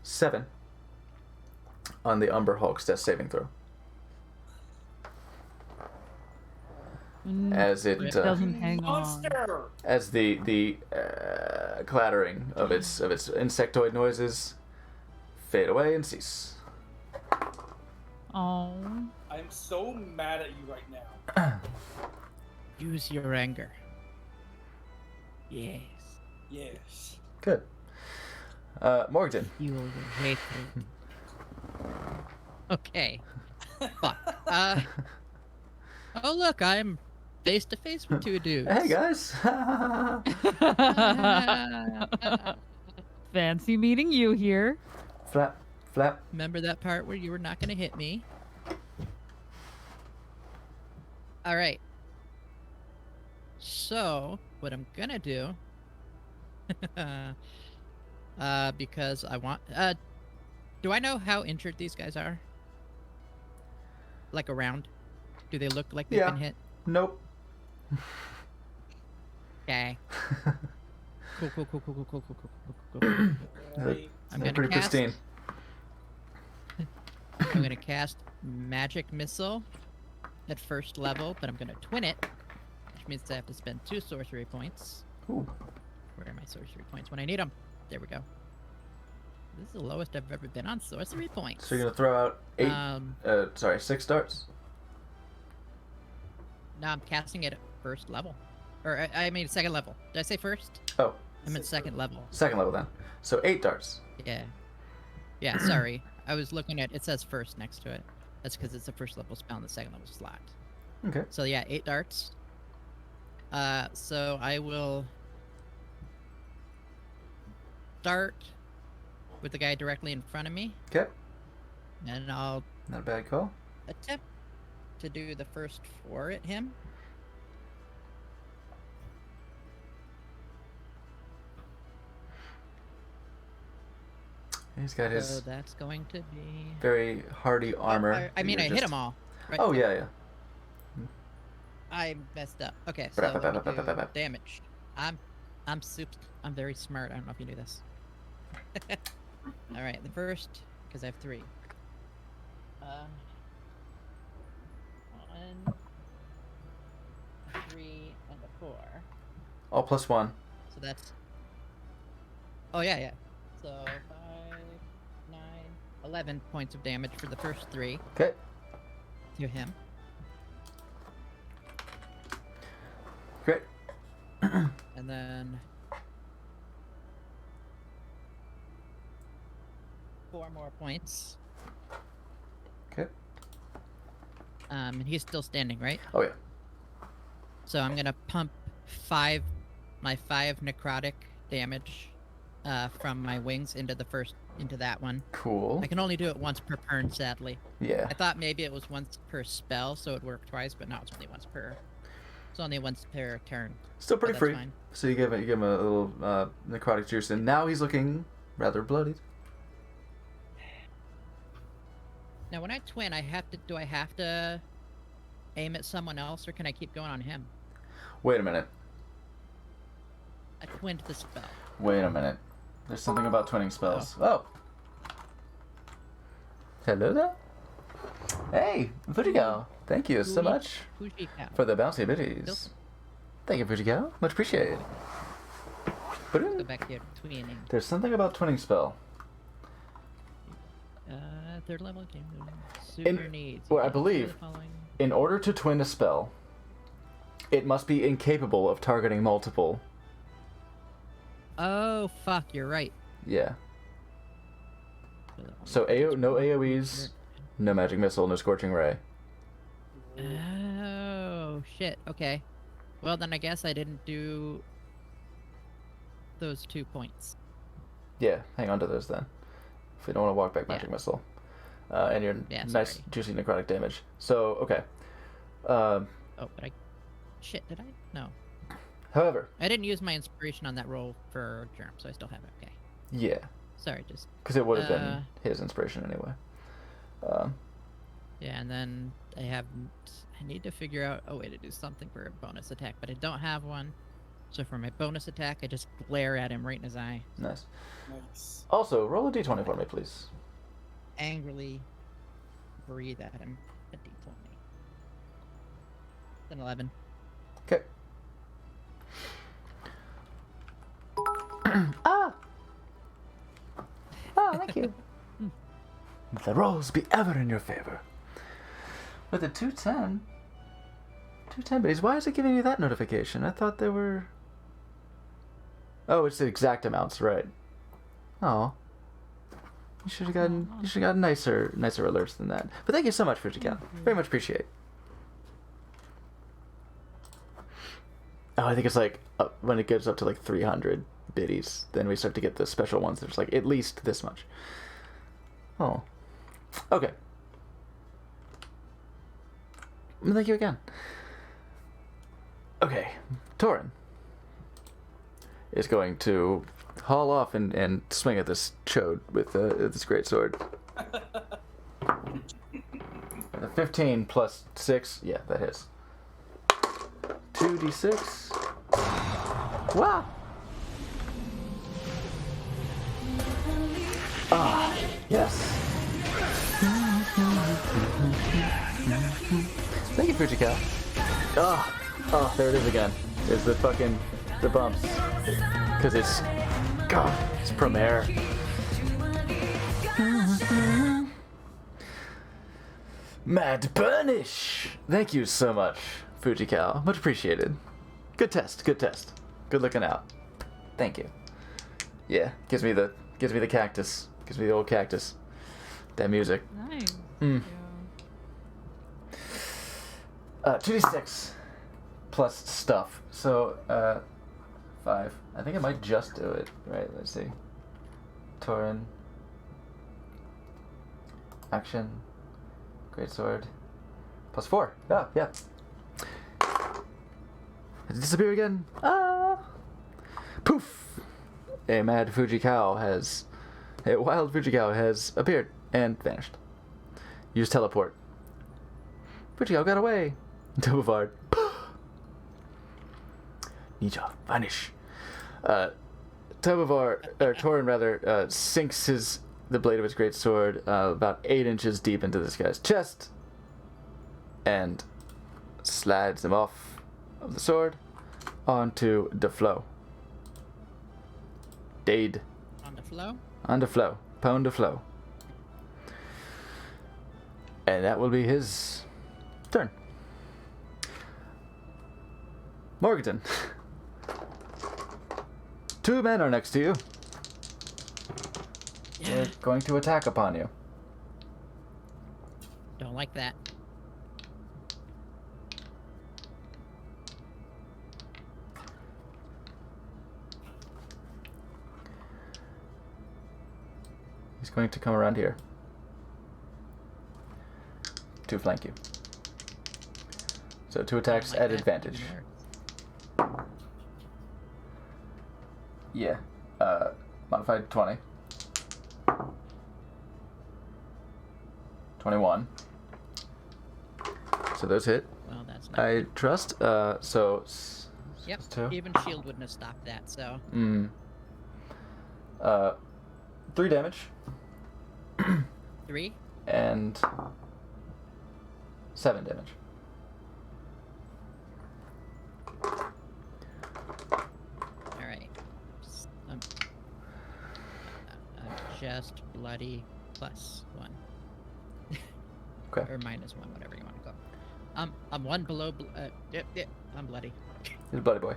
Seven on the Umber Hulk's death saving throw. As it doesn't hang on. Monster! as the clattering of its insectoid noises fade away and cease. Oh. I'm so mad at you right now. Use your anger. Yes. Yes. Good. Morgan. Fuel your hatred. Okay. Fuck. Oh look, I'm face to face with two dudes. Hey guys. Fancy meeting you here. Flap, flap. Remember that part where you were not gonna hit me? Alright. So, what I'm gonna do... because I want... do I know how injured these guys are? Like around? Do they look like they've Yeah. been hit? Nope. Okay. Cool. Right. I'm They're gonna pretty cast... pristine. I'm gonna cast Magic Missile at first level, but I'm gonna twin it, which means I have to spend 2 sorcery points. Ooh. Where are my sorcery points when I need them? There we go. This is the lowest I've ever been on sorcery points. So you're gonna throw out 6 darts. No, I'm casting it at first level. Or, I mean, second level. Did I say first? Oh, I'm at second level. second level then. So 8 darts. Yeah. Yeah, sorry. I was looking at... It says first next to it. That's because it's a first level spell in the second level slot. Okay. So yeah, 8 darts. So I will... start with the guy directly in front of me. Okay. And I'll Not a bad call. attempt to do the first 4 at him. He's got So his that's going to be... very hardy armor. I mean, You're I hit just- them all. Right? Oh yeah, yeah. I messed up. Okay, so let me do damage. I'm very smart. I don't know if you knew this. Alright, the first, because I have 3. 1, 3, and a 4. All +1. So that's... Oh, yeah. So, 5, 9, 11 points of damage for the first 3 Okay. to him. Great. And then... 4 more points. Okay. And he's still standing, right? Oh yeah. So I'm gonna pump my 5 necrotic damage from my wings into that one. Cool. I can only do it once per turn, sadly. Yeah. I thought maybe it was once per spell, so it worked twice, but now it's only once per. It's only once per turn. Still pretty that's free. fine. So you give him a little necrotic juice, and now he's looking rather bloodied. Now, when I twin, do I have to aim at someone else, or can I keep going on him? Wait a minute. I twinned the spell. Wait a minute. There's something about twinning spells. Oh. Hello there. Hey, Fujiko. Thank you so much Fujiko. for the bouncy biddies. Thank you, Fujiko. Much appreciated. Go back here. Twinning. There's something about twinning spell. Third level game. Super needs. Well, I believe in order to twin a spell, it must be incapable of targeting multiple. Oh fuck! You're right. Yeah. So no AoEs, no magic missile, no scorching ray. Oh shit. Okay. Well then, I guess I didn't do those 2 points. Yeah, hang on to those then. If you don't want to walk back magic missile. And your nice sorry. juicy necrotic damage. So, okay. Oh, but I. Shit, did I? No. However. I didn't use my inspiration on that roll for Germ, so I still have it. Okay. Yeah. Sorry, just. Because it would have been his inspiration anyway. Yeah, and then I need to figure out a way to do something for a bonus attack, but I don't have one. So for my bonus attack, I just glare at him right in his eye. Nice. Nice. Also, roll a d20 for me, please. Angrily breathe at him. A d20. Then 11. Okay. Ah! Oh, thank you. The rolls be ever in your favor. With a 210. 210 biddies. Why is it giving you that notification? I thought they were... Oh, it's the exact amounts, right. Oh. You should have gotten nicer alerts than that. But thank you so much, Fujika. Very much appreciate. Oh, I think it's like when it gets up to like 300 biddies, then we start to get the special ones. There's like at least this much. Oh. Okay. Well, thank you again. Okay, Torin is going to haul off and swing at this chode with this great sword. The 15 plus 6, yeah, that hits. 2d6. Wow. Ah, yes. Thank you, Fujiko. Oh, there it is again. There's the bumps. Because it's Premiere. Mad Burnish! Thank you so much, Fujiko. Much appreciated. Good test. Good looking out. Thank you. Yeah, gives me the cactus. Gives me the old cactus. That music. Nice. Mm. Yeah. 2d6 plus stuff. So, 5. I think I might just do it. Right, let's see. Torin. Action. Greatsword. Plus 4. Yeah. Disappear again. Ah! Poof! A wild Fujiko has appeared and vanished. Use teleport. Fujiko got away. Tobavard. Ninja, vanish. Torin rather, sinks the blade of his great sword about 8 inches deep into this guy's chest and slides him off of the sword onto the flow. Dade. On the flow? On the flow. Pound the flow. And that will be his turn. Morganton. 2 men are next to you. They're going to attack upon you. Don't like that. He's going to come around here to flank you. So 2 attacks Don't like at that advantage. even worse. Yeah. Modified 20. 21. So those hit. Well, that's not. I trust. So. Yep. 2. Even shield wouldn't have stopped that. So. 3 damage 3. and 7 damage. All right. Just bloody +1. Okay. Or -1, whatever you want to go. I'm 1 below. I'm bloody. He's a bloody boy.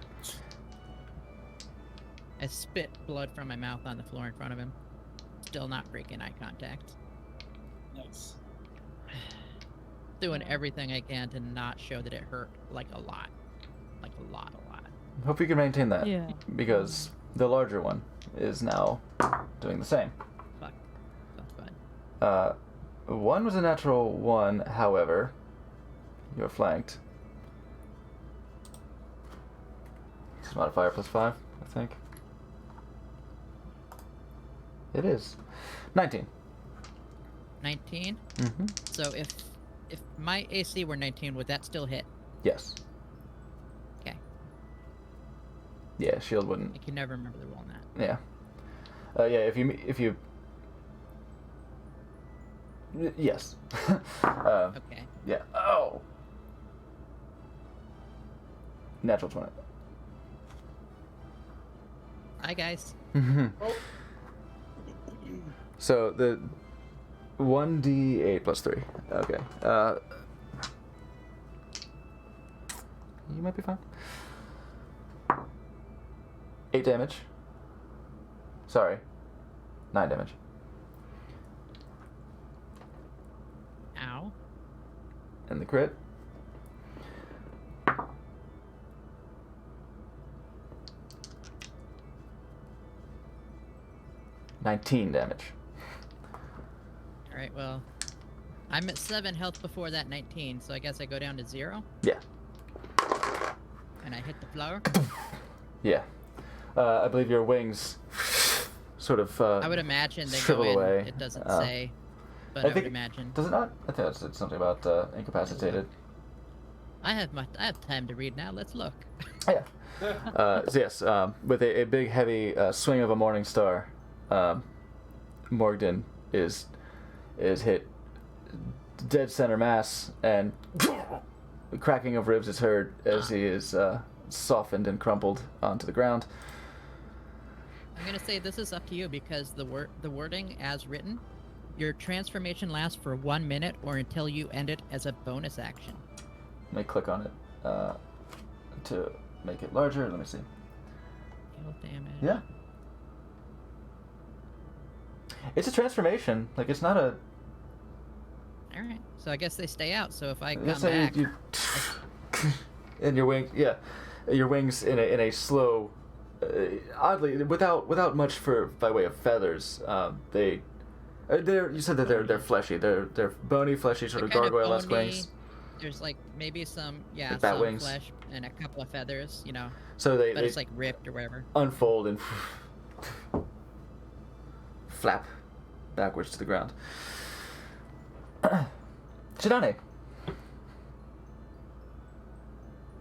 I spit blood from my mouth on the floor in front of him. Still not breaking eye contact. Nice. Doing everything I can to not show that it hurt like a lot. Like a lot. Hope you can maintain that. Yeah. Because the larger one is now doing the same. Fuck. Sounds fun. 1 was a natural 1, however, you're flanked. It's modifier +5, I think. It is. 19. 19. Mm-hmm. So if my AC were 19, would that still hit? Yes. Okay. Yeah, shield wouldn't. I can never remember the roll on that. Yeah. Yeah, if you yes. Okay. Yeah. Oh. Natural 20. Hi guys. Oh, So the 1d8 +3. Okay. You might be fine. 8 damage. Sorry. 9 damage. Ow. And the crit. $19 damage. All right. Well, I'm at 7 health before that 19, so I guess I go down to 0. Yeah. And I hit the floor. Yeah. I believe your wings sort of I would imagine they go shrivel in. away. It doesn't Uh, say, but I I think- would imagine. Does it not? I think it's something about incapacitated. I have time to read now. Let's look. Yeah. So yes, with a big heavy swing of a morning star, Morgden is hit dead center mass, and the cracking of ribs is heard as he is softened and crumpled onto the ground. I'm gonna say this is up to you because the wording as written, your transformation lasts for 1 minute or until you end it as a bonus action. Let me click on it to make it larger. Let me see. Heal damage. Yeah. It's a transformation. Like, it's not a... All right. So I guess they stay out. So if I come Let's say back, you and your wing, yeah, your wings in a slow, oddly without much by way of feathers. They're you said that they're fleshy. They're bony, fleshy, sort of they're kinda gargoyle-esque bony. wings. There's like maybe some Like bat some wings. flesh and a couple of feathers, you know, So they but it's like ripped or whatever. unfold and flap backwards to the ground. Shidane.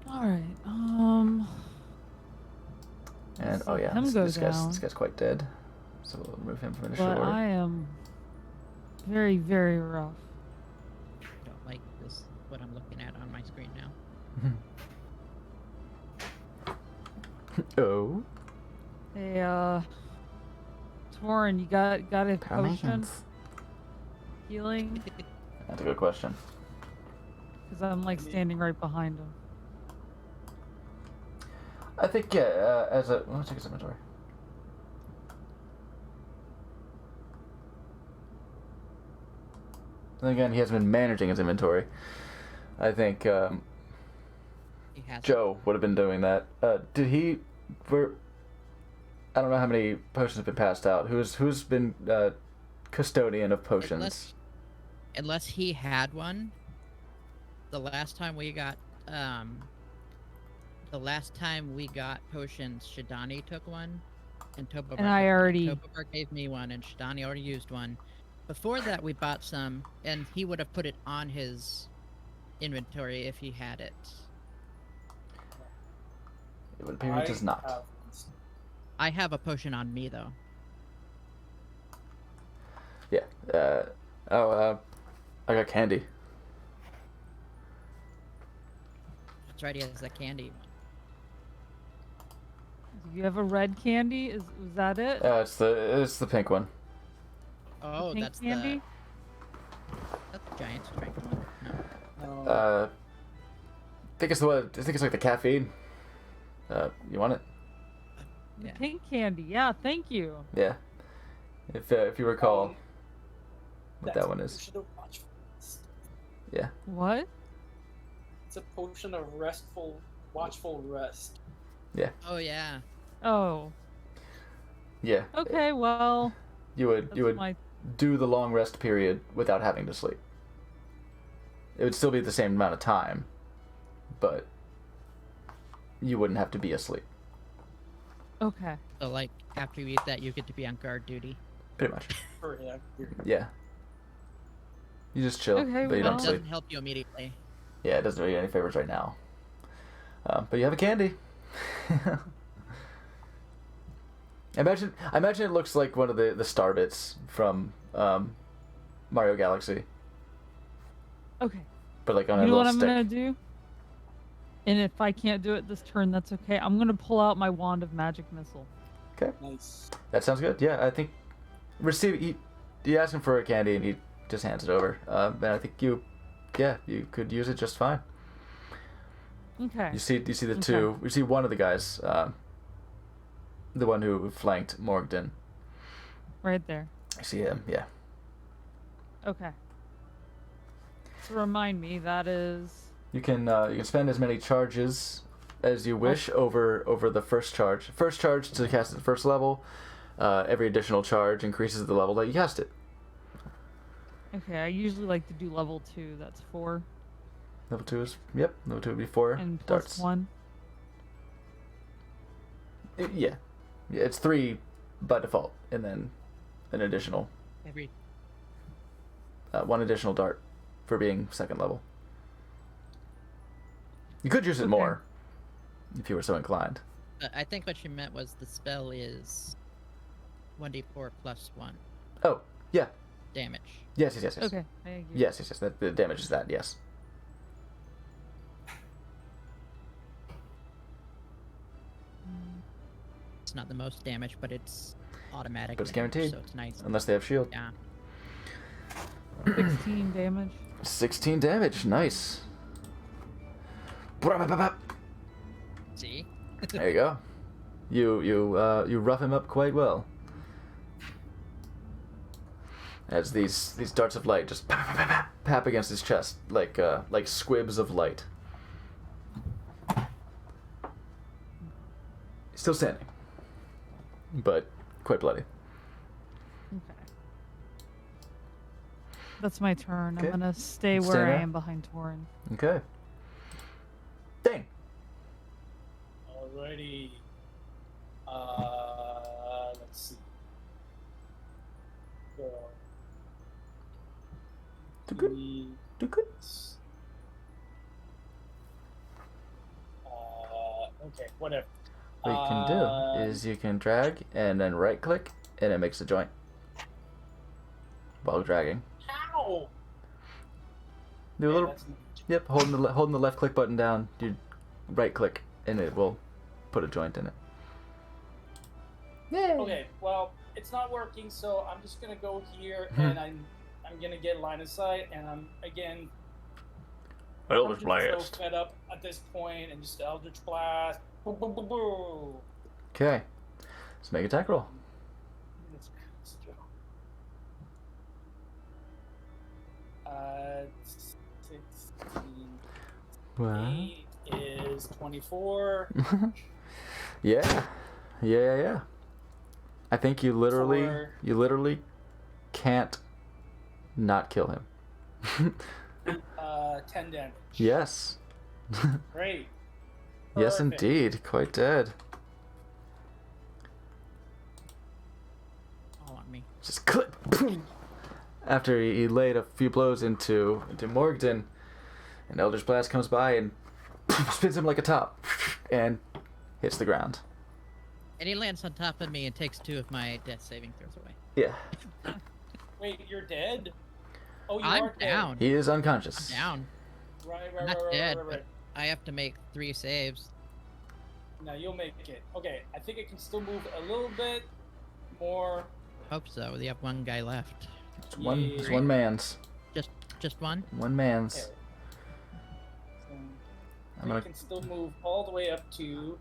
All right. And oh yeah, Him this, go this guy's down. this guy's quite dead. So we'll remove him from initial But order. I am very, very rough. Don't like this. What I'm looking at on my screen now. Oh. Hey, Torin, you got a potion healing? That's a good question. Because I'm like standing right behind him. I think yeah. As a let me check his inventory. Then again, he hasn't been managing his inventory. I think He has Joe would have been doing that. Did he? I don't know how many potions have been passed out. Who's been custodian of potions? Unless he had one. The last time we got potions, Shidani took one, and Tobabar gave me one, and Shidani already used one. Before that, we bought some, and he would have put it on his inventory if he had it. It would appear he does not. have- I have a potion on me though. Yeah. I got candy. That's right, he has that candy one. Do you have a red candy? Was that it? It's the pink one. Oh, Pink that's candy? that's the giant strength one. No. No. I think it's the one. I think it's like the caffeine. You want it? Yeah. Pink candy. Yeah, thank you. Yeah. If you recall what That's that one a is. potion of watchfulness. Yeah. What? It's a potion of watchful rest. Oh yeah. Oh. Yeah. Okay, well, You would that's my do the long rest period without having to sleep. It would still be the same amount of time, but you wouldn't have to be asleep. okay. So like after you eat that, you get to be on guard duty. Pretty much. For him. Yeah. You just chill, Okay, but you It don't well- sleep. doesn't help you immediately. Yeah, it doesn't do you any favors right now. But you have a candy. I imagine it looks like one of the star bits from Mario Galaxy, Okay. but like on You a know little what I'm stick. gonna do? And if I can't do it this turn, that's okay. I'm gonna pull out my wand of magic missile. Nice. That sounds good. Yeah, I think you ask him for a candy and he just hands it over. And I think you could use it just fine. Okay. You see the Okay. two. You see one of the guys, the one who flanked Morgden. Right there. I see him. Yeah. Okay. So remind me, that is. You can spend as many charges as you wish over the first charge. First charge to cast at the first level. Every additional charge increases the level that you cast it. Okay, I usually like to do level 2. That's 4. Level 2 is Level 2 would be 4 And plus darts. 1. Yeah, it's 3 by default, and then an additional Every 1 additional dart for being second level. You could use it Okay. more if you were so inclined. I think what she meant was the spell is 1d4 plus 1 Oh, yeah. damage. Yes. Okay, I agree. Yes. That the damage is that. Yes. It's not the most damage, but it's automatic. But it's damage, guaranteed. so it's nice. Unless they have shield. Yeah. 16 damage. 16 damage. Nice. There See? you go. You rough him up quite well. As these darts of light just pap against his chest like squibs of light. Still standing, but quite bloody. Okay. That's my turn. Okay. I'm gonna stay Stay where I there. am behind Torin. Okay. Dang. Alrighty. Let's see. Do good. Do good. Okay, whatever. What you can do is you can drag and then right click and it makes a joint while dragging. How? Do a little. That's not- Yep, holding the left click button down, you right click and it will put a joint in it. Yay! Okay, well, it's not working, so I'm just gonna go here and I'm gonna get line of sight, and I'm again. I'm just so fed up at this point, and just Eldritch Blast. Boom, boom, boom, boom. Okay, let's make attack roll. Let's go. 16. Well. 8 is 24. Yeah. I think you literally Four. can't not kill him. 10 damage. Yes. Great. Yes, Perfect. indeed. Quite dead. All on me. Just clip. After he laid a few blows into Morgden, an Eldritch Blast comes by and spins him like a top and hits the ground. And he lands on top of me and takes 2 of my death saving throws away. Yeah. Wait, you're dead? Oh, you I'm are down. He is unconscious. I'm down. Dead. Right, I'm right, not right, dead, right, right, right. but I have to make 3 saves. No, you'll make it. Okay, I think it can still move a little bit more. Hope so. We have 1 guy left. It's one man's. Just 1? One man's. Okay. So, I'm you gonna. can still move all the way up to.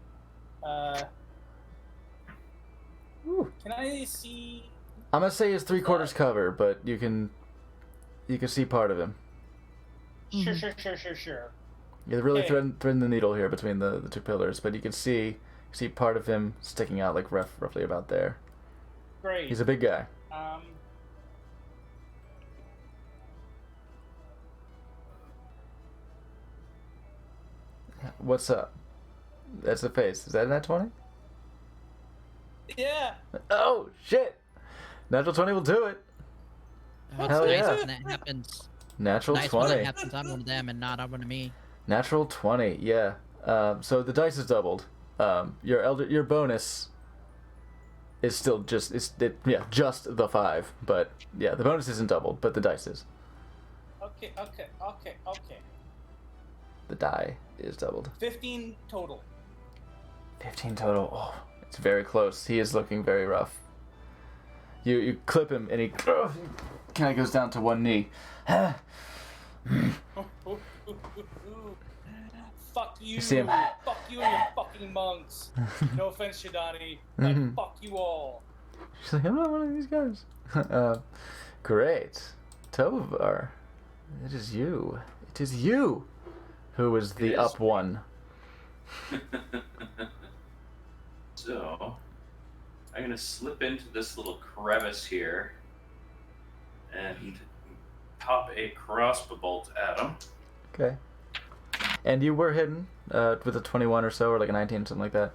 Woo. Can I see? I'm gonna say it's 3/4 cover, but you can see part of him. Sure, Mhm. sure. You're really Okay. threading the needle here between the two pillars, but you can see part of him sticking out like roughly about there. Great. He's a big guy. Um. What's up? That's the face. Is that a nat 20? Yeah. Oh shit! Natural 20 will do it. Oh, it's Hell nice yeah. when that happens. Natural Nice when 20. that happens on one of them and not on one of me. Natural 20. Yeah. So the dice is doubled. Your bonus is still just just the 5, but yeah, the bonus isn't doubled, but the dice is. Okay. The die is doubled. 15 total. 15 total. Oh, it's very close. He is looking very rough. You clip him and he kind of goes down to one knee. Fuck you. see him? Fuck you and your fucking monks. No offense, Shidani, but Mhm. fuck you all. She's like, I'm not one of these guys. Great. Tovar, it is you. It is you who is the It is. up one. So, I'm gonna slip into this little crevice here and pop a crossbow bolt at him. Okay. And you were hidden with a 21 or so, or like a 19, something like that.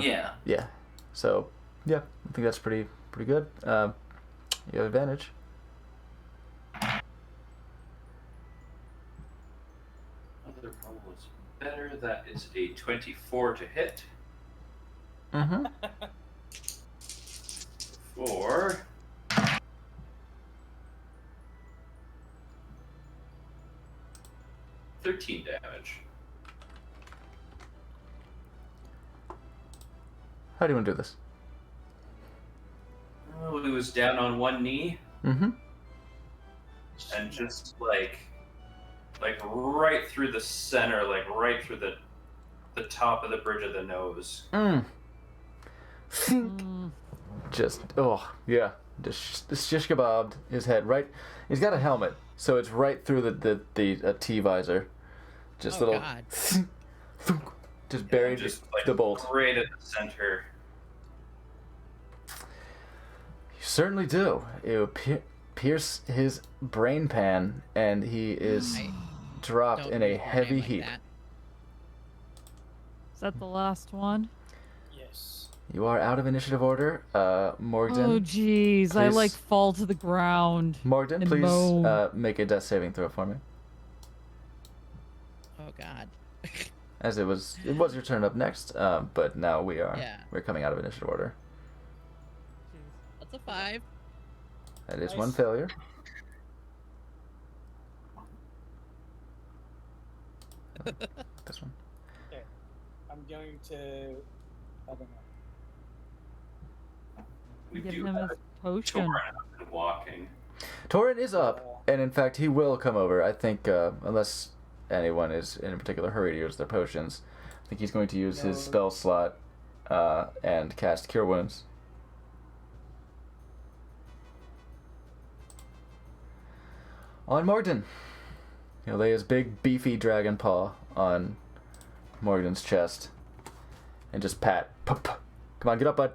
Yeah. Yeah. So, yeah, I think that's pretty good. You have advantage. Other roll is better. That is a 24 to hit. Mm-hmm. For 13 damage. How do you want to do this? Oh, he was down on one knee Mm-hmm. and just like right through the center, like right through the top of the bridge of the nose. Mm. Mm. Just, yeah. Just shish kebabbed his head right. He's got a helmet, so it's right through the T visor. Just Oh, little. God. Just buried Just like the bolt. right at the center. You certainly do. You pierce his brain pan, and he is I dropped don't in a use my heavy name like heap. that. Is that the last one? Yes. You are out of initiative order. Morgden. Oh jeez, I please- like fall to the ground. Morgden, and please moan. make a death saving throw for me. Oh God. As it was your turn up next, but now we're coming out of initiative order. That's a 5. That is Nice. one failure. This one. I'm going to. I don't know. We Give do him have his a potion. Torin up and walking. Torin is up, and in fact, he will come over. I think, unless anyone is in a particular hurry to use their potions, I think he's going to use his No. spell slot and cast Cure Wounds. On Morgden. He'll lay his big, beefy dragon paw on Morgan's chest and just pat. Come on, get up, bud.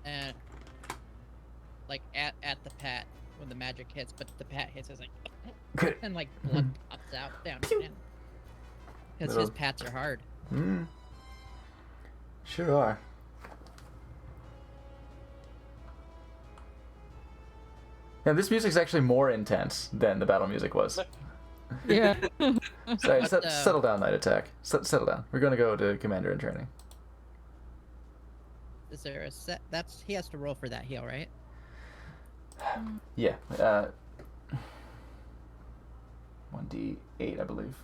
And like at the pat when the magic hits, but the pat hits is like Good. and like blood pops out down. Because his Little- pats are hard. Mm. Sure are. Yeah, this music's actually more intense than the battle music was. Yeah. Sorry, But, settle down, Night Attack. Settle down. We're gonna go to Commander in Training. Is there a set? That's he has to roll for that heal, right? Yeah. 1d8, I believe.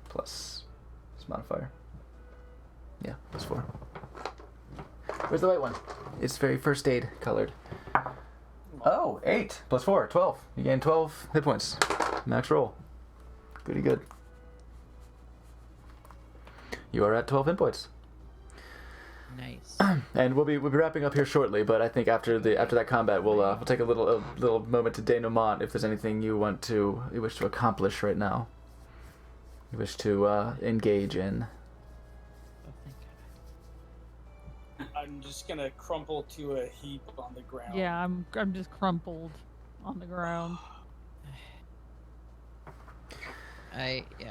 Plus his modifier. Yeah, plus 4. Where's the white one? It's very first aid colored. Oh, 8 plus 4, 12. You gain 12 hit points. Max roll. Goody good. You are at 12 hit points. Nice. And we'll be wrapping up here shortly, but I think after that combat we'll take a little moment to denouement if there's anything you wish to accomplish right now. You wish to engage in. Oh, thank God. I'm just gonna crumple to a heap on the ground. Yeah, I'm just crumpled on the ground.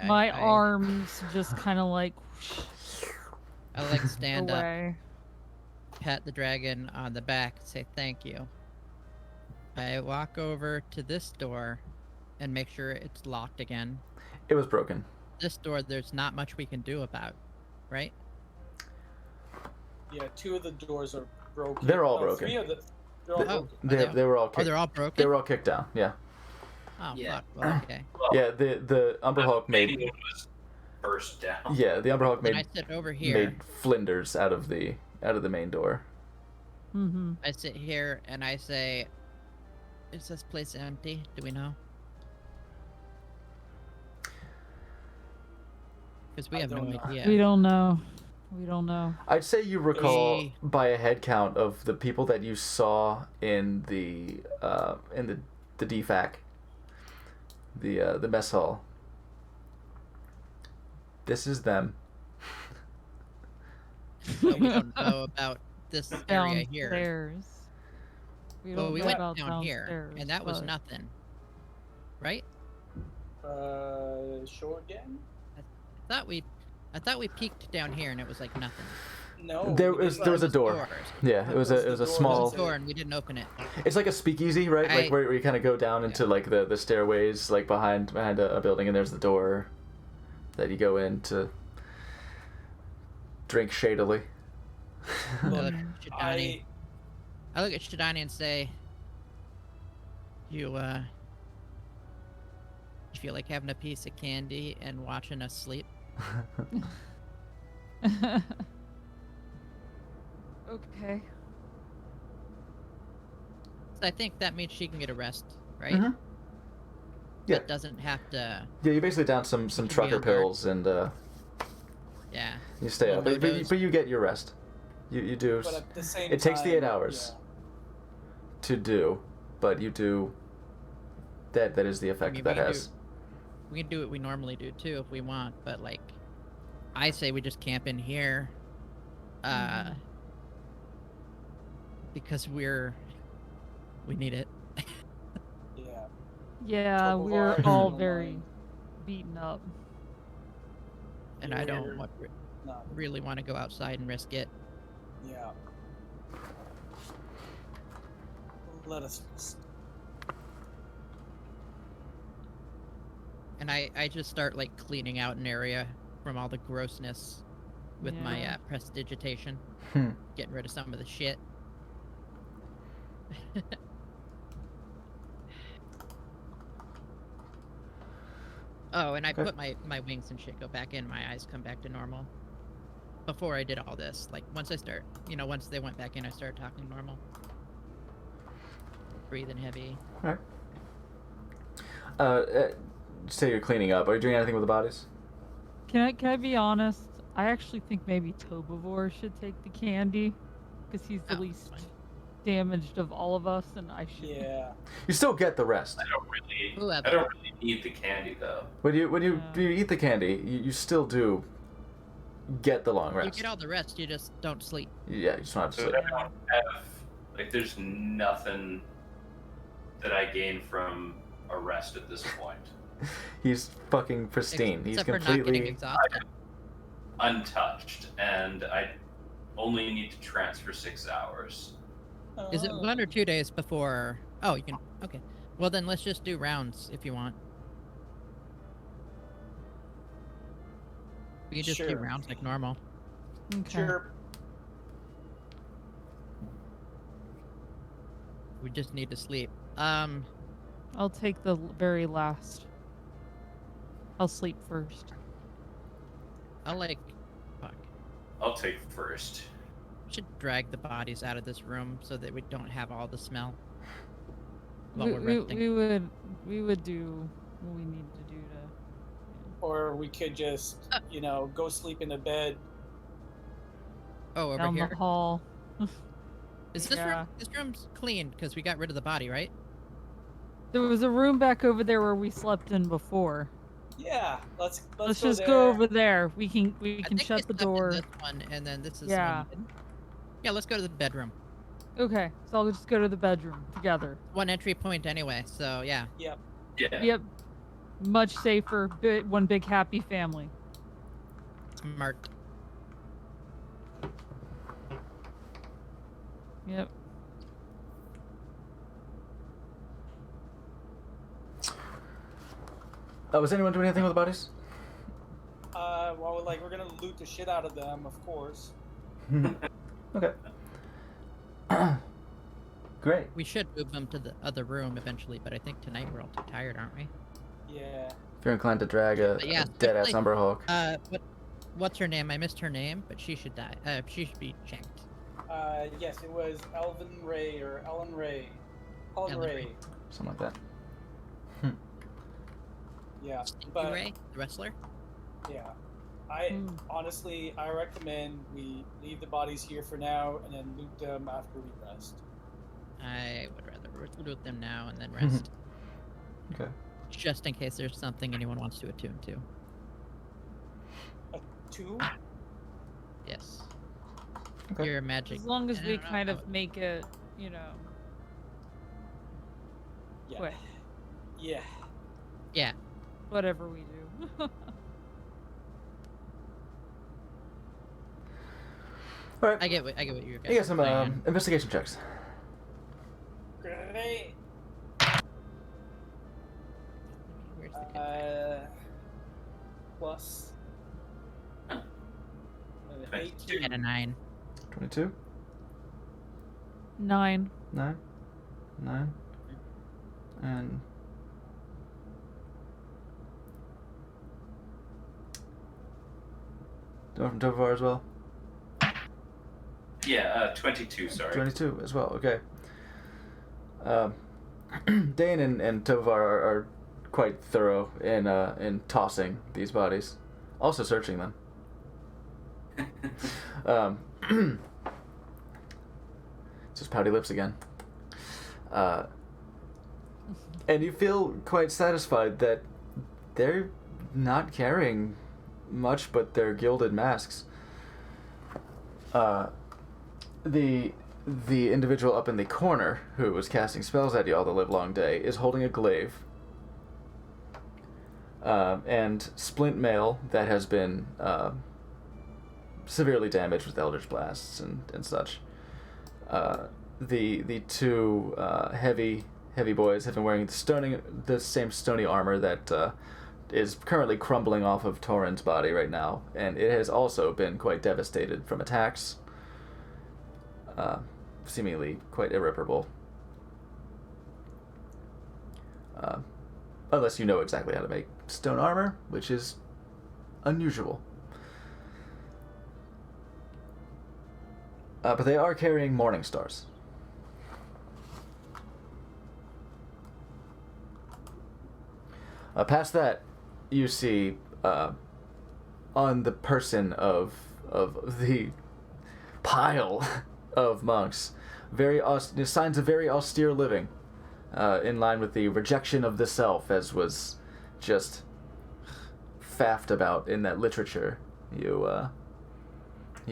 My arms just kind of like I like stand up, away. pat the dragon on the back, say thank you. I walk over to this door and make sure it's locked again. It was broken. This door, there's not much we can do about, right? Yeah, 2 of the doors are broken. They're all No, broken. 3 of the. They're all Oh, broken. They were all Oh, kicked. they're all broken? They were all kicked down. Yeah. Oh, Yeah. fuck. Well, okay. Well, Yeah. The Umber Hulk maybe made. it was burst down. Yeah. The Umber Hulk Then I made sit over here. made flinders out of the main door. Mm-hmm. I sit here and I say, is this place empty? Do we know? Because we I have no don't know. idea. We don't know. We don't know. I'd say you recall Hey. by a head count of the people that you saw in the DFAC, the mess hall. This is them. But we don't know about this area here. Downstairs. We Well, don't we know went about down here, downstairs, and that was but- nothing. Right? Show again? I thought we peeked down here and it was like nothing. No. There we was didn't. there was a door. Doors. Yeah, it was There a was it was a the door small. that's Door and we didn't open it. It's like a speakeasy, right? Like I- where you kind of go down into like the stairways, like behind a building, and there's the door that you go in to drink shadily. I look Look, at Shidani. I look at Shidani and say, You feel like having a piece of candy and watching us sleep? Okay. So I think that means she can get a rest, right? Mhm. Yeah. It doesn't have to. Yeah, you basically down some Be trucker on guard. pills and Yeah. you stay Well, up, no but you get your rest. You do. But at the same It takes the 8 time, hours. yeah. To do, but you do. That is the effect mean, that we can has. We can do what we normally do too if we want, but like, I say we just camp in here, because we need it. Yeah. Yeah, Trouble we're bars all and very wine. beaten up. And I don't We're not. really want to go outside and risk it. Yeah. Let us. And I just start like cleaning out an area from all the grossness with my Yeah. prestidigitation, Hmm. getting rid of some of the shit. Oh, and I Okay. put my wings and shit go back in, my eyes come back to normal. Before I did all this, like once once they went back in, I started talking normal. Breathing heavy. Alright. Say you're cleaning up. Are you doing anything with the bodies? Can I be honest? I actually think maybe Tobivore should take the candy, because he's the Oh, least fine. damaged of all of us, and I should. Yeah. You still get the rest. I don't really Whoever. need the candy though. When you Yeah. you eat the candy, you still do get the long You rest. get all the rest, you just don't sleep. Yeah, you just don't have to So sleep. I don't have like there's nothing that I gain from a rest at this point. He's fucking pristine. He's Except for not getting completely. exhausted. Untouched, and I only need to transfer 6 hours. Is it 1 or 2 days before? Oh, you can. Okay. Well, then let's just do rounds if you want. We can just do Sure. rounds like normal. Okay. Sure. We just need to sleep. I'll take the very last. I'll sleep first. I'll like, fuck. I'll take first. We should drag the bodies out of this room so that we don't have all the smell while we're resting. We would do what we need to do to. Or we could just, go sleep in the bed. Oh, over Down here. the hall. Is this Yeah. room? This room's clean because we got rid of the body, right? There was a room back over there where we slept in before. Yeah, let's Let's go just there. go over there. We can I think we shut the slept in door. This one, and then this is Yeah. the one. Yeah, let's go to the bedroom. Okay, so I'll just go to the bedroom together. One entry point anyway, so yeah. Yep. Yeah. Yep. Much safer. One big happy family. Smart. Yep. Was anyone doing anything with the bodies? Well, we're gonna loot the shit out of them, of course. Okay. Great. We should move them to the other room eventually, but I think tonight we're all too tired, aren't we? Yeah. If you're inclined to drag a, But yeah, dead-ass definitely- Umberhawk. What's her name? I missed her name, but she should die. She should be shanked. Yes, it was Ellen Ray. Ellen Ellen Ray. Ray. Something like that. Yeah, Stinky but Ray, the wrestler. yeah, Hmm. honestly, I recommend we leave the bodies here for now and then loot them after we rest. I would rather loot them now and then rest, Okay. just in case there's something anyone wants to attune to. 2? Yes. Okay. Your magic. As long as I we don't know kind how of make it, Yeah. quick. Yeah. Yeah. Whatever we do. All right. I get what you guys. You got some are saying. investigation checks. Great. Where's the good Plus. Huh. 18. At a 9. 22, 9. 9, 9, and do you want from Tovar as well? Yeah, 22, sorry. 22 as well. Okay. Dane and Tovar are quite thorough in tossing these bodies, also searching them. Just pouty lips again. And you feel quite satisfied that they're not carrying much but their gilded masks. The individual up in the corner who was casting spells at you all the livelong day is holding a glaive. And splint mail that has been severely damaged with eldritch blasts and such. The two heavy boys have been wearing the same stony armor that is currently crumbling off of Torin's body right now, and it has also been quite devastated from attacks, seemingly quite irreparable. Unless you know exactly how to make stone armor, which is unusual. But they are carrying morning stars. Past that, you see on the person of the pile of monks signs of very austere living, in line with the rejection of the self, as was just faffed about in that literature you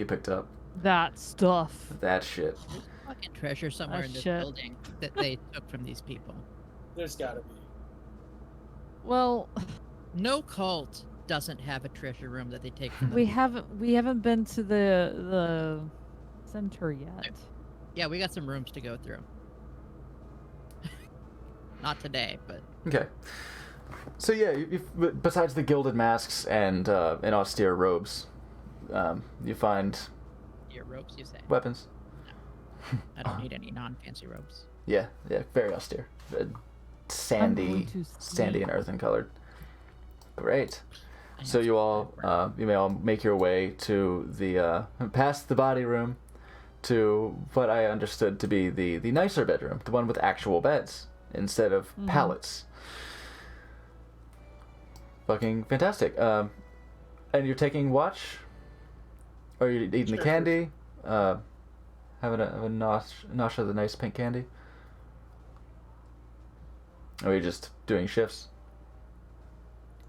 picked up. That stuff. That shit. Fucking treasure somewhere in this shit. building that they took from these people. There's gotta be. Well, No cult doesn't have a treasure room that they take from the we people. haven't been to the center yet. Yeah, we got some rooms to go through. Not today, but Okay. So yeah, besides the gilded masks and austere robes, You find Your ropes, you say? weapons. I don't need any non-fancy ropes. Yeah, very austere. Sandy, going to sandy and earthen colored. Great. I have So you some all, wood. you may all make your way to the past the body room, to what I understood to be the nicer bedroom, the one with actual beds instead of pallets. Fucking fantastic. And you're taking watch, or you're eating the Sure. candy, having a nosh of the nice pink candy, or you're just doing shifts.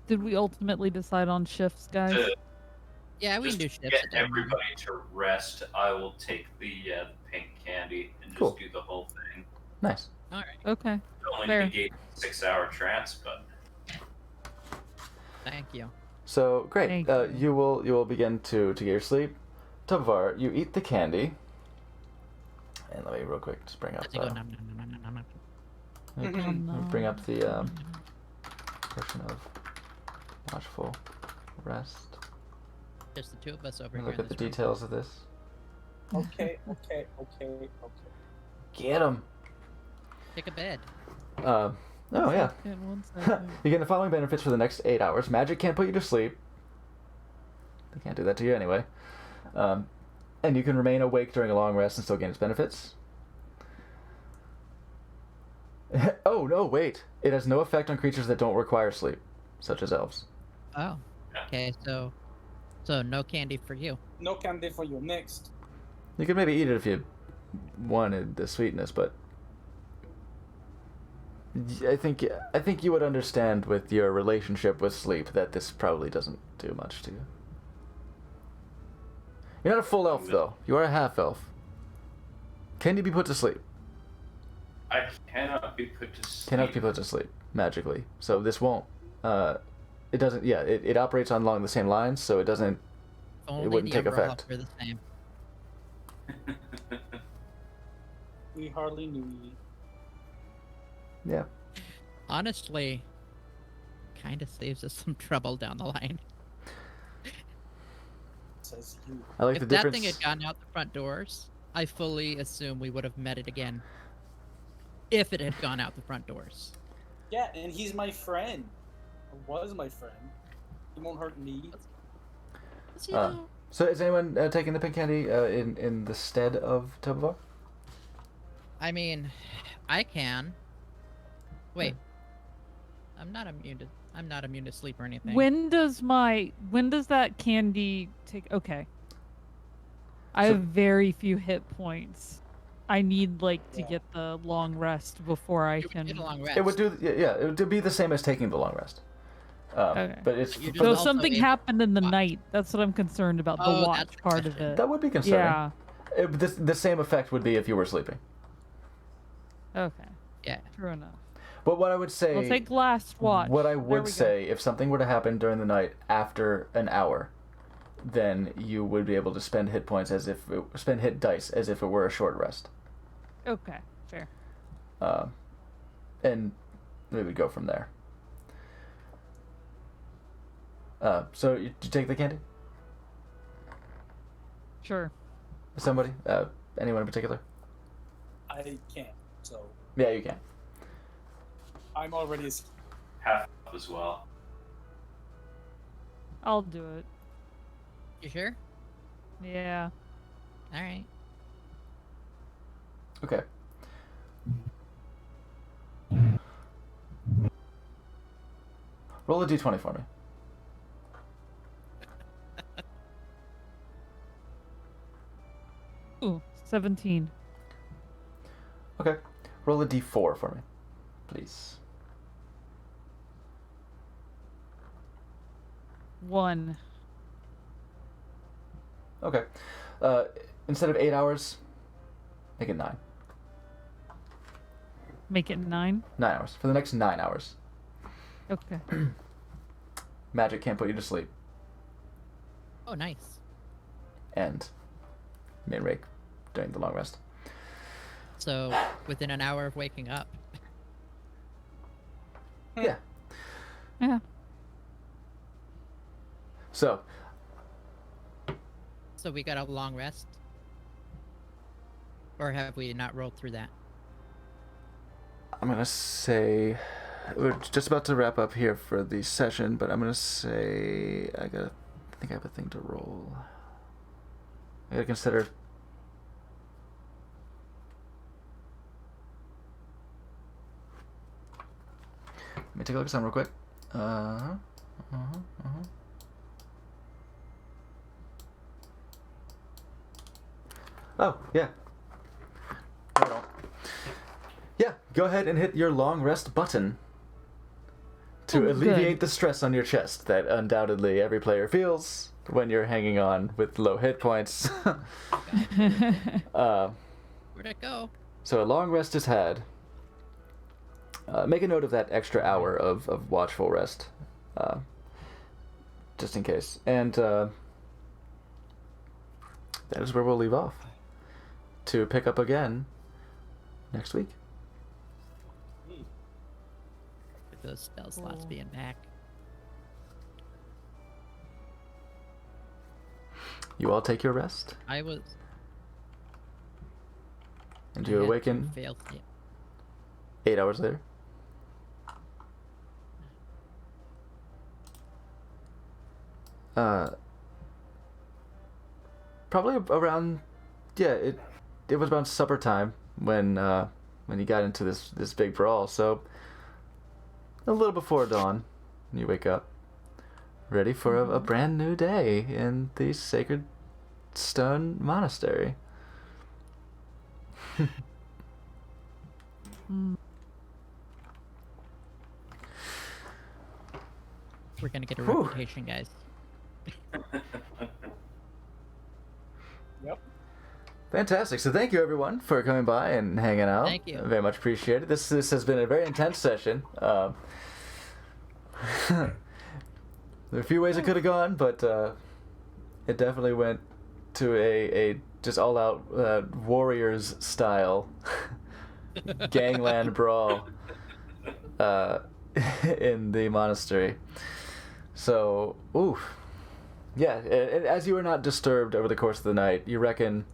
Did we ultimately decide on shifts, guys? Yeah, we Just can do shifts. get it doesn't matter. everybody to rest. I will take the pink candy and just Cool. do the whole thing. Nice. All right. Okay. Only Fair. negate 6-hour trance, but Thank you. So great. Thank You will begin to get your sleep. Tovar, you eat the candy. And let me real quick just bring up. Does it go nom, nom, nom, nom, nom, nom? let me bring up the portion of watchful rest. Just the two of us over Let me here. look in at the this room. details of this. Okay. Get him. Take a bed. Oh yeah. Second, 1 second. You get the following benefits for the next 8 hours. Magic can't put you to sleep. They can't do that to you anyway. And you can remain awake during a long rest and still gain its benefits. Oh, no, wait. It has no effect on creatures that don't require sleep, such as elves. Oh. Okay, so no candy for you. No candy for you. Next. You could maybe eat it if you wanted the sweetness, but I think you would understand with your relationship with sleep that this probably doesn't do much to you. You're not a full elf, though. You are a half elf. Can you be put to sleep? I cannot be put to sleep. Cannot be put to sleep magically. So this won't. It doesn't. Yeah, it operates on along the same lines, so it doesn't. Only wouldn't the take umbrella effect. for the same. We hardly knew you. Yeah. Honestly, kind of saves us some trouble down the line. Says you. I like If the that difference. thing had gone out the front doors, I fully assume we would have met it again. If it had gone out the front doors. Yeah, and he's my friend. Or was my friend. He won't hurt me. Does he Uh, though? So is anyone taking the pink candy in the stead of Tobavar? I mean, I can. Wait. I'm not immune to sleep or anything. When does that candy take? Okay. I So- have very few hit points. I need to Yeah. get the long rest before I You would can. get a long rest. It would do. Yeah, it would be the same as taking the long rest. Okay. But it's You just So But if also something it- happened in the watch. night, that's what I'm concerned about. The Oh, watch that's part of concerning. it. that would be concerning. Yeah. The same effect would be if you were sleeping. Okay. Yeah. True enough. But what I would say. We'll take last watch. What I There would we go. say, if something were to happen during the night after an hour, then you would be able to spend hit points spend hit dice as if it were a short rest, Okay. Fair. and we would go from there. So you take the candy? Sure. Somebody? Anyone in particular? I can't. So Yeah, you can. I'm already. Half as well. I'll do it. You sure? Yeah. All right. Okay. Roll a d20 for me. Ooh, 17. Okay. Roll a d4 for me, please. 1. Okay. Instead of 8 hours, make it 9. Make it 9. 9 hours. For the next 9 hours. Okay. Magic can't put you to sleep. Oh, nice. And main rake during the long rest. So within an hour of waking up. Yeah. Yeah. So, So we got a long rest? Or have we not rolled through that? I'm gonna say we're just about to wrap up here for the session, but I'm gonna say I think I have a thing to roll. I gotta consider. Let me take a look at something real quick. Oh, yeah. Hold on. Yeah, go ahead and hit your long rest button to Oh, alleviate good. the stress on your chest that undoubtedly every player feels when you're hanging on with low hit points. Where'd it go? So a long rest is had. Make a note of that extra hour of watchful rest, just in case. And that is where we'll leave off, to pick up again next week. With those spell slots being back. You all take your rest, I was. and I you had awaken two failed save. 8 hours later. Probably around, yeah, it was around supper time when you got into this big brawl. So a little before dawn, you wake up, ready for a brand new day in the Sacred Stone Monastery. We're gonna get a Whew. reputation, guys. Yep. Fantastic. So thank you everyone for coming by and hanging out. Thank you. Very much appreciated. This has been a very intense session. There are a few ways it could have gone, but it definitely went to a just all out Warriors style gangland brawl in the monastery. So, oof. Yeah, as you were not disturbed over the course of the night, you reckon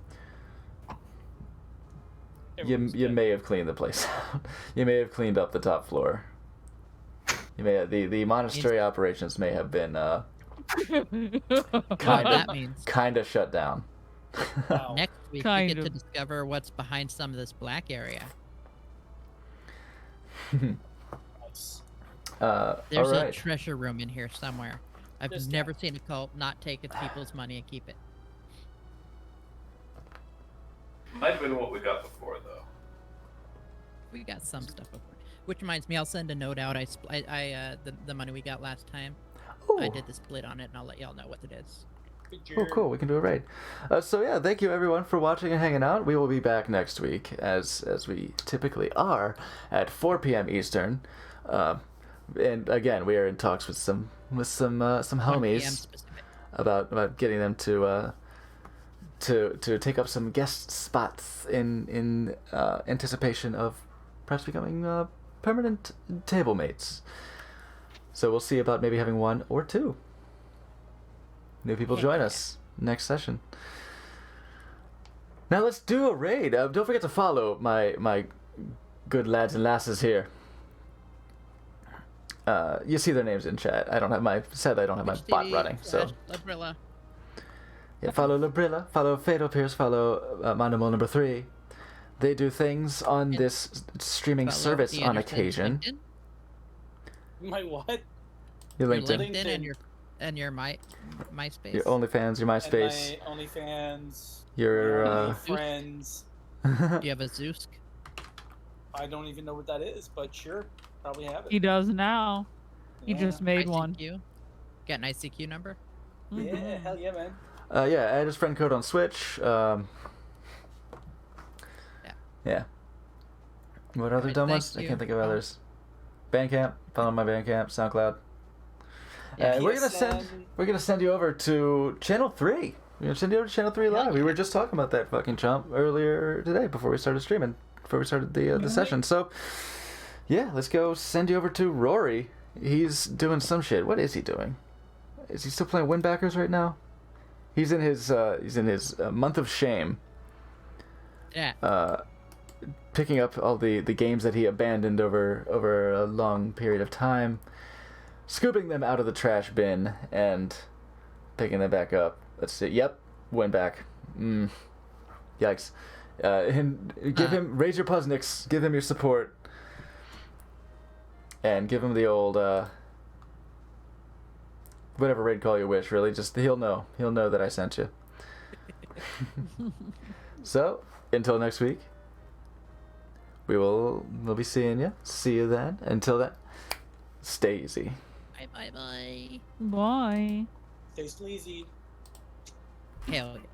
Everyone's you dead. may have cleaned the place out. You may have cleaned up the top floor. You may have, the monastery operations may have been kind That of means shut down. Wow. next week we Kind get to of. discover what's behind some of this black area. Nice. There's all a right. treasure room in here somewhere. I've There's never seen a cult not take its people's money and keep it. Might have been what we got before, though. We got some stuff before. Which reminds me, I'll send a note out. The money we got last time. I Ooh. did the split on it, and I'll let y'all know what it is. Good Oh, job. cool. We can do a raid. So yeah, thank you everyone for watching and hanging out. We will be back next week, as we typically are, at 4 p.m. Eastern. And again, we are in talks with some 1 PM homies specific. about getting them to take up some guest spots in anticipation of perhaps becoming permanent table mates. So we'll see about maybe having 1 or 2 new people join us next session. Now let's do a raid. Don't forget to follow my good lads and lasses here. You see their names in chat. I don't have my bot running, so Labrilla. yeah, follow Labrilla, follow Fatal Pierce, follow Mandamol number 3. They do things on And this streaming Follow service the on Andersons' occasion. LinkedIn, My what? Your your LinkedIn, LinkedIn and your MySpace. your OnlyFans, your MySpace, And my OnlyFans. your my friends. Do you have a Zeusk? I don't even know what that is, but sure, probably have He it. does now. He Yeah. just made one. ICQ? Got an ICQ number? Yeah, Mhm. hell yeah, man. yeah, add his friend code on Switch. Yeah. What other Alright, dumb thank ones? I you. can't think of Oh. others. Bandcamp. Follow my Bandcamp, SoundCloud. Yeah, We're gonna send you over to Channel 3. We're gonna send you over to Channel 3 Hell Live. We yeah. were just talking about that fucking chump earlier today before we started streaming, before we started the session. So, yeah, let's go send you over to Rory. He's doing some shit. What is he doing? Is he still playing Windbackers right now? He's in his month of shame. Yeah. Picking up all the games that he abandoned over a long period of time, scooping them out of the trash bin and picking them back up. Let's see. Yep, went back. Yikes. And give him, raise your Puzniks, give him your support, and give him the old whatever raid call you wish. Really, just he'll know that I sent you. So until next week, we'll be seeing you. See you then. Until then, stay easy. Bye. Bye. Stay sleazy. Hell yeah.